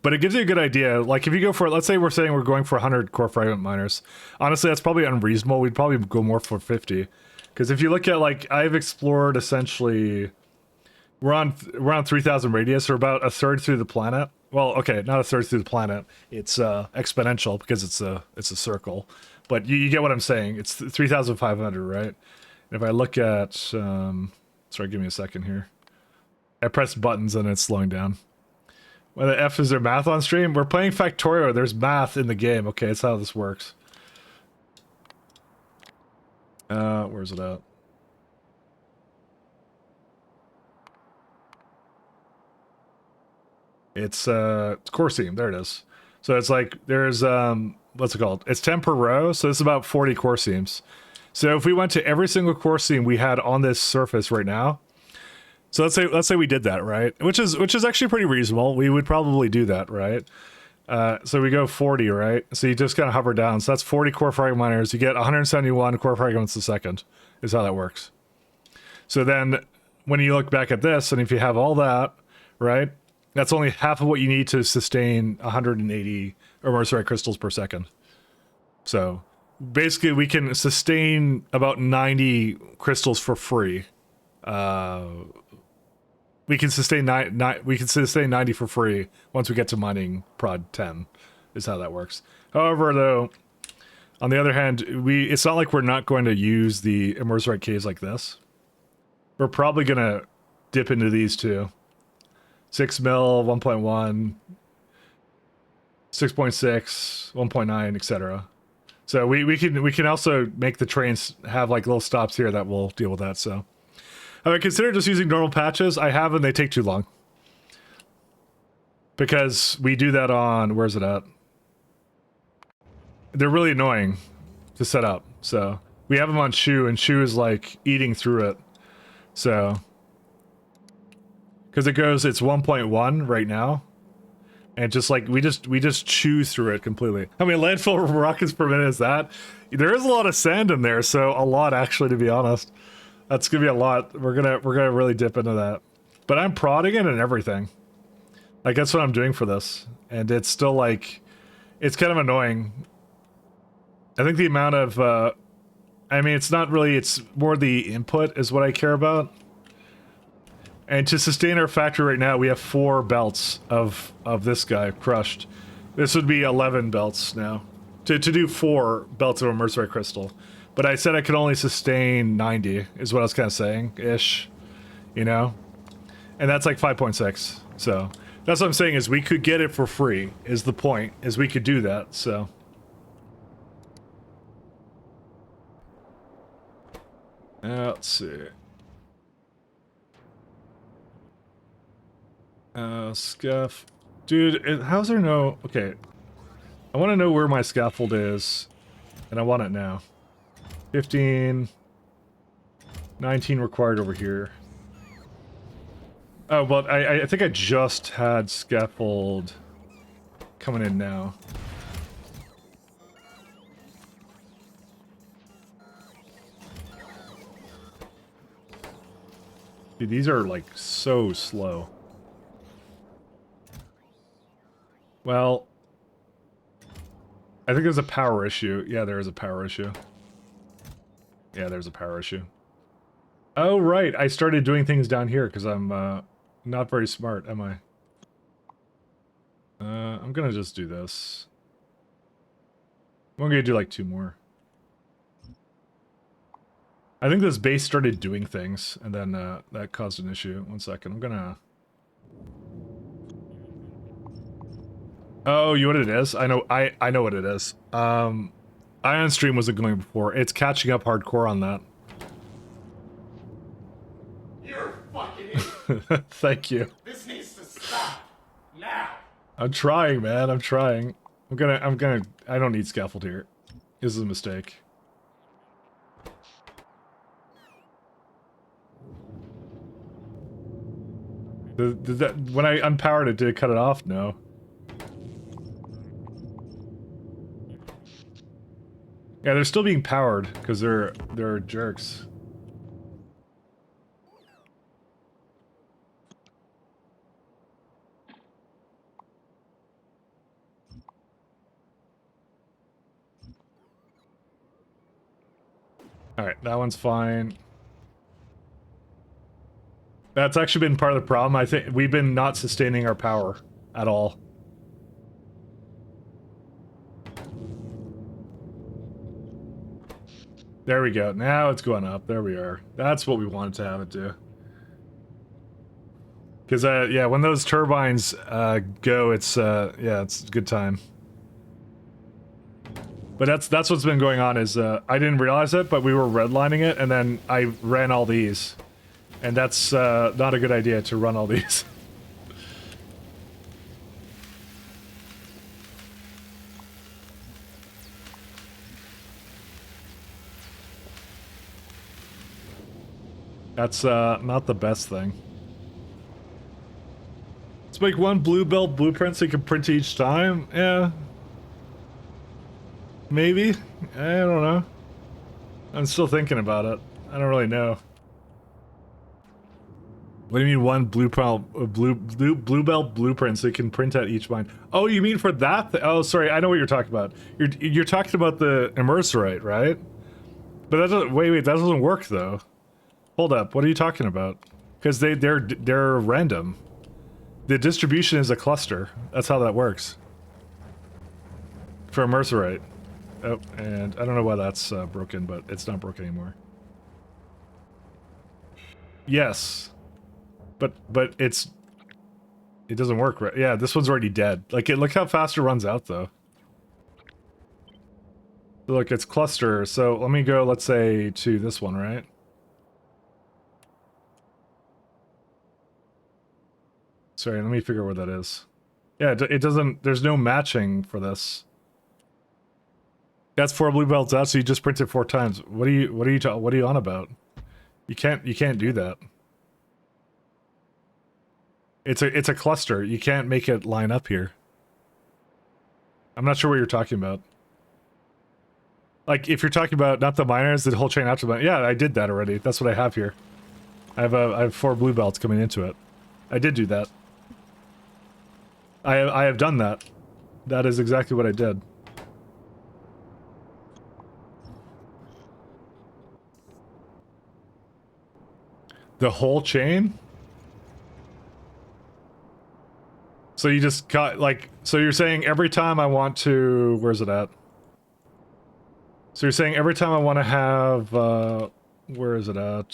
But it gives you a good idea. Like if you go for, let's say we're saying we're going for 100 core fragment miners. Honestly, that's probably unreasonable. We'd probably go more for 50. Because if you look at, like, I've explored essentially, we're on 3,000 radius, or about a third through the planet. Well, okay, not a third through the planet. It's exponential because it's a circle. But you get what I'm saying. It's 3,500, right? And if I look at, sorry, give me a second here. I press buttons and it's slowing down. When the F is there math on stream? We're playing Factorio. There's math in the game. Okay, that's how this works. Where's it at? It's core seam. There it is. So it's like there's what's it called? It's 10 per row, so it's about 40 core seams. So if we went to every single core seam we had on this surface right now, so let's say we did that, right? Which is actually pretty reasonable. We would probably do that, right? So we go 40, right? So you just kind of hover down. So that's 40 core fragment miners. You get 171 core fragments a second is how that works. So then when you look back at this, and if you have all that, right? That's only half of what you need to sustain 180 Immersorium crystals per second. So basically we can sustain about 90 crystals for free. We can sustain 90 for free once we get to mining prod 10 is how that works. However, though, on the other hand, it's not like we're not going to use the Immersorium caves like this. We're probably going to dip into these too. 6 mil, 1.1, 6.6, 1.9, etc. So we can also make the trains have like little stops here that will deal with that. So have I considered just using normal patches? I have, and they take too long. Because we do that on, where's it at? They're really annoying to set up. So we have them on Shu, and Shu is like eating through it. So because it's 1.1 right now, and just like we just chew through it completely. I mean, landfill rockets per minute is that. There is a lot of sand in there, so a lot actually, to be honest. That's gonna be a lot. We're gonna really dip into that. But I'm prodding it and everything. Like that's what I'm doing for this, and it's still like, it's kind of annoying. I think the amount of, I mean, it's not really. It's more the input is what I care about. And to sustain our factory right now, we have 4 belts of this guy crushed. This would be 11 belts now. To do 4 belts of Immersorium crystal. But I said I could only sustain 90, is what I was kind of saying, ish. You know? And that's like 5.6. So That's what I'm saying, is we could get it for free, is the point, is we could do that, so. Let's see. Scaff. Dude, how's there no... Okay. I want to know where my scaffold is, and I want it now. 15... 19 required over here. Oh, but I think I just had scaffold coming in now. Dude, these are like so slow. Well, I think there's a power issue. Yeah, there is a power issue. Yeah, there's a power issue. Oh, right. I started doing things down here because I'm not very smart, am I? I'm gonna just do this. I'm gonna do like 2 more. I think this base started doing things, and then that caused an issue. 1 second. I'm gonna... Oh, you know what it is? I know what it is. Ion Stream wasn't going before. It's catching up hardcore on that. You're fucking Thank you. This needs to stop. Now. I'm trying, man. I'm trying. I don't need scaffold here. This is a mistake. When I unpowered it, did it cut it off? No. Yeah, they're still being powered because they're jerks. Alright, that one's fine. That's actually been part of the problem. I think we've been not sustaining our power at all. There we go. Now it's going up. There we are. That's what we wanted to have it do. Because, yeah, when those turbines go, it's, yeah, it's a good time. But that's what's been going on is, I didn't realize it, but we were redlining it, and then I ran all these. And that's not a good idea to run all these. That's not the best thing. Let's make 1 blue belt blueprint so you can print each time. Yeah. Maybe. I don't know. I'm still thinking about it. I don't really know. What do you mean 1 blue belt blueprint so you can print out each mine? Oh, you mean for that? Oh, sorry. I know what you're talking about. You're talking about the immersorite, right? But that doesn't. Wait. That doesn't work though. Hold up. What are you talking about? Because they're random. The distribution is a cluster. That's how that works. For immersorite. Oh, and I don't know why that's broken, but it's not broken anymore. Yes. But it doesn't work right. Yeah, this one's already dead. Like, look how fast it runs out, though. Look, it's cluster. So let me go, let's say, to this one, right? Sorry, let me figure out where that is. Yeah, it doesn't. There's no matching for this. That's 4 blue belts out, so you just print it 4 times. What are you on about? You can't do that. It's a cluster. You can't make it line up here. I'm not sure what you're talking about. Like, if you're talking about not the miners, the whole chain out to the... Yeah, I did that already. That's what I have here. I have 4 blue belts coming into it. I did do that. I have done that. That is exactly what I did. The whole chain? So you just got, like, so you're saying every time I want to, where's it at? So you're saying every time I want to have, where is it at?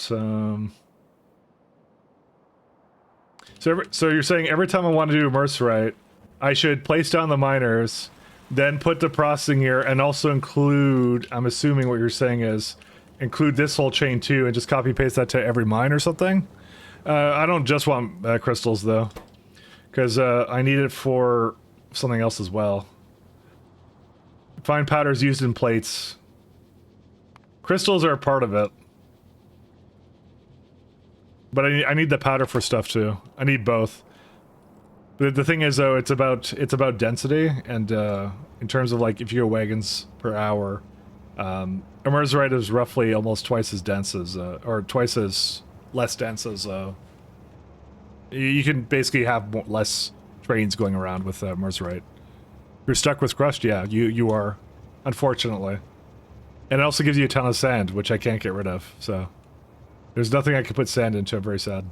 So you're saying every time I want to do immerse right, I should place down the miners, then put the processing here, and also include, I'm assuming what you're saying is, include this whole chain too, and just copy paste that to every mine or something? I don't just want crystals though, because I need it for something else as well. Fine powders used in plates. Crystals are a part of it. But I need the powder for stuff too. I need both. But the thing is though, it's about density, and in terms of like if you go wagons per hour, Emersite is roughly almost twice as dense as or twice as less dense as you can basically have less trains going around with Emersite. If you're stuck with crust, yeah, you are, unfortunately. And it also gives you a ton of sand, which I can't get rid of, so there's nothing I can put sand into. I'm very sad.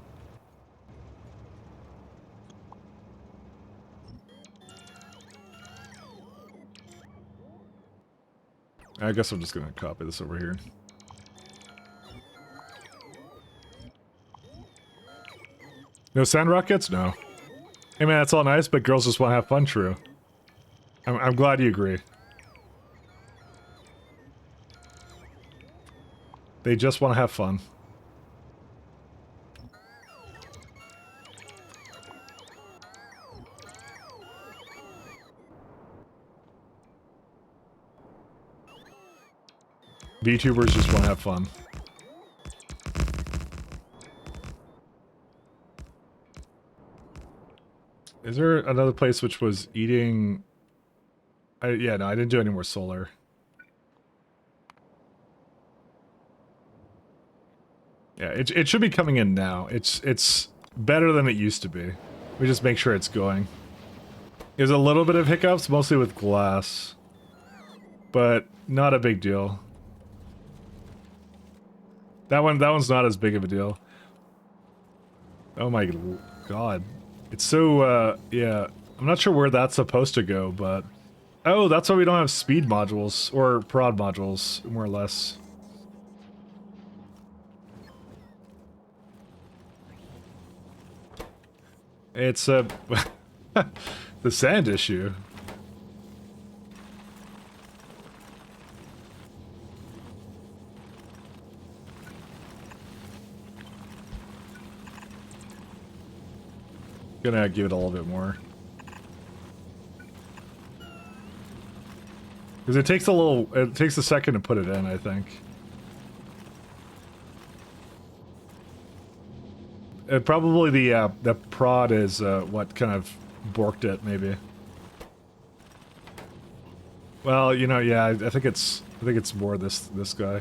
I guess I'm just gonna copy this over here. No sand rockets? No. Hey man, that's all nice, but girls just want to have fun, true. I'm glad you agree. They just want to have fun. VTubers just want to have fun. Is there another place which was eating... yeah, no, I didn't do any more solar. Yeah, it should be coming in now. It's better than it used to be. We just make sure it's going. There's a little bit of hiccups, mostly with glass. But not a big deal. That one's not as big of a deal. Oh my god. It's so, yeah. I'm not sure where that's supposed to go, but... Oh, that's why we don't have speed modules, or prod modules, more or less. It's, the sand issue. Gonna give it a little bit more. Because it takes a second to put it in, I think. Probably the prod is what kind of borked it, maybe. Well, you know, yeah, I think it's more this guy.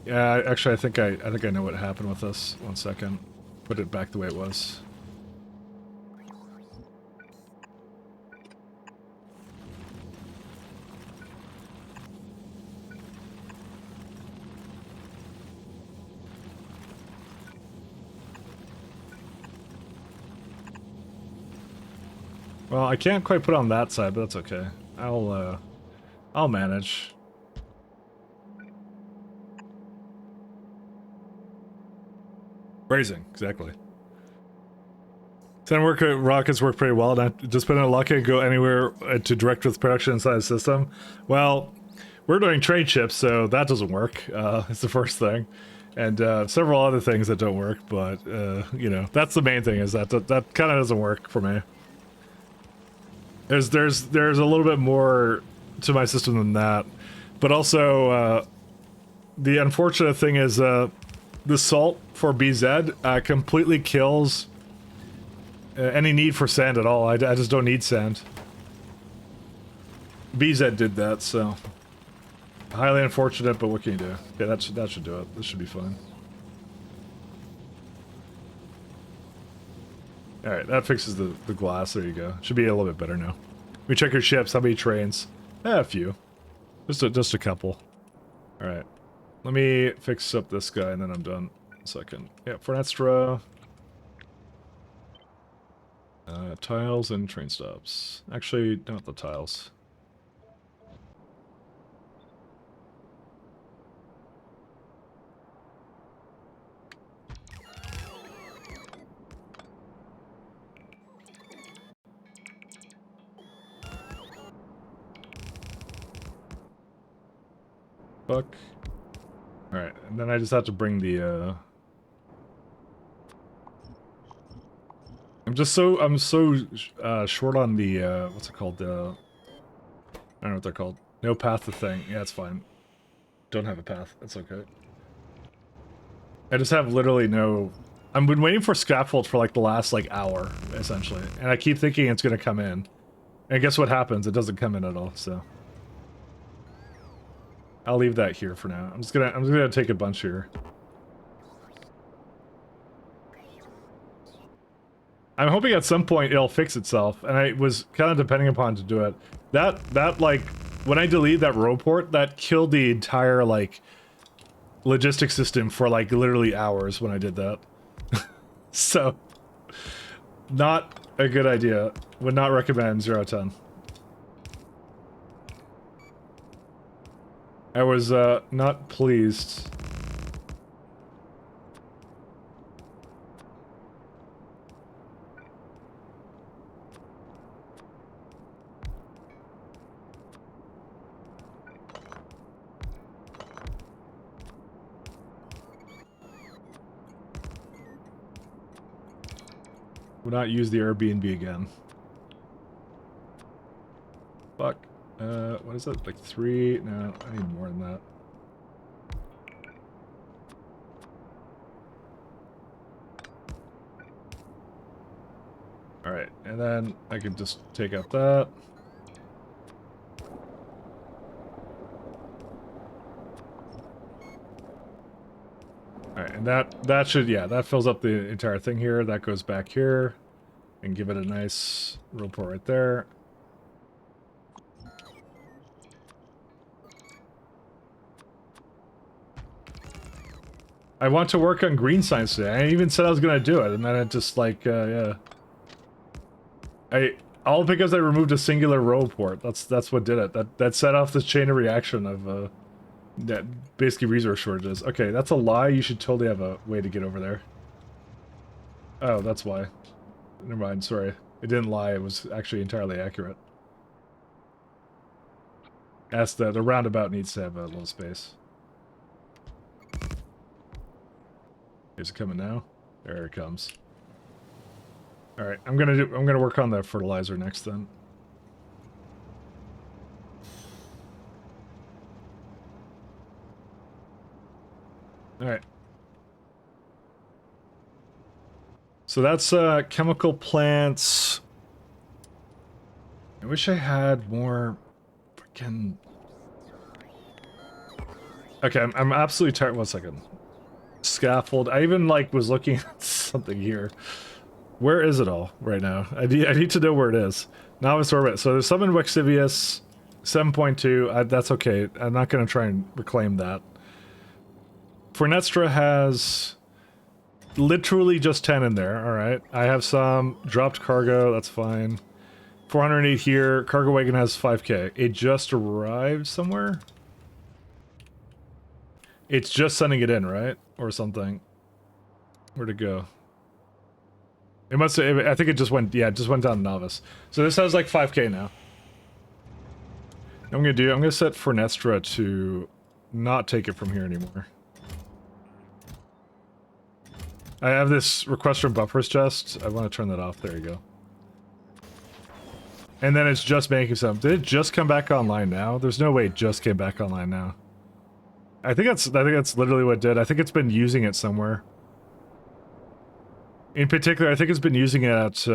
Yeah, actually, I think I know what happened with this. 1 second. Put it back the way it was. Well, I can't quite put it on that side, but that's okay. I'll manage. Raising, exactly. Sand rockets work pretty well, and I just put in a locket and go anywhere to direct with production inside the system. Well, we're doing trade ships, so that doesn't work. It's the first thing. And several other things that don't work, but, you know, that's the main thing, is that kind of doesn't work for me. There's a little bit more to my system than that. But also, the unfortunate thing is, the salt for BZ completely kills any need for sand at all. I just don't need sand. BZ did that, so highly unfortunate, but what can you do? Yeah, that should do it. This should be fine. Alright, that fixes the glass. There you go. Should be a little bit better now. We check your ships. How many trains? A few. Just a couple. Alright. Let me fix up this guy and then I'm done. 1 second. Yeah, for extra. Tiles and train stops. Actually, not the tiles. Fuck. Alright, and then I just have to bring the, I'm so short on the, what's it called, I don't know what they're called. No path to thing. Yeah, it's fine. Don't have a path. That's okay. I just have literally no... I've been waiting for scaffold for like the last like hour, essentially. And I keep thinking it's gonna come in. And guess what happens? It doesn't come in at all, so... I'll leave that here for now. I'm just gonna take a bunch here. I'm hoping at some point it'll fix itself, and I was kind of depending upon to do it. That like, when I deleted that row port, that killed the entire like logistics system for like literally hours when I did that. So, not a good idea. Would not recommend 010. I was not pleased. Would not use the Airbnb again. Fuck. What is it? Like 3? No, I need more than that. Alright, and then I could just take out that. Alright, and that should, yeah, that fills up the entire thing here. That goes back here. And give it a nice row port right there. I want to work on green science today. I even said I was gonna do it, and then it just like, yeah. All because I removed a singular row port. That's what did it. That set off this chain of reaction of that basically resource shortages. Okay, that's a lie. You should totally have a way to get over there. Oh, that's why. Never mind. Sorry, it didn't lie. It was actually entirely accurate. As the roundabout needs to have a little space. Is it coming now? There it comes. All right, I'm gonna work on the fertilizer next then. All right. So that's chemical plants. I wish I had more freaking. Okay, I'm absolutely tired. 1 second. Scaffold. I even like was looking at something here. Where is it all right now? I need to know where it is. Novice orbit. So there's some in Wexivius, 7.2. That's okay. I'm not going to try and reclaim that. Fornestra has literally just 10 in there. All right. I have some dropped cargo. That's fine. 408 here. Cargo wagon has 5k. It just arrived somewhere. It's just sending it in, right? Or something. Where'd it go? It must have, I think it just went, yeah, it just went down to Novice. So this has like 5k now. I'm gonna set Fornestra to not take it from here anymore. I have this request from buffers chest. I want to turn that off. There you go. And then it's just making some. Did it just come back online now? There's no way it just came back online now. I think that's literally what it did. I think it's been using it somewhere. In particular, I think it's been using it at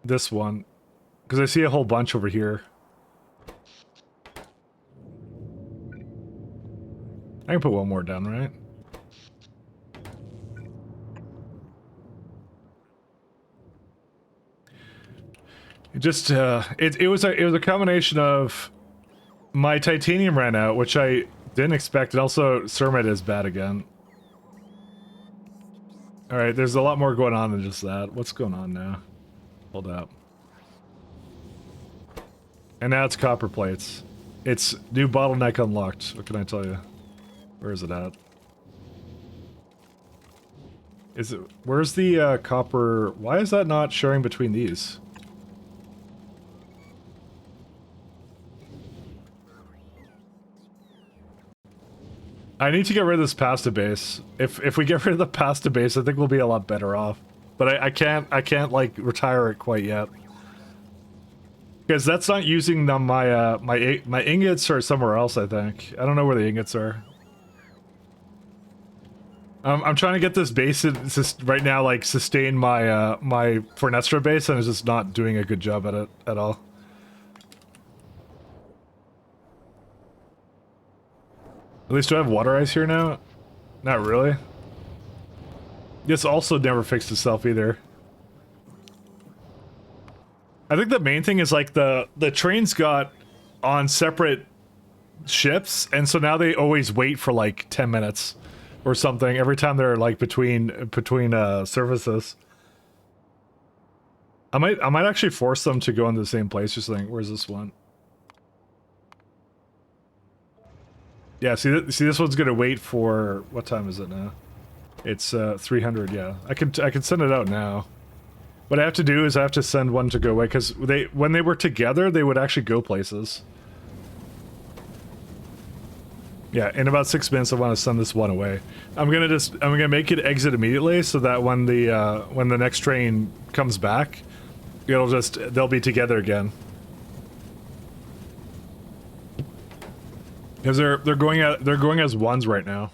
this one. Because I see a whole bunch over here. I can put one more down, right? It just it was a combination of my titanium ran out, which I didn't expect, and also Cermet is bad again. Alright, there's a lot more going on than just that. What's going on now? Hold up. And now it's copper plates. It's new bottleneck unlocked. What can I tell you? Where is it at? Is it? Where's the copper? Why is that not sharing between these? I need to get rid of this pasta base. If we get rid of the pasta base, I think we'll be a lot better off. But I can't like retire it quite yet. Because that's not using my ingots are somewhere else, I think. I don't know where the ingots are. I'm trying to get this base right now, like sustain my my Fornestra base, and it's just not doing a good job at it at all. At least do I have water ice here now? Not really. This also never fixed itself either. I think the main thing is like the trains got on separate ships, and so now they always wait for like 10 minutes or something every time they're like between services. I might actually force them to go into the same place. Just think, where's this one? Yeah, see this one's gonna wait for, what time is it now? It's 300. Yeah, I can send it out now. What I have to do is I have to send one to go away, because when they were together, they would actually go places. Yeah, in about 6 minutes, I want to send this one away. I'm gonna make it exit immediately, so that when the next train comes back, they'll be together again. Because they're going as ones right now,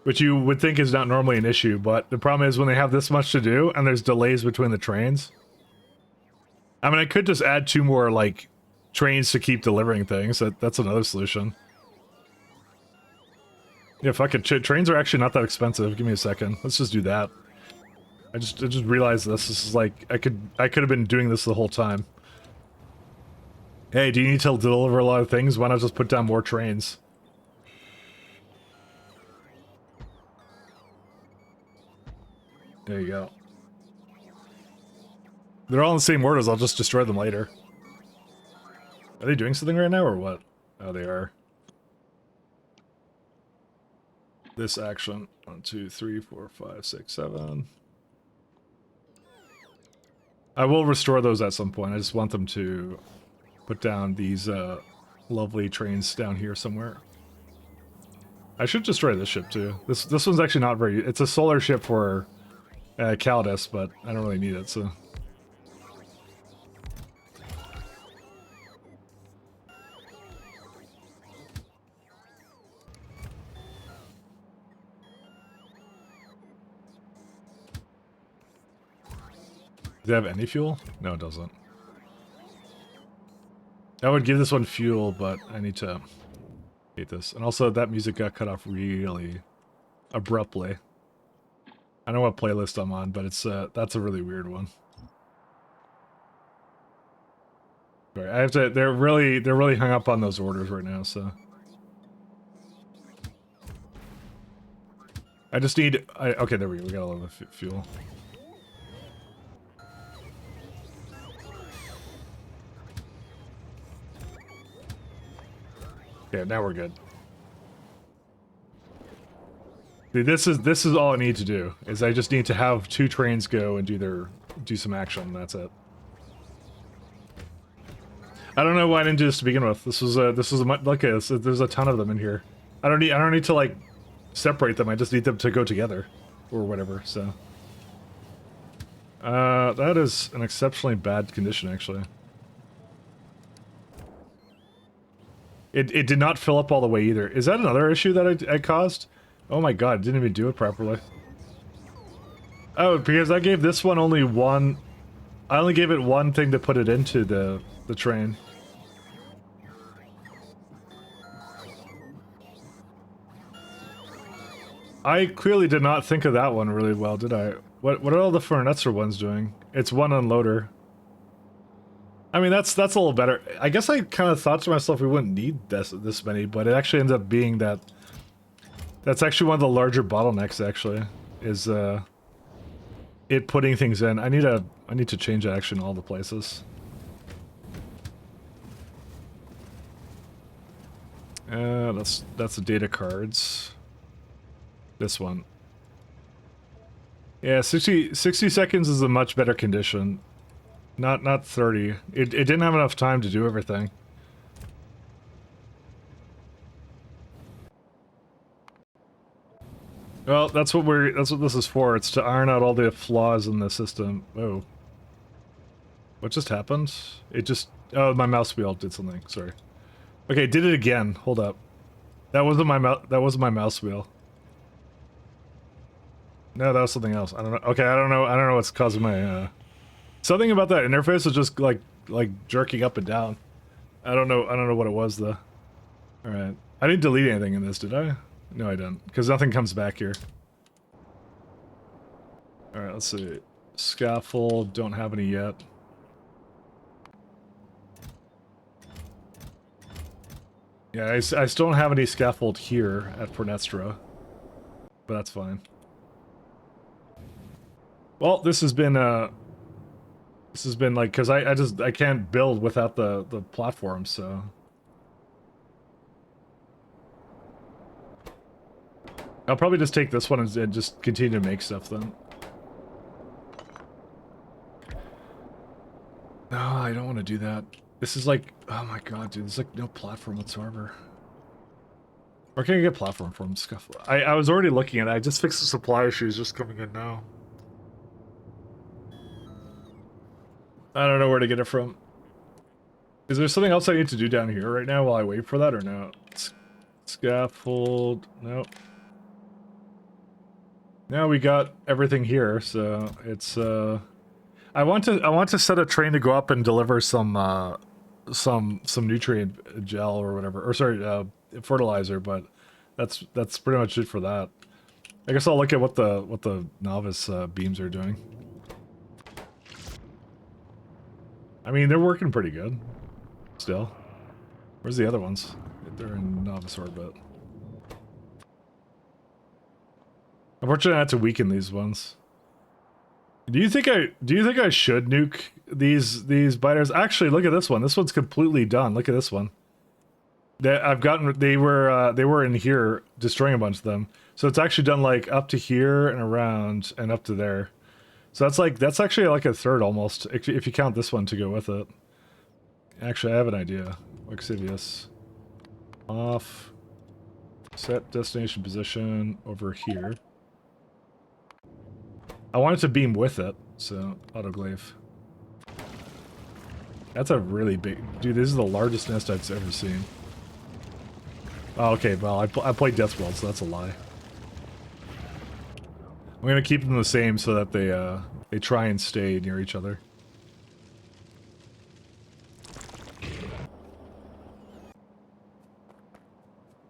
which you would think is not normally an issue, but the problem is when they have this much to do and there's delays between the trains. I mean, I could just add 2 more like trains to keep delivering things. That's another solution. Yeah, fuck it. Trains are actually not that expensive. Give me a second. Let's just do that. I just realized this. This is like I could have been doing this the whole time. Hey, do you need to deliver a lot of things? Why not just put down more trains? There you go. They're all in the same orders. I'll just destroy them later. Are they doing something right now or what? Oh, they are. This action. 1, 2, 3, 4, 5, 6, 7. I will restore those at some point. I just want them to put down these lovely trains down here somewhere. I should destroy this ship too. This one's actually not very... It's a solar ship for Caldas, but I don't really need it, so... Does it have any fuel? No, it doesn't. I would give this one fuel, but I need to hate this. And also, that music got cut off really abruptly. I don't know what playlist I'm on, but it's that's a really weird one. Sorry, I have to. They're really hung up on those orders right now, so. I just need. Okay, there we go. We got a lot of fuel. Yeah, now we're good. Dude, this is all I need to do. Is I just need to have 2 trains go and do some action. That's it. I don't know why I didn't do this to begin with. This was a like there's a ton of them in here. I don't need to like separate them. I just need them to go together or whatever. So that is an exceptionally bad condition, actually. It did not fill up all the way either. Is that another issue that I caused? Oh my god, didn't even do it properly. Oh, because I gave this one only one... I only gave it one thing to put it into the train. I clearly did not think of that one really well, did I? What are all the Furnetzer ones doing? It's one unloader. I mean, that's a little better. I guess I kind of thought to myself we wouldn't need this many, but it actually ends up being that. That's actually one of the larger bottlenecks. Actually, is it putting things in. I need to change that actually in all the places. That's the data cards. This one. Yeah, 60 seconds is a much better condition. Not 30. It didn't have enough time to do everything. Well, that's what this is for. It's to iron out all the flaws in the system. Oh. What just happened? It just... Oh, my mouse wheel did something. Sorry. Okay, did it again. Hold up. That wasn't my mouse wheel. No, that was something else. I don't know. Okay, I don't know what's causing my something about that interface is just like jerking up and down. I don't know what it was though. All right. I didn't delete anything in this, did I? No, I didn't, because nothing comes back here. All right, let's see. Scaffold, don't have any yet. Yeah, I still don't have any scaffold here at Fornestra, but that's fine. Well, this has been like, because I can't build without the platform, so. I'll probably just take this one and just continue to make stuff then. No, I don't want to do that. This is like, oh my god, dude, there's like no platform whatsoever. Or can I get platform from Scuffle? I was already looking at it, I just fixed the supply issues just coming in now. I don't know where to get it from. Is there something else I need to do down here right now while I wait for that, or no? Scaffold, nope. Now we got everything here, so it's I want to set a train to go up and deliver some nutrient gel or whatever, or sorry, fertilizer, but that's pretty much it for that. I guess I'll look at what the novice beams are doing. I mean, they're working pretty good still. Where's the other ones? They're in novice orbit. Unfortunately, I had to weaken these ones. Do you think I should nuke these biters? Actually, look at this one. This one's completely done. Look at this one. They were in here destroying a bunch of them. So it's actually done like up to here and around and up to there. So that's actually like a third almost if you count this one to go with it. Actually, I have an idea. Lixivius. Off. Set destination position over here. I want it to beam with it, so autoglaive. That's a really big... Dude, this is the largest nest I've ever seen. Oh, okay, well, I played Death World, so that's a lie. I'm gonna keep them the same so that they try and stay near each other.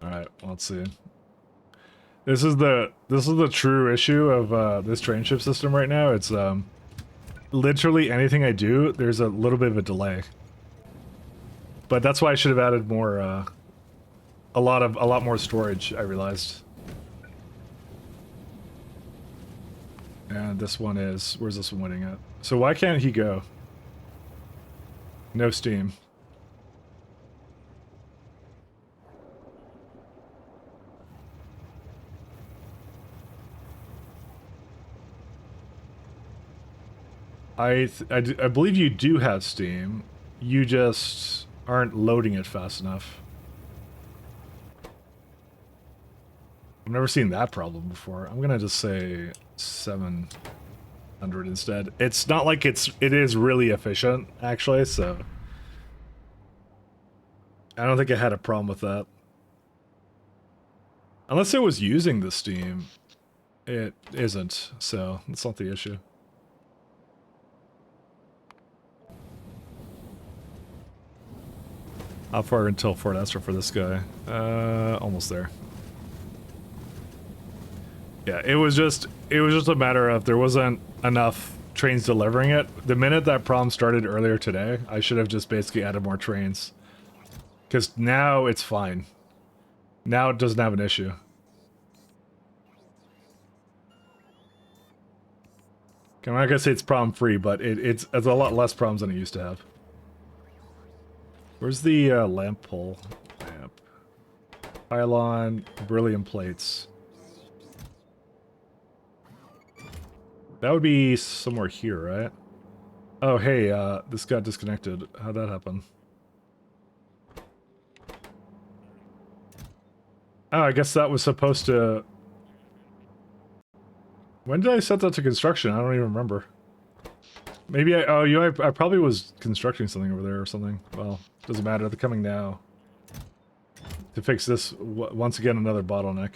Alright, let's see. This is the true issue of this train ship system right now. It's literally anything I do, there's a little bit of a delay. But that's why I should have added more a lot more storage, I realized. And this one is, where's this one waiting at? So why can't he go? No steam. I believe you do have Steam. You just aren't loading it fast enough. I've never seen that problem before. I'm gonna just say 700 instead. It's not like it is really efficient, actually, so... I don't think I had a problem with that. Unless it was using the Steam. It isn't, so that's not the issue. How far until Fort Esther for this guy? Almost there. Yeah, it was just a matter of there wasn't enough trains delivering it. The minute that problem started earlier today, I should have just basically added more trains. Because now it's fine. Now it doesn't have an issue. I'm not gonna say it's problem free, but it's a lot less problems than it used to have. Where's the lamp pole? Lamp. Pylon, beryllium plates. That would be somewhere here, right? Oh, hey, this got disconnected. How'd that happen? Oh, I guess that was supposed to... When did I set that to construction? I don't even remember. Maybe I probably was constructing something over there or something. Well, doesn't matter. They're coming now. To fix this, once again, another bottleneck.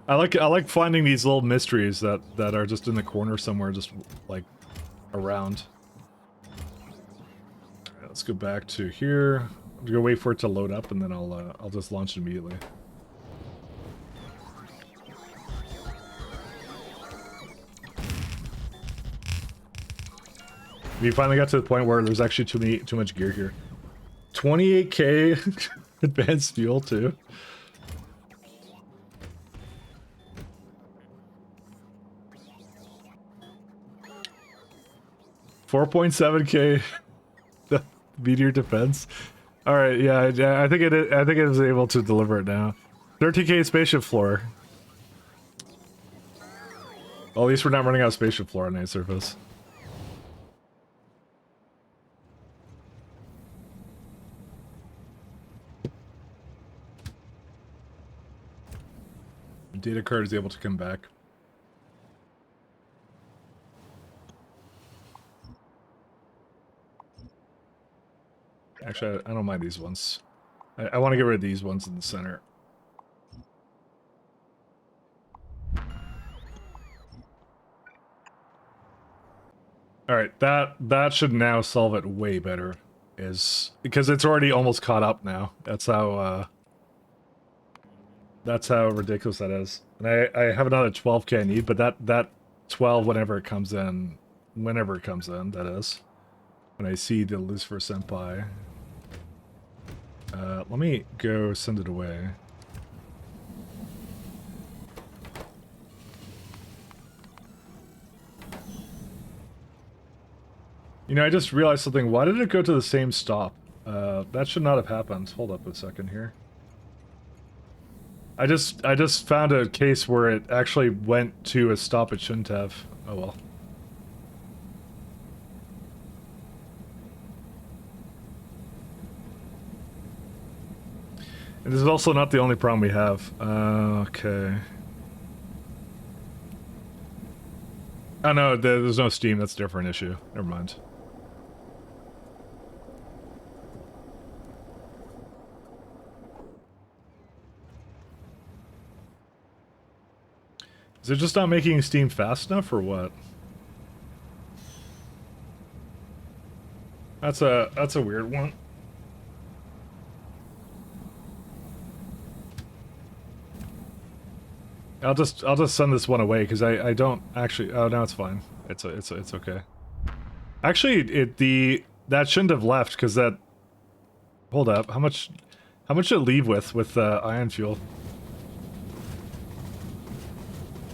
I like finding these little mysteries that are just in the corner somewhere, just like around. Alright, let's go back to here. I'm gonna wait for it to load up, and then I'll just launch it immediately. We finally got to the point where there's actually too much gear here. 28k advanced fuel too. $4.7k the meteor defense. All right, yeah, I think it was able to deliver it now. 13k spaceship floor. Well, at least we're not running out of spaceship floor on the surface. Data card is able to come back. Actually, I don't mind these ones. I want to get rid of these ones in the center. Alright, that should now solve it way better. Because it's already almost caught up now. That's how ridiculous that is. And I have another 12k I need, but that 12 whenever it comes in, that is. When I see the Lucifer Senpai. Let me go send it away. You know, I just realized something. Why did it go to the same stop? That should not have happened. Hold up a second here. I just found a case where it actually went to a stop it shouldn't have. Oh well. And this is also not the only problem we have. Okay. Oh no, there's no steam. That's a different issue. Never mind. Is it just not making steam fast enough, or what? That's a weird one. I'll just send this one away because I don't actually. Oh, no, it's fine. It's okay. Actually, that shouldn't have left because that. Hold up, how much did it leave with ion fuel?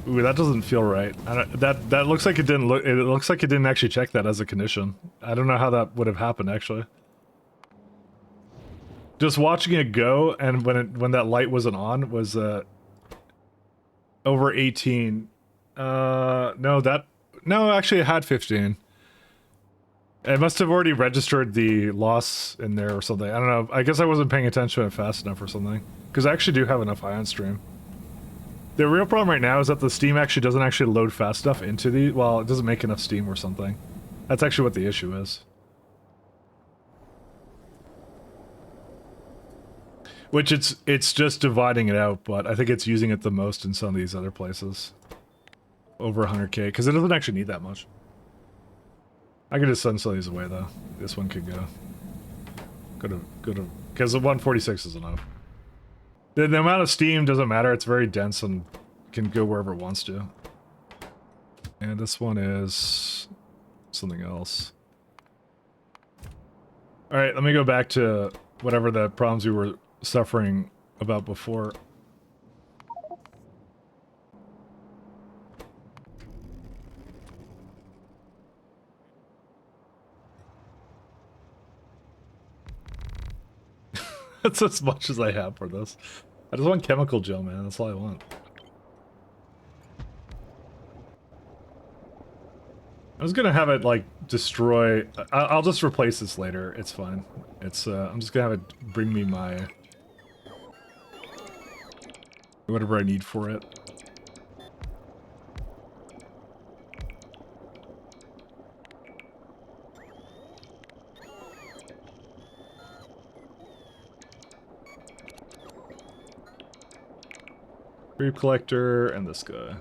Ooh, that doesn't feel right. That looks like it didn't look. It looks like it didn't actually check that as a condition. I don't know how that would have happened actually. Just watching it go, and when that light wasn't on was over 18. No, actually it had 15. It must have already registered the loss in there or something. I don't know. I guess I wasn't paying attention to it fast enough or something. Because I actually do have enough ion stream. The real problem right now is that the steam actually doesn't actually load fast enough into the... Well, it doesn't make enough steam or something. That's actually what the issue is. Which it's just dividing it out, but I think it's using it the most in some of these other places. Over 100k, because it doesn't actually need that much. I could just send some of these away though. This one could go. Because the 146 is enough. The amount of steam doesn't matter, it's very dense and can go wherever it wants to. And this one is something else. Alright, let me go back to whatever the problems we were suffering about before. That's as much as I have for this. I just want chemical gel, man. That's all I want. I was gonna have it like destroy. I'll just replace this later. It's fine. It's I'm just gonna have it bring me my Whatever I need for it. Grape collector and this guy.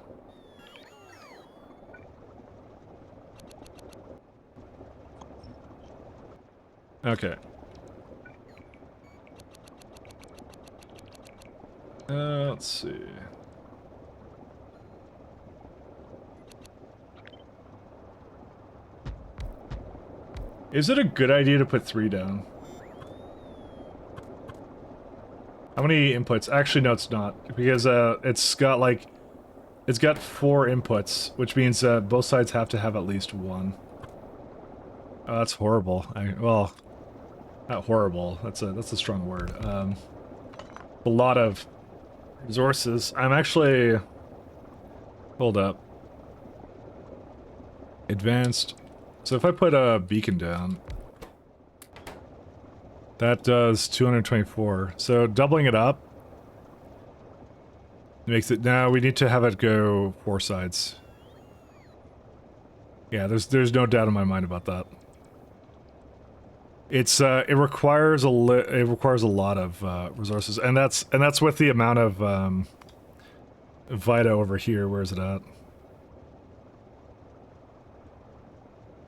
Okay. Let's see. Is it a good idea to put 3 down? How many inputs? Actually, no, it's not. Because it's got like... It's got 4 inputs, which means both sides have to have at least 1. Oh, that's horrible. Well, not horrible. That's a strong word. A lot of resources. I'm actually... Hold up. Advanced. So if I put a beacon down... That does 224. So doubling it up... Makes it... Now we need to have it go 4 sides. Yeah, there's no doubt in my mind about that. It's it requires a lot of resources, and that's with the amount of Vita over here. Where is it at?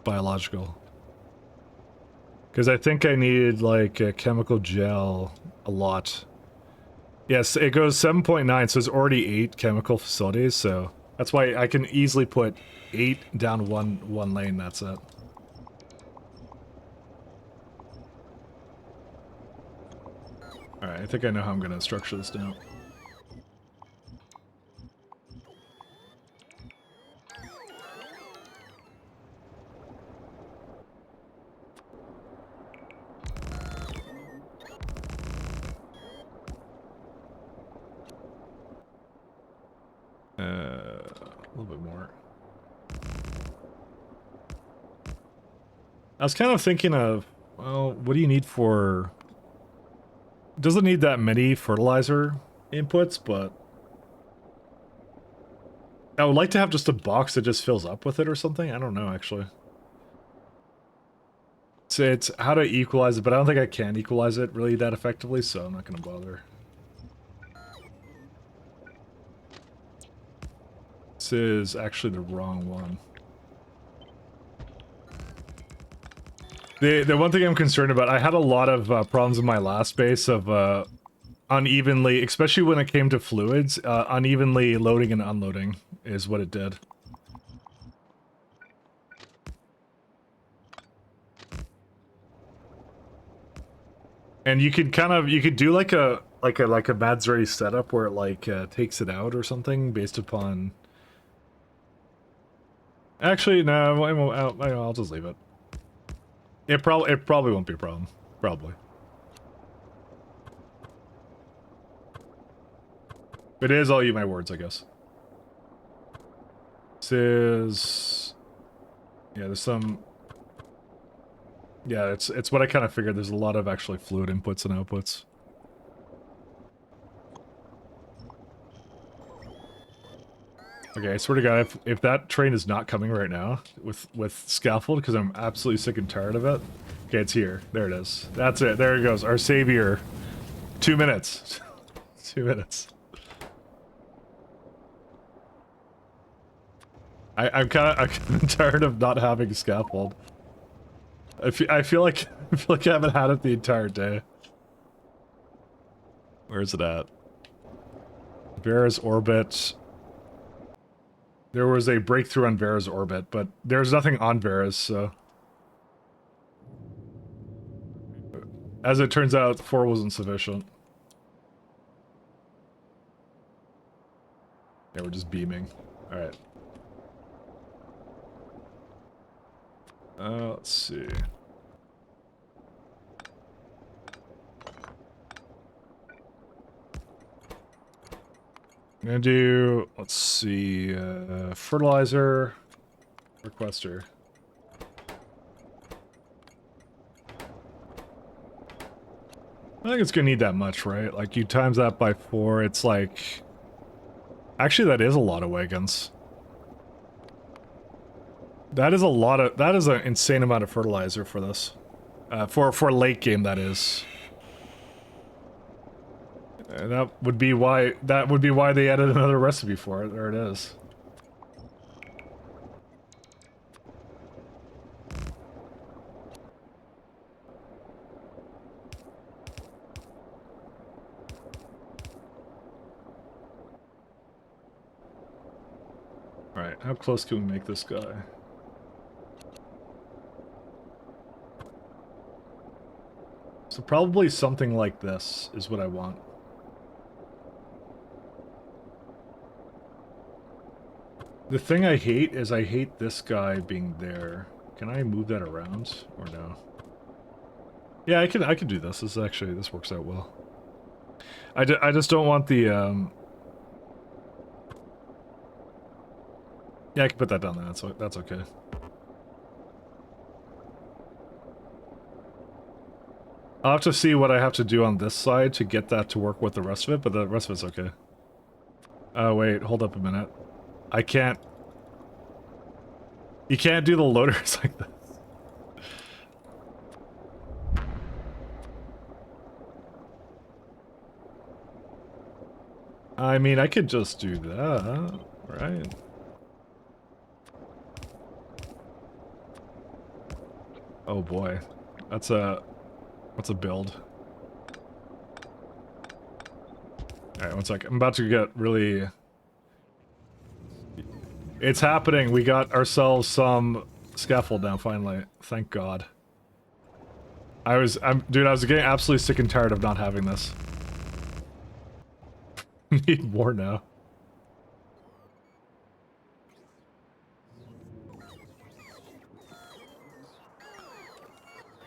Biological. Because I think I need like a chemical gel a lot. Yes, it goes 7.9, so it's already 8 chemical facilities. So that's why I can easily put 8 down one lane. That's it. Alright, I think I know how I'm gonna structure this now. A little bit more. I was kind of thinking of, well, what do you need for... Doesn't need that many fertilizer inputs, but I would like to have just a box that just fills up with it or something. I don't know, actually. So it's how to equalize it, but I don't think I can equalize it really that effectively, so I'm not going to bother. This is actually the wrong one. The one thing I'm concerned about, I had a lot of problems in my last base of unevenly, especially when it came to fluids, unevenly loading and unloading is what it did. And you could kind of, you could do like a Mads Ready setup where it like takes it out or something based upon... Actually, no, I'll just leave it. It probably won't be a problem. Probably. It is, I'll eat my words, I guess. This is... Yeah, there's some... Yeah, it's what I kind of figured. There's a lot of actually fluid inputs and outputs. Okay, I swear to God, if that train is not coming right now with scaffold, because I'm absolutely sick and tired of it. Okay, it's here. There it is. That's it. There it goes. Our savior. 2 minutes. 2 minutes. I'm kind of tired of not having scaffold. I feel like I haven't had it the entire day. Where is it at? Vera's orbit. There was a breakthrough on Vera's orbit, but there's nothing on Vera's, so... As it turns out, 4 wasn't sufficient. Yeah, we're just beaming. Alright. Let's see. I'm gonna do, let's see, fertilizer, requester. I think it's gonna need that much, right? Like, you times that by 4, it's like Actually, that is a lot of wagons. That is a lot of... That is an insane amount of fertilizer for this. For late game, that is. That would be why they added another recipe for it. There it is. Alright, how close can we make this guy? So probably something like this is what I want. The thing I hate is I hate this guy being there. Can I move that around or no? Yeah, I can do this. This works out well. I just don't want the yeah, I can put that down there. That's okay. I'll have to see what I have to do on this side to get that to work with the rest of it, but the rest of it's okay. Oh, wait, hold up a minute. I can't... You can't do the loaders like this. I mean, I could just do that, right? Oh boy. That's a build. Alright, one sec. I'm about to get really... It's happening. We got ourselves some scaffold now, finally. Thank God. Dude, I was getting absolutely sick and tired of not having this. Need more now.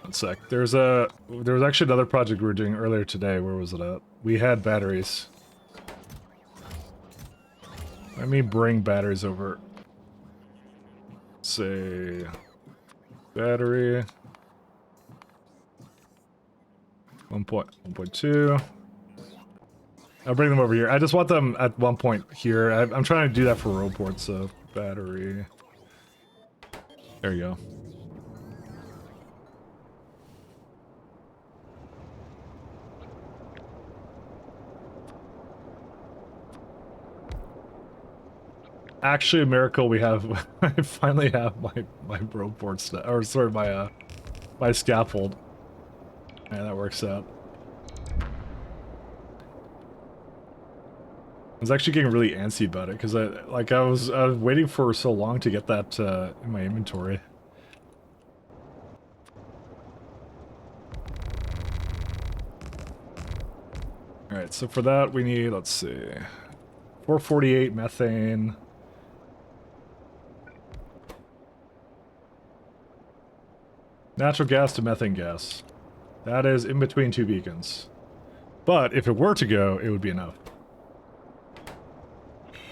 One sec. There was actually another project we were doing earlier today. Where was it at? We had batteries. Let me bring batteries over. Say... Battery... 1.2. I'll bring them over here. I just want them at one point here. I'm trying to do that for road ports, so... Battery... There you go. Actually, a miracle we have. I finally have my road ports, or sorry, my scaffold. Yeah, that works out. I was actually getting really antsy about it because I was waiting for so long to get that in my inventory. All right, so for that we need, let's see, 448 methane. Natural gas to methane gas. That is in between two beacons. But if it were to go, it would be enough.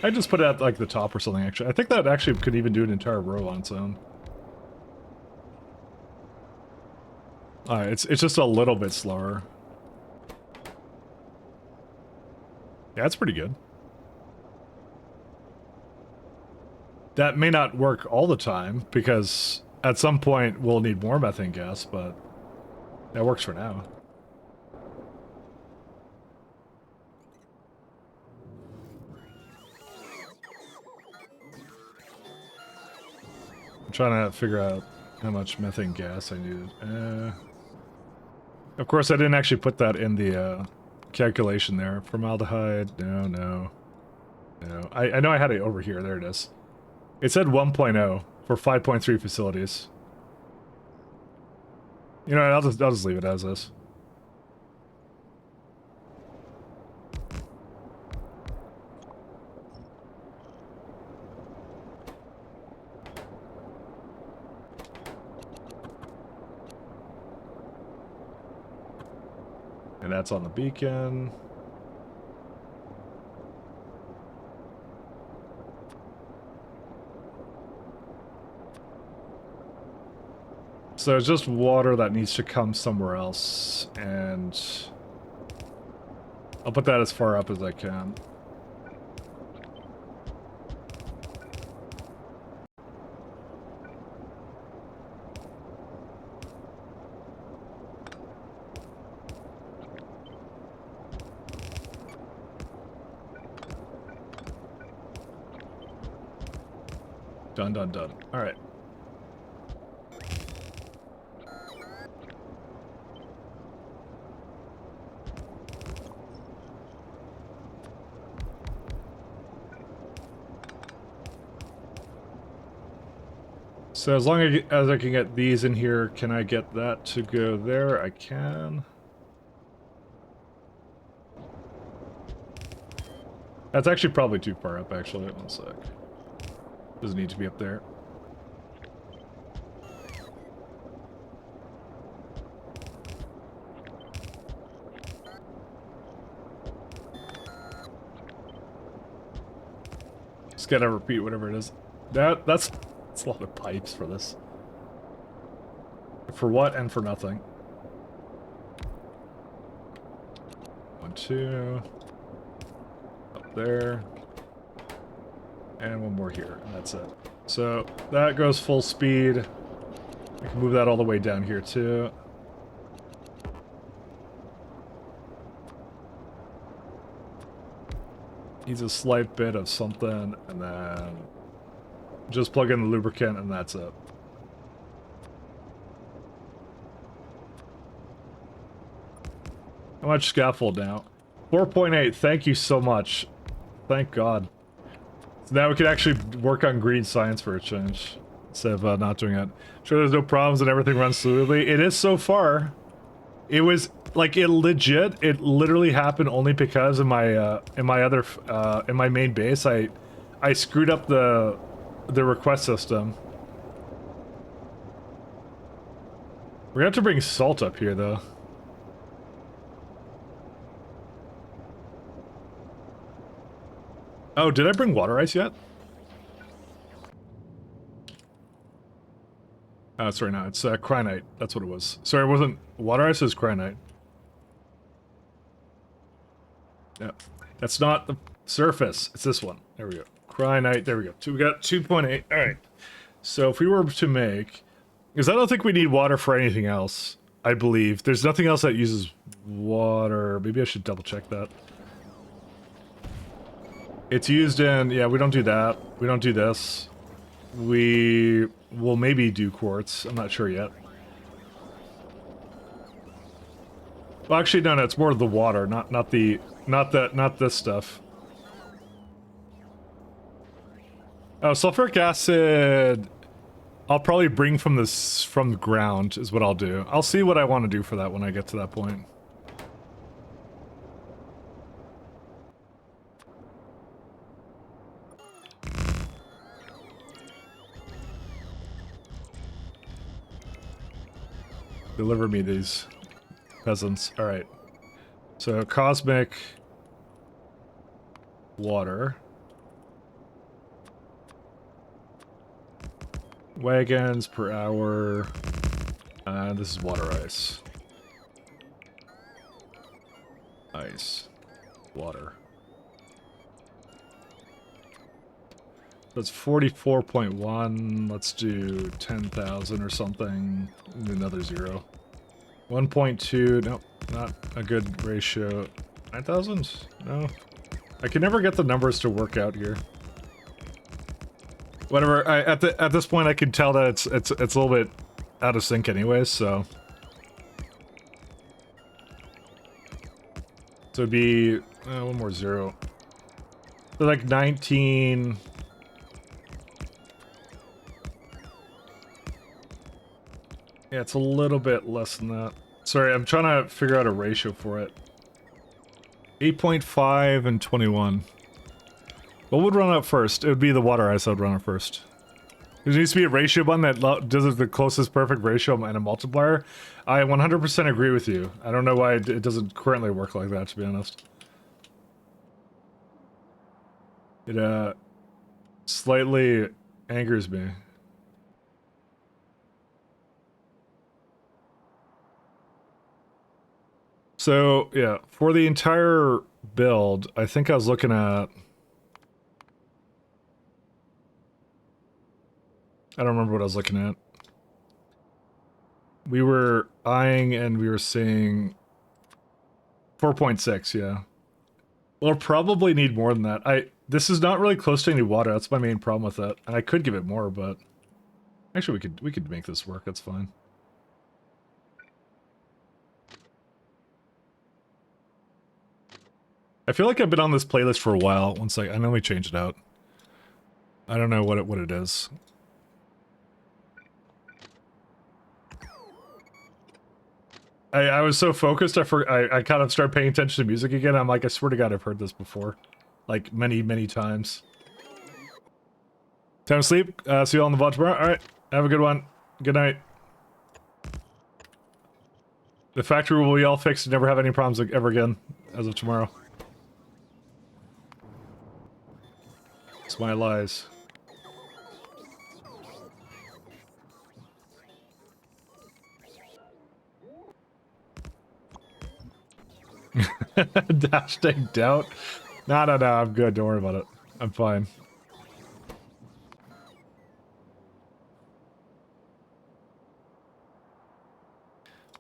I'd just put it at like the top or something, actually. I think that actually could even do an entire row on its own. Alright, it's just a little bit slower. Yeah, that's pretty good. That may not work all the time, because at some point we'll need more methane gas, but that works for now. I'm trying to figure out how much methane gas I needed. Of course, I didn't actually put that in the calculation there. Formaldehyde, no. I know I had it over here. There it is. It said 1.0 for 5.3 facilities. You know, I'll just leave it as is. And that's on the beacon. So it's just water that needs to come somewhere else, and I'll put that as far up as I can. Done, done, done. All right. So as long as I can get these in here, can I get that to go there? I can. That's actually probably too far up, actually. One sec. Doesn't need to be up there. Just gotta repeat whatever it is. That's a lot of pipes for this. For what and for nothing. 1, 2. Up there. And one more here, and that's it. So that goes full speed. I can move that all the way down here too. Needs a slight bit of something, and then just plug in the lubricant, and that's it. How much scaffold now? 4.8, thank you so much. Thank God. So now we can actually work on green science for a change, instead of not doing it. Sure there's no problems and everything runs smoothly. It is so far. It was, like, it literally happened only because of my, in my main base, I screwed up the request system. We're gonna have to bring salt up here, though. Oh, did I bring water ice yet? Oh, sorry, no, it's cryonite. That's what it was. Sorry, it wasn't water ice, it was cryonite. Yeah, that's not the surface. It's this one. There we go. Cryonite, there we go. So we got 2.8. All right. So if we were to make... Because I don't think we need water for anything else, I believe. There's nothing else that uses water. Maybe I should double check that. It's used in... Yeah, we don't do that. We don't do this. We will maybe do quartz. I'm not sure yet. Well, actually, no, it's more the water, not this stuff. Oh, sulfuric acid. I'll probably bring from the ground is what I'll do. I'll see what I want to do for that when I get to that point. Deliver me these peasants. All right. So cosmic water. Wagons per hour. This is water ice. Ice. Water. That's 44.1. Let's do 10,000 or something. Another 0. 1.2. Nope. Not a good ratio. 9,000? No. I can never get the numbers to work out here. Whatever. At this point, I can tell that it's a little bit out of sync, anyways. So it'd be one more 0. So like 19. Yeah, it's a little bit less than that. Sorry, I'm trying to figure out a ratio for it. 8.5 and 21. What would run out first? It would be the water ice that would run out first. There needs to be a ratio button that does the closest perfect ratio and a multiplier. I 100% agree with you. I don't know why it doesn't currently work like that, to be honest. It, slightly angers me. So, yeah, for the entire build, I think I was looking at... I don't remember what I was looking at. We were eyeing and we were seeing 4.6, yeah. We'll probably need more than that. This is not really close to any water. That's my main problem with it. And I could give it more, but actually we could make this work. That's fine. I feel like I've been on this playlist for a while. One sec, I know we changed it out. I don't know what it is. I was so focused, I kind of started paying attention to music again. I'm like, I swear to God, I've heard this before. Like, many, many times. Time to sleep. See you all on the VOD tomorrow. Alright, have a good one. Good night. The factory will be all fixed and never have any problems ever again, as of tomorrow. It's my lies. Hashtag doubt. No, I'm good. Don't worry about it. I'm fine.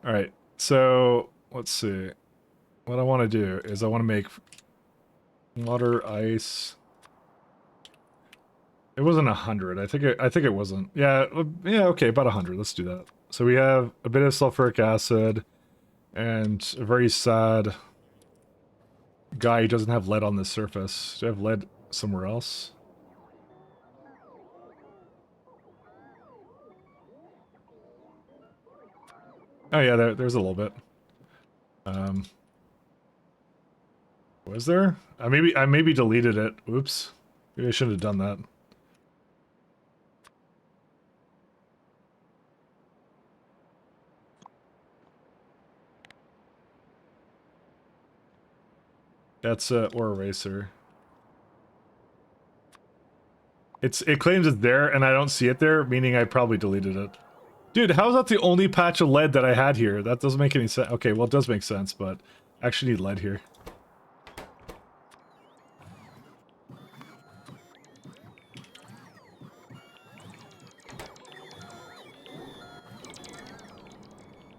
Alright, so let's see. What I want to do is I want to make water, ice. It wasn't 100. I think it wasn't. Yeah, okay, about 100. Let's do that. So we have a bit of sulfuric acid and a very sad guy who doesn't have lead on this surface. Do I have lead somewhere else? Oh yeah, there's a little bit. Was there? I maybe deleted it. Oops. Maybe I shouldn't have done that. That's ore eraser. It claims it's there and I don't see it there, meaning I probably deleted it. Dude, how's that the only patch of lead that I had here? That doesn't make any sense. Okay, well it does make sense, but I actually need lead here.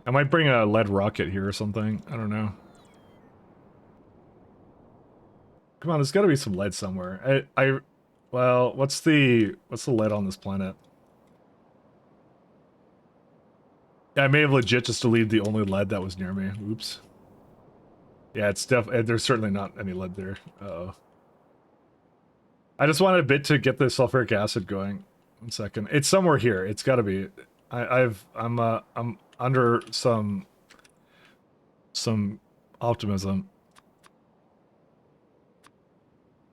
I might bring a lead rocket here or something. I don't know. Come on, there's got to be some lead somewhere. Well, what's the lead on this planet? Yeah, I may have legit just deleted the only lead that was near me. Oops. Yeah, it's there's certainly not any lead there. Uh-oh. I just wanted a bit to get the sulfuric acid going. 1 second. It's somewhere here. It's got to be. I'm under some optimism.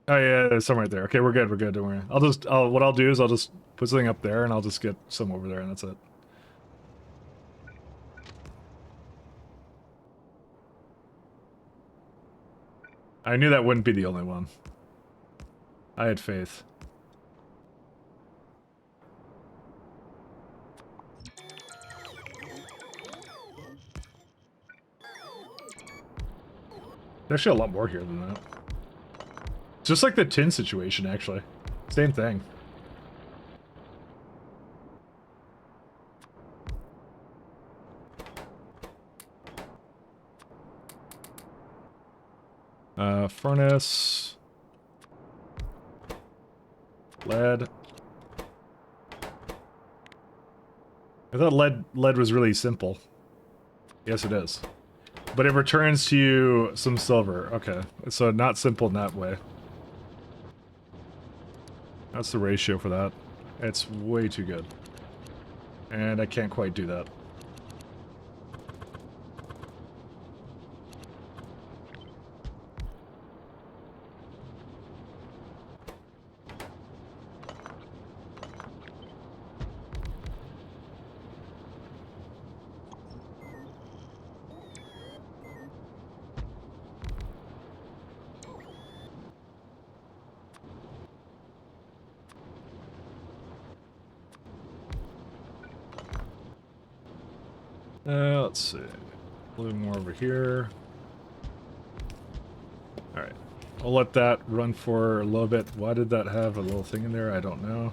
Oh yeah, there's some right there. Okay, we're good. We're good. Don't worry. What I'll do is I'll just put something up there and I'll just get some over there and that's it. I knew that wouldn't be the only one. I had faith. There's actually a lot more here than that. Just like the tin situation, actually. Same thing. Furnace. Lead. I thought lead was really simple. Yes, it is. But it returns to you some silver. Okay, so not simple in that way. That's the ratio for that. It's way too good. And I can't quite do that. Let's see. A little more over here. Alright. I'll let that run for a little bit. Why did that have a little thing in there? I don't know.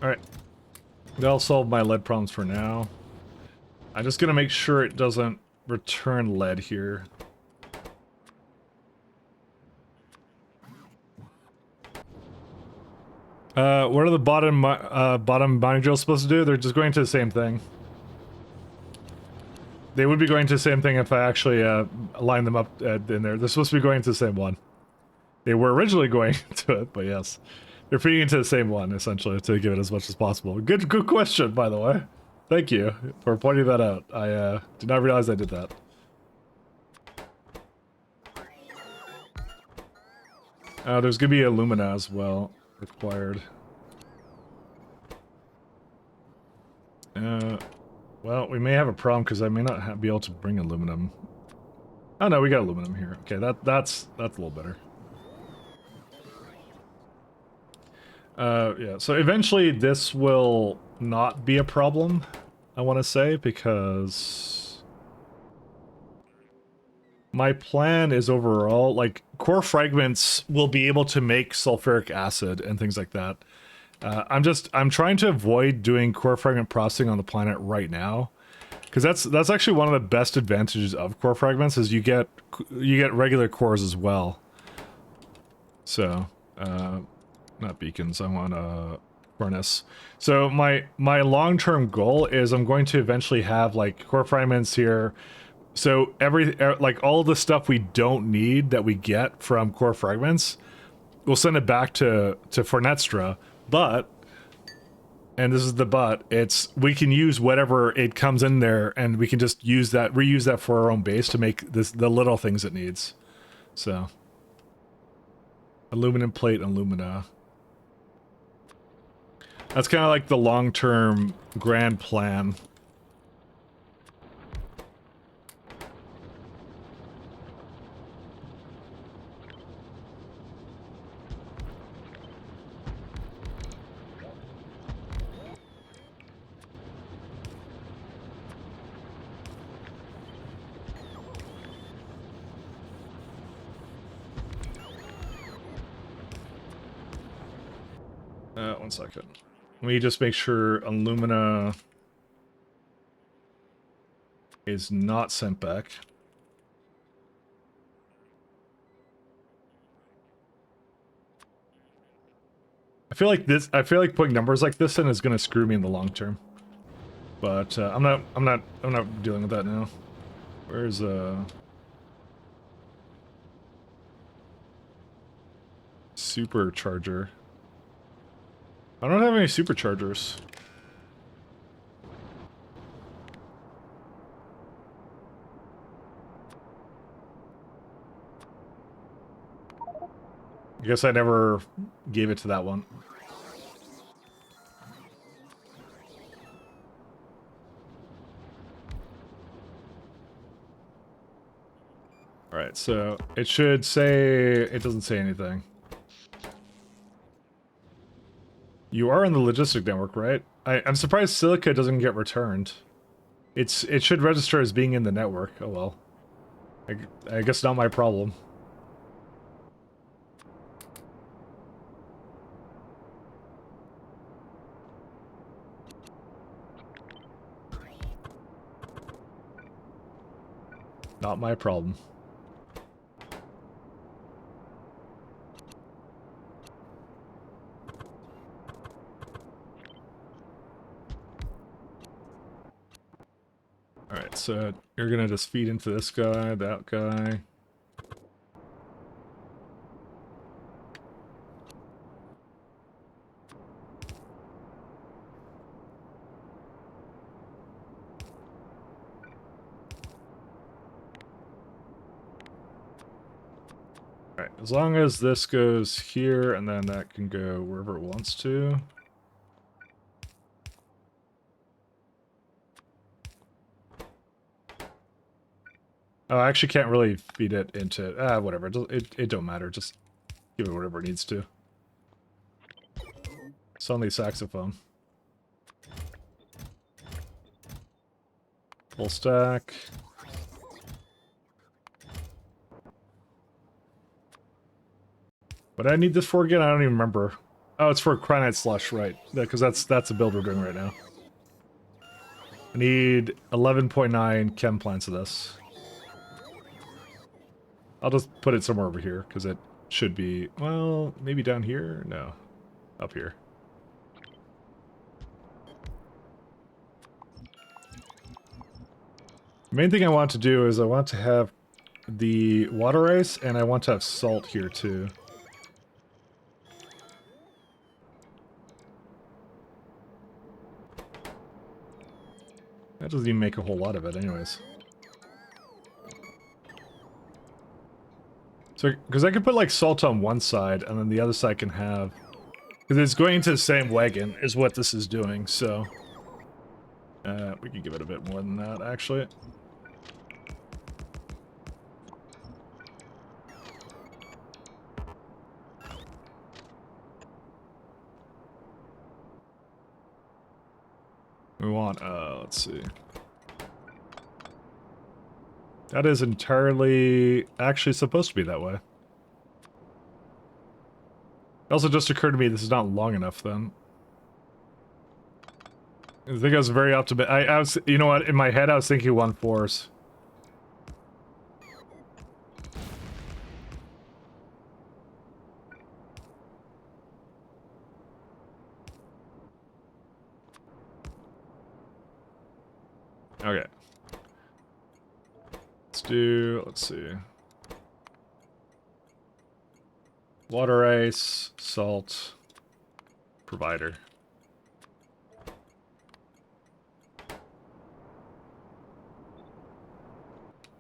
Alright. That'll solve my lead problems for now. I'm just gonna make sure it doesn't return lead here. What are the bottom binding drills supposed to do? They're just going to the same thing. They would be going to the same thing if I actually line them up in there. They're supposed to be going to the same one. They were originally going to it, but yes. They're feeding into the same one, essentially, to give it as much as possible. Good question, by the way. Thank you for pointing that out. I did not realize I did that. There's gonna be alumina as well required. Well, we may have a problem because I may not be able to bring aluminum. Oh no, we got aluminum here. Okay, that's a little better. Yeah, so eventually this will not be a problem, I want to say, because my plan is overall, like, core fragments will be able to make sulfuric acid and things like that. I'm trying to avoid doing core fragment processing on the planet right now, because that's actually one of the best advantages of core fragments is you get regular cores as well. So, not beacons, I want a furnace. So my long-term goal is I'm going to eventually have like core fragments here. So like all the stuff we don't need that we get from core fragments, we'll send it back to Fornestra. But, and this is the but, we can use whatever it comes in there and we can just reuse that for our own base to make the little things it needs. So, aluminum plate, alumina. That's kind of like the long-term grand plan. One second. Let me just make sure alumina is not sent back. I feel like putting numbers like this in is gonna screw me in the long term. But I'm not dealing with that now. Where's supercharger? I don't have any superchargers. I guess I never gave it to that one. Alright, so it should say... It doesn't say anything. You are in the logistic network, right? I'm surprised silica doesn't get returned. It should register as being in the network. Oh well. I guess not my problem. Not my problem. Alright, so you're gonna just feed into this guy, that guy. Alright, as long as this goes here and then that can go wherever it wants to. Oh, I actually can't really feed it into... whatever. It don't matter. Just give it whatever it needs to. Suddenly saxophone. Full stack. What do I need this for again? I don't even remember. Oh, it's for Cryonite Slush, right? Because that's the build we're doing right now. I need 11.9 chem plants of this. I'll just put it somewhere over here, because it should be, well, maybe down here? No. Up here. The main thing I want to do is I want to have the water ice, and I want to have salt here too. That doesn't even make a whole lot of it anyways. So, because I could put like salt on one side, and then the other side can have... Because it's going into the same wagon, is what this is doing, so... we can give it a bit more than that, actually. We want, let's see. That is entirely actually supposed to be that way. It also just occurred to me this is not long enough then. I think I was very optimistic. I was, you know what, in my head I was thinking 1/4. Okay. Let's see. Water ice, salt, provider.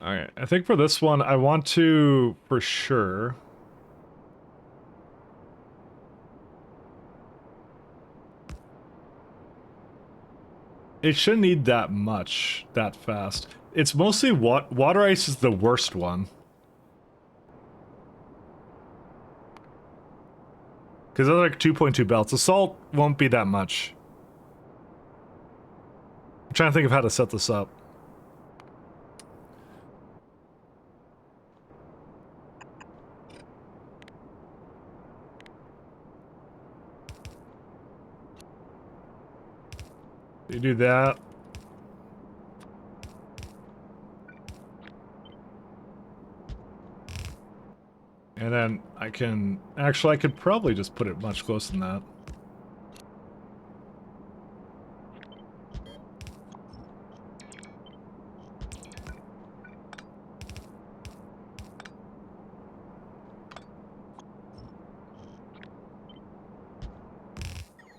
Alright, I think for this one, I want to, for sure... It shouldn't need that much, that fast. It's mostly water ice is the worst one. Because they're like 2.2 belts. The salt won't be that much. I'm trying to think of how to set this up. You do that. And then I can... Actually, I could probably just put it much closer than that.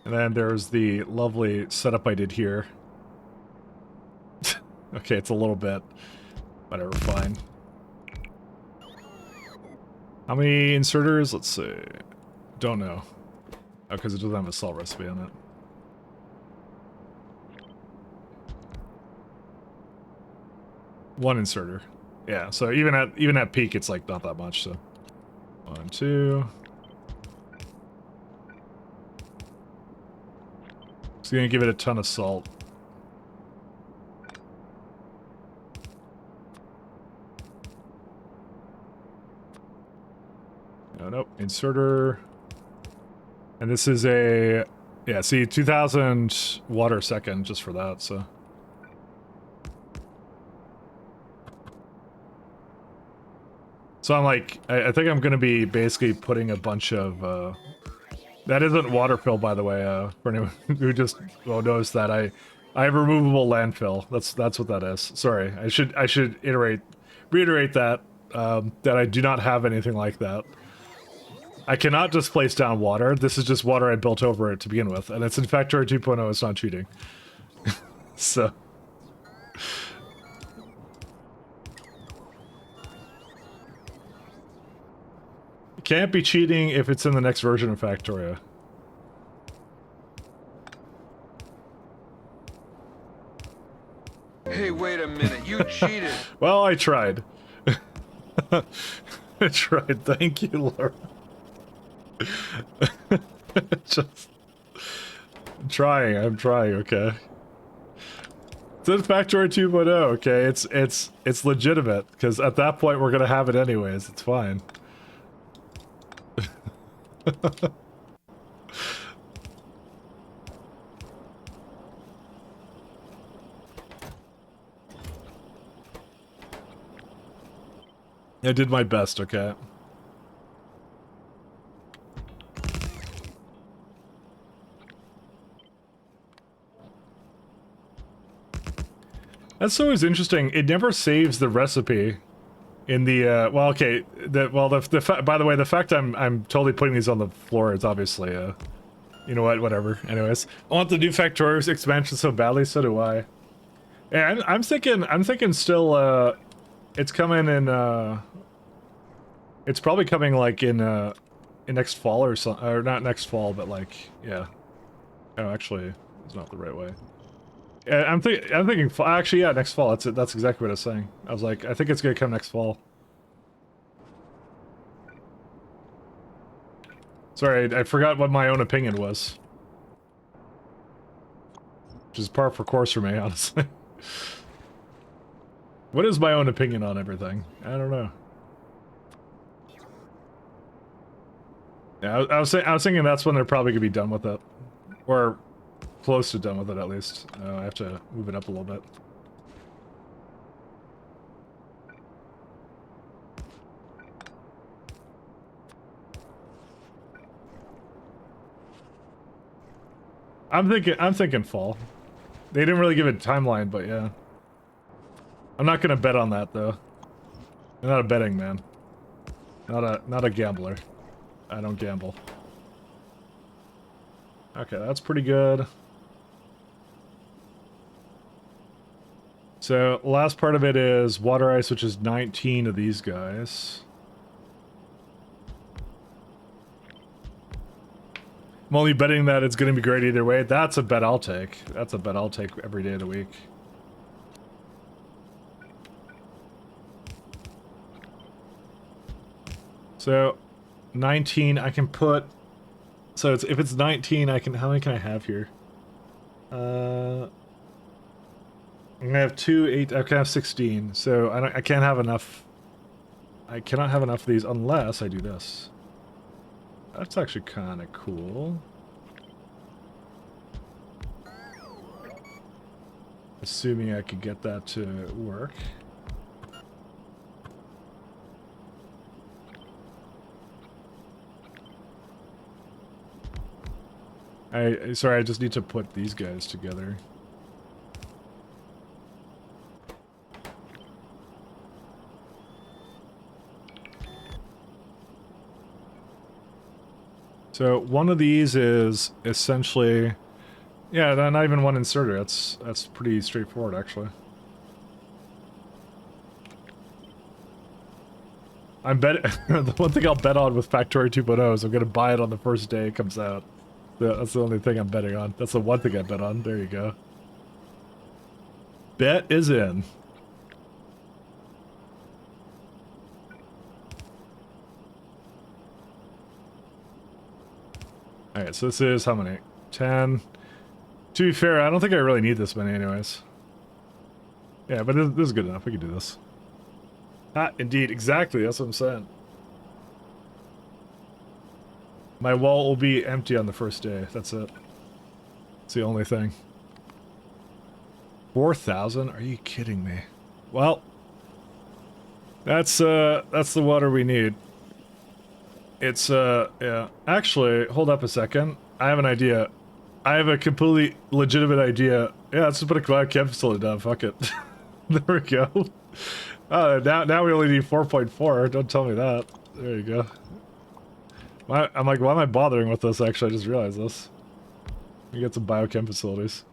And then there's the lovely setup I did here. Okay, it's a little bit. Whatever, fine. How many inserters? Let's see. Don't know. Oh, because it doesn't have a salt recipe on it. One inserter. Yeah, so even at peak, it's like not that much, so. 1, 2. It's gonna give it a ton of salt. Oh, nope, inserter. And this is a, yeah, see, 2,000 water a second just for that, so. So I'm like, I think I'm gonna be basically putting a bunch of, that isn't water fill, by the way, for anyone who just well knows that I have removable landfill. That's what that is. Sorry, I should reiterate that that I do not have anything like that. I cannot just place down water. This is just water I built over it to begin with, and it's in Factorio 2.0. It's not cheating. So. It can't be cheating if it's in the next version of Factorio. Hey, wait a minute. You cheated. Well, I tried. I tried. Thank you, Laura. Just I'm trying, okay. It's in Factorio 2.0, okay? It's legitimate, because at that point we're gonna have it anyways, it's fine. I did my best, okay? That's always interesting. It never saves the recipe in the well, okay, by the way, the fact I'm totally putting these on the floor is obviously you know what, whatever. Anyways, I want the new Factorious expansion so badly, so do I. Yeah, I'm thinking still it's coming in it's probably coming like in next fall or something, or not next fall, but like, yeah. Oh, actually, it's not the right way. Yeah, I'm thinking fall. Actually, yeah, next fall. That's it. That's exactly what I was saying. I was like, I think it's gonna come next fall. Sorry, I forgot what my own opinion was. Which is par for course for me, honestly. What is my own opinion on everything? I don't know. Yeah, I was thinking that's when they're probably gonna be done with it, or close to done with it at least. I have to move it up a little bit. I'm thinking fall. They didn't really give a timeline, but yeah. I'm not gonna bet on that though. I'm not a betting man. Not a gambler. I don't gamble. Okay, that's pretty good. So, last part of it is water ice, which is 19 of these guys. I'm only betting that it's going to be great either way. That's a bet I'll take. That's a bet I'll take every day of the week. So, 19, I can put... So, if it's 19, I can... How many can I have here? I'm gonna have 2, 8... I can have 16. So, I can't have enough... I cannot have enough of these unless I do this. That's actually kind of cool. Assuming I could get that to work. Sorry, I just need to put these guys together. So one of these is essentially, yeah, not even one inserter. That's pretty straightforward, actually. I'm bet the one thing I'll bet on with Factorio 2.0 is I'm gonna buy it on the first day it comes out. That's the only thing I'm betting on. That's the one thing I bet on. There you go. Bet is in. Alright, so this is how many? 10. To be fair, I don't think I really need this many anyways. Yeah, but this is good enough. We can do this. Ah, indeed. Exactly. That's what I'm saying. My wall will be empty on the first day. That's it. It's the only thing. 4,000? Are you kidding me? Well, that's the water we need. It's, yeah. Actually, hold up a second. I have an idea. I have a completely legitimate idea. Yeah, let's just put a cloud chem facility down. Fuck it. There we go. Now we only need 4.4. Don't tell me that. There you go. I'm like, why am I bothering with this? Actually, I just realized this. We get some biochem facilities.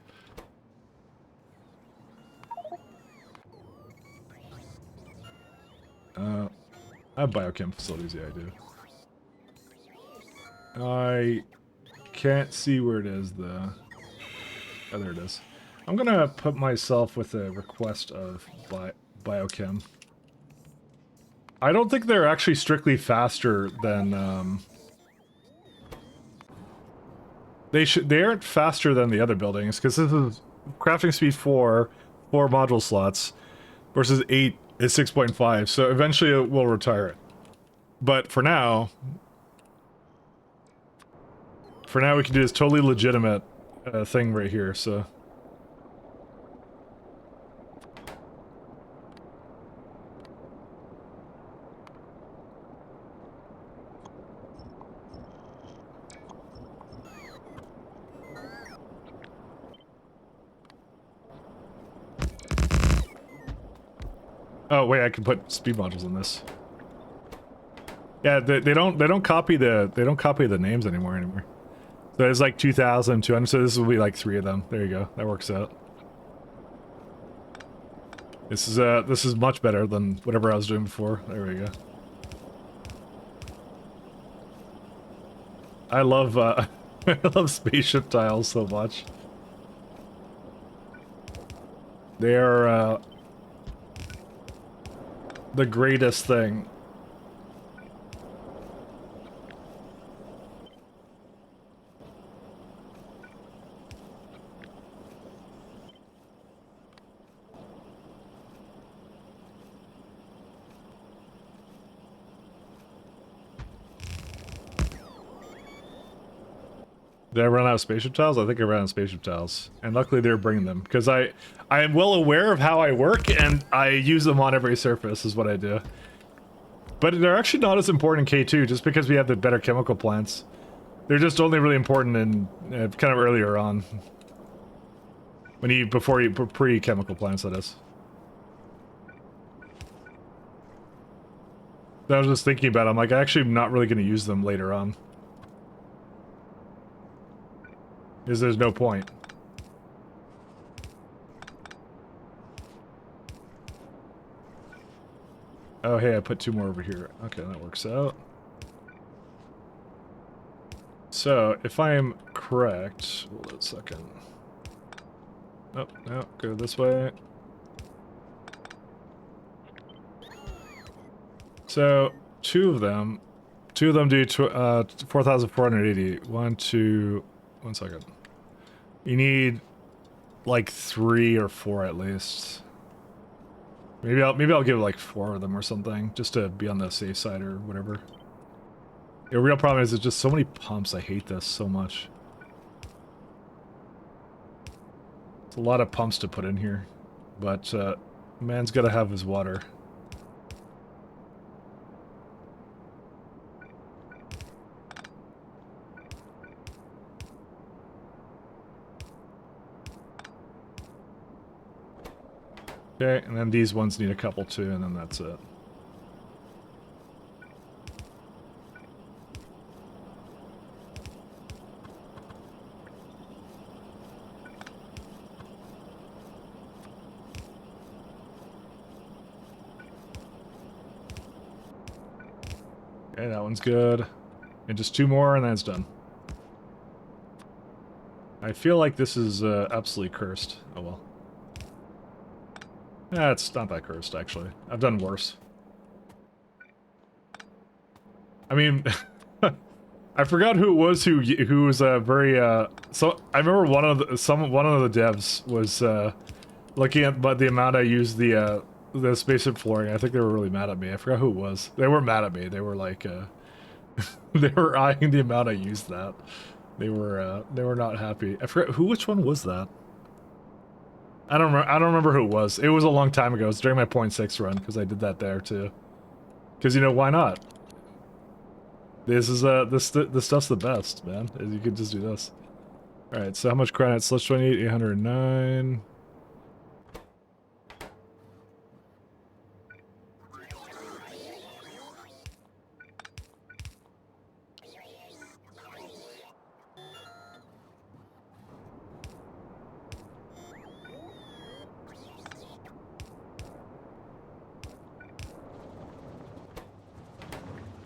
I have biochem facilities. Yeah, I do. I can't see where it is, though. Oh, there it is. I'm gonna put myself with a request of biochem. I don't think they're actually strictly faster than, They aren't faster than the other buildings, because this is crafting speed 4 module slots, versus 8 is 6.5, so eventually it will retire it. But for now we can do this totally legitimate thing right here, so... Oh wait, I can put speed modules in this. Yeah, they don't copy the names anymore. So there's like 2,200. So this will be like 3 of them. There you go. That works out. This is much better than whatever I was doing before. There we go. I love I love spaceship tiles so much. They are the greatest thing. Did I run out of spaceship tiles? I think I ran out of spaceship tiles. And luckily they were bringing them. Because I am well aware of how I work, and I use them on every surface is what I do. But they're actually not as important in K2, just because we have the better chemical plants. They're just only really important in kind of earlier on. Before you pre-chemical plants, that is. I was just thinking about it. I'm like, I actually am not really going to use them later on. Because there's no point. Oh, hey, I put 2 more over here. Okay, that works out. So, if I am correct... Hold on a second. Oh, no, go this way. So, 2 of them do 4,480. 1, 2... 1 second. You need like 3 or 4 at least. Maybe I'll give like 4 of them or something, just to be on the safe side or whatever. The real problem is there's just so many pumps. I hate this so much. It's a lot of pumps to put in here, but man's got to have his water. Okay, and then these ones need a couple too, and then that's it. Okay, that one's good. And just 2 more, and then it's done. I feel like this is absolutely cursed. Oh well. Yeah, it's not that cursed, actually. I've done worse. I mean, I forgot who it was who was very so I remember one of the devs was looking at the amount I used the spaceship flooring. I think they were really mad at me. I forgot who it was. They weren't mad at me. They were like they were eyeing the amount I used that. They were not happy. I forgot which one was that? I don't remember who it was. It was a long time ago. It was during my 0.6 run, because I did that there too. Because, you know, why not? This is this stuff's the best, man. You could just do this. All right, so how much credit? Slush 28, 809.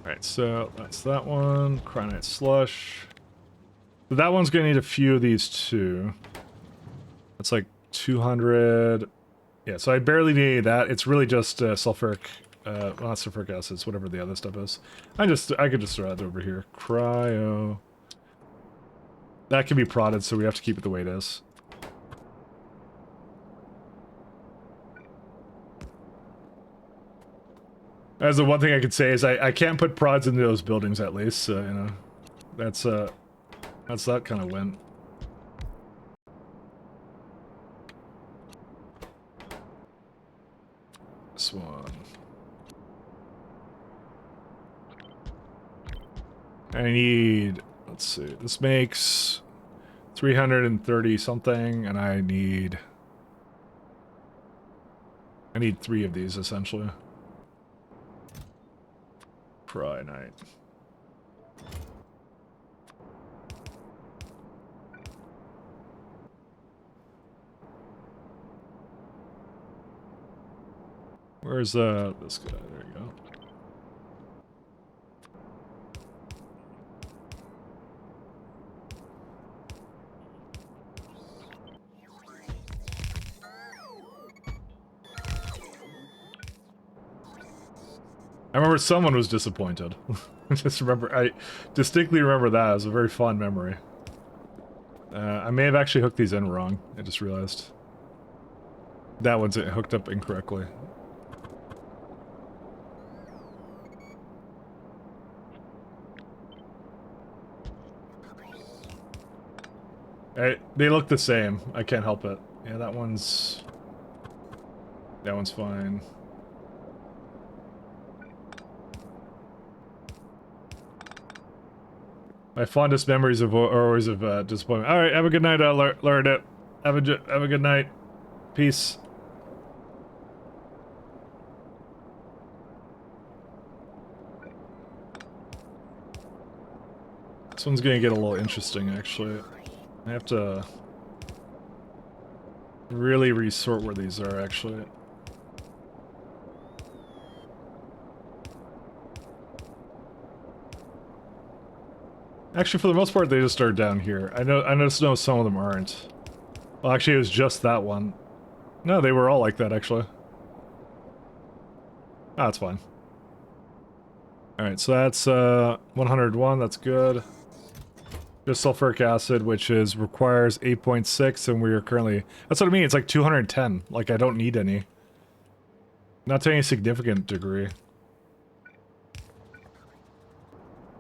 Alright, so that's that one. Cryonite Slush. So that one's gonna need a few of these too. That's like 200. Yeah, so I barely need that. It's really just sulfuric, well, not sulfuric acid, it's whatever the other stuff is. I could just throw that over here. Cryo. That can be prodded, so we have to keep it the way it is. That's the one thing I could say is I can't put prods into those buildings at least, so, you know, that's that kind of win. This one. I need, let's see, this makes 330 something, and I need I need 3 of these, essentially. Pry night. Where's this guy? There you go. I remember someone was disappointed. I distinctly remember that. It was a very fond memory. I may have actually hooked these in wrong. I just realized. That one's hooked up incorrectly. They look the same. I can't help it. Yeah, that one's fine. My fondest memories are always of disappointment. All right, have a good night, learn it. Have a good night. Peace. This one's gonna get a little interesting, actually. I have to really resort where these are, actually. Actually, for the most part, they just start down here. I noticed some of them aren't. Well, actually, it was just that one. No, they were all like that, actually. Ah, that's fine. Alright, so that's 101, that's good. Just sulfuric acid, which requires 8.6, and we are currently... That's what I mean, it's like 210. Like, I don't need any. Not to any significant degree.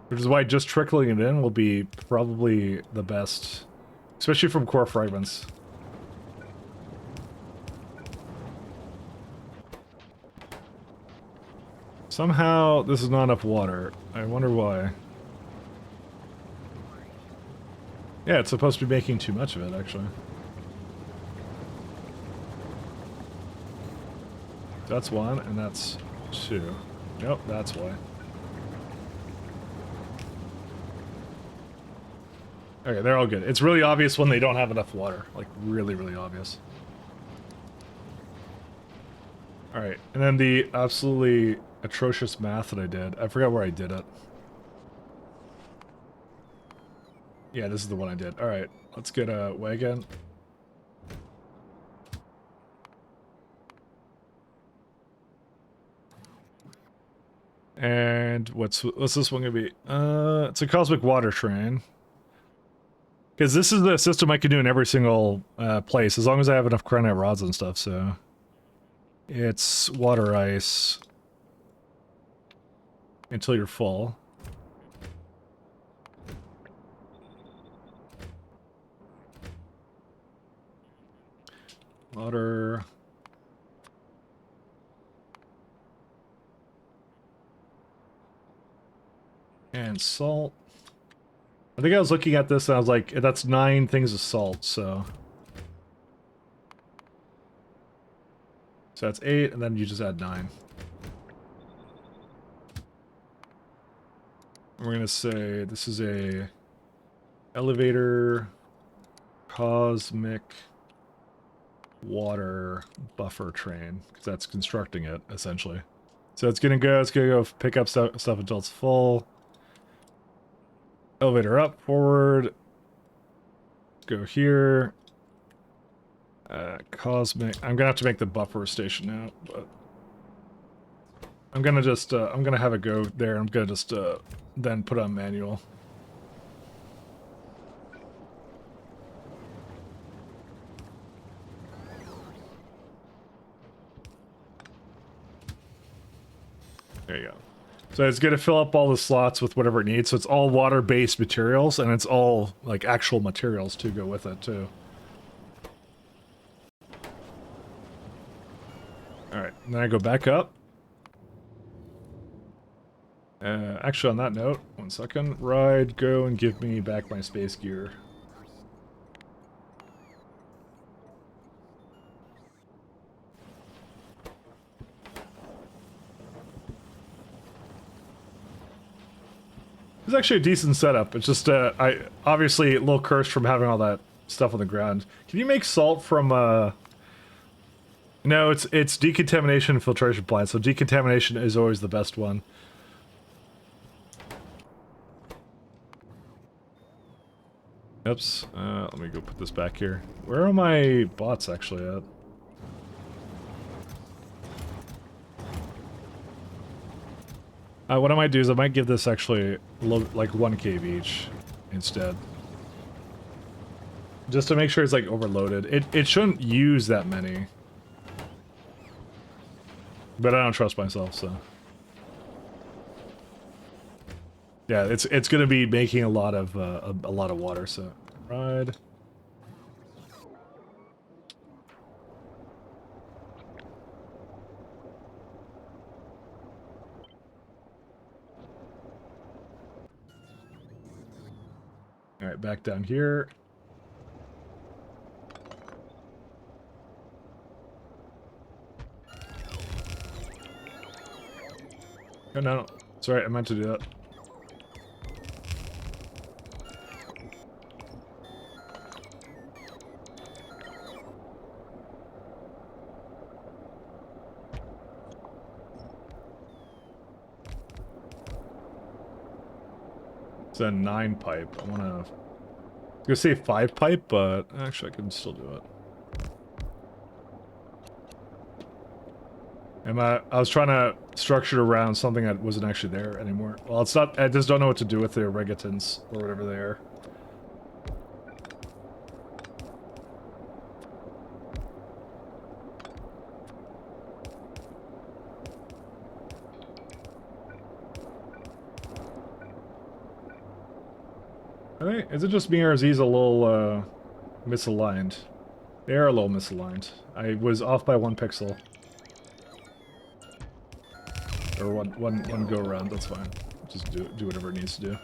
Which is why just trickling it in will be probably the best. Especially from core fragments. Somehow, this is not enough water. I wonder why. Yeah, it's supposed to be making too much of it, actually. That's 1, and that's 2. Nope, that's why. Okay, they're all good. It's really obvious when they don't have enough water. Like, really, really obvious. Alright, and then the absolutely atrocious math that I did. I forgot where I did it. Yeah, this is the one I did. Alright, let's get a wagon. And what's this one gonna be? It's a cosmic water train. Because this is the system I can do in every single place, as long as I have enough granite rods and stuff, so... It's water ice... until you're full. Water... and salt. I think I was looking at this and I was like, that's 9 things of salt, so... So that's 8, and then you just add 9. We're gonna say this is a elevator cosmic water buffer train, because that's constructing it, essentially. So it's gonna go pick up stuff until it's full. Elevator up, forward. Go here. Cosmic. I'm gonna have to make the buffer station now, but I'm gonna just I'm gonna have it go there. I'm gonna just then put on manual. There you go. So it's gonna fill up all the slots with whatever it needs. So it's all water-based materials, and it's all like actual materials to go with it too. Alright, then I go back up. Actually, on that note, 1 second. Ride, go, and give me back my space gear. It's actually a decent setup. It's just I obviously a little cursed from having all that stuff on the ground. Can you make salt from No, it's decontamination and filtration plant. So decontamination is always the best one. Oops. Let me go put this back here. Where are my bots actually at? What I might do is I might give this actually like 1 cave each instead. Just to make sure it's like overloaded. It shouldn't use that many. But I don't trust myself, so. Yeah, it's gonna be making a lot of water, so ride. All right, back down here. Oh, no, sorry, I meant to do that. It's a 9 pipe. I was gonna say 5 pipe, but actually I can still do it. I was trying to structure it around something that wasn't actually there anymore. Well, it's not. I just don't know what to do with the oregotans or whatever they are. Is it just me or is these a little misaligned? They are a little misaligned. I was off by 1 pixel. Or one go around, that's fine. Just do whatever it needs to do.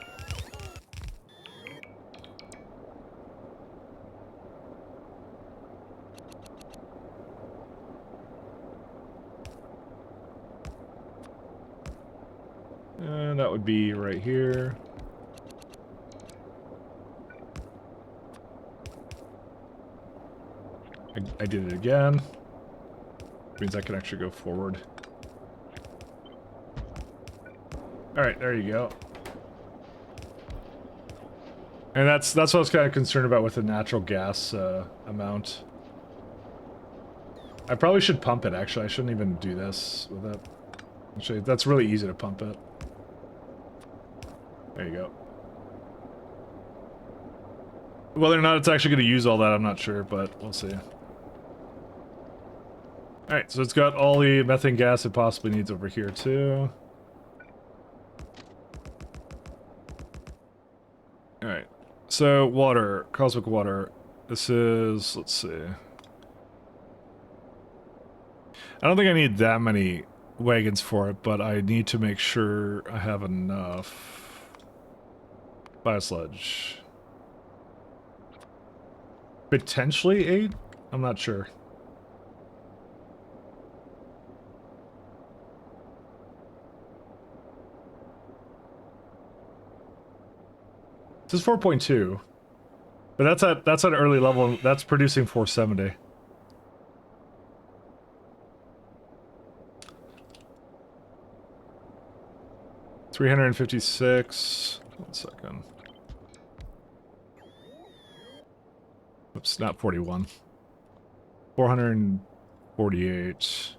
And that would be right here. I did it again. Means I can actually go forward. Alright, there you go. And that's what I was kind of concerned about with the natural gas amount. I probably should pump it, actually. I shouldn't even do this with it. Actually, that's really easy to pump it. There you go. Whether or not it's actually going to use all that, I'm not sure, but we'll see. Alright, so it's got all the methane gas it possibly needs over here, too. Alright, so water, cosmic water. This is, let's see. I don't think I need that many wagons for it, but I need to make sure I have enough. Biosludge. Potentially 8? I'm not sure. This is 4.2. But that's at early level. That's producing 470. $356. 1 second. Oops, not 41. 448.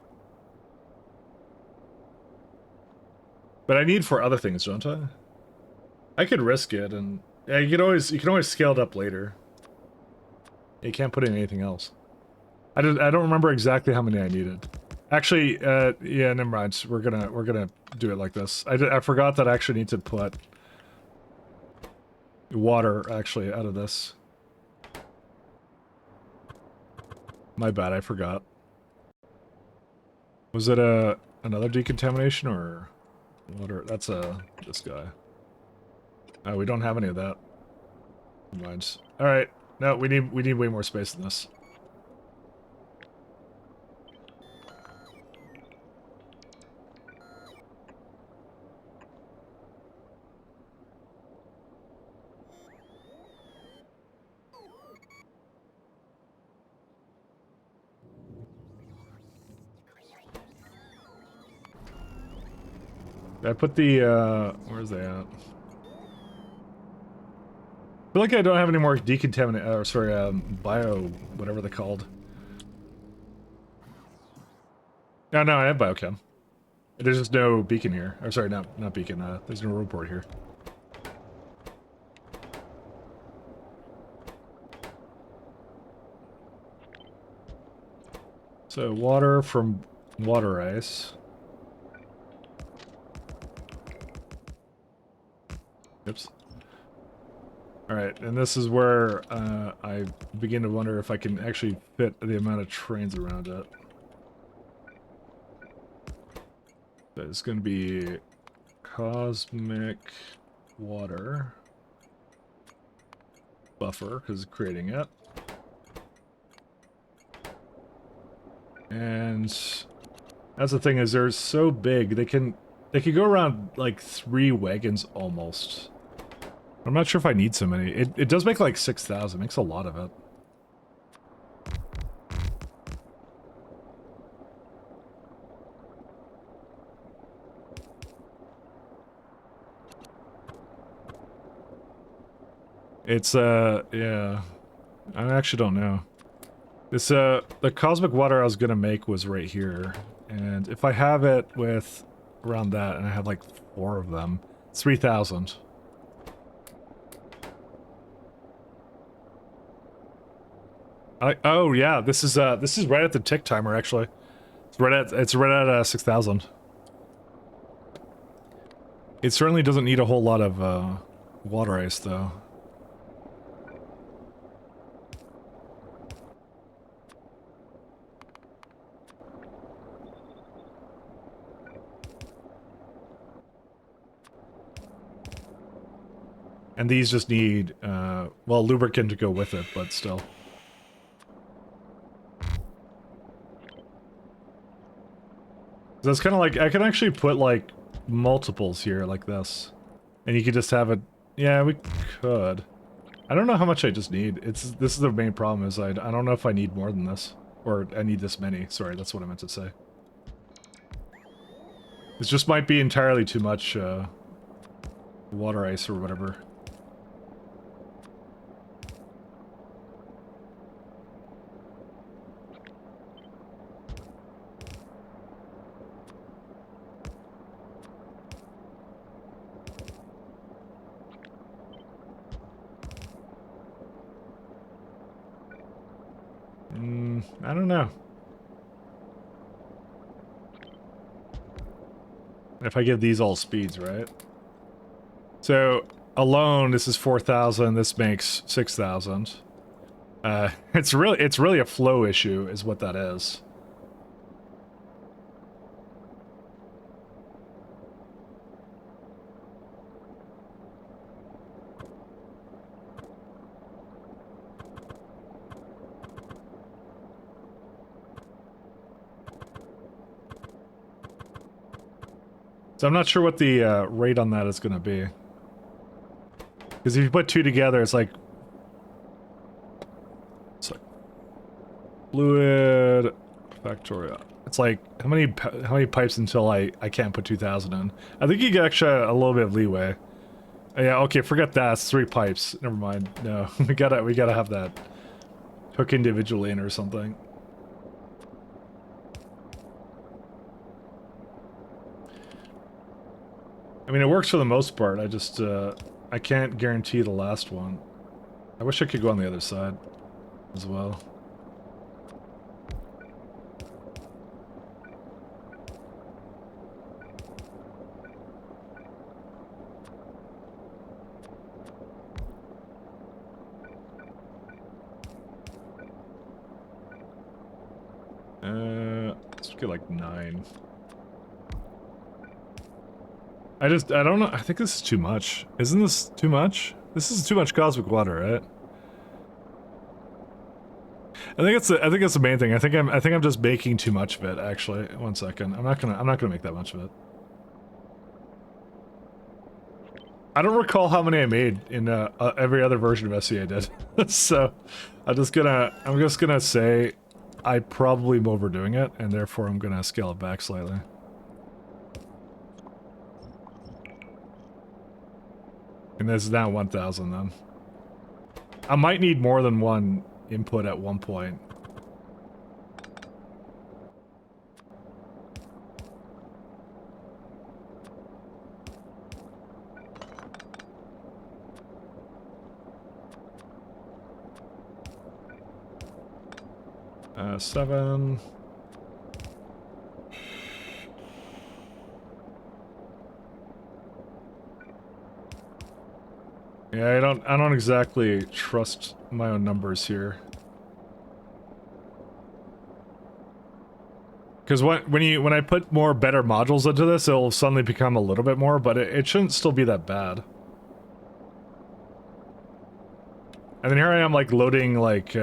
But I need for other things, don't I? I could risk it, and yeah, you can always scale it up later. You can't put in anything else. I don't remember exactly how many I needed. Actually, yeah, never mind. We're gonna do it like this. I forgot that I actually need to put water actually out of this. My bad, I forgot. Was it another decontamination or water? That's this guy. Oh, we don't have any of that. Never mind. All right, no, we need way more space than this. I put the, where's they at? I feel like I don't have any more decontaminate, or sorry, bio, whatever they're called. No, I have biochem. There's just no beacon here. Or sorry, not beacon, there's no report here. So water from water ice. Oops. Alright, and this is where I begin to wonder if I can actually fit the amount of trains around it. So it's going to be cosmic water buffer, because it's creating it. And that's the thing, is they're so big, they can go around like 3 wagons almost. I'm not sure if I need so many. It does make like 6,000. Makes a lot of it. It's yeah. I actually don't know. This the cosmic water I was gonna make was right here, and if I have it with around that, and I have like 4 of them, it's 3,000. Oh yeah, this is right at the tick timer actually. It's right at 6,000. It certainly doesn't need a whole lot of water ice though. And these just need well, lubricant to go with it, but still. So it's kind of like, I can actually put like multiples here like this. And you could just have it, yeah, we could. I don't know how much I just need. This is the main problem, is I don't know if I need more than this. Or I need this many, sorry, that's what I meant to say. This just might be entirely too much water ice or whatever. I don't know. If I give these all speeds, right? So, alone, this is 4,000, this makes 6,000. It's really a flow issue, is what that is. So I'm not sure what the rate on that is going to be. Because if you put 2 together, it's like fluid factorio. It's like how many pipes until I can't put 2,000 in? I think you get extra a little bit of leeway. Yeah, okay, forget that. It's 3 pipes. Never mind. No, we gotta have that hook individually in or something. I mean, it works for the most part. I just, I can't guarantee the last one. I wish I could go on the other side as well. Let's get like 9. I don't know. I think this is too much. Isn't this too much? This is too much cosmic water, right? I think that's the main thing. I think I'm just making too much of it. Actually, 1 second. I'm not gonna make that much of it. I don't recall how many I made in every other version of SE I did. So I'm just gonna say I probably am overdoing it, and therefore I'm gonna scale it back slightly. And this is now 1,000 then. I might need more than one input at one point. Seven. Yeah, I don't exactly trust my own numbers here. Because when I put more better modules into this, it'll suddenly become a little bit more, but it shouldn't still be that bad. And then here I am like loading like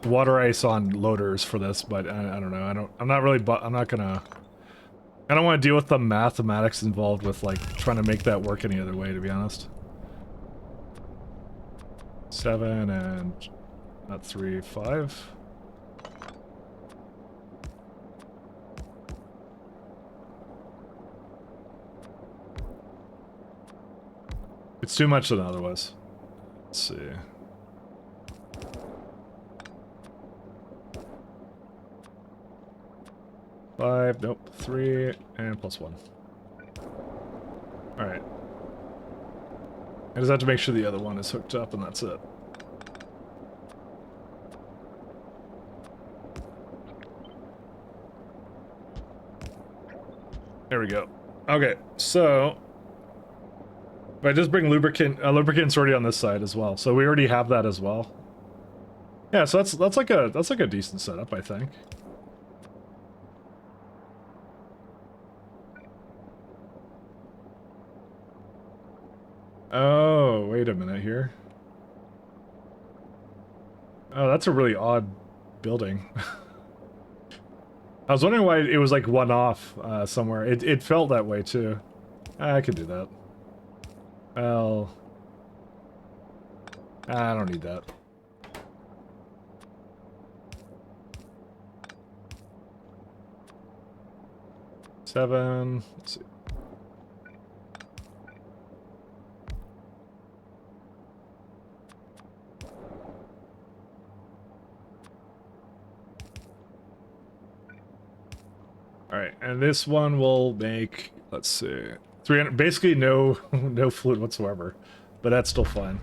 water ice on loaders for this, but I don't know. I'm not really. I'm not gonna. I don't want to deal with the mathematics involved with like trying to make that work any other way, to be honest. 7 and not 3, 5. It's too much than otherwise. Let's see. Five, nope, 3, and +1. Alright. I just have to make sure the other one is hooked up, and that's it. There we go. Okay, so if I just bring lubricant's already on this side as well, so we already have that as well. Yeah, so that's like a decent setup, I think. Oh, wait a minute here. Oh, that's a really odd building. I was wondering why it was like one off somewhere. It felt that way too. I could do that. Well, I don't need that. Seven. Let's see. Alright, and this one will make, let's see, 300, basically no fluid whatsoever, but that's still fine.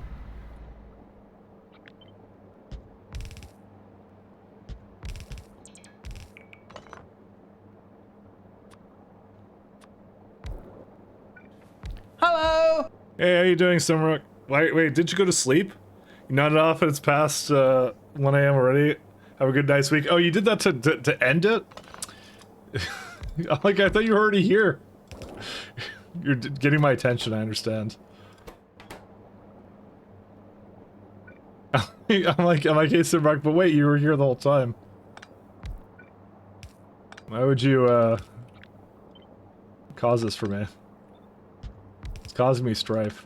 Hello! Hey, how you doing, Simrock? Wait, did you go to sleep? You nodded off and it's past 1 a.m. already? Have a good, nice week. Oh, you did that to end it? Like, I thought you were already here. You're getting my attention, I understand. I'm like, hey, Simrock, but wait, you were here the whole time. Why would you, cause this for me? It's causing me strife.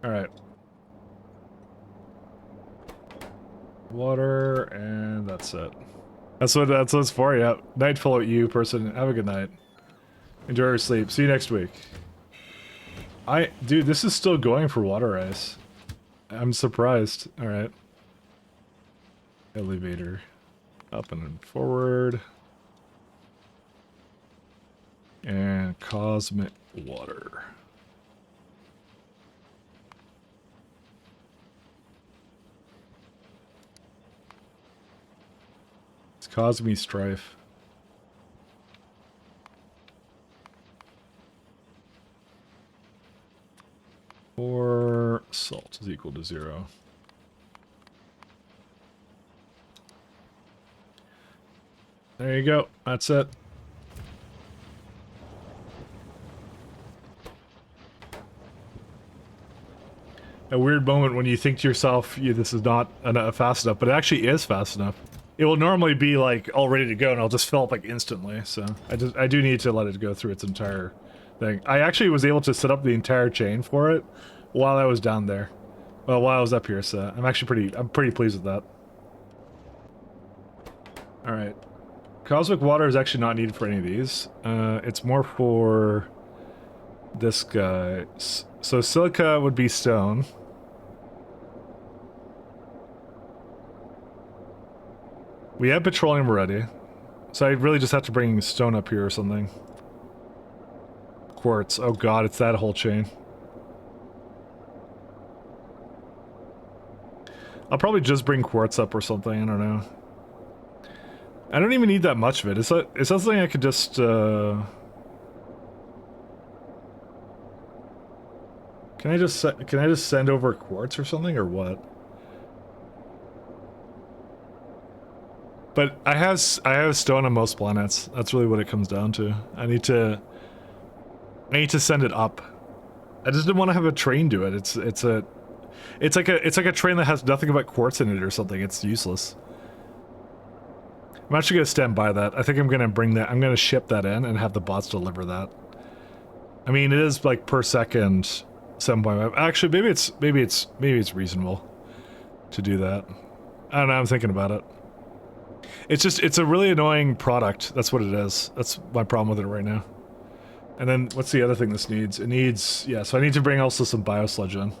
Alright. Water, and that's it. That's what it's for, yeah. Nightfall at you, person. Have a good night. Enjoy your sleep. See you next week. Dude, this is still going for water ice. I'm surprised. Alright. Elevator. Up and forward. And cosmic water. It's causing me strife. Or salt is equal to 0. There you go. That's it. A weird moment when you think to yourself, yeah, this is not fast enough, but it actually is fast enough. It will normally be like all ready to go and I'll just fill up like instantly, so I do need to let it go through its entire thing. I actually was able to set up the entire chain for it while I was down there. Well, while I was up here, so I'm pretty pleased with that. Alright. Cosmic water is actually not needed for any of these. It's more for this guy. So silica would be stone. We have petroleum already. So I really just have to bring stone up here or something. Quartz. Oh god, it's that whole chain. I'll probably just bring quartz up or something, I don't know. I don't even need that much of it. Is that something I could just, Can I just send over quartz or something, or what? But I have stone on most planets. That's really what it comes down to. I need to send it up. I just didn't want to have a train do it. It's like a train that has nothing but quartz in it or something. It's useless. I'm actually gonna stand by that. I think I'm gonna ship that in and have the bots deliver that. I mean, it is like per second 7.5. Actually, maybe it's reasonable to do that. I don't know, I'm thinking about it. It's a really annoying product. That's what it is. That's my problem with it right now. And then what's the other thing this needs? It needs, yeah, so I need to bring also some biosludge in.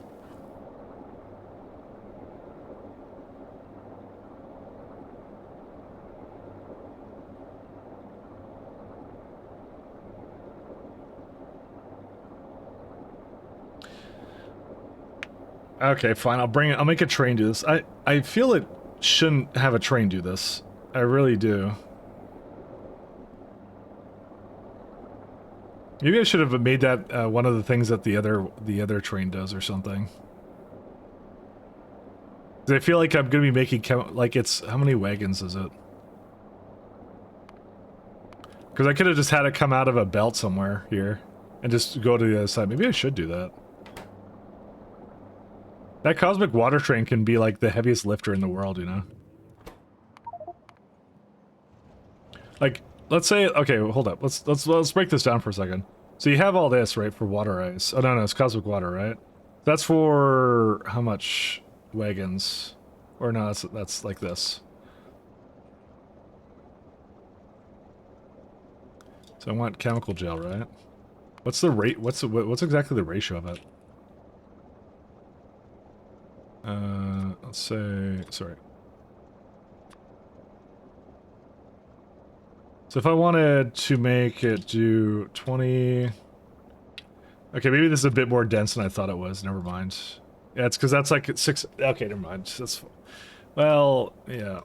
Okay, fine. I'll make a train do this. I feel it shouldn't have a train do this. I really do. Maybe I should have made that one of the things that the other train does or something. 'Cause I feel like I'm gonna be making like it's how many wagons is it? Because I could have just had it come out of a belt somewhere here and just go to the other side. Maybe I should do that. That cosmic water train can be like the heaviest lifter in the world, you know? Like, let's say, okay, hold up. Let's break this down for a second. So you have all this, right, for water ice. Oh, no, it's cosmic water, right? That's for how much wagons? Or no, that's like this. So I want chemical gel, right? What's the rate? What's exactly the ratio of it? Let's say, sorry. So if I wanted to make it do 20... Okay, maybe this is a bit more dense than I thought it was. Never mind. Yeah, it's because that's like 6... Okay, never mind. That's... Well, yeah.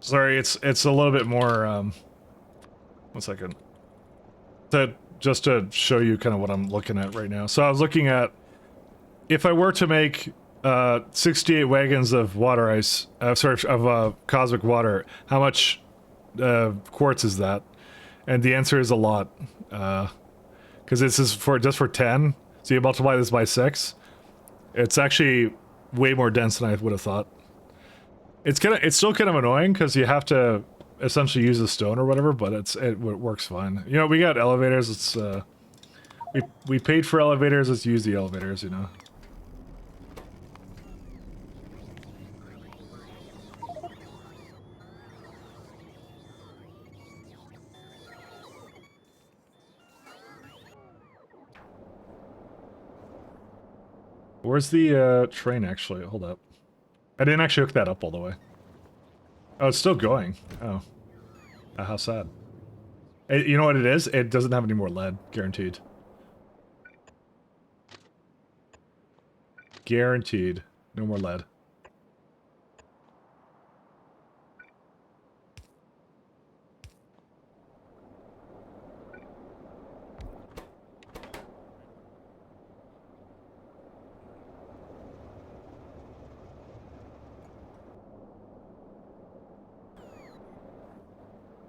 Sorry, it's a little bit more, 1 second. Just to show you kind of what I'm looking at right now. So I was looking at... If I were to make 68 wagons of water ice... of cosmic water, how much quartz is that? And the answer is a lot. Because this is just for 10, so you multiply this by 6. It's actually way more dense than I would have thought. It's still kind of annoying because you have to essentially use a stone or whatever, but it works fine. You know, we got elevators. It's we paid for elevators. Let's use the elevators. You know. Where's the train actually? Hold up. I didn't actually hook that up all the way. Oh, it's still going. Oh. How sad. You know what it is? It doesn't have any more lead. Guaranteed. Guaranteed. No more lead.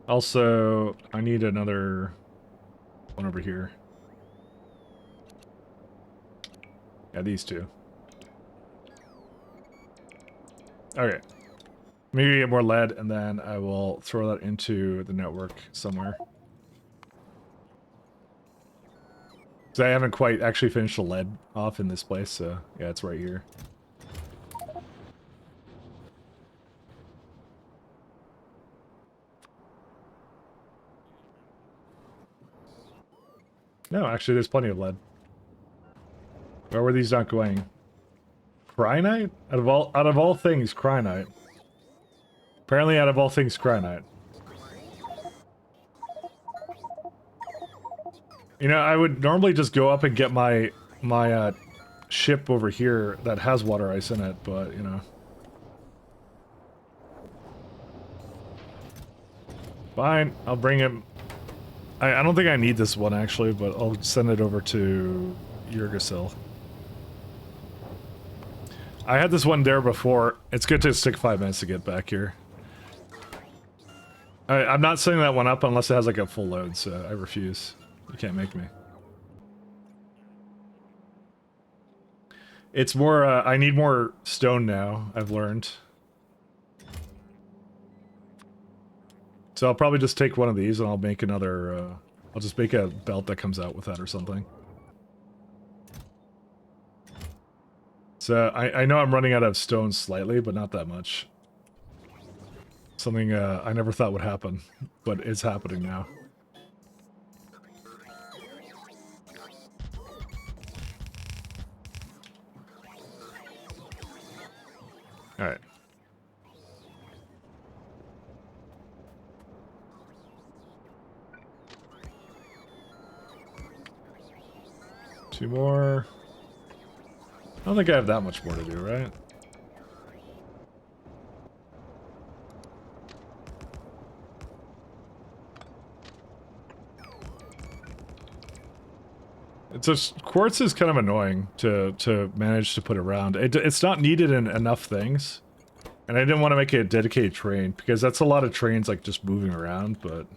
Also, I need another one over here. Yeah, these two. Okay. Maybe get more lead, and then I will throw that into the network somewhere. Because I haven't quite actually finished the lead off in this place, so yeah, it's right here. No, actually, there's plenty of lead. Where were these not going? Cryonite? Out of all things, cryonite. Apparently, out of all things, cryonite. You know, I would normally just go up and get my ship over here that has water ice in it, but you know. Fine, I'll bring him. I don't think I need this one actually, but I'll send it over to Yggdrasil. I had this one there before. It's good to stick 5 minutes to get back here. I'm not setting that one up unless it has like a full load, so I refuse. You can't make me. It's more, I need more stone now, I've learned. So I'll probably just take one of these and I'll make another, I'll just make a belt that comes out with that or something. So I know I'm running out of stone slightly, but not that much. Something I never thought would happen, but it's happening now. Alright. Two more. I don't think I have that much more to do, right? It's just, quartz is kind of annoying to manage to put around. It's not needed in enough things. And I didn't want to make it a dedicated train, because that's a lot of trains like just moving around, but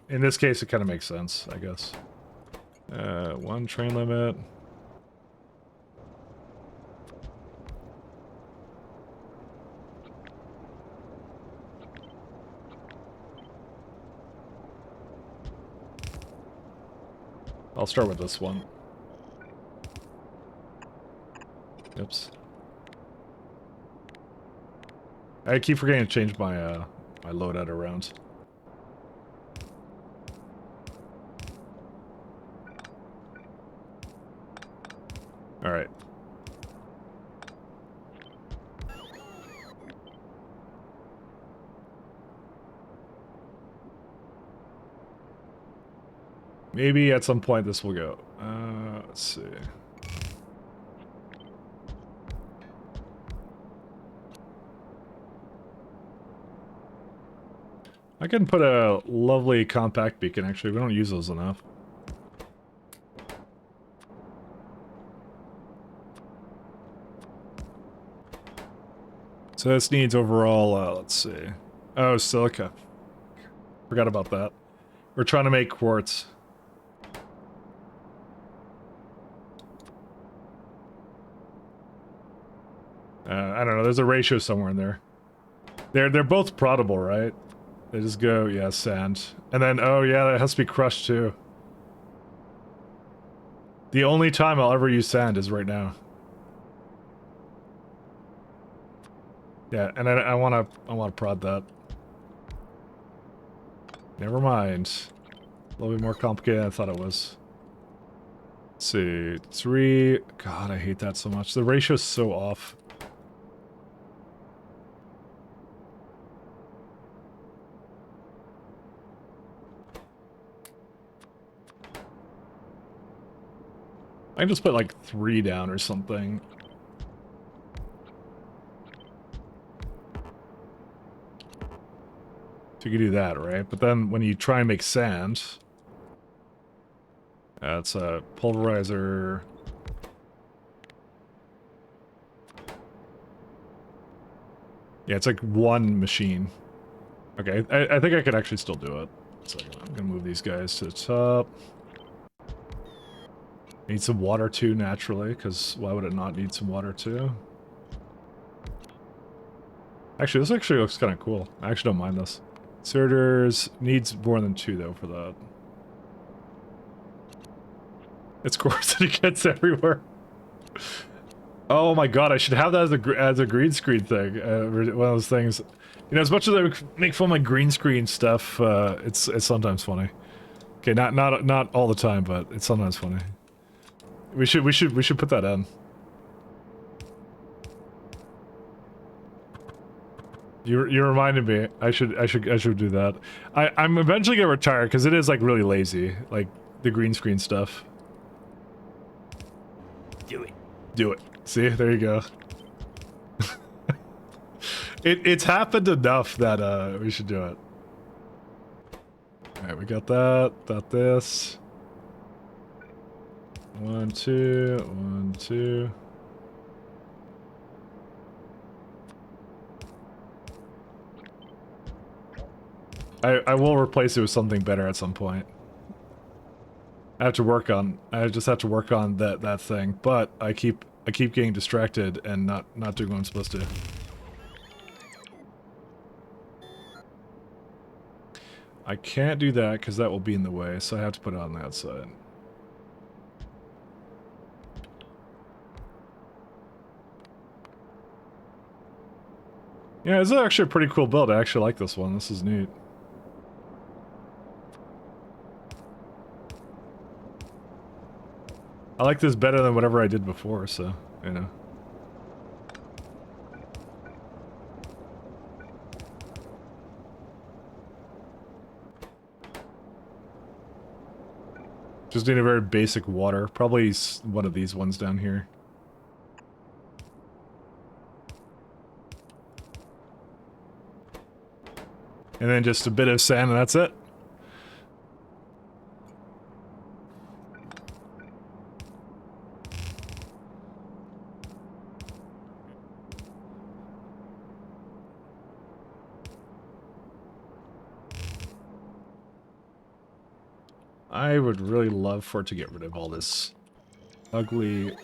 in this case it kind of makes sense, I guess. One train limit. I'll start with this one. Oops. I keep forgetting to change my my loadout around. All right. Maybe at some point this will go. Let's see. I can put a lovely compact beacon, actually. We don't use those enough. So this needs overall, let's see. Oh, silica. Forgot about that. We're trying to make quartz. I don't know, there's a ratio somewhere in there. They're both proddable, right? They just go, yeah, sand. And then, oh yeah, that has to be crushed too. The only time I'll ever use sand is right now. Yeah, and I wanna prod that. Never mind. A little bit more complicated than I thought it was. Let's see, 3. God, I hate that so much. The ratio's so off. I can just put like 3 down or something. So you can do that, right? But then when you try and make sand, it's a pulverizer. Yeah, it's like 1 machine. Okay, I think I could actually still do it. So I'm gonna move these guys to the top. Need some water too, naturally, because why would it not need some water too? Actually, this actually looks kind of cool. I actually don't mind this. Inserters needs more than 2 though for that. It's coarse and it gets everywhere. Oh my god, I should have that as a green screen thing. One of those things. You know, as much as I make fun of my green screen stuff, it's sometimes funny. Okay, not all the time, but it's sometimes funny. We should put that in. You reminded me. I should do that. I'm eventually gonna retire because it is like really lazy, like the green screen stuff. Do it. Do it. See, there you go. It's happened enough that we should do it. All right, we got that. Got this. 1, 2, 1, 2. I will replace it with something better at some point. I just have to work on that thing, but I keep getting distracted and not doing what I'm supposed to. I can't do that because that will be in the way, so I have to put it on the outside. Yeah, this is actually a pretty cool build. I actually like this one. This is neat. I like this better than whatever I did before, so, you know. Just need a very basic water. Probably one of these ones down here. And then just a bit of sand and that's it. I would really love for it to get rid of all this ugly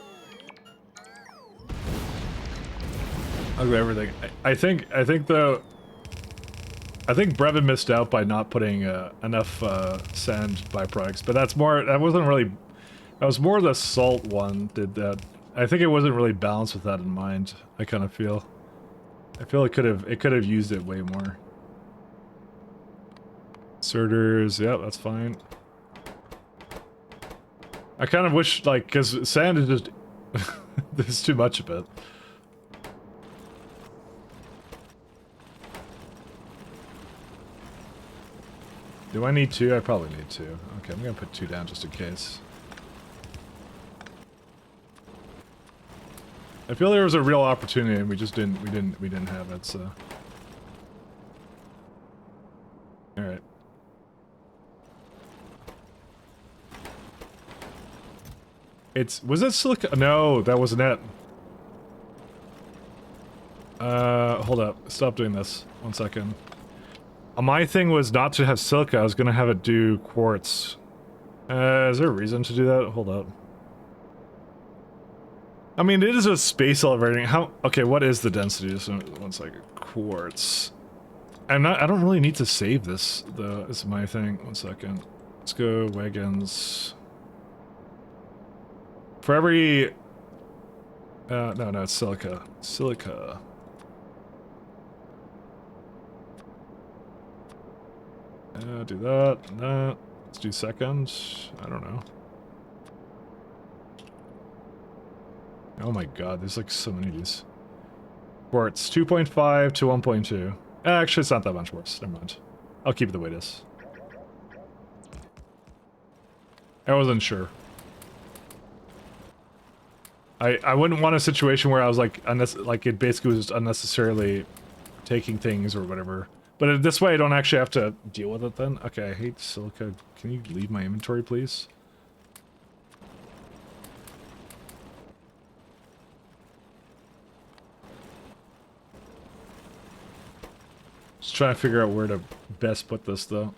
everything. I think though, I think Brevin missed out by not putting enough sand byproducts, but that was more the salt one did that. I think it wasn't really balanced with that in mind. I kind of feel it could have used it way more. Inserters, yeah, that's fine. I kind of wish, like, because sand is just... there's too much of it. Do I need 2? I probably need 2. Okay, I'm gonna put 2 down just in case. I feel there was a real opportunity and we just didn't have it, so... Alright. Was that silica? No, that wasn't it. Hold up. Stop doing this. 1 second. My thing was not to have silica. I was gonna have it do quartz. Is there a reason to do that? Hold up. I mean, it is a space elevating. Okay, what is the density? Just 1 second. Quartz. I don't really need to save this, though. This is my thing. 1 second. Let's go wagons. For every... no, it's silica. Silica. Do that, and that. Let's do seconds. I don't know. Oh my god, there's like so many of these. Quartz, 2.5 to 1.2. Actually, it's not that much worse. Never mind. I'll keep it the way it is. I wasn't sure. I wouldn't want a situation where I was like it basically was just unnecessarily taking things or whatever. But this way I don't actually have to deal with it then. Okay, I hate silica. Can you leave my inventory, please? Just trying to figure out where to best put this though.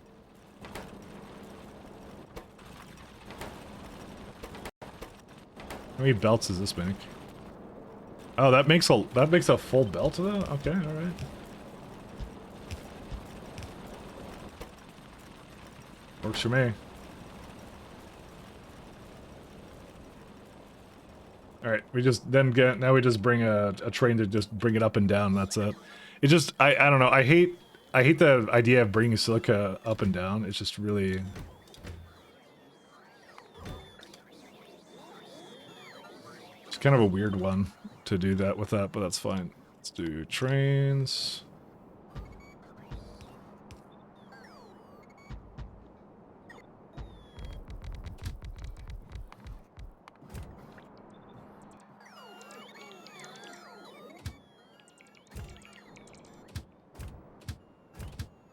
How many belts does this make? Oh, that makes a full belt of that? Okay, alright. Works for me. Alright, we just now we just bring a train to just bring it up and down, that's it. It just I don't know, I hate the idea of bringing silica up and down. It's just really kind of a weird one to do that with that, but that's fine. Let's do trains.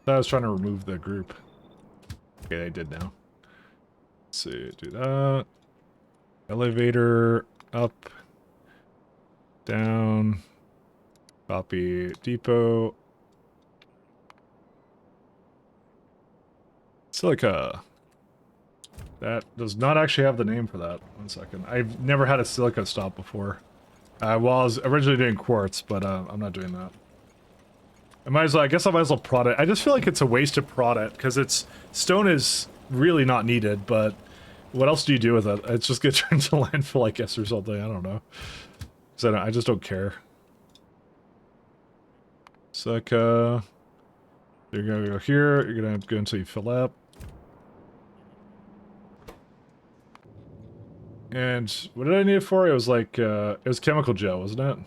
I was trying to remove the group. Okay, I did now. Let's see, do that. Elevator, up, down, copy, depot. Silica. That does not actually have the name for that. 1 second. I've never had a silica stop before. Well, I was originally doing quartz, but I'm not doing that. I guess I might as well prod it. I just feel like it's a waste to prod it, because stone is really not needed, but what else do you do with it? It's just gonna turn into landfill, I guess, or something. I don't know. So I just don't care. Silica. You're gonna go here. You're gonna go until you fill up. And what did I need it for? It was like, it was chemical gel, wasn't it?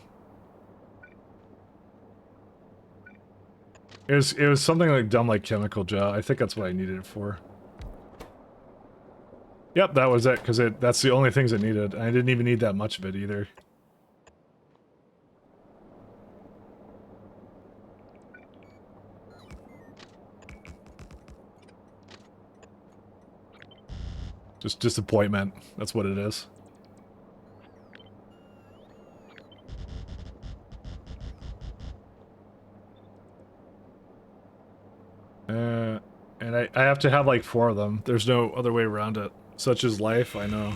It was something like dumb like chemical gel. I think that's what I needed it for. Yep, that was it, because that's the only things it needed. And I didn't even need that much of it either. Just disappointment. That's what it is. And I have to have like 4 of them. There's no other way around it. Such is life, I know.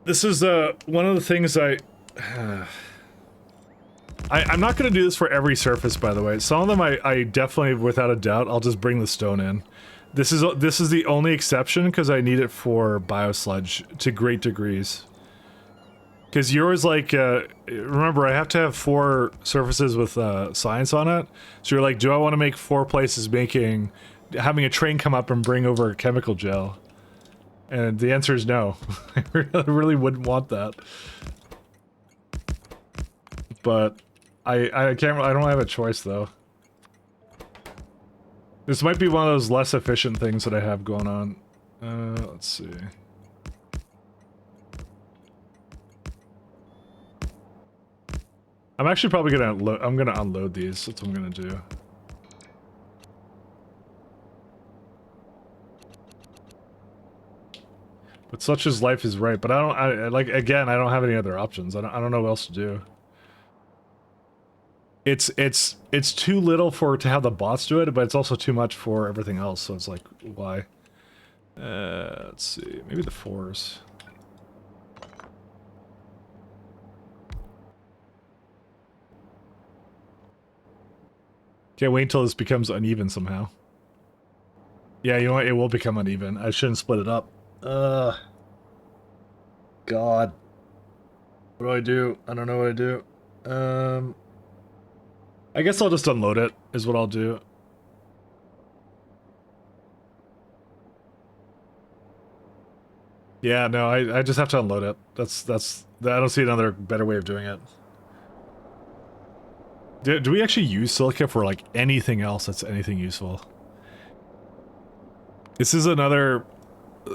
This is one of the things I'm not going to do this for every surface, by the way. Some of them I definitely, without a doubt, I'll just bring the stone in. This is the only exception, because I need it for biosludge to great degrees. Because yours, like, remember, I have to have 4 surfaces with science on it. So you're like, do I want to make 4 places having a train come up and bring over a chemical gel? And the answer is no. I really wouldn't want that. But I can't. I don't have a choice though. This might be one of those less efficient things that I have going on. Let's see. I'm actually probably gonna unload these. That's what I'm gonna do. But such as life is right. But again, I don't have any other options. I don't know what else to do. It's too little to have the bots do it, but it's also too much for everything else. So it's like, why? Let's see. Maybe the 4s. Can't wait until this becomes uneven somehow. Yeah, you know what? It will become uneven. I shouldn't split it up. God. What do I do? I don't know what I do. I guess I'll just unload it, is what I'll do. Yeah, no, I just have to unload it. I don't see another better way of doing it. Do we actually use silica for, like, anything else that's anything useful? This is another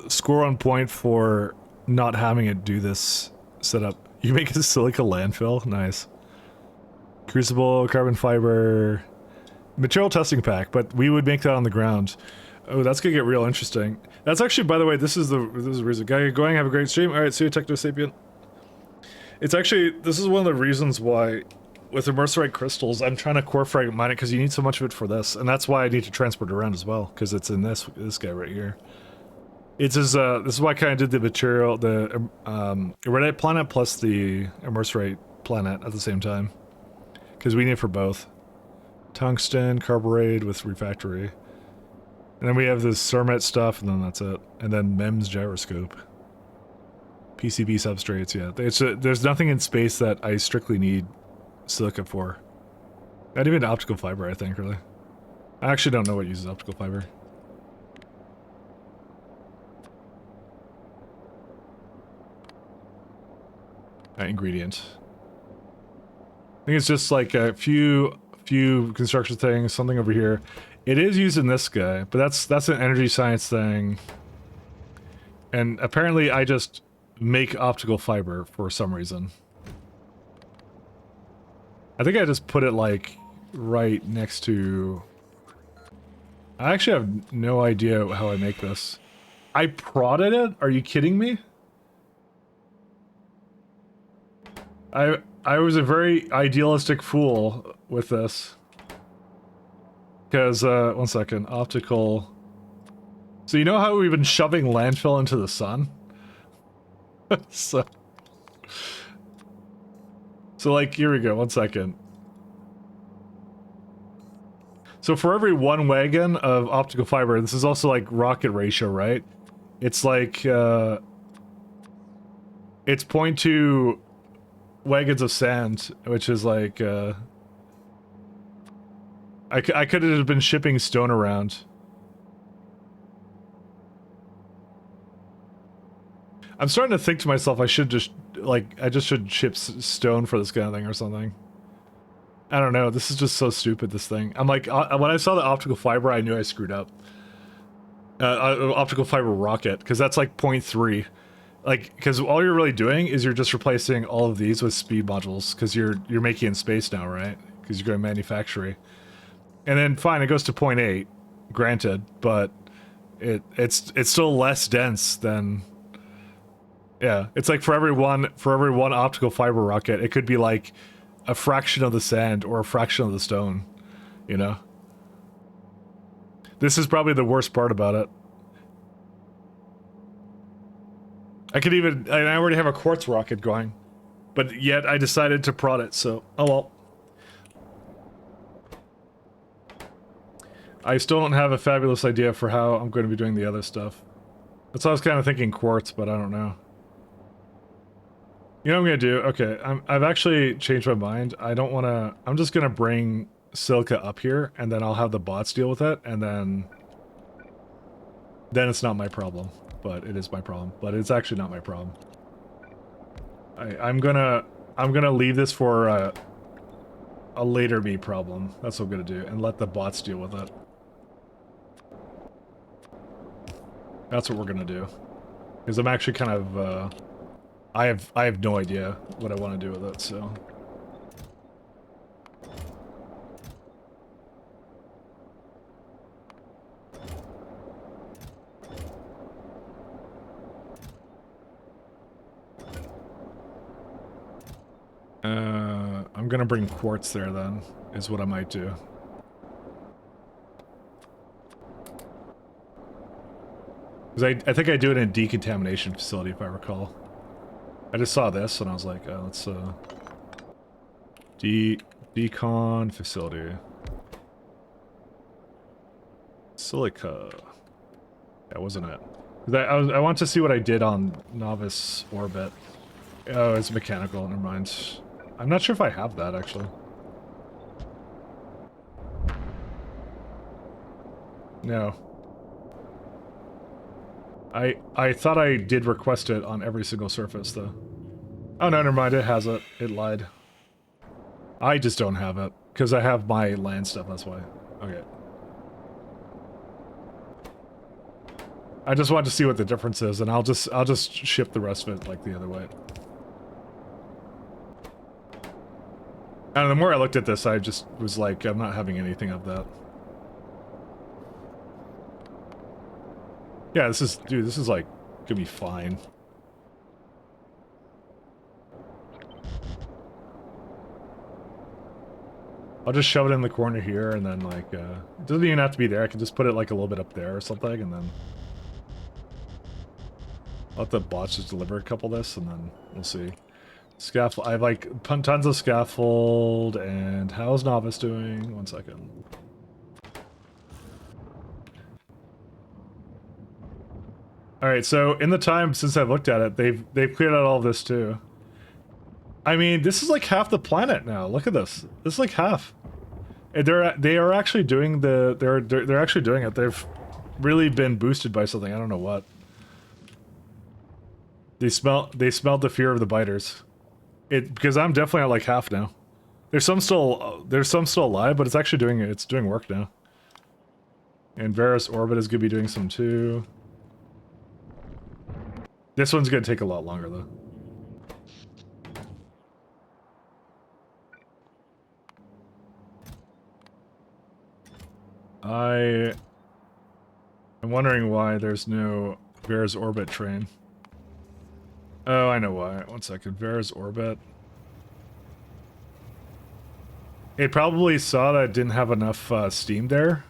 score on point for not having it do this setup. You make a silica landfill? Nice. Crucible, carbon fiber, material testing pack, but we would make that on the ground. Oh, that's gonna get real interesting. That's actually, by the way, this is the reason. Guy going, have a great stream. Alright, see you, Techno Sapient. It's actually, this is one of the reasons why with immersorite crystals, I'm trying to core fragment mine it, because you need so much of it for this, and that's why I need to transport it around as well, because it's in this guy right here. It's this is why I kind of did the material, the Redite planet plus the immersorite planet at the same time, because we need it for both. Tungsten, carbureted with refactory. And then we have this Cermet stuff, and then that's it. And then MEMS gyroscope. PCB substrates, yeah. There's nothing in space that I strictly need silica for. Not even optical fiber, I think, really. I actually don't know what uses optical fiber. ingredient. I think it's just like a few construction things, something over here. It is used in this guy, but that's an energy science thing. And apparently I just make optical fiber for some reason. I think I just put it like right next to... I actually have no idea how I make this. I prodded it? Are you kidding me? I was a very idealistic fool with this. Because, one second, optical... So you know how we've been shoving landfill into the sun? So like, here we go, one second. So for every 1 wagon of optical fiber, this is also like rocket ratio, right? It's like, it's 0.2 wagons of sand, which is like, I could have been shipping stone around. I'm starting to think to myself, I should just, like, I just should ship stone for this kind of thing or something. I don't know, this is just so stupid, this thing. I'm like, when I saw the optical fiber, I knew I screwed up. Optical fiber rocket, because that's like 0.3. Like, because all you're really doing is you're just replacing all of these with speed modules, because you're making in space now, right? Because you're going manufacturing. And then, fine, it goes to 0.8, granted, but it's still less dense than... Yeah, it's like for every one optical fiber rocket, it could be like a fraction of the sand or a fraction of the stone, you know? This is probably the worst part about it. I already have a quartz rocket going, but yet I decided to prod it, so, oh well. I still don't have a fabulous idea for how I'm going to be doing the other stuff. That's why I was kind of thinking quartz, but I don't know. You know what I'm gonna do? Okay, I've actually changed my mind. I don't want to... I'm just gonna bring silica up here, and then I'll have the bots deal with it, and then it's not my problem. But it is my problem. But it's actually not my problem. I'm gonna leave this for a later me problem. That's what I'm gonna do, and let the bots deal with it. That's what we're gonna do. Because I'm actually kind of... I have no idea what I want to do with it, so... I'm gonna bring quartz there then, is what I might do. Because I think I do it in a decontamination facility, if I recall. I just saw this and I was like, oh, let's decon facility. Silica. That wasn't it. I want to see what I did on Novice Orbit. Oh, it's mechanical, never mind. I'm not sure if I have that actually. No. I thought I did request it on every single surface, though. Oh, no, never mind. It has it. It lied. I just don't have it. Because I have my land stuff, that's why. Okay. I just wanted to see what the difference is, and I'll just ship the rest of it, like, the other way. And the more I looked at this, I just was like, I'm not having anything of that. Yeah, this is, dude, this is like, gonna be fine. I'll just shove it in the corner here, and then like, it doesn't even have to be there. I can just put it like a little bit up there or something, and then let the bots just deliver a couple of this, and then we'll see. Scaffold, I have like tons of scaffold, and how's Novice doing? 1 second. Alright, so in the time since I've looked at it, they've cleared out all of this too. I mean, this is like half the planet now. Look at this. This is like half. They are actually doing they're actually doing it. They've really been boosted by something. I don't know what. They smelled the fear of the biters. Because I'm definitely at like half now. There's some still alive, but it's doing work now. And Varus Orbit is gonna be doing some too. This one's gonna take a lot longer though. I'm wondering why there's no Varus Orbit train. Oh, I know why. One second. Varus Orbit. It probably saw that it didn't have enough steam there.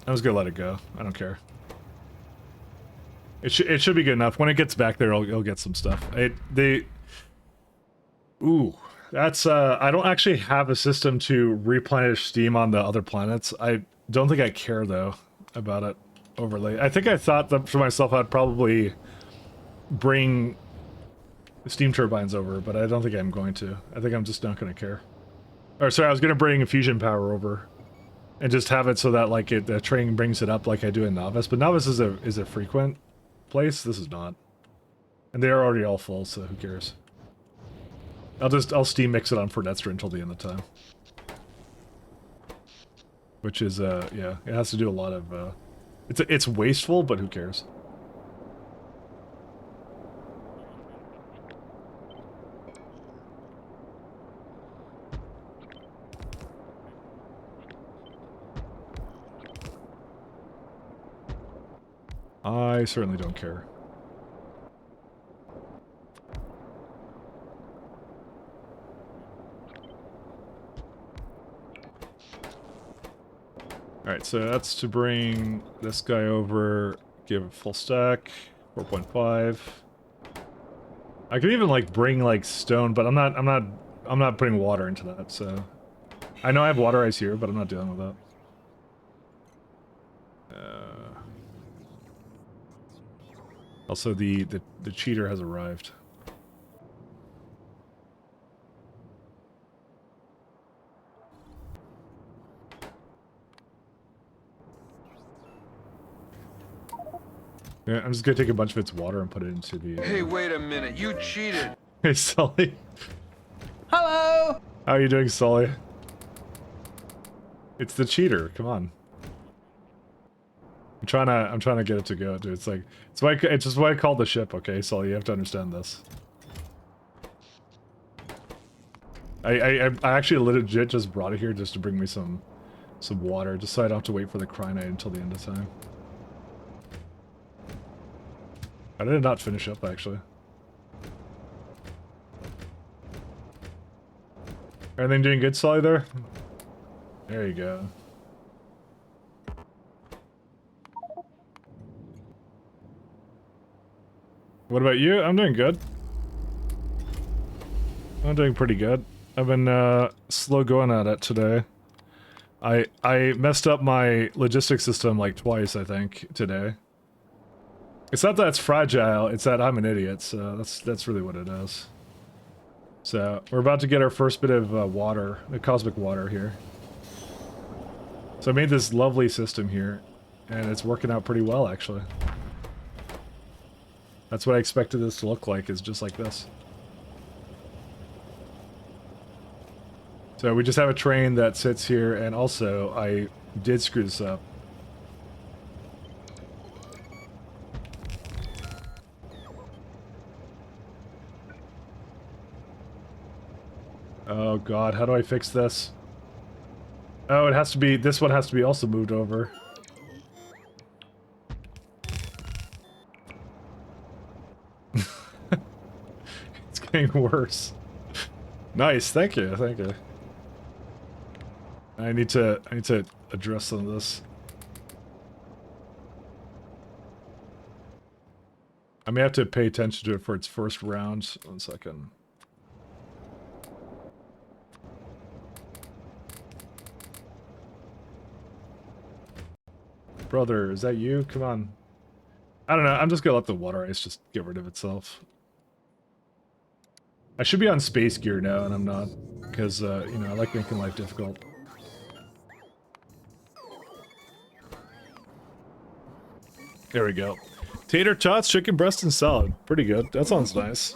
I was gonna let it go. I don't care. It should be good enough. When it gets back there, it'll get some stuff. Ooh, that's I don't actually have a system to replenish steam on the other planets. I don't think I care though about it overly. I think I thought that for myself I'd probably bring steam turbines over, but I don't think I'm going to. I think I'm just not going to care. Or sorry, I was going to bring fusion power over and just have it so that like the train brings it up like I do in Novice. But Novice is a frequent place. This is not, and they are already all full, so who cares? I'll steam mix it on Fornetstra until the end of time, which is yeah, it has to do a lot of it's wasteful, but who cares? I certainly don't care. Alright, so that's to bring this guy over, give a full stack, 4.5. I could even like bring like stone, but I'm not putting water into that, so I know I have water ice here, but I'm not dealing with that. Also, the cheater has arrived. Yeah, I'm just gonna take a bunch of its water and put it into the... Hey, wait a minute. You cheated. Hey, Sully. Hello! How are you doing, Sully? It's the cheater. Come on. I'm trying to get it to go, dude. It's like it's just why I called the ship, okay, Sully? You have to understand this. I actually legit just brought it here just to bring me some water, just so I don't have to wait for the Crinite until the end of time. I did not finish up, actually. Everything doing good, Sully, there? There you go. What about you? I'm doing good. I'm doing pretty good. I've been slow going at it today. I messed up my logistics system like twice, I think, today. It's not that it's fragile, it's that I'm an idiot, so that's really what it is. So, we're about to get our first bit of water, the cosmic water here. So I made this lovely system here, and it's working out pretty well, actually. That's what I expected this to look like, is just like this. So we just have a train that sits here, and also, I did screw this up. Oh god, how do I fix this? Oh, it has to be, this one has to be also moved over. It's getting worse. Nice, thank you, thank you. I need to address some of this. I may have to pay attention to it for its first round. 1 second. Brother, is that you? Come on. I don't know, I'm just gonna let the water ice just get rid of itself. I should be on space gear now, and I'm not. Because, you know, I like making life difficult. There we go. Tater tots, chicken breast, and salad. Pretty good. That sounds nice.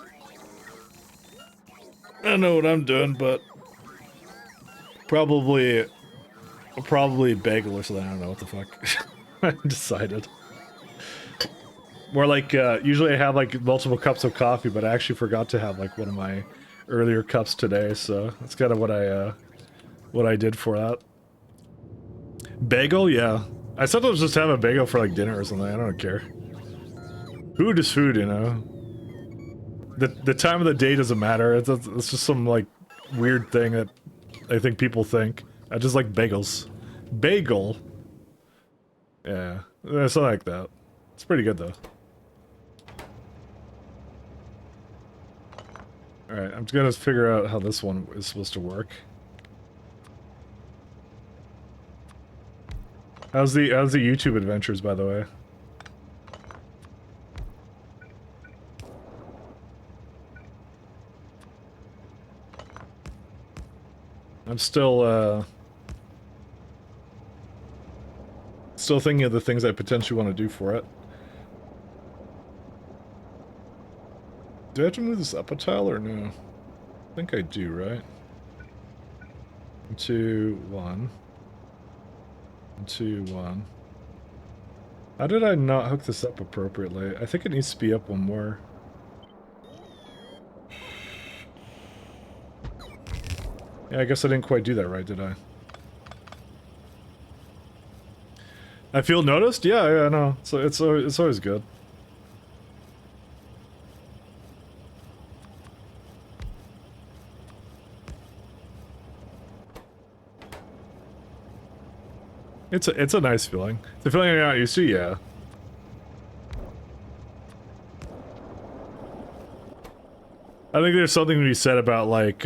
I don't know what I'm doing, but probably bagel or something. I don't know what the fuck. I decided. More like usually I have like multiple cups of coffee, but I actually forgot to have like one of my earlier cups today, so that's kind of what I did for that. Bagel, yeah. I sometimes just have a bagel for like dinner or something. I don't care. Food is food, you know. The time of the day doesn't matter. It's just some like weird thing that I think people think. I just like bagels. Bagel. Yeah, something like that. It's pretty good though. Alright, I'm gonna figure out how this one is supposed to work. How's the YouTube adventures, by the way? I'm still thinking of the things I potentially want to do for it. Do I have to move this up a tile or no? I think I do, right? 2, 1. 2, 1. How did I not hook this up appropriately? I think it needs to be up one more. Yeah, I guess I didn't quite do that right, did I? I feel noticed? Yeah, I know. So it's always good. It's a nice feeling. It's a feeling you're not used to, yeah. I think there's something to be said about like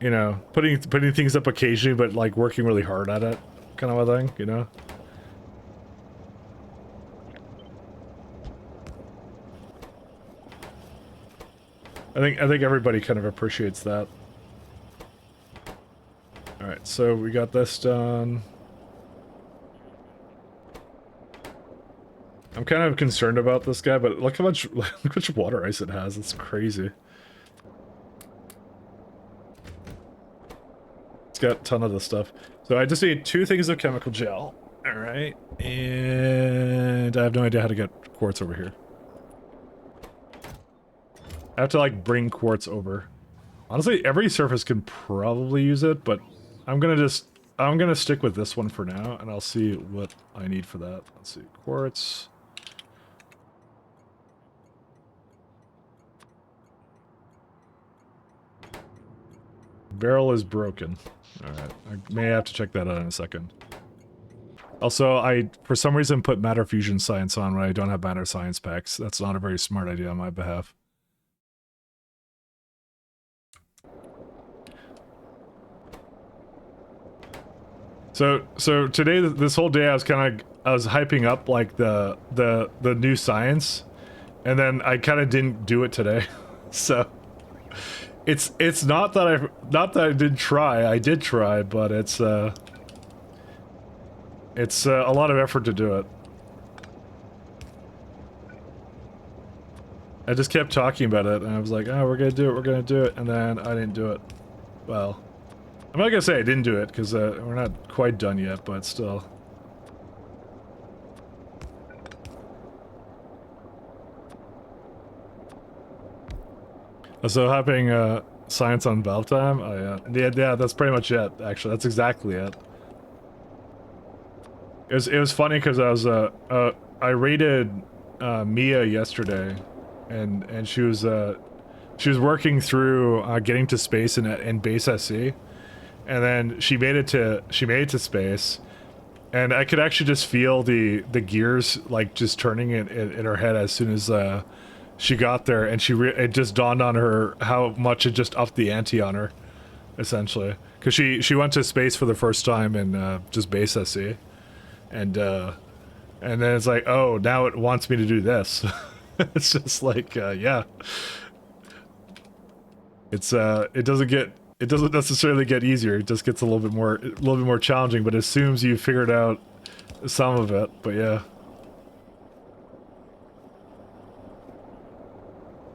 you know, putting things up occasionally but like working really hard at it kind of a thing, you know? I think everybody kind of appreciates that. Alright, so we got this done. I'm kind of concerned about this guy, but look how much water ice it has. It's crazy. It's got a ton of this stuff. So I just need 2 things of chemical gel. Alright, and I have no idea how to get quartz over here. I have to like bring quartz over. Honestly, every surface can probably use it, but I'm gonna stick with this one for now, and I'll see what I need for that. Let's see, quartz. Barrel is broken. Alright, I may have to check that out in a second. Also, I, for some reason, put matter fusion science on when I don't have matter science packs. That's not a very smart idea on my behalf. So today, this whole day, I was hyping up like the new science, and then I kind of didn't do it today. So it's not that I didn't try. I did try, but it's a lot of effort to do it. I just kept talking about it, and I was like, oh, we're gonna do it, and then I didn't do it. Well, I'm not gonna say I didn't do it, because we're not quite done yet, but still. So having science on valve time, yeah, that's pretty much it, actually. That's exactly it. It was funny, because I raided Mia yesterday, and she was working through getting to space in base SC. And then she made it to space, and I could actually just feel the gears like just turning in her head as soon as she got there, and it just dawned on her how much it just upped the ante on her, essentially, because she went to space for the first time in just base SC, and then it's like, oh, now it wants me to do this. It's just like yeah, it doesn't necessarily get easier. It just gets a little bit more challenging, but as soon as you figured out some of it, but yeah.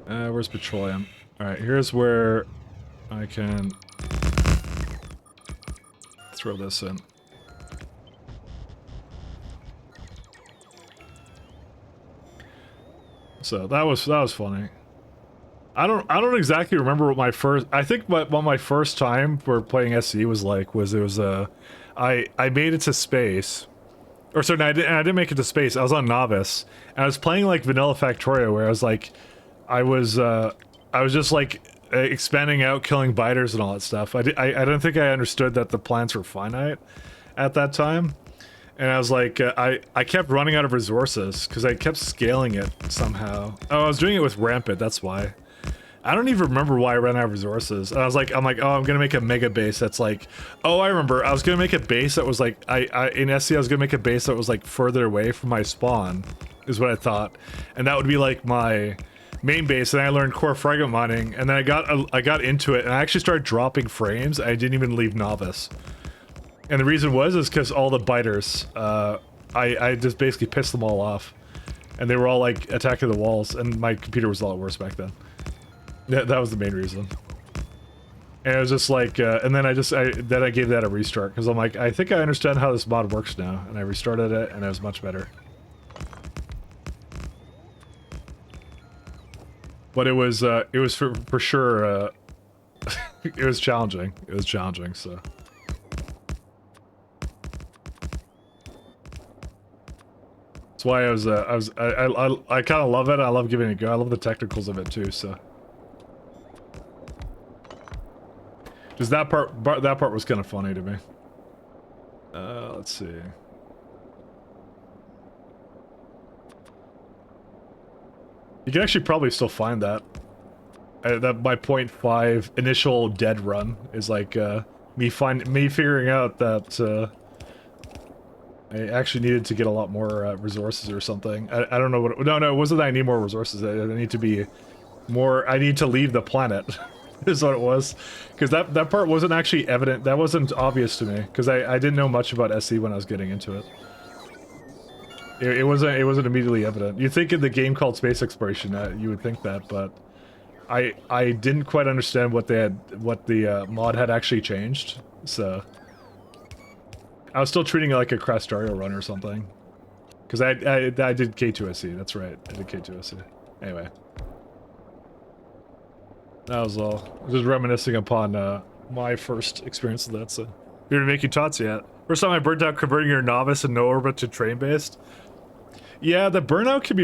Where's petroleum? Alright, here's where I can throw this in. So that was funny. I don't exactly remember what my first. I think what my first time for playing SC was like was it was I made it to space, or sorry, no, I didn't make it to space. I was on novice and I was playing like vanilla Factorio where I was like, I was just like expanding out, killing biters and all that stuff. I don't think I understood that the plants were finite at that time. And I was like, I kept running out of resources because I kept scaling it somehow. Oh, I was doing it with Rampant, that's why. I don't even remember why I ran out of resources. And I was like, I'm like, oh, I'm gonna make a mega base that's like, oh, I remember. I was gonna make a base that was like, in SC, I was gonna make a base that was like further away from my spawn, is what I thought. And that would be like my main base. And I learned core fragment mining, and then I got into it, and I actually started dropping frames. I didn't even leave novice. And the reason is because all the biters, I just basically pissed them all off. And they were all like attacking the walls, and my computer was a lot worse back then. Yeah, that was the main reason. And it was just like, and then I gave that a restart, because I'm like, I think I understand how this mod works now. And I restarted it, and it was much better. But it was for sure, it was challenging. It was challenging, so. That's why I kind of love it. I love giving it a go. I love the technicals of it too, so. Just that part was kind of funny to me. Let's see. You can actually probably still find that. That my 0.5 initial dead run is like me figuring out that I actually needed to get a lot more resources or something. I don't know what. No, it wasn't that I need more resources. I need to be more. I need to leave the planet. Is what it was, because that part wasn't actually evident. That wasn't obvious to me because I didn't know much about SC when I was getting into it. It wasn't immediately evident. You think in the game called Space Exploration you would think that, but I didn't quite understand what the mod had actually changed. So I was still treating it like a Crastario run or something, because I did K2SC. That's right, I did K2SC. Anyway. That was all. Just reminiscing upon my first experience with that, so. You didn't make your tots yet. First time I burnt out converting your novice and no orbit to train-based. Yeah, the burnout can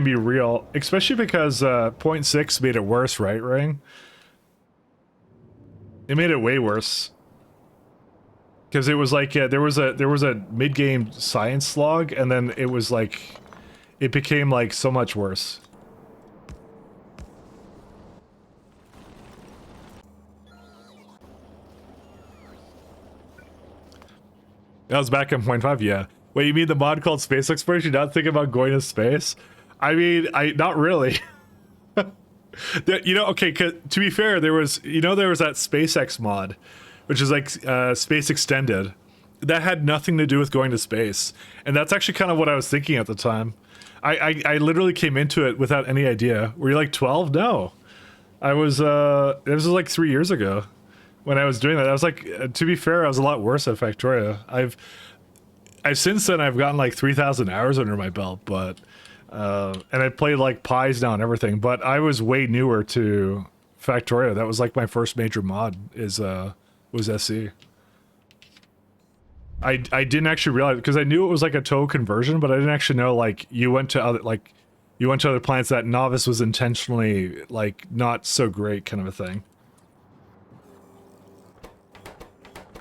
be real, especially because 0.6 made it worse, right, Ring? It made it way worse. Because it was like, there was a mid-game science slog, and then it was like, it became like so much worse. That was back in 0.5, yeah. Wait, you mean the mod called Space Exploration? You're not thinking about going to space? I mean, not really. You know, okay, to be fair, there was that SpaceX mod, which is like Space Extended. That had nothing to do with going to space. And that's actually kind of what I was thinking at the time. I literally came into it without any idea. Were you like 12? No. I was, this was like 3 years ago. When I was doing that, I was like, to be fair, I was a lot worse at Factorio. I've since then I've gotten like 3,000 hours under my belt, but and I played like pies now and everything. But I was way newer to Factorio. That was like my first major mod was SC. I didn't actually realize, because I knew it was like a total conversion, but I didn't actually know like you went to other planets that novice was intentionally like not so great kind of a thing.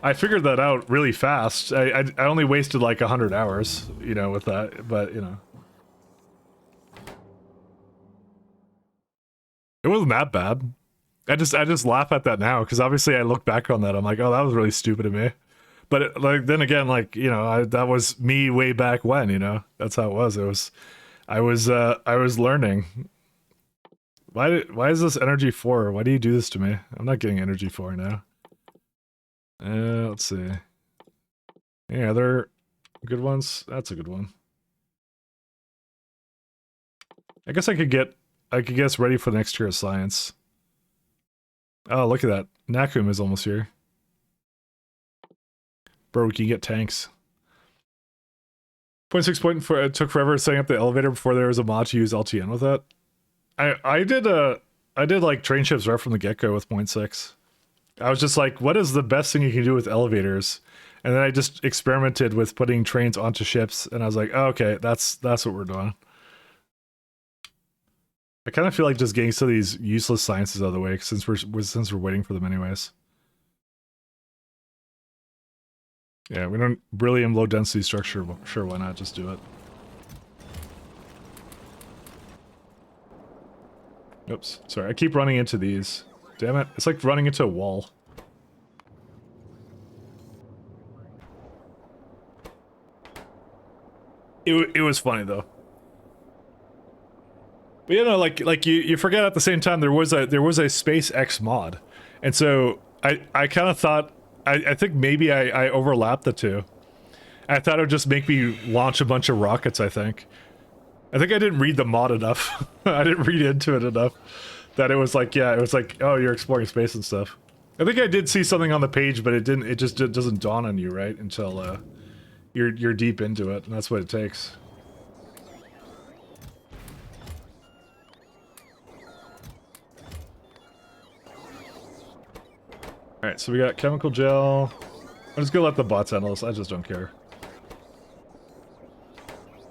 I figured that out really fast. I only wasted like 100 hours, you know, with that, but you know. It wasn't that bad. I just laugh at that now, because obviously I look back on that, I'm like, oh, that was really stupid of me. But like then again, like, you know, that was me way back when, you know. That's how it was. I was learning. Why is this energy 4? Why do you do this to me? I'm not getting energy 4 now. Let's see. Any other good ones? That's a good one. I guess I could get I could guess ready for the next tier of science. Oh, look at that. Nakum is almost here. Bro, we can get tanks. 0.6 it took forever setting up the elevator before there was a mod to use LTN with it. I did like train ships right from the get-go with 0.6. I was just like, what is the best thing you can do with elevators? And then I just experimented with putting trains onto ships, and I was like, oh, okay, that's what we're doing. I kind of feel like just getting some of these useless sciences out of the way since we're waiting for them anyways. Yeah, we don't beryllium low density structure. Well, sure, why not just do it? Oops, sorry, I keep running into these. Damn it, it's like running into a wall. It was funny though. But you know, like you forget at the same time there was a SpaceX mod, and so I kind of thought I think maybe I overlapped the two. I thought it would just make me launch a bunch of rockets. I think I didn't read the mod enough. I didn't read into it enough that it was like, yeah, it was like, oh, you're exploring space and stuff. I think I did see something on the page, but it didn't. It just doesn't dawn on you, right, until you're deep into it, and that's what it takes. Alright, so we got chemical gel. I'm just gonna let the bots handle this, I just don't care.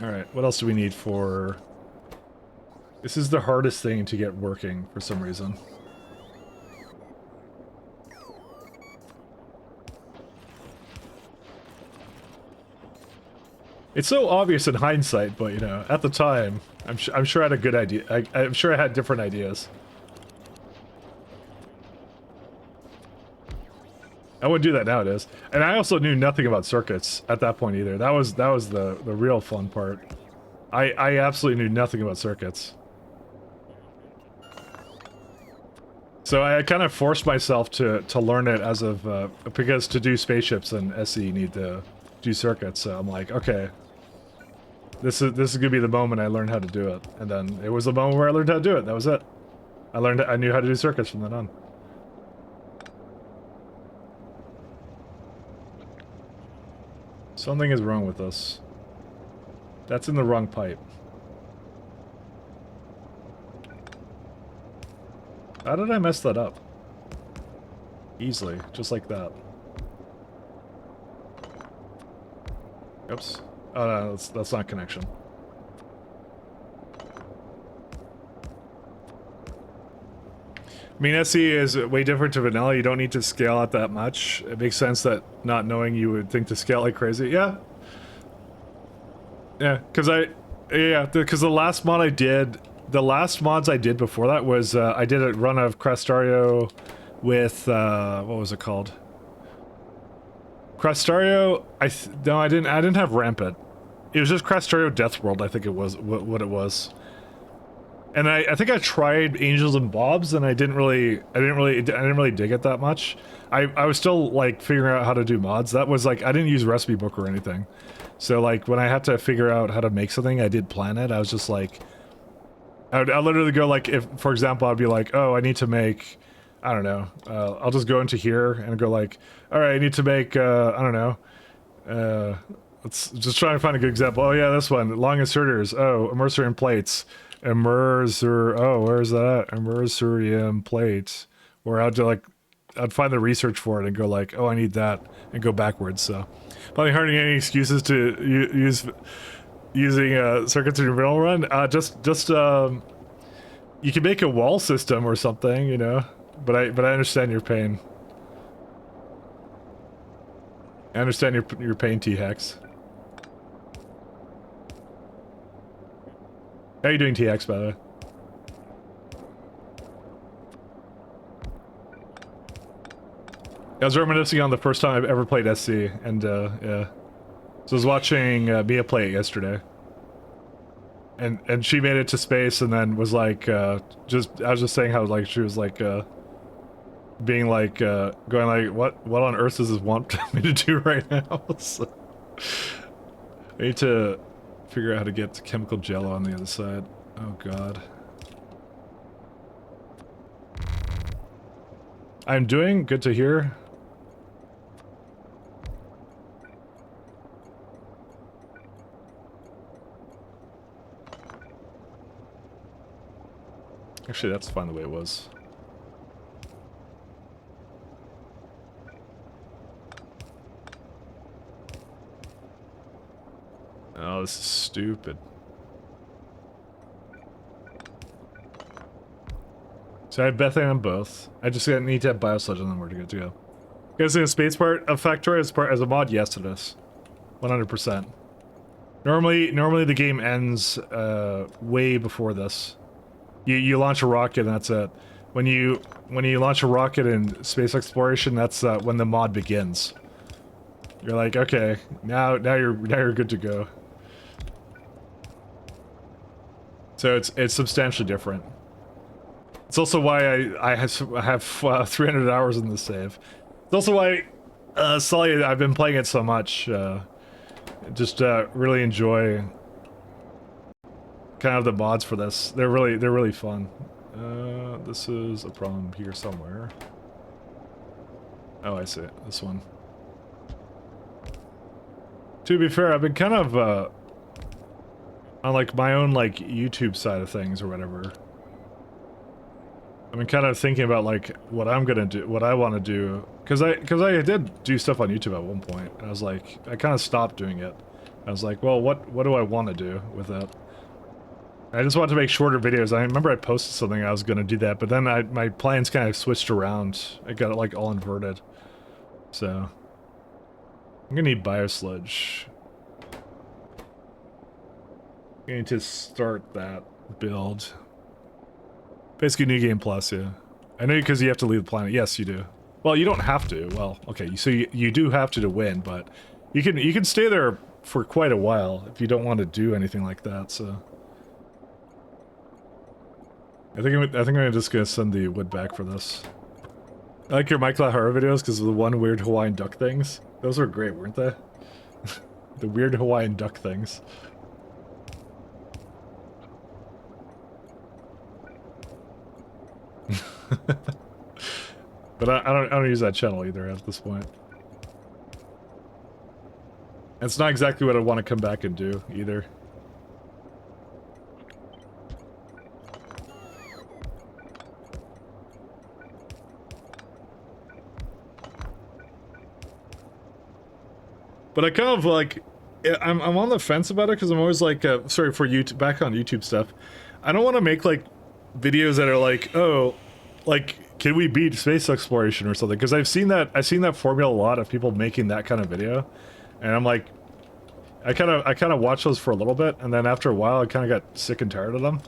Alright, what else do we need for... This is the hardest thing to get working for some reason. It's so obvious in hindsight, but you know, at the time, I'm sure I had a good idea. I'm sure I had different ideas. I wouldn't do that nowadays. And I also knew nothing about circuits at that point either. That was the real fun part. I absolutely knew nothing about circuits. So I kind of forced myself to learn it as of because to do spaceships and SE you need to do circuits. So I'm like, okay, this is gonna be the moment I learn how to do it. And then it was the moment where I learned how to do it. That was it. I knew how to do circuits from then on. Something is wrong with us. That's in the wrong pipe. How did I mess that up? Easily, just like that. Oops. Oh no, that's not connection. I mean, SE is way different to vanilla. You don't need to scale out that much. It makes sense that not knowing you would think to scale like crazy. Yeah. Yeah, because the last mod I did, the last mods I did before that was, I did a run of Crastario with, what was it called? Crastario, no, I didn't have Rampant. It was just Crastario Death World, I think it was, what it was. And I think I tried Angels and Bobs, and I didn't really dig it that much. I was still like figuring out how to do mods. That was like, I didn't use recipe book or anything. So like when I had to figure out how to make something, I did plan it. I was just like, I'd literally go like, if for example, I'd be like, oh, I need to make, I don't know, I'll just go into here and go like, all right, I need to make, I don't know, let's just try and find a good example. Oh yeah, this one, long inserters. Oh, immersorium plates. Oh, where's that? Immersorium plates. Or I'd find the research for it and go like, oh, I need that, and go backwards. So probably hardly any excuses to using circuits in your vanilla run. Just you can make a wall system or something, you know. But I understand your pain. I understand your pain, T-Hex. How are you doing, TX, by the way? I was reminiscing on the first time I've ever played SC, and, yeah. So I was watching Mia play it yesterday. And she made it to space and then was like, I was just saying how, like, she was like, being like, going like, what on earth does this want me to do right now? So, I need to figure out how to get chemical jello on the other side. Oh god. I'm doing good to hear. Actually, that's fine the way it was. Oh, this is stupid. So I have Bethany on both. I just need to have Biosludge on them. We're good to go. You guys think the space part of Factorio as a mod? Yes, it is. 100%. Normally the game ends way before this. You launch a rocket and that's it. When you launch a rocket in space exploration, that's when the mod begins. You're like, okay, now you're good to go. So it's substantially different. It's also why I have 300 hours in the save. It's also why Sully, I've been playing it so much. Just really enjoy kind of the mods for this. They're really fun. This is a problem here somewhere. Oh, I see it. This one. To be fair, I've been kind of on like my own like YouTube side of things or whatever. I've been kind of thinking about like what I'm gonna do, what I want to do, because I did do stuff on YouTube at one point, and I was like, I kind of stopped doing it. I was like, well, what do I want to do with it? I just wanted to make shorter videos. I remember I posted something I was gonna do that, but then my plans kind of switched around. I got it like all inverted. So I'm gonna need Biosludge. I need to start that build. Basically, New Game Plus, yeah. I know because you have to leave the planet. Yes, you do. Well, you don't have to. Well, okay, so you do have to win, but you can stay there for quite a while if you don't want to do anything like that. So I think I'm just gonna send the wood back for this. I like your Michael horror videos because of the one weird Hawaiian duck things. Those were great, weren't they? The weird Hawaiian duck things. But I don't use that channel either at this point. It's not exactly what I want to come back and do either. But I kind of like, I'm on the fence about it because I'm always like, sorry for YouTube, back on YouTube stuff. I don't want to make like videos that are like, oh, like, can we beat space exploration or something? Because I've seen that formula a lot of people making that kind of video, and I'm like, I kind of watched those for a little bit, and then after a while, I kind of got sick and tired of them.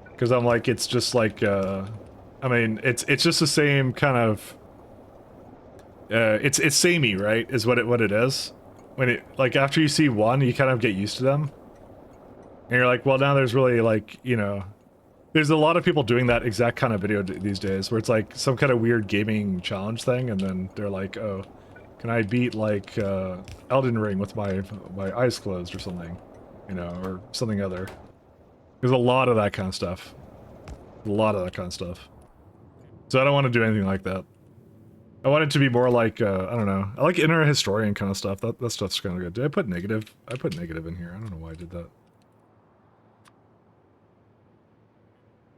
Because I'm like, it's just like, I mean, it's just the same kind of. It's samey, right? Is what it is. When it like after you see one, you kind of get used to them, and you're like, well, now there's really like, you know, there's a lot of people doing that exact kind of video these days, where it's like some kind of weird gaming challenge thing, and then they're like, oh, can I beat like Elden Ring with my eyes closed or something, you know, or something other. There's a lot of that kind of stuff. A lot of that kind of stuff. So I don't want to do anything like that. I want it to be more like, I don't know. I like inner historian kind of stuff. That stuff's kind of good. Did I put negative? I put negative in here. I don't know why I did that.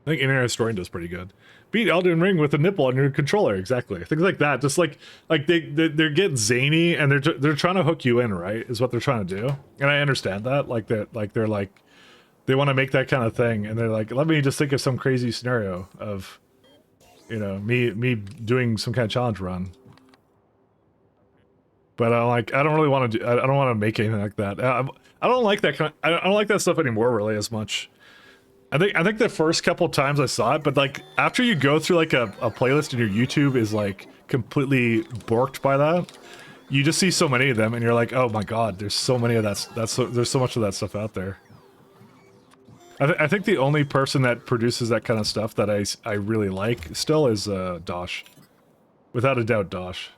I think inner historian does pretty good. Beat Elden Ring with a nipple on your controller. Exactly. Things like that. Just like they're getting zany and they're trying to hook you in, right? Is what they're trying to do. And I understand that. Like they're like they want to make that kind of thing, and they're like, let me just think of some crazy scenario of, you know, me doing some kind of challenge run. But I don't really want to do. I don't want to make anything like that. I don't like that kind. I don't like that stuff anymore, really, as much. I think the first couple times I saw it, but like after you go through like a playlist and your YouTube is like completely borked by that, you just see so many of them, and you're like, oh my god, there's so many of that. There's so much of that stuff out there. I think the only person that produces that kind of stuff that I really like still is Dosh. Without a doubt, Dosh.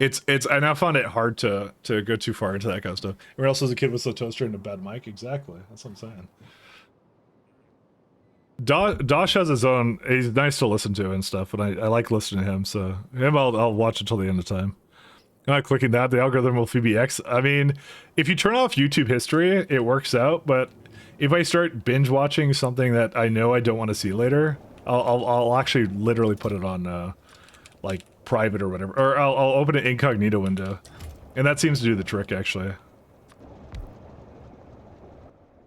I now found it hard to go too far into that kind of stuff. Everyone else as a kid was a toaster and a bad mic. Exactly. That's what I'm saying. Dosh has his own. He's nice to listen to and stuff, and I like listening to him. So him, I'll watch until the end of time. I'm not clicking that. The algorithm will feed me X. I mean, if you turn off YouTube history, it works out. But if I start binge watching something that I know I don't want to see later, I'll actually literally put it on like private or whatever, or I'll open an incognito window, and that seems to do the trick actually.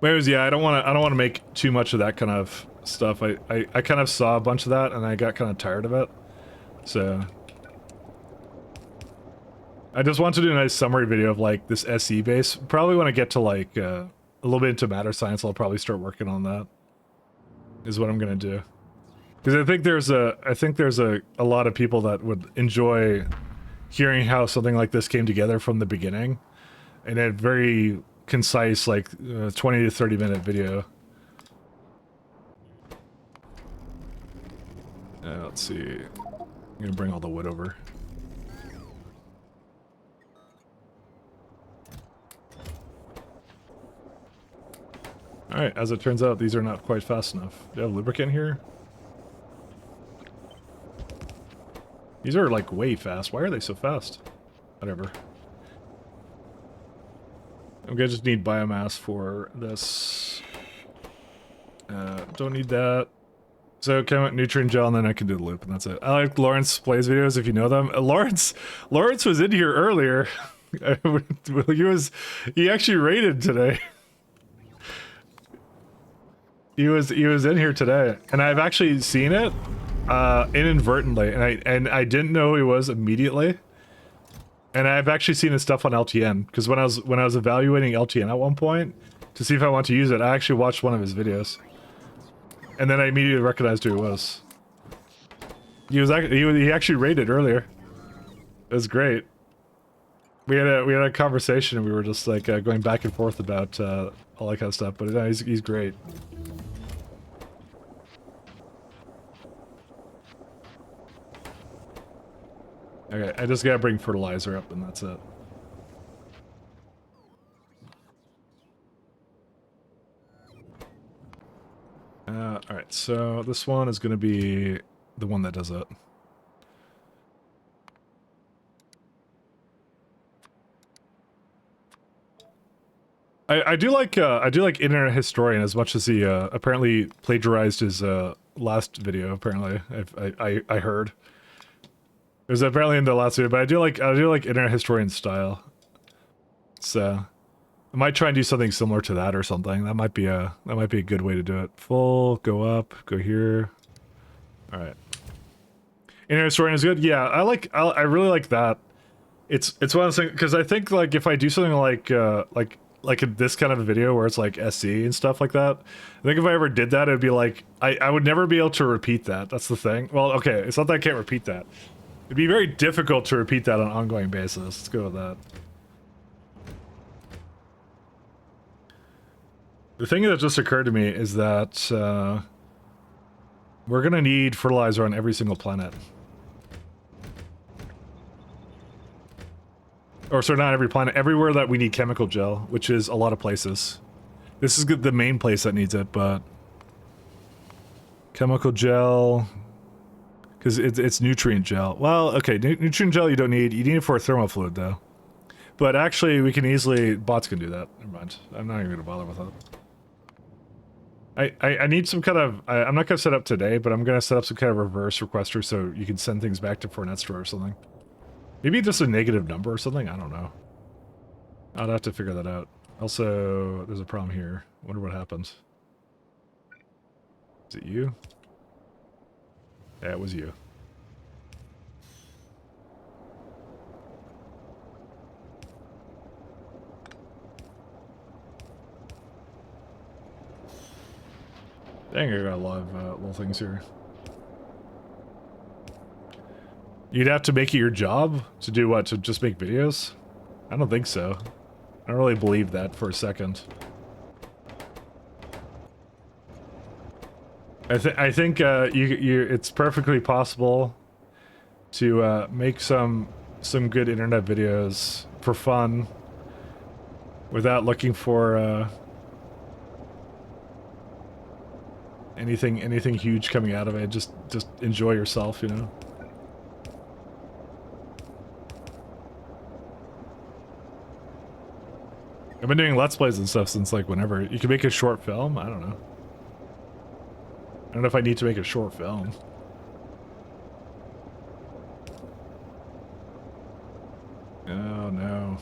But anyways, yeah, I don't want to make too much of that kind of stuff. I kind of saw a bunch of that and I got kind of tired of it, so. I just want to do a nice summary video of like this SE base. Probably when I get to like a little bit into matter science, I'll probably start working on that. Is what I'm gonna do. Because I think there's a lot of people that would enjoy hearing how something like this came together from the beginning, in a very concise, like 20 to 30 minute video. Let's see. I'm gonna bring all the wood over. Alright, as it turns out, these are not quite fast enough. Do you have lubricant here? These are like way fast. Why are they so fast? Whatever. I'm gonna just need biomass for this. Don't need that. So nutrient gel, and then I can do the loop, and that's it. I like Lawrence Plays videos if you know them. Lawrence was in here earlier. He actually raided today. He was in here today, and I've actually seen it inadvertently, and I didn't know who he was immediately. And I've actually seen his stuff on LTN, because when I was evaluating LTN at one point to see if I want to use it, I actually watched one of his videos, and then I immediately recognized who he was. He actually raided earlier. It was great. We had a conversation, and we were just like going back and forth about all that kind of stuff. But he's great. Okay, I just gotta bring fertilizer up, and that's it. Alright, so this one is gonna be the one that does it. I do like Internet Historian as much as he apparently plagiarized his last video. Apparently, I heard. It was apparently in the last video, but I do like Internet Historian style. So I might try and do something similar to that or something. That might be a good way to do it. Full, go up, go here. All right. Internet Historian is good. Yeah, I really like that. It's one of those things, because I think like if I do something like this kind of a video where it's like SC and stuff like that, I think if I ever did that, it'd be like I would never be able to repeat that. That's the thing. Well, okay, it's not that I can't repeat that. It'd be very difficult to repeat that on an ongoing basis. Let's go with that. The thing that just occurred to me is that we're gonna need fertilizer on every single planet. Or sorry, not every planet. Everywhere that we need chemical gel, which is a lot of places. This is the main place that needs it, but chemical gel, because it's nutrient gel. Well, okay, nutrient gel you don't need. You need it for a thermal fluid though. But actually, we can easily. Bots can do that. Never mind. I'm not even gonna bother with that. I need some kind of. I'm not gonna set up today, but I'm gonna set up some kind of reverse requester so you can send things back to Fortnite Store or something. Maybe just a negative number or something? I don't know. I'd have to figure that out. Also, there's a problem here. Wonder what happens. Is it you? Yeah, it was you. Dang, I got a lot of little things here. You'd have to make it your job to do what? To just make videos? I don't think so. I don't really believe that for a second. I think it's perfectly possible to make some good internet videos for fun without looking for anything huge coming out of it. Just enjoy yourself, you know. I've been doing Let's Plays and stuff since like whenever. You can make a short film? I don't know. I don't know if I need to make a short film. Oh no.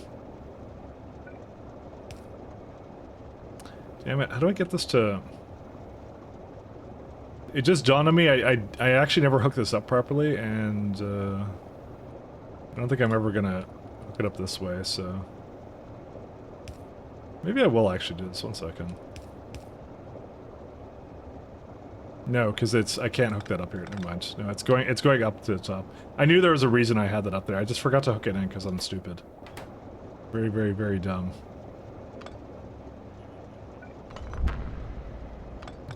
Damn it, how do I get this to... It just dawned on me, I actually never hooked this up properly, and I don't think I'm ever gonna hook it up this way, so... Maybe I will actually do this, 1 second. No, because I can't hook that up here, never mind. No, it's going up to the top. I knew there was a reason I had that up there, I just forgot to hook it in because I'm stupid. Very, very, very dumb.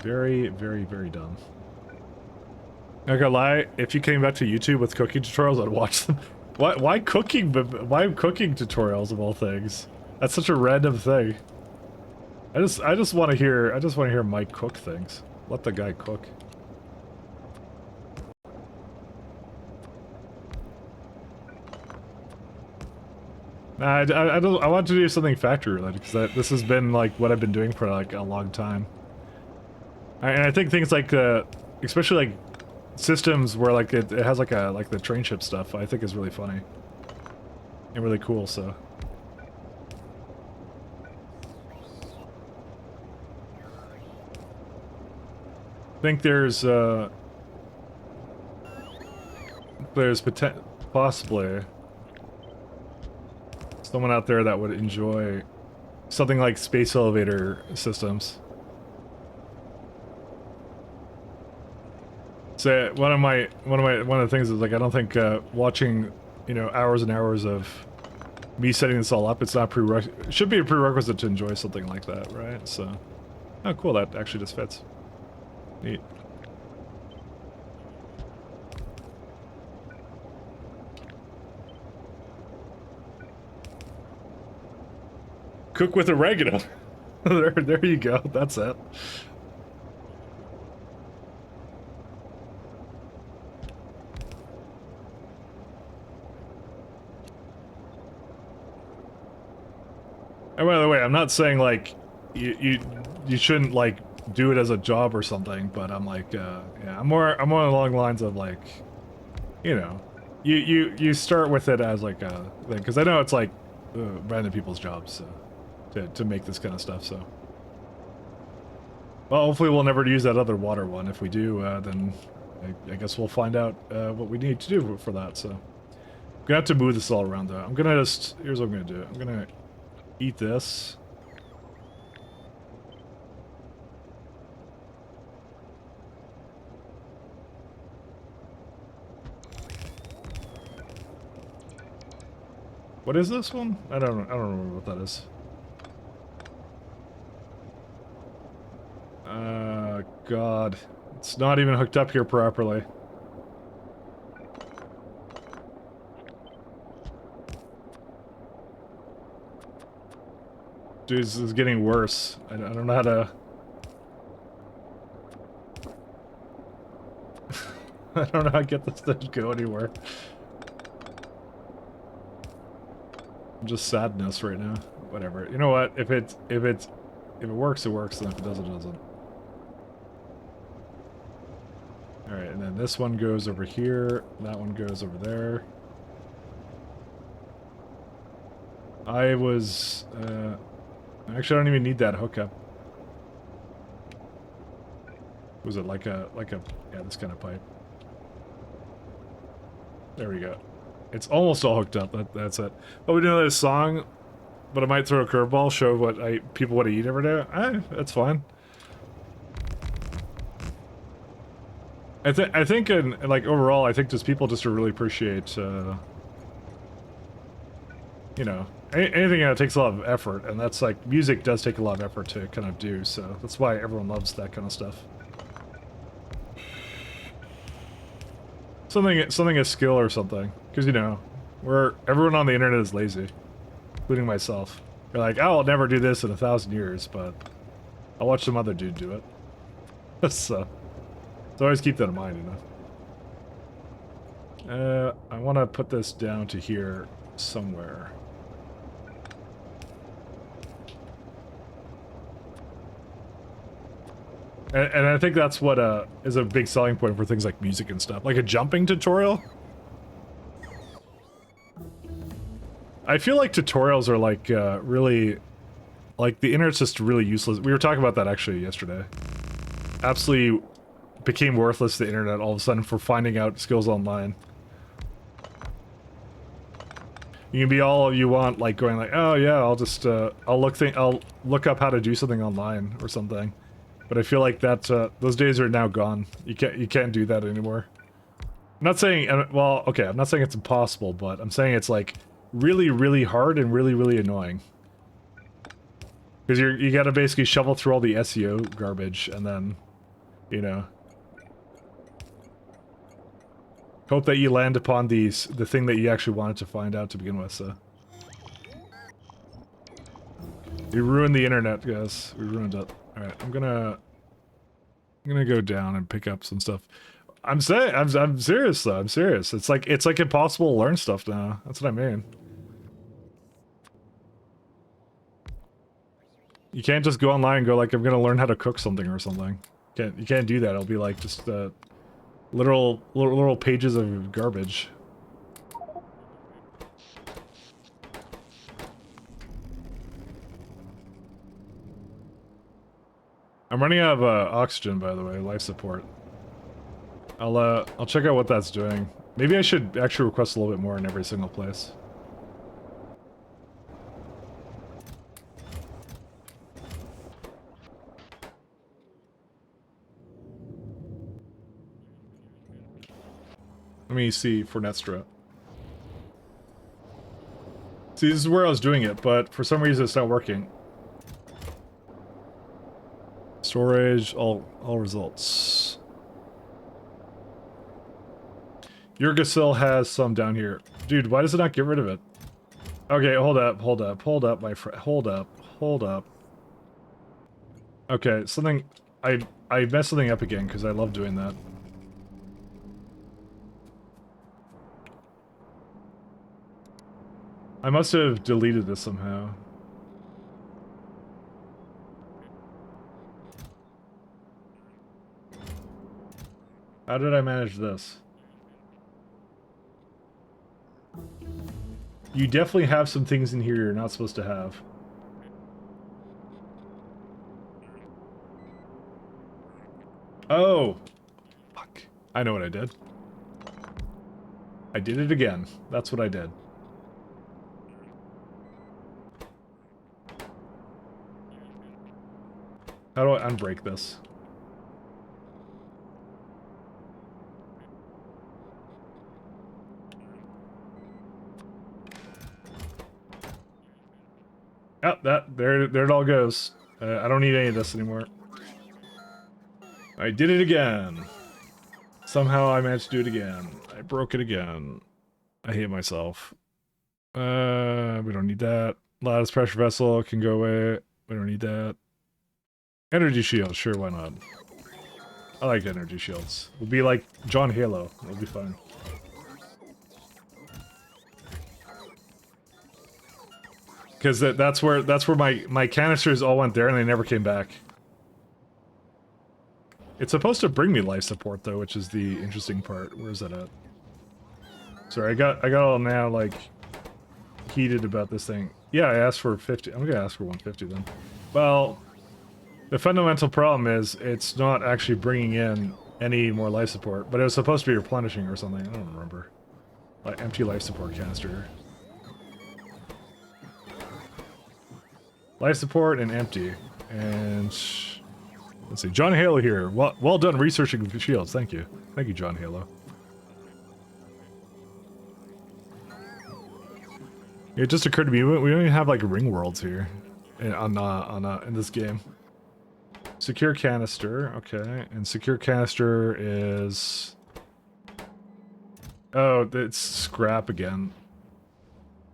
Very, very, very dumb. Not gonna lie, if you came back to YouTube with cooking tutorials, I'd watch them. Why cooking? Why cooking tutorials of all things? That's such a random thing. I just want to hear Mike cook things. Let the guy cook. Nah, I want to do something factory related because this has been like what I've been doing for like a long time. And I think things like, especially like systems where like it has like the train ship stuff, I think is really funny and really cool. So I think there's possibly someone out there that would enjoy something like space elevator systems. So one of the things is like I don't think watching, you know, hours and hours of me setting this all up, it's not it should be a prerequisite to enjoy something like that, right? So, oh cool, that actually just fits. Neat. Cook with oregano. there you go. That's it. And by the way, I'm not saying like you shouldn't like do it as a job or something, but I'm like yeah, I'm more along the lines of like, you know, you start with it as like a thing, because I know it's like random people's jobs, so, to make this kind of stuff. So, well, hopefully we'll never use that other water one. If we do, then I guess we'll find out what we need to do for that. So, I'm gonna have to move this all around though. I'm gonna just, here's what I'm gonna do. I'm gonna eat this. What is this one? I don't remember what that is. God. It's not even hooked up here properly. Dude, this is getting worse. I don't know how to... I don't know how to get this to go anywhere. I'm just sadness right now. Whatever. You know what? If it works, it works, and if it doesn't, it doesn't. Alright, and then this one goes over here, that one goes over there. I was, actually I don't even need that hookup. Was it like a, yeah, this kind of pipe. There we go. It's almost all hooked up, that's it. But we do another song, but I might throw a curveball, show what people want to eat every day. That's fine. I think in, like, overall, I think just people just really appreciate, you know, anything that takes a lot of effort, and that's like, music does take a lot of effort to kind of do, so that's why everyone loves that kind of stuff. Something a skill or something, because, you know, everyone on the internet is lazy, including myself. You're like, oh, I'll never do this in 1,000 years, but I'll watch some other dude do it. So always keep that in mind, you know. I want to put this down to here somewhere. And I think that's what is a big selling point for things like music and stuff. Like a jumping tutorial. I feel like tutorials are like really... Like the internet's just really useless. We were talking about that actually yesterday. Absolutely became worthless, the internet, all of a sudden for finding out skills online. You can be all you want, like going like, oh yeah, I'll just I'll look up how to do something online or something. But I feel like that those days are now gone. You can't do that anymore. I'm not saying, well, okay, I'm not saying it's impossible, but I'm saying it's like really, really hard and really, really annoying. Because you gotta basically shovel through all the SEO garbage and then, you know, hope that you land upon the thing that you actually wanted to find out to begin with. So we ruined the internet, guys. We ruined it. All right, I'm gonna go down and pick up some stuff. I'm serious though. I'm serious. It's like impossible to learn stuff now. That's what I mean. You can't just go online and go like, I'm gonna learn how to cook something or something. You can't do that. It'll be like just literal pages of garbage. I'm running out of oxygen, by the way, life support. I'll check out what that's doing. Maybe I should actually request a little bit more in every single place. Let me see for Nestra. See, this is where I was doing it, but for some reason it's not working. Storage, all results. Yurgasil has some down here. Dude, why does it not get rid of it? Okay, hold up, my friend. Hold up. Okay, something... I messed something up again, because I love doing that. I must have deleted this somehow. How did I manage this? You definitely have some things in here you're not supposed to have. Oh! Fuck. I know what I did. I did it again. That's what I did. How do I unbreak this? Yep, there it all goes. I don't need any of this anymore. I did it again. Somehow I managed to do it again. I broke it again. I hate myself. We don't need that. Lattice pressure vessel can go away. We don't need that. Energy shield, sure, why not? I like energy shields. We'll be like John Halo. It'll be fun. Because that's where my canisters all went there and they never came back. It's supposed to bring me life support though, which is the interesting part. Where's that at? Sorry, I got all now like heated about this thing. Yeah, I asked for 50. I'm gonna ask for 150 then. Well, the fundamental problem is it's not actually bringing in any more life support, but it was supposed to be replenishing or something. I don't remember. Like empty life support canister. Life support and empty. And let's see, John Halo here. Well done researching the shields. Thank you. Thank you, John Halo. It just occurred to me, we don't even have like ring worlds here in this game. Secure canister, okay. And secure canister is... Oh, it's scrap again.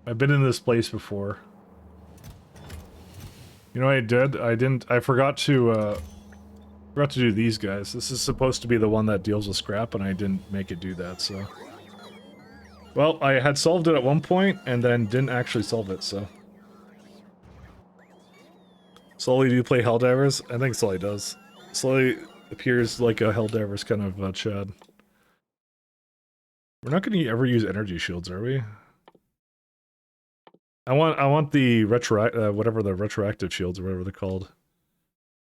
I've been in this place before. You know what I did? I forgot to, Forgot to do these guys. This is supposed to be the one that deals with scrap, and I didn't make it do that, so... Well, I had solved it at one point, and then didn't actually solve it, so... Sully, do you play Helldivers? I think Sully does. Sully appears like a Helldivers kind of Chad. We're not going to ever use energy shields, are we? I want the whatever the retroactive shields or whatever they're called.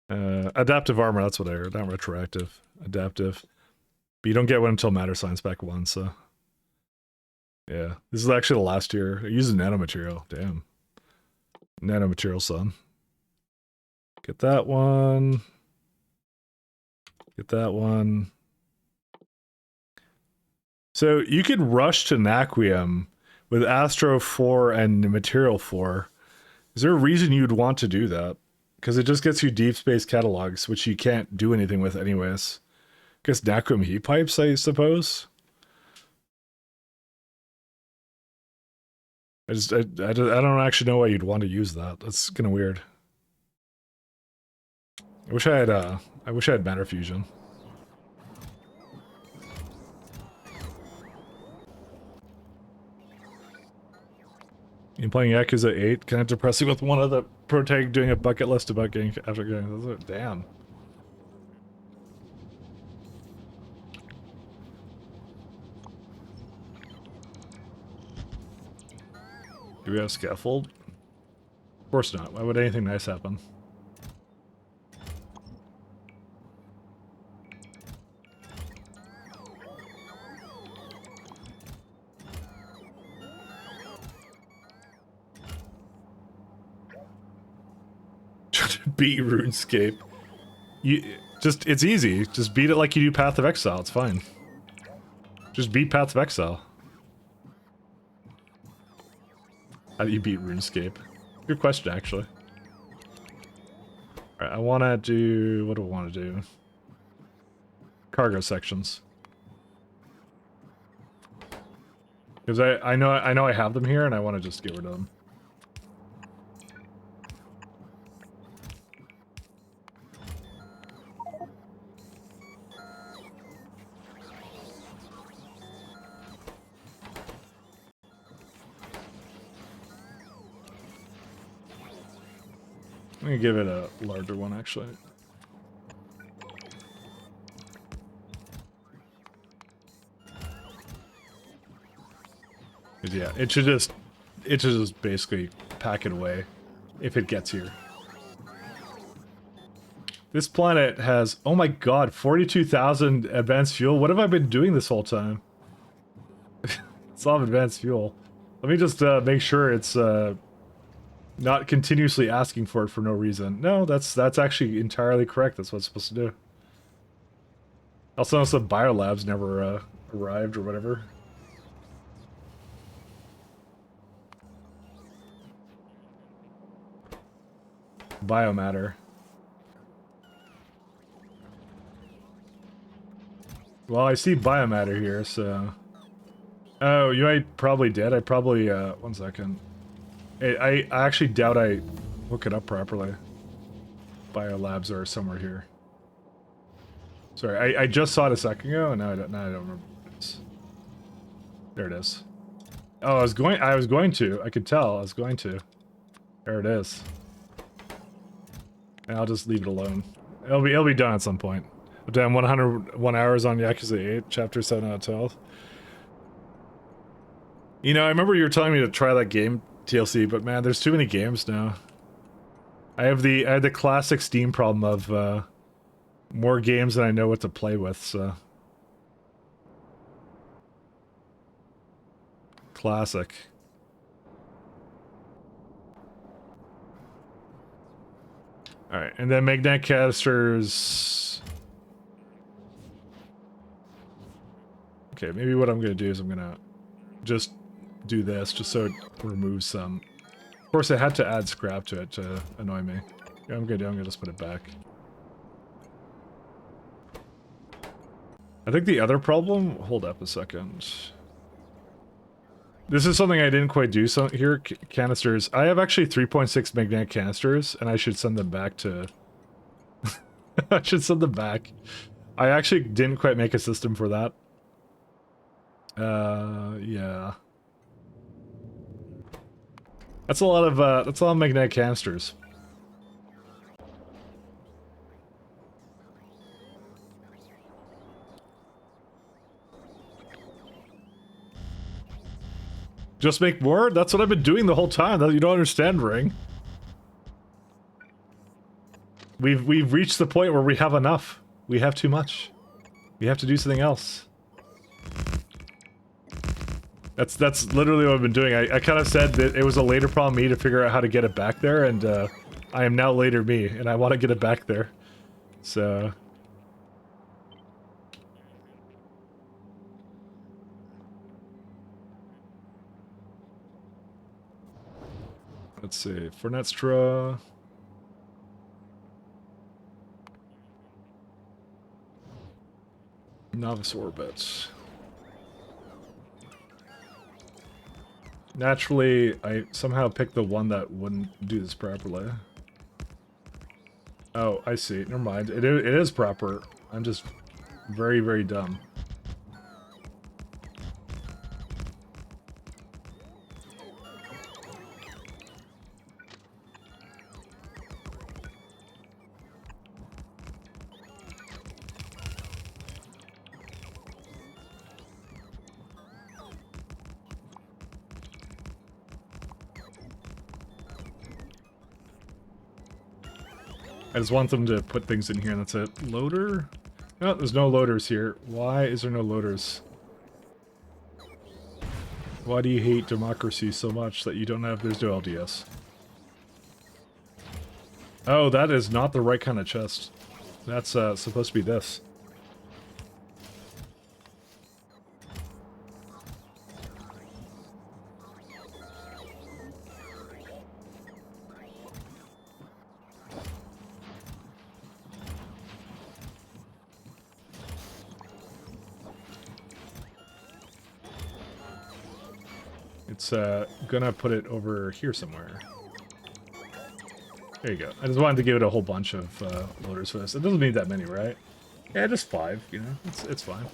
Adaptive armor, that's what I heard. Not retroactive. Adaptive. But you don't get one until Matter Science Pack 1, so... Yeah. This is actually the last year. I use nanomaterial. Damn. Nanomaterial, son. Get that one. Get that one. So you could rush to Naquium with Astro 4 and Material 4. Is there a reason you'd want to do that? Because it just gets you deep space catalogs, which you can't do anything with anyways. I guess Naquium heat pipes, I suppose? I don't actually know why you'd want to use that. That's kind of weird. I wish I had matter fusion. You playing Yakuza 8? Kind of depressing with one of the protag doing a bucket list about getting after getting. Damn. Do we have scaffold? Of course not. Why would anything nice happen? Beat RuneScape. It's easy. Just beat it like you do Path of Exile. It's fine. Just beat Path of Exile. How do you beat RuneScape? Good question, actually. Alright, I want to do... What do I want to do? Cargo sections. Because I know I have them here, and I want to just get rid of them. I'm gonna give it a larger one, actually. Yeah, it should just basically pack it away if it gets here. This planet has, oh my god, 42,000 advanced fuel. What have I been doing this whole time? It's all advanced fuel. Let me just make sure it's not continuously asking for it for no reason. No, that's actually entirely correct. That's what it's supposed to do. Also, notice the biolabs never arrived or whatever. Biomatter. Well, I see biomatter here, so... Oh, you might probably did. I probably, 1 second. I actually doubt I look it up properly. Biolabs are somewhere here. Sorry, I just saw it a second ago, and now I don't remember what it is. There it is. Oh, I was going to. I could tell. I was going to. There it is. And I'll just leave it alone. It'll be done at some point. I've done 101 hours on Yakuza 8, Chapter 7 out of 12. You know, I remember you were telling me to try that game, TLC, but man, there's too many games now. I had the classic Steam problem of more games than I know what to play with, so... Classic. Alright, and then magnetic canisters... Okay, maybe what I'm gonna do is I'm gonna just do this, just so it removes some... Of course, I had to add scrap to it to annoy me. Yeah, I'm gonna just put it back. I think the other problem... Hold up a second. This is something I didn't quite do here, canisters. I have actually 3.6 magnetic canisters, and I should send them back to... I should send them back. I actually didn't quite make a system for that. Yeah. That's a lot of magnetic canisters. Just make more? That's what I've been doing the whole time. That you don't understand, Ring. We've reached the point where we have enough. We have too much. We have to do something else. That's literally what I've been doing. I kind of said that it was a later problem me to figure out how to get it back there, and I am now later me, and I want to get it back there. So... let's see, Fornestra... Novice orbits. Naturally, I somehow picked the one that wouldn't do this properly. Oh, I see. Never mind. It is proper. I'm just very, very dumb. I just want them to put things in here and that's it. Loader? No, there's no loaders here. Why is there no loaders? Why do you hate democracy so much that you don't have... there's no LDS? Oh, that is not the right kind of chest. That's supposed to be this. It's gonna put it over here somewhere. There you go. I just wanted to give it a whole bunch of loaders for this. It doesn't need that many, right? Yeah, just 5, you know? It's fine.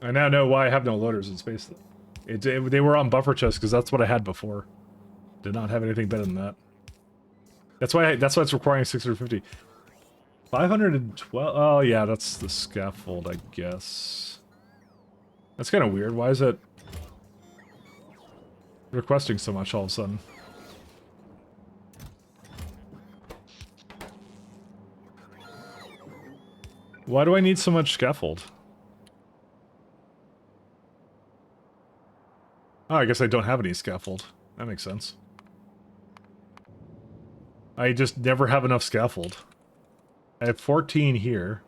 I now know why I have no loaders in space. They were on buffer chests because that's what I had before. Did not have anything better than that. That's why it's requiring 650. 512. Oh yeah, that's the scaffold, I guess. That's kind of weird. Why is it requesting so much all of a sudden? Why do I need so much scaffold? Oh, I guess I don't have any scaffold. That makes sense. I just never have enough scaffold. I have 14 here.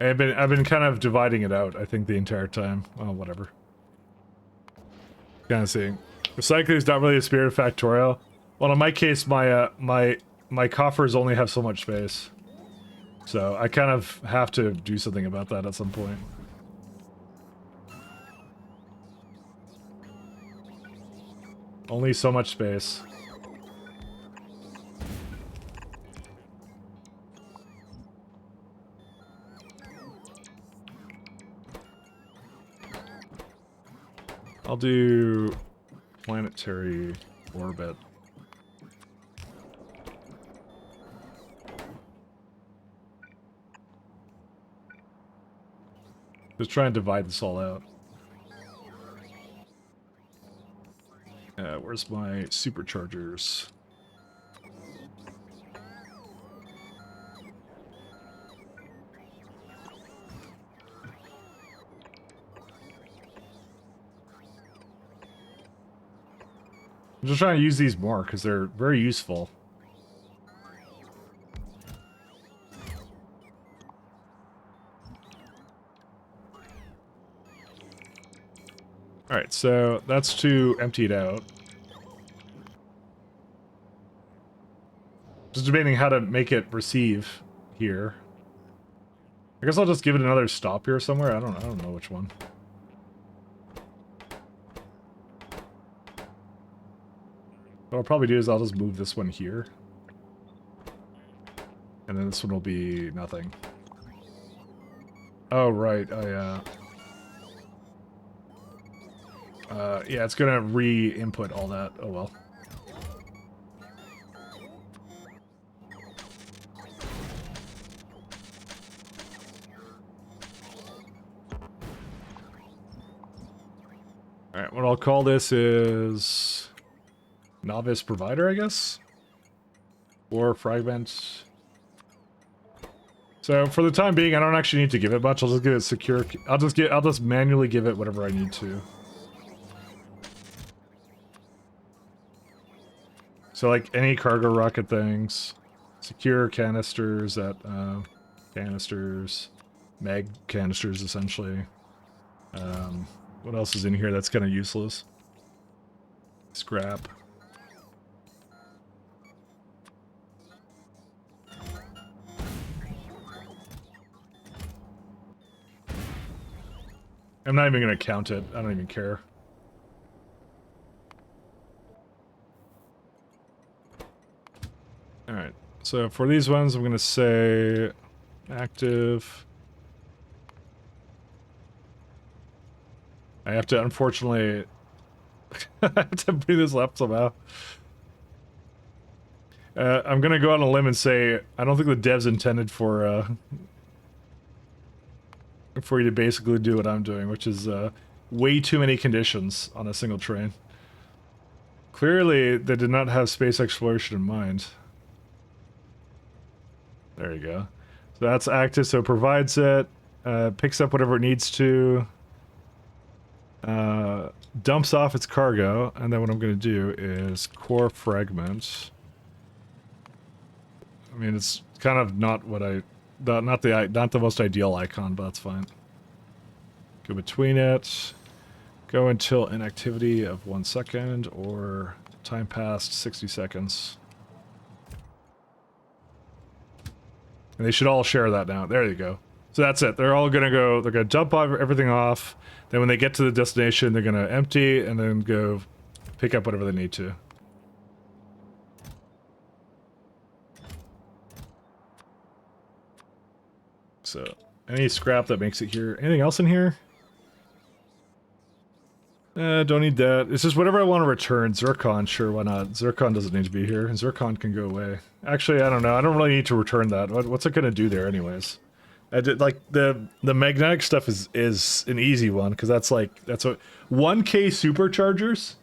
I've been kind of dividing it out, I think, the entire time. Well, whatever. Kind of seeing. Recycling is not really a spirit of factorial. Well, in my case, my coffers only have so much space. So I kind of have to do something about that at some point. Only so much space. I'll do planetary orbit. Just try and divide this all out. Where's my superchargers? I'm just trying to use these more because they're very useful. Alright, so that's to empty it out. Just debating how to make it receive here. I guess I'll just give it another stop here somewhere. I don't know which one. What I'll probably do is I'll just move this one here. And then this one will be nothing. Oh, right. Yeah, it's gonna re-input all that. Oh, well. Alright, what I'll call this is... Novice Provider, I guess? Or Fragment. So, for the time being, I don't actually need to give it much. I'll just give it secure... I'll just manually give it whatever I need to. So, like, any cargo rocket things. Secure canisters at... canisters. Mag canisters, essentially. What else is in here that's kind of useless? Scrap. I'm not even going to count it. I don't even care. Alright. So for these ones, I'm going to say active. I have to, unfortunately, I have to bring this up somehow. I'm gonna go on a limb and say I don't think the devs intended for you to basically do what I'm doing, which is way too many conditions on a single train. Clearly, they did not have space exploration in mind. There you go. So that's active, so it provides it, picks up whatever it needs to. Dumps off its cargo, and then what I'm going to do is core fragment. I mean, it's kind of not what not the most ideal icon, but that's fine. Go between it. Go until inactivity of 1 second, or time past 60 seconds. And they should all share that now. There you go. So that's it. They're all gonna go. They're gonna dump everything off. Then when they get to the destination, they're gonna empty and then go pick up whatever they need to. So, any scrap that makes it here. Anything else in here? Don't need that. It's just whatever I want to return. Zircon, sure, why not? Zircon doesn't need to be here. Zircon can go away. Actually, I don't know. I don't really need to return that. What's it gonna do there anyways? I did, like, the magnetic stuff is an easy one, because that's what 1K superchargers?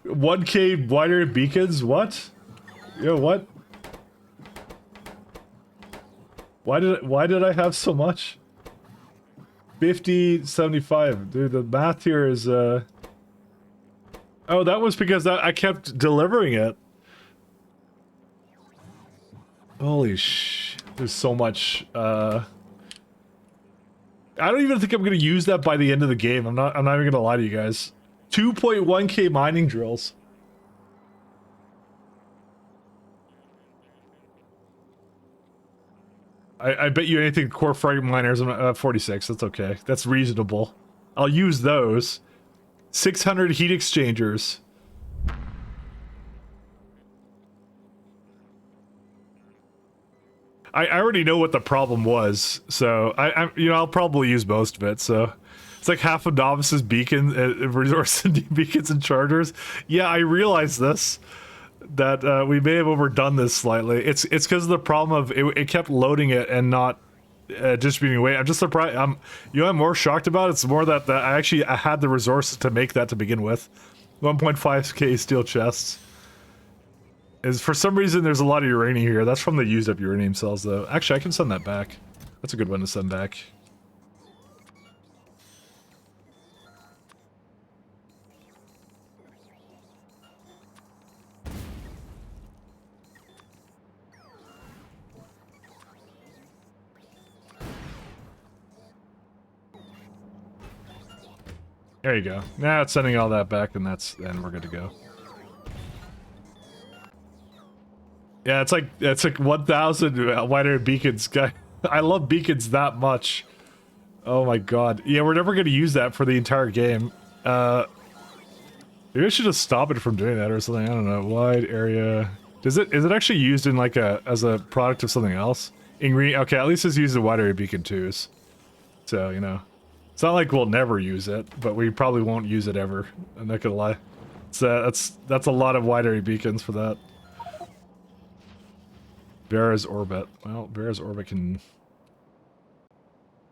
1K wider beacons? What? Yo, what? Why did I have so much? 50, 75. Dude, the math here is oh, that was because I kept delivering it. Holy there's so much, I don't even think I'm gonna use that by the end of the game. I'm not even gonna lie to you guys. 2.1K mining drills. I bet you anything core fragment miners, 46, that's okay. That's reasonable. I'll use those. 600 heat exchangers. I already know what the problem was, so I'll probably use most of it. So it's like half of Novice's beacon resource and beacons and chargers. Yeah, I realize this, that we may have overdone this slightly. It's because of the problem of it kept loading it and not distributing away. I'm just surprised. I'm more shocked about. It's more that I had the resources to make that to begin with. 1.5K steel chests. Is for some reason there's a lot of uranium here. That's from the used up uranium cells though. Actually, I can send that back. That's a good one to send back. There you go. Now it's sending all that back, and then we're good to go. Yeah, it's like 1,000 wider beacons, guy. I love beacons that much. Oh my god. Yeah, we're never gonna use that for the entire game. Maybe I should just stop it from doing that or something. I don't know. Wide area Is it actually used in like as a product of something else? Okay, at least it's used in wide area beacon twos. So, you know. It's not like we'll never use it, but we probably won't use it ever. I'm not gonna lie. That's a lot of wide area beacons for that. Vera's orbit. Well, Vera's orbit can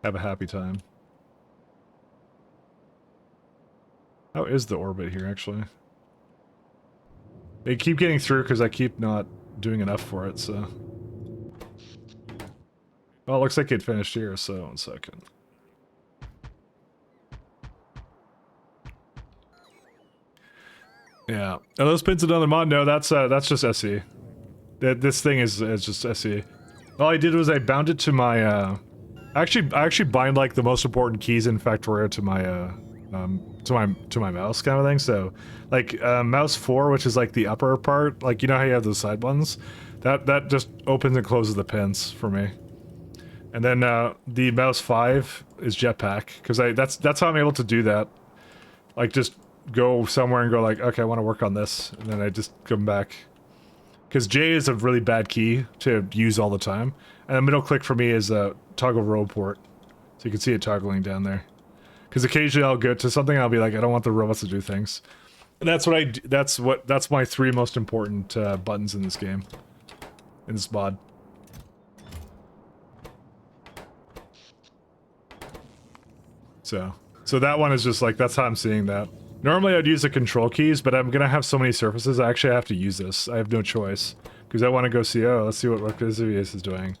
have a happy time. How is the orbit here, actually? They keep getting through because I keep not doing enough for it, so... Well, it looks like it finished here, so 1 second. Yeah. Are those pins another mod? No, that's just SE. This thing is just SE. All I did was I bound it to my, I actually bind like the most important keys in Factorio to my mouse kind of thing. So, like mouse 4, which is like the upper part, like you know how you have those side ones, that just opens and closes the pins for me. And then the mouse 5 is jetpack because that's how I'm able to do that. Like just go somewhere and go like, okay, I want to work on this, and then I just come back. Because J is a really bad key to use all the time, and the middle click for me is a toggle row port, so you can see it toggling down there. Because occasionally I'll go to something and I'll be like, I don't want the robots to do things. And that's my 3 most important buttons in this game, in this mod. So that one is just like, that's how I'm seeing that. Normally I'd use the control keys, but I'm gonna have so many surfaces, I actually have to use this. I have no choice. Because I want to go see, let's see what Vesuvius is doing.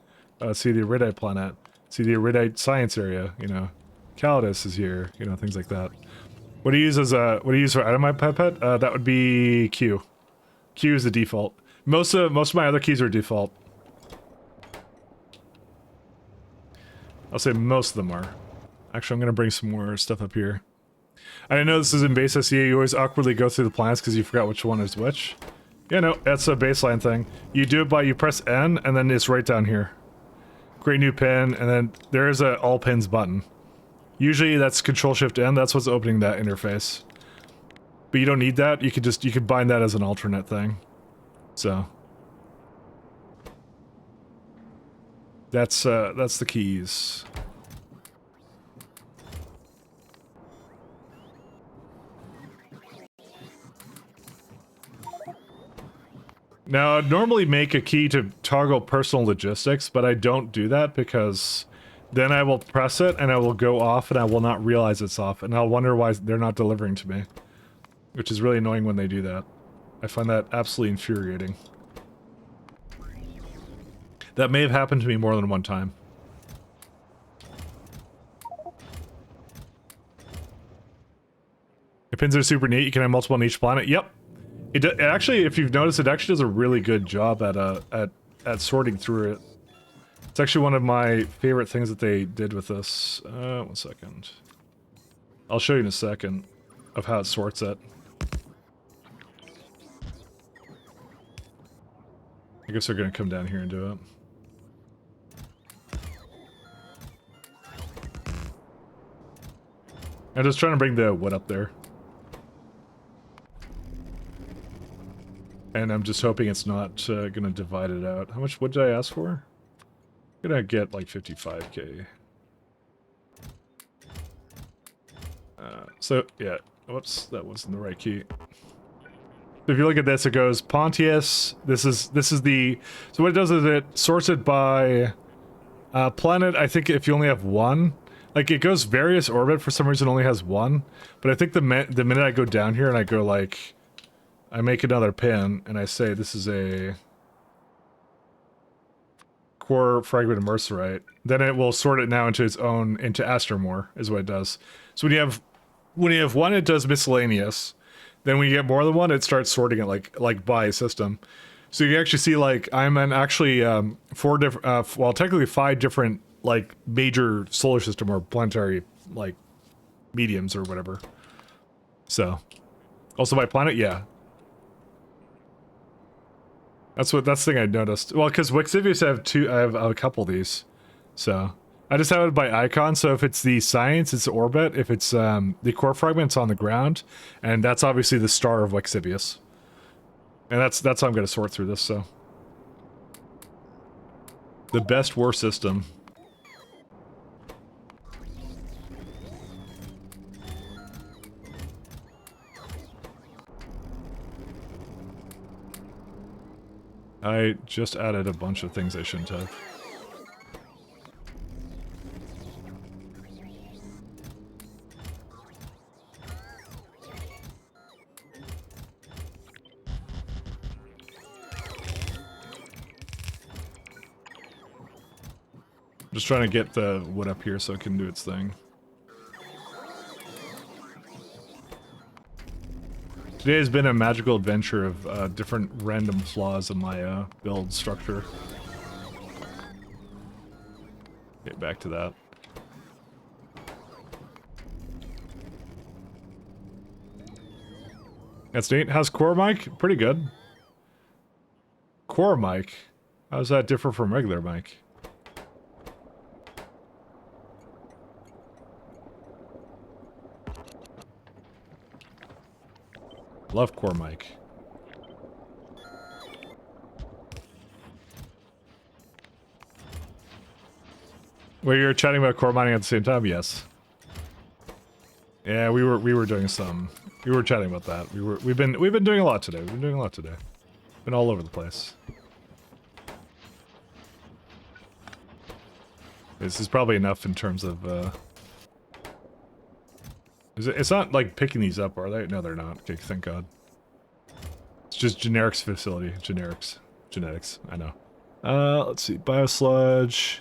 See the Iridite planet. See the Iridite science area, you know. Calidus is here, you know, things like that. What do you use what do you use for Atomite Pipette? That would be Q. Q is the default. Most of my other keys are default. I'll say most of them are. Actually, I'm gonna bring some more stuff up here. I know this is in base SEA, you always awkwardly go through the planets because you forgot which one is which. Yeah, no, that's a baseline thing. You do it by, you press N, and then it's right down here. Create new pin, and then there is a all pins button. Usually that's Control-Shift-N, that's what's opening that interface. But you don't need that, you could bind that as an alternate thing. So. That's the keys. Now, I'd normally make a key to toggle personal logistics, but I don't do that because then I will press it and I will go off and I will not realize it's off and I'll wonder why they're not delivering to me. Which is really annoying when they do that. I find that absolutely infuriating. That may have happened to me more than one time. The pins are super neat, you can have multiple on each planet. Yep. It actually, if you've noticed, it actually does a really good job at sorting through it. It's actually one of my favorite things that they did with this. 1 second. I'll show you in a second of how it sorts it. I guess they're gonna come down here and do it. I'm just trying to bring the wood up there. And I'm just hoping it's not gonna divide it out. How much wood did I ask for? I'm gonna get like 55k. So, yeah. Whoops, that wasn't the right key. So if you look at this, it goes Pontius. This is the... So what it does is it sorts it by planet. I think if you only have one. Like, it goes various orbit. For some reason, it only has one. But I think the minute I go down here and I go like... I make another pin, and I say this is a core fragment of Mercerite. Then it will sort it now into its own, into Astromore, is what it does. So when you have one, it does miscellaneous. Then when you get more than one, it starts sorting it like by system. So you can actually see like I'm in actually 4 different, well technically 5 different like major solar system or planetary like mediums or whatever. So also by planet, yeah. That's the thing I noticed. Well, because Wixivius I have a couple of these. So I just have it by icon, so if it's the science, it's the orbit. If it's the core fragment, it's on the ground. And that's obviously the star of Wixivius. And that's how I'm gonna sort through this, so. The best war system. I just added a bunch of things I shouldn't have. Just trying to get the wood up here so it can do its thing. Today has been a magical adventure of different random flaws in my build structure. Get back to that. That's neat. How's Core Mic? Pretty good. Core Mic? How's that differ from regular mic? Love Core Mic. Wait, you're chatting about core mining at the same time? Yes. Yeah, we were doing some. We were chatting about that. We've been doing a lot today. We've been doing a lot today. Been all over the place. This is probably enough in terms of it's not like picking these up, are they? No, they're not. Okay, thank God. It's just generics facility. Generics. Genetics. I know. Let's see. Biosludge.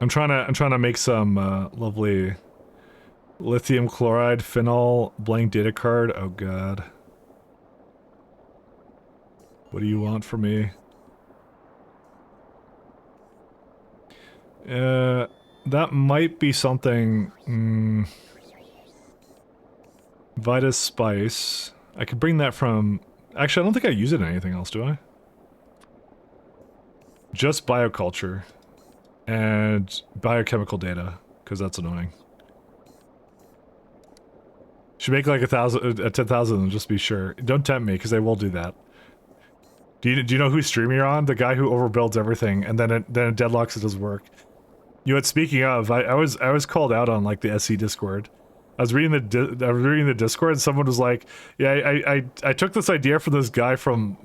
I'm trying to make some lovely lithium chloride phenol blank data card. Oh God. What do you want from me? That might be something. Vitus Spice. I could bring that from... Actually, I don't think I use it in anything else, do I? Just bioculture. And biochemical data, because that's annoying. Should make like 10,000 and just be sure. Don't tempt me, because they will do that. Do you know whose stream you're on? The guy who overbuilds everything, and then it deadlocks it does work. You know what, speaking of, I was called out on like the SC Discord. I was reading the Discord and someone was like, yeah, I took this idea from this guy from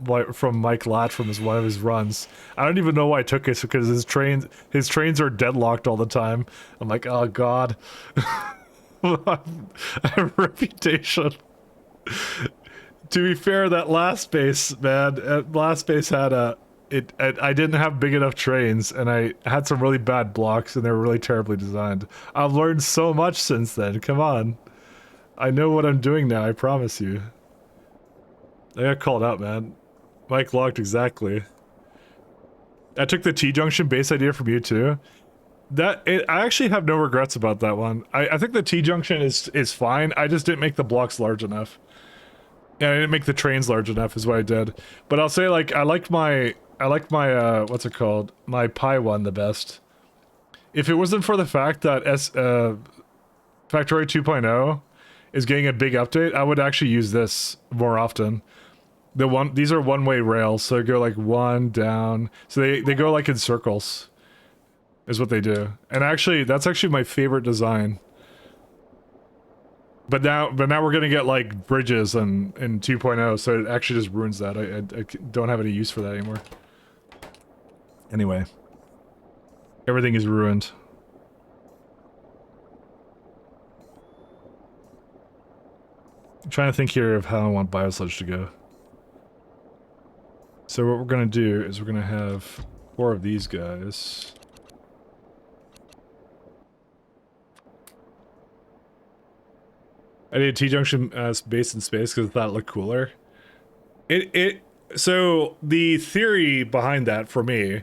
Mike Latt from one of his runs. I don't even know why I took it, because his trains are deadlocked all the time. I'm like, oh God. I have a reputation. To be fair, that last base, man, last base had I didn't have big enough trains, and I had some really bad blocks, and they were really terribly designed. I've learned so much since then. Come on. I know what I'm doing now, I promise you. I got called out, man. Mike logged exactly. I took the T-junction base idea from you, too. I actually have no regrets about that one. I think the T-junction is fine. I just didn't make the blocks large enough. Yeah, I didn't make the trains large enough is what I did. But I'll say, like, I like my what's it called? My Pi one the best. If it wasn't for the fact that factorio 2.0 is getting a big update, I would actually use this more often. These are one-way rails, so they go like one down. So they go like in circles, is what they do. And actually, that's actually my favorite design. But now we're gonna get like bridges in 2.0, so it actually just ruins that. I don't have any use for that anymore. Anyway, everything is ruined. I'm trying to think here of how I want Biosludge to go. So what we're gonna do is we're gonna have 4 of these guys. I did a T-junction base in space because I thought it looked cooler. So the theory behind that for me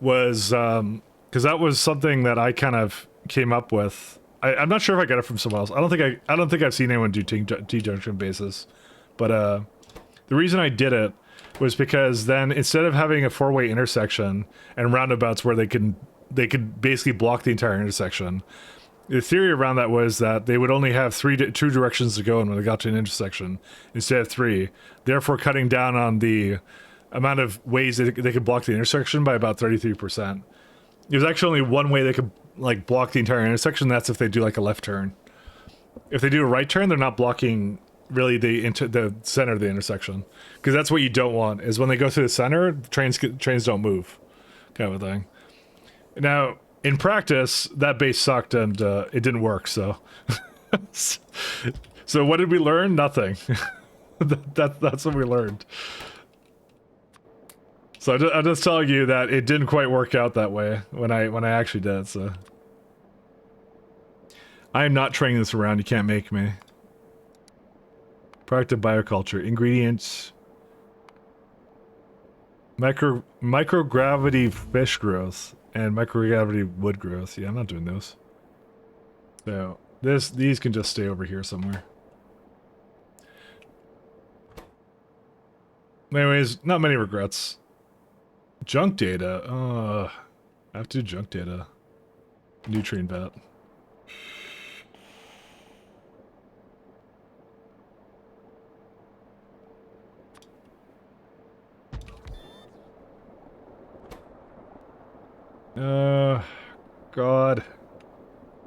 was because that was something that I kind of came up with. I'm not sure if I got it from someone else. I don't think I've seen anyone do T-junction bases, but the reason I did it was because then instead of having a 4-way intersection and roundabouts where they could basically block the entire intersection, The theory around that was that they would only have two directions to go in when they got to an intersection instead of three, therefore cutting down on the amount of ways they could block the intersection by about 33%. There's actually only one way they could like block the entire intersection. That's if they do like a left turn. If they do a right turn, they're not blocking really the center of the intersection, because that's what you don't want. Is when they go through the center, trains don't move, kind of a thing. Now, in practice, that base sucked and it didn't work. So, so what did we learn? Nothing. That's what we learned. So I'm just telling you that it didn't quite work out that way when I actually did. So I am not training this around. You can't make me. Product of bioculture ingredients: microgravity fish growth and microgravity wood growth. Yeah, I'm not doing those. So these can just stay over here somewhere. Anyways, not many regrets. Junk data. I have to do junk data. Nutrient vat. God.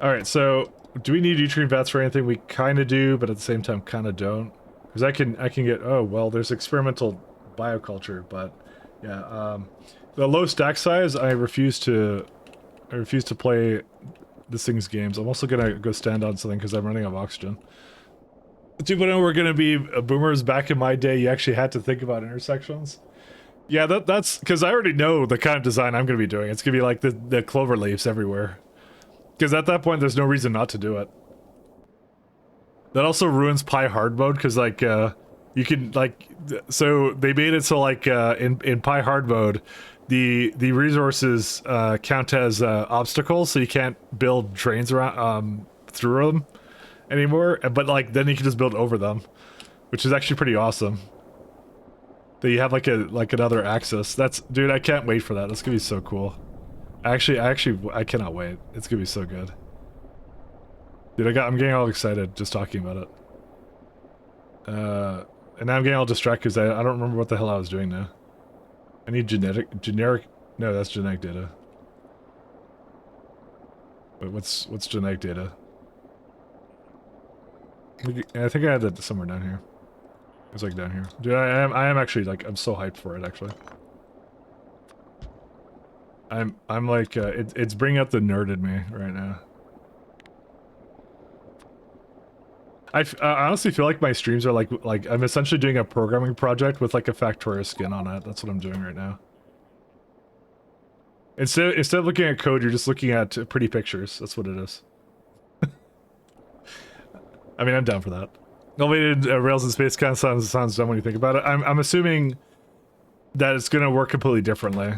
Alright, so do we need nutrient vats for anything? We kind of do, but at the same time kind of don't. Because I can get, oh, well, there's experimental bioculture, but yeah, the low stack size, I refuse to play this thing's games. I'm also gonna go stand on something because I'm running out of oxygen. Dude, but we're gonna be boomers. Back in my day, you actually had to think about intersections. Yeah, that's because I already know the kind of design I'm going to be doing. It's going to be like the clover leaves everywhere. Because at that point, there's no reason not to do it. That also ruins Pi hard mode, because like, you can like, so they made it so like in Pi hard mode, the resources count as obstacles, so you can't build trains around through them anymore. But like then you can just build over them, which is actually pretty awesome. That you have like another axis. That's, dude, I can't wait for that. That's gonna be so cool. I cannot wait. It's gonna be so good. Dude, I'm getting all excited just talking about it. And now I'm getting all distracted because I don't remember what the hell I was doing now. I need generic, no, that's genetic data. But what's genetic data? I think I had that somewhere down here. It's like down here. Dude, I am actually like, I'm so hyped for it actually. I'm like, it's bringing up the nerd in me right now. I honestly feel like my streams are like I'm essentially doing a programming project with like a factorio skin on it. That's what I'm doing right now. Instead of looking at code, you're just looking at pretty pictures. That's what it is. I mean, I'm down for that. Elevated rails in space kind of sounds dumb when you think about it. I'm assuming that it's gonna work completely differently.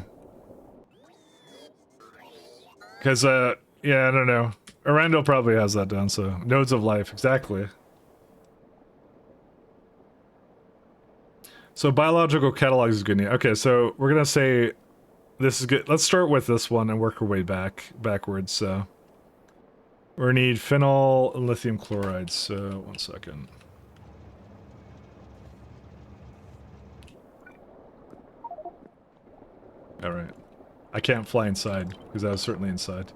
Because yeah, I don't know. Arando probably has that down. So nodes of life, exactly. So biological catalogs is good. Okay, so we're gonna say this is good. Let's start with this one and work our way backwards. So we're gonna need phenol and lithium chloride. So 1 second. All right. I can't fly inside because I was certainly inside.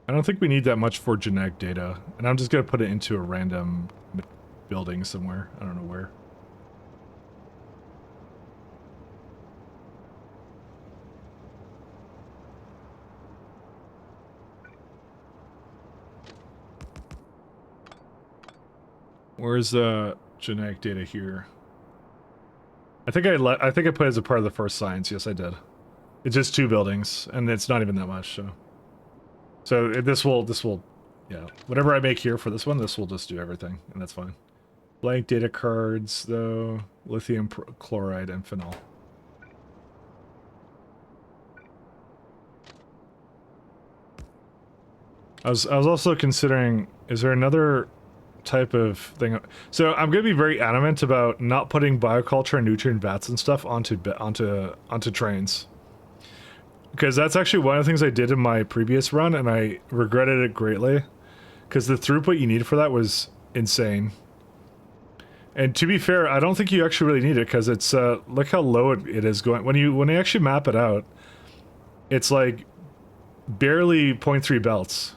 I don't think we need that much for genetic data, and I'm just gonna put it into a random building somewhere. I don't know where. Where's genetic data here? I think I put it as a part of the first science. Yes, I did. It's just 2 buildings, and it's not even that much. So this will, yeah. Whatever I make here for this one, this will just do everything, and that's fine. Blank data cards, though. Lithium chloride and phenol. I was also considering, is there another type of thing? So I'm gonna be very adamant about not putting bioculture and nutrient vats and stuff onto trains. because that's actually one of the things I did in my previous run, and I regretted it greatly, because the throughput you need for that was insane. And to be fair, I don't think you actually really need it, because it's look how low it is going. When you actually map it out, it's like barely 0.3 belts,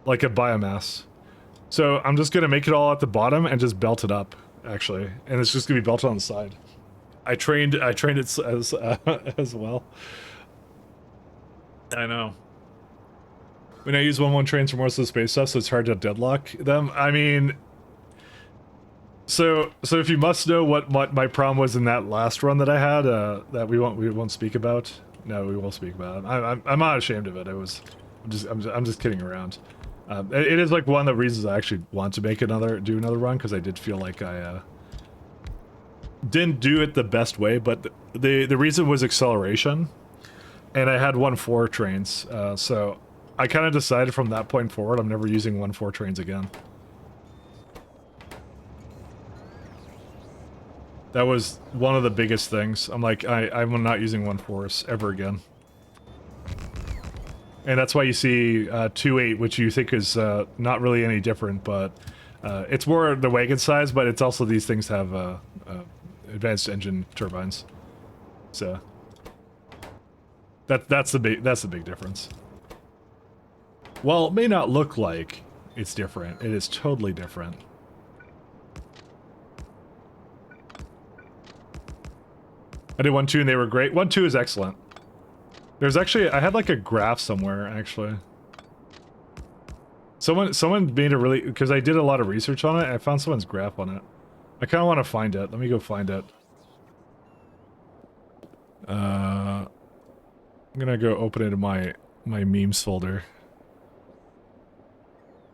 like a biomass. So I'm just gonna make it all at the bottom and just belt it up, actually, and it's just gonna be belted on the side. I trained it as well. I know. When I use 1-1 trains for most of the space stuff, so it's hard to deadlock them. I mean, so if you must know what my problem was in that last run that I had, that we won't speak about. No, we won't speak about it. I'm not ashamed of it. I'm just kidding around. It is like one of the reasons I actually want to do another run, because I did feel like I didn't do it the best way, but the reason was acceleration, and I had 1-4 trains, so I kind of decided from that point forward I'm never using 1-4 trains again. That was one of the biggest things. I'm like, I'm not using 1-4s ever again. And that's why you see 2.8, which you think is not really any different, but it's more the wagon size, but it's also these things have advanced engine turbines. So that's the big difference. While it may not look like it's different, it is totally different. I did 1-2 and they were great. 1-2 is excellent. There's actually, I had like a graph somewhere, actually. Someone made a really, because I did a lot of research on it, I found someone's graph on it. I kind of want to find it. Let me go find it. I'm gonna go open it in my memes folder.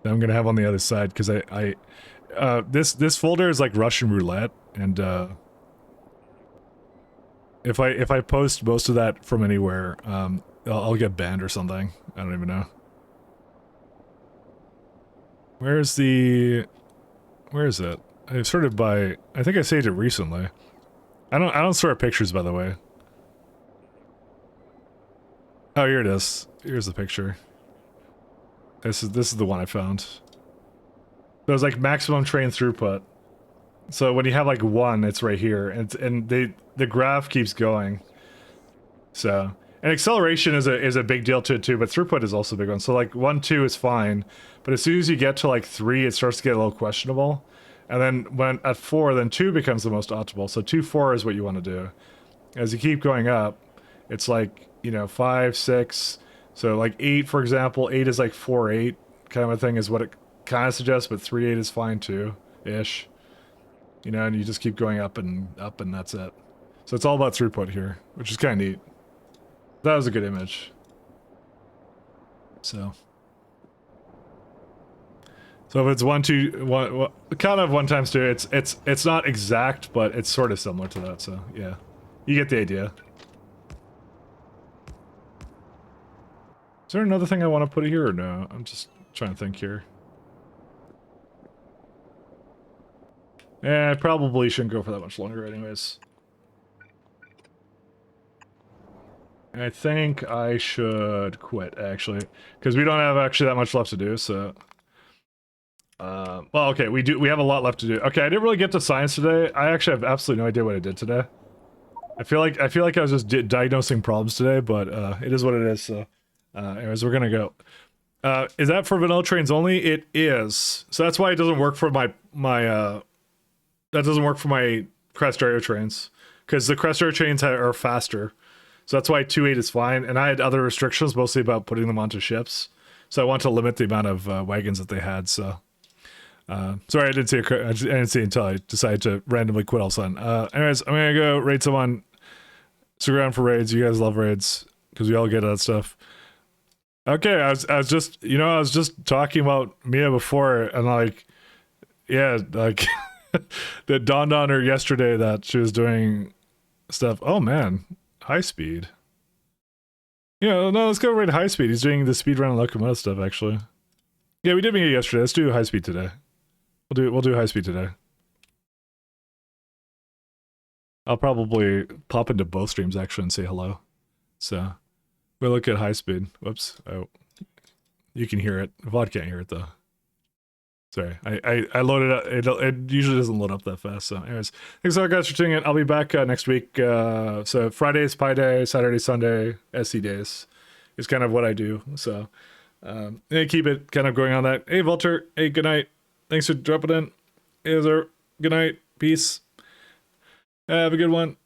That I'm gonna have on the other side, because this folder is like Russian roulette, and if I post most of that from anywhere, I'll get banned or something. I don't even know. Where is it? I sorted by, I think I saved it recently. I don't sort pictures, by the way. Oh, here it is. Here's the picture. This is the one I found. There's like maximum train throughput. So when you have like 1, it's right here, and the graph keeps going. So, and acceleration is a big deal to it too, but throughput is also a big one. So like 1-2 is fine, but as soon as you get to like 3, it starts to get a little questionable. And then when at 4, then 2 becomes the most optimal. So 2-4 is what you want to do. As you keep going up, it's like, you know, 5, 6. So like 8, for example, 8 is like 4-8 kind of a thing is what it kind of suggests, but 3-8 is fine too, ish. You know, and you just keep going up and that's it. So it's all about throughput here, which is kind of neat. That was a good image. So if it's 1-2, 1 kind of 1 times 2, it's not exact, but it's sort of similar to that. So yeah, you get the idea. Is there another thing I want to put here or no? I'm just trying to think here. I probably shouldn't go for that much longer anyways. I think I should quit, actually. Because we don't have actually that much left to do, so... well, okay, we have a lot left to do. Okay, I didn't really get to science today. I actually have absolutely no idea what I did today. I feel like I was just diagnosing problems today, but it is what it is, so... anyways, we're gonna go. Is that for vanilla trains only? It is. So that's why it doesn't work for my that doesn't work for my Crestero trains, because the Crestero trains are faster. So that's why 2.8 is fine. And I had other restrictions, mostly about putting them onto ships. So I want to limit the amount of wagons that they had. So sorry, I didn't see it until I decided to randomly quit all of a sudden. Anyways, I'm gonna go raid someone. Stick around for raids. You guys love raids because we all get that stuff. Okay, I was just, you know, I was just talking about Mia before, and like, yeah, like. That dawned on her yesterday that she was doing stuff. Oh man, high speed. Yeah, no, let's go right to high speed. He's doing the speed run and locomotive stuff, actually. Yeah, we did meet yesterday. Let's do high speed today. We'll do high speed today. I'll probably pop into both streams actually and say hello. So We'll look at high speed. Whoops. Oh, you can hear it. VOD can't hear it though. Sorry, I loaded up. It usually doesn't load up that fast. So, anyways, thanks a lot, guys, for tuning in. I'll be back next week. So Friday's Pi Day, Saturday, Sunday, SC days is kind of what I do. So, keep it kind of going on that. Hey, Vulture. Hey, good night. Thanks for dropping in. Hey, Azar. Good night. Peace. Have a good one.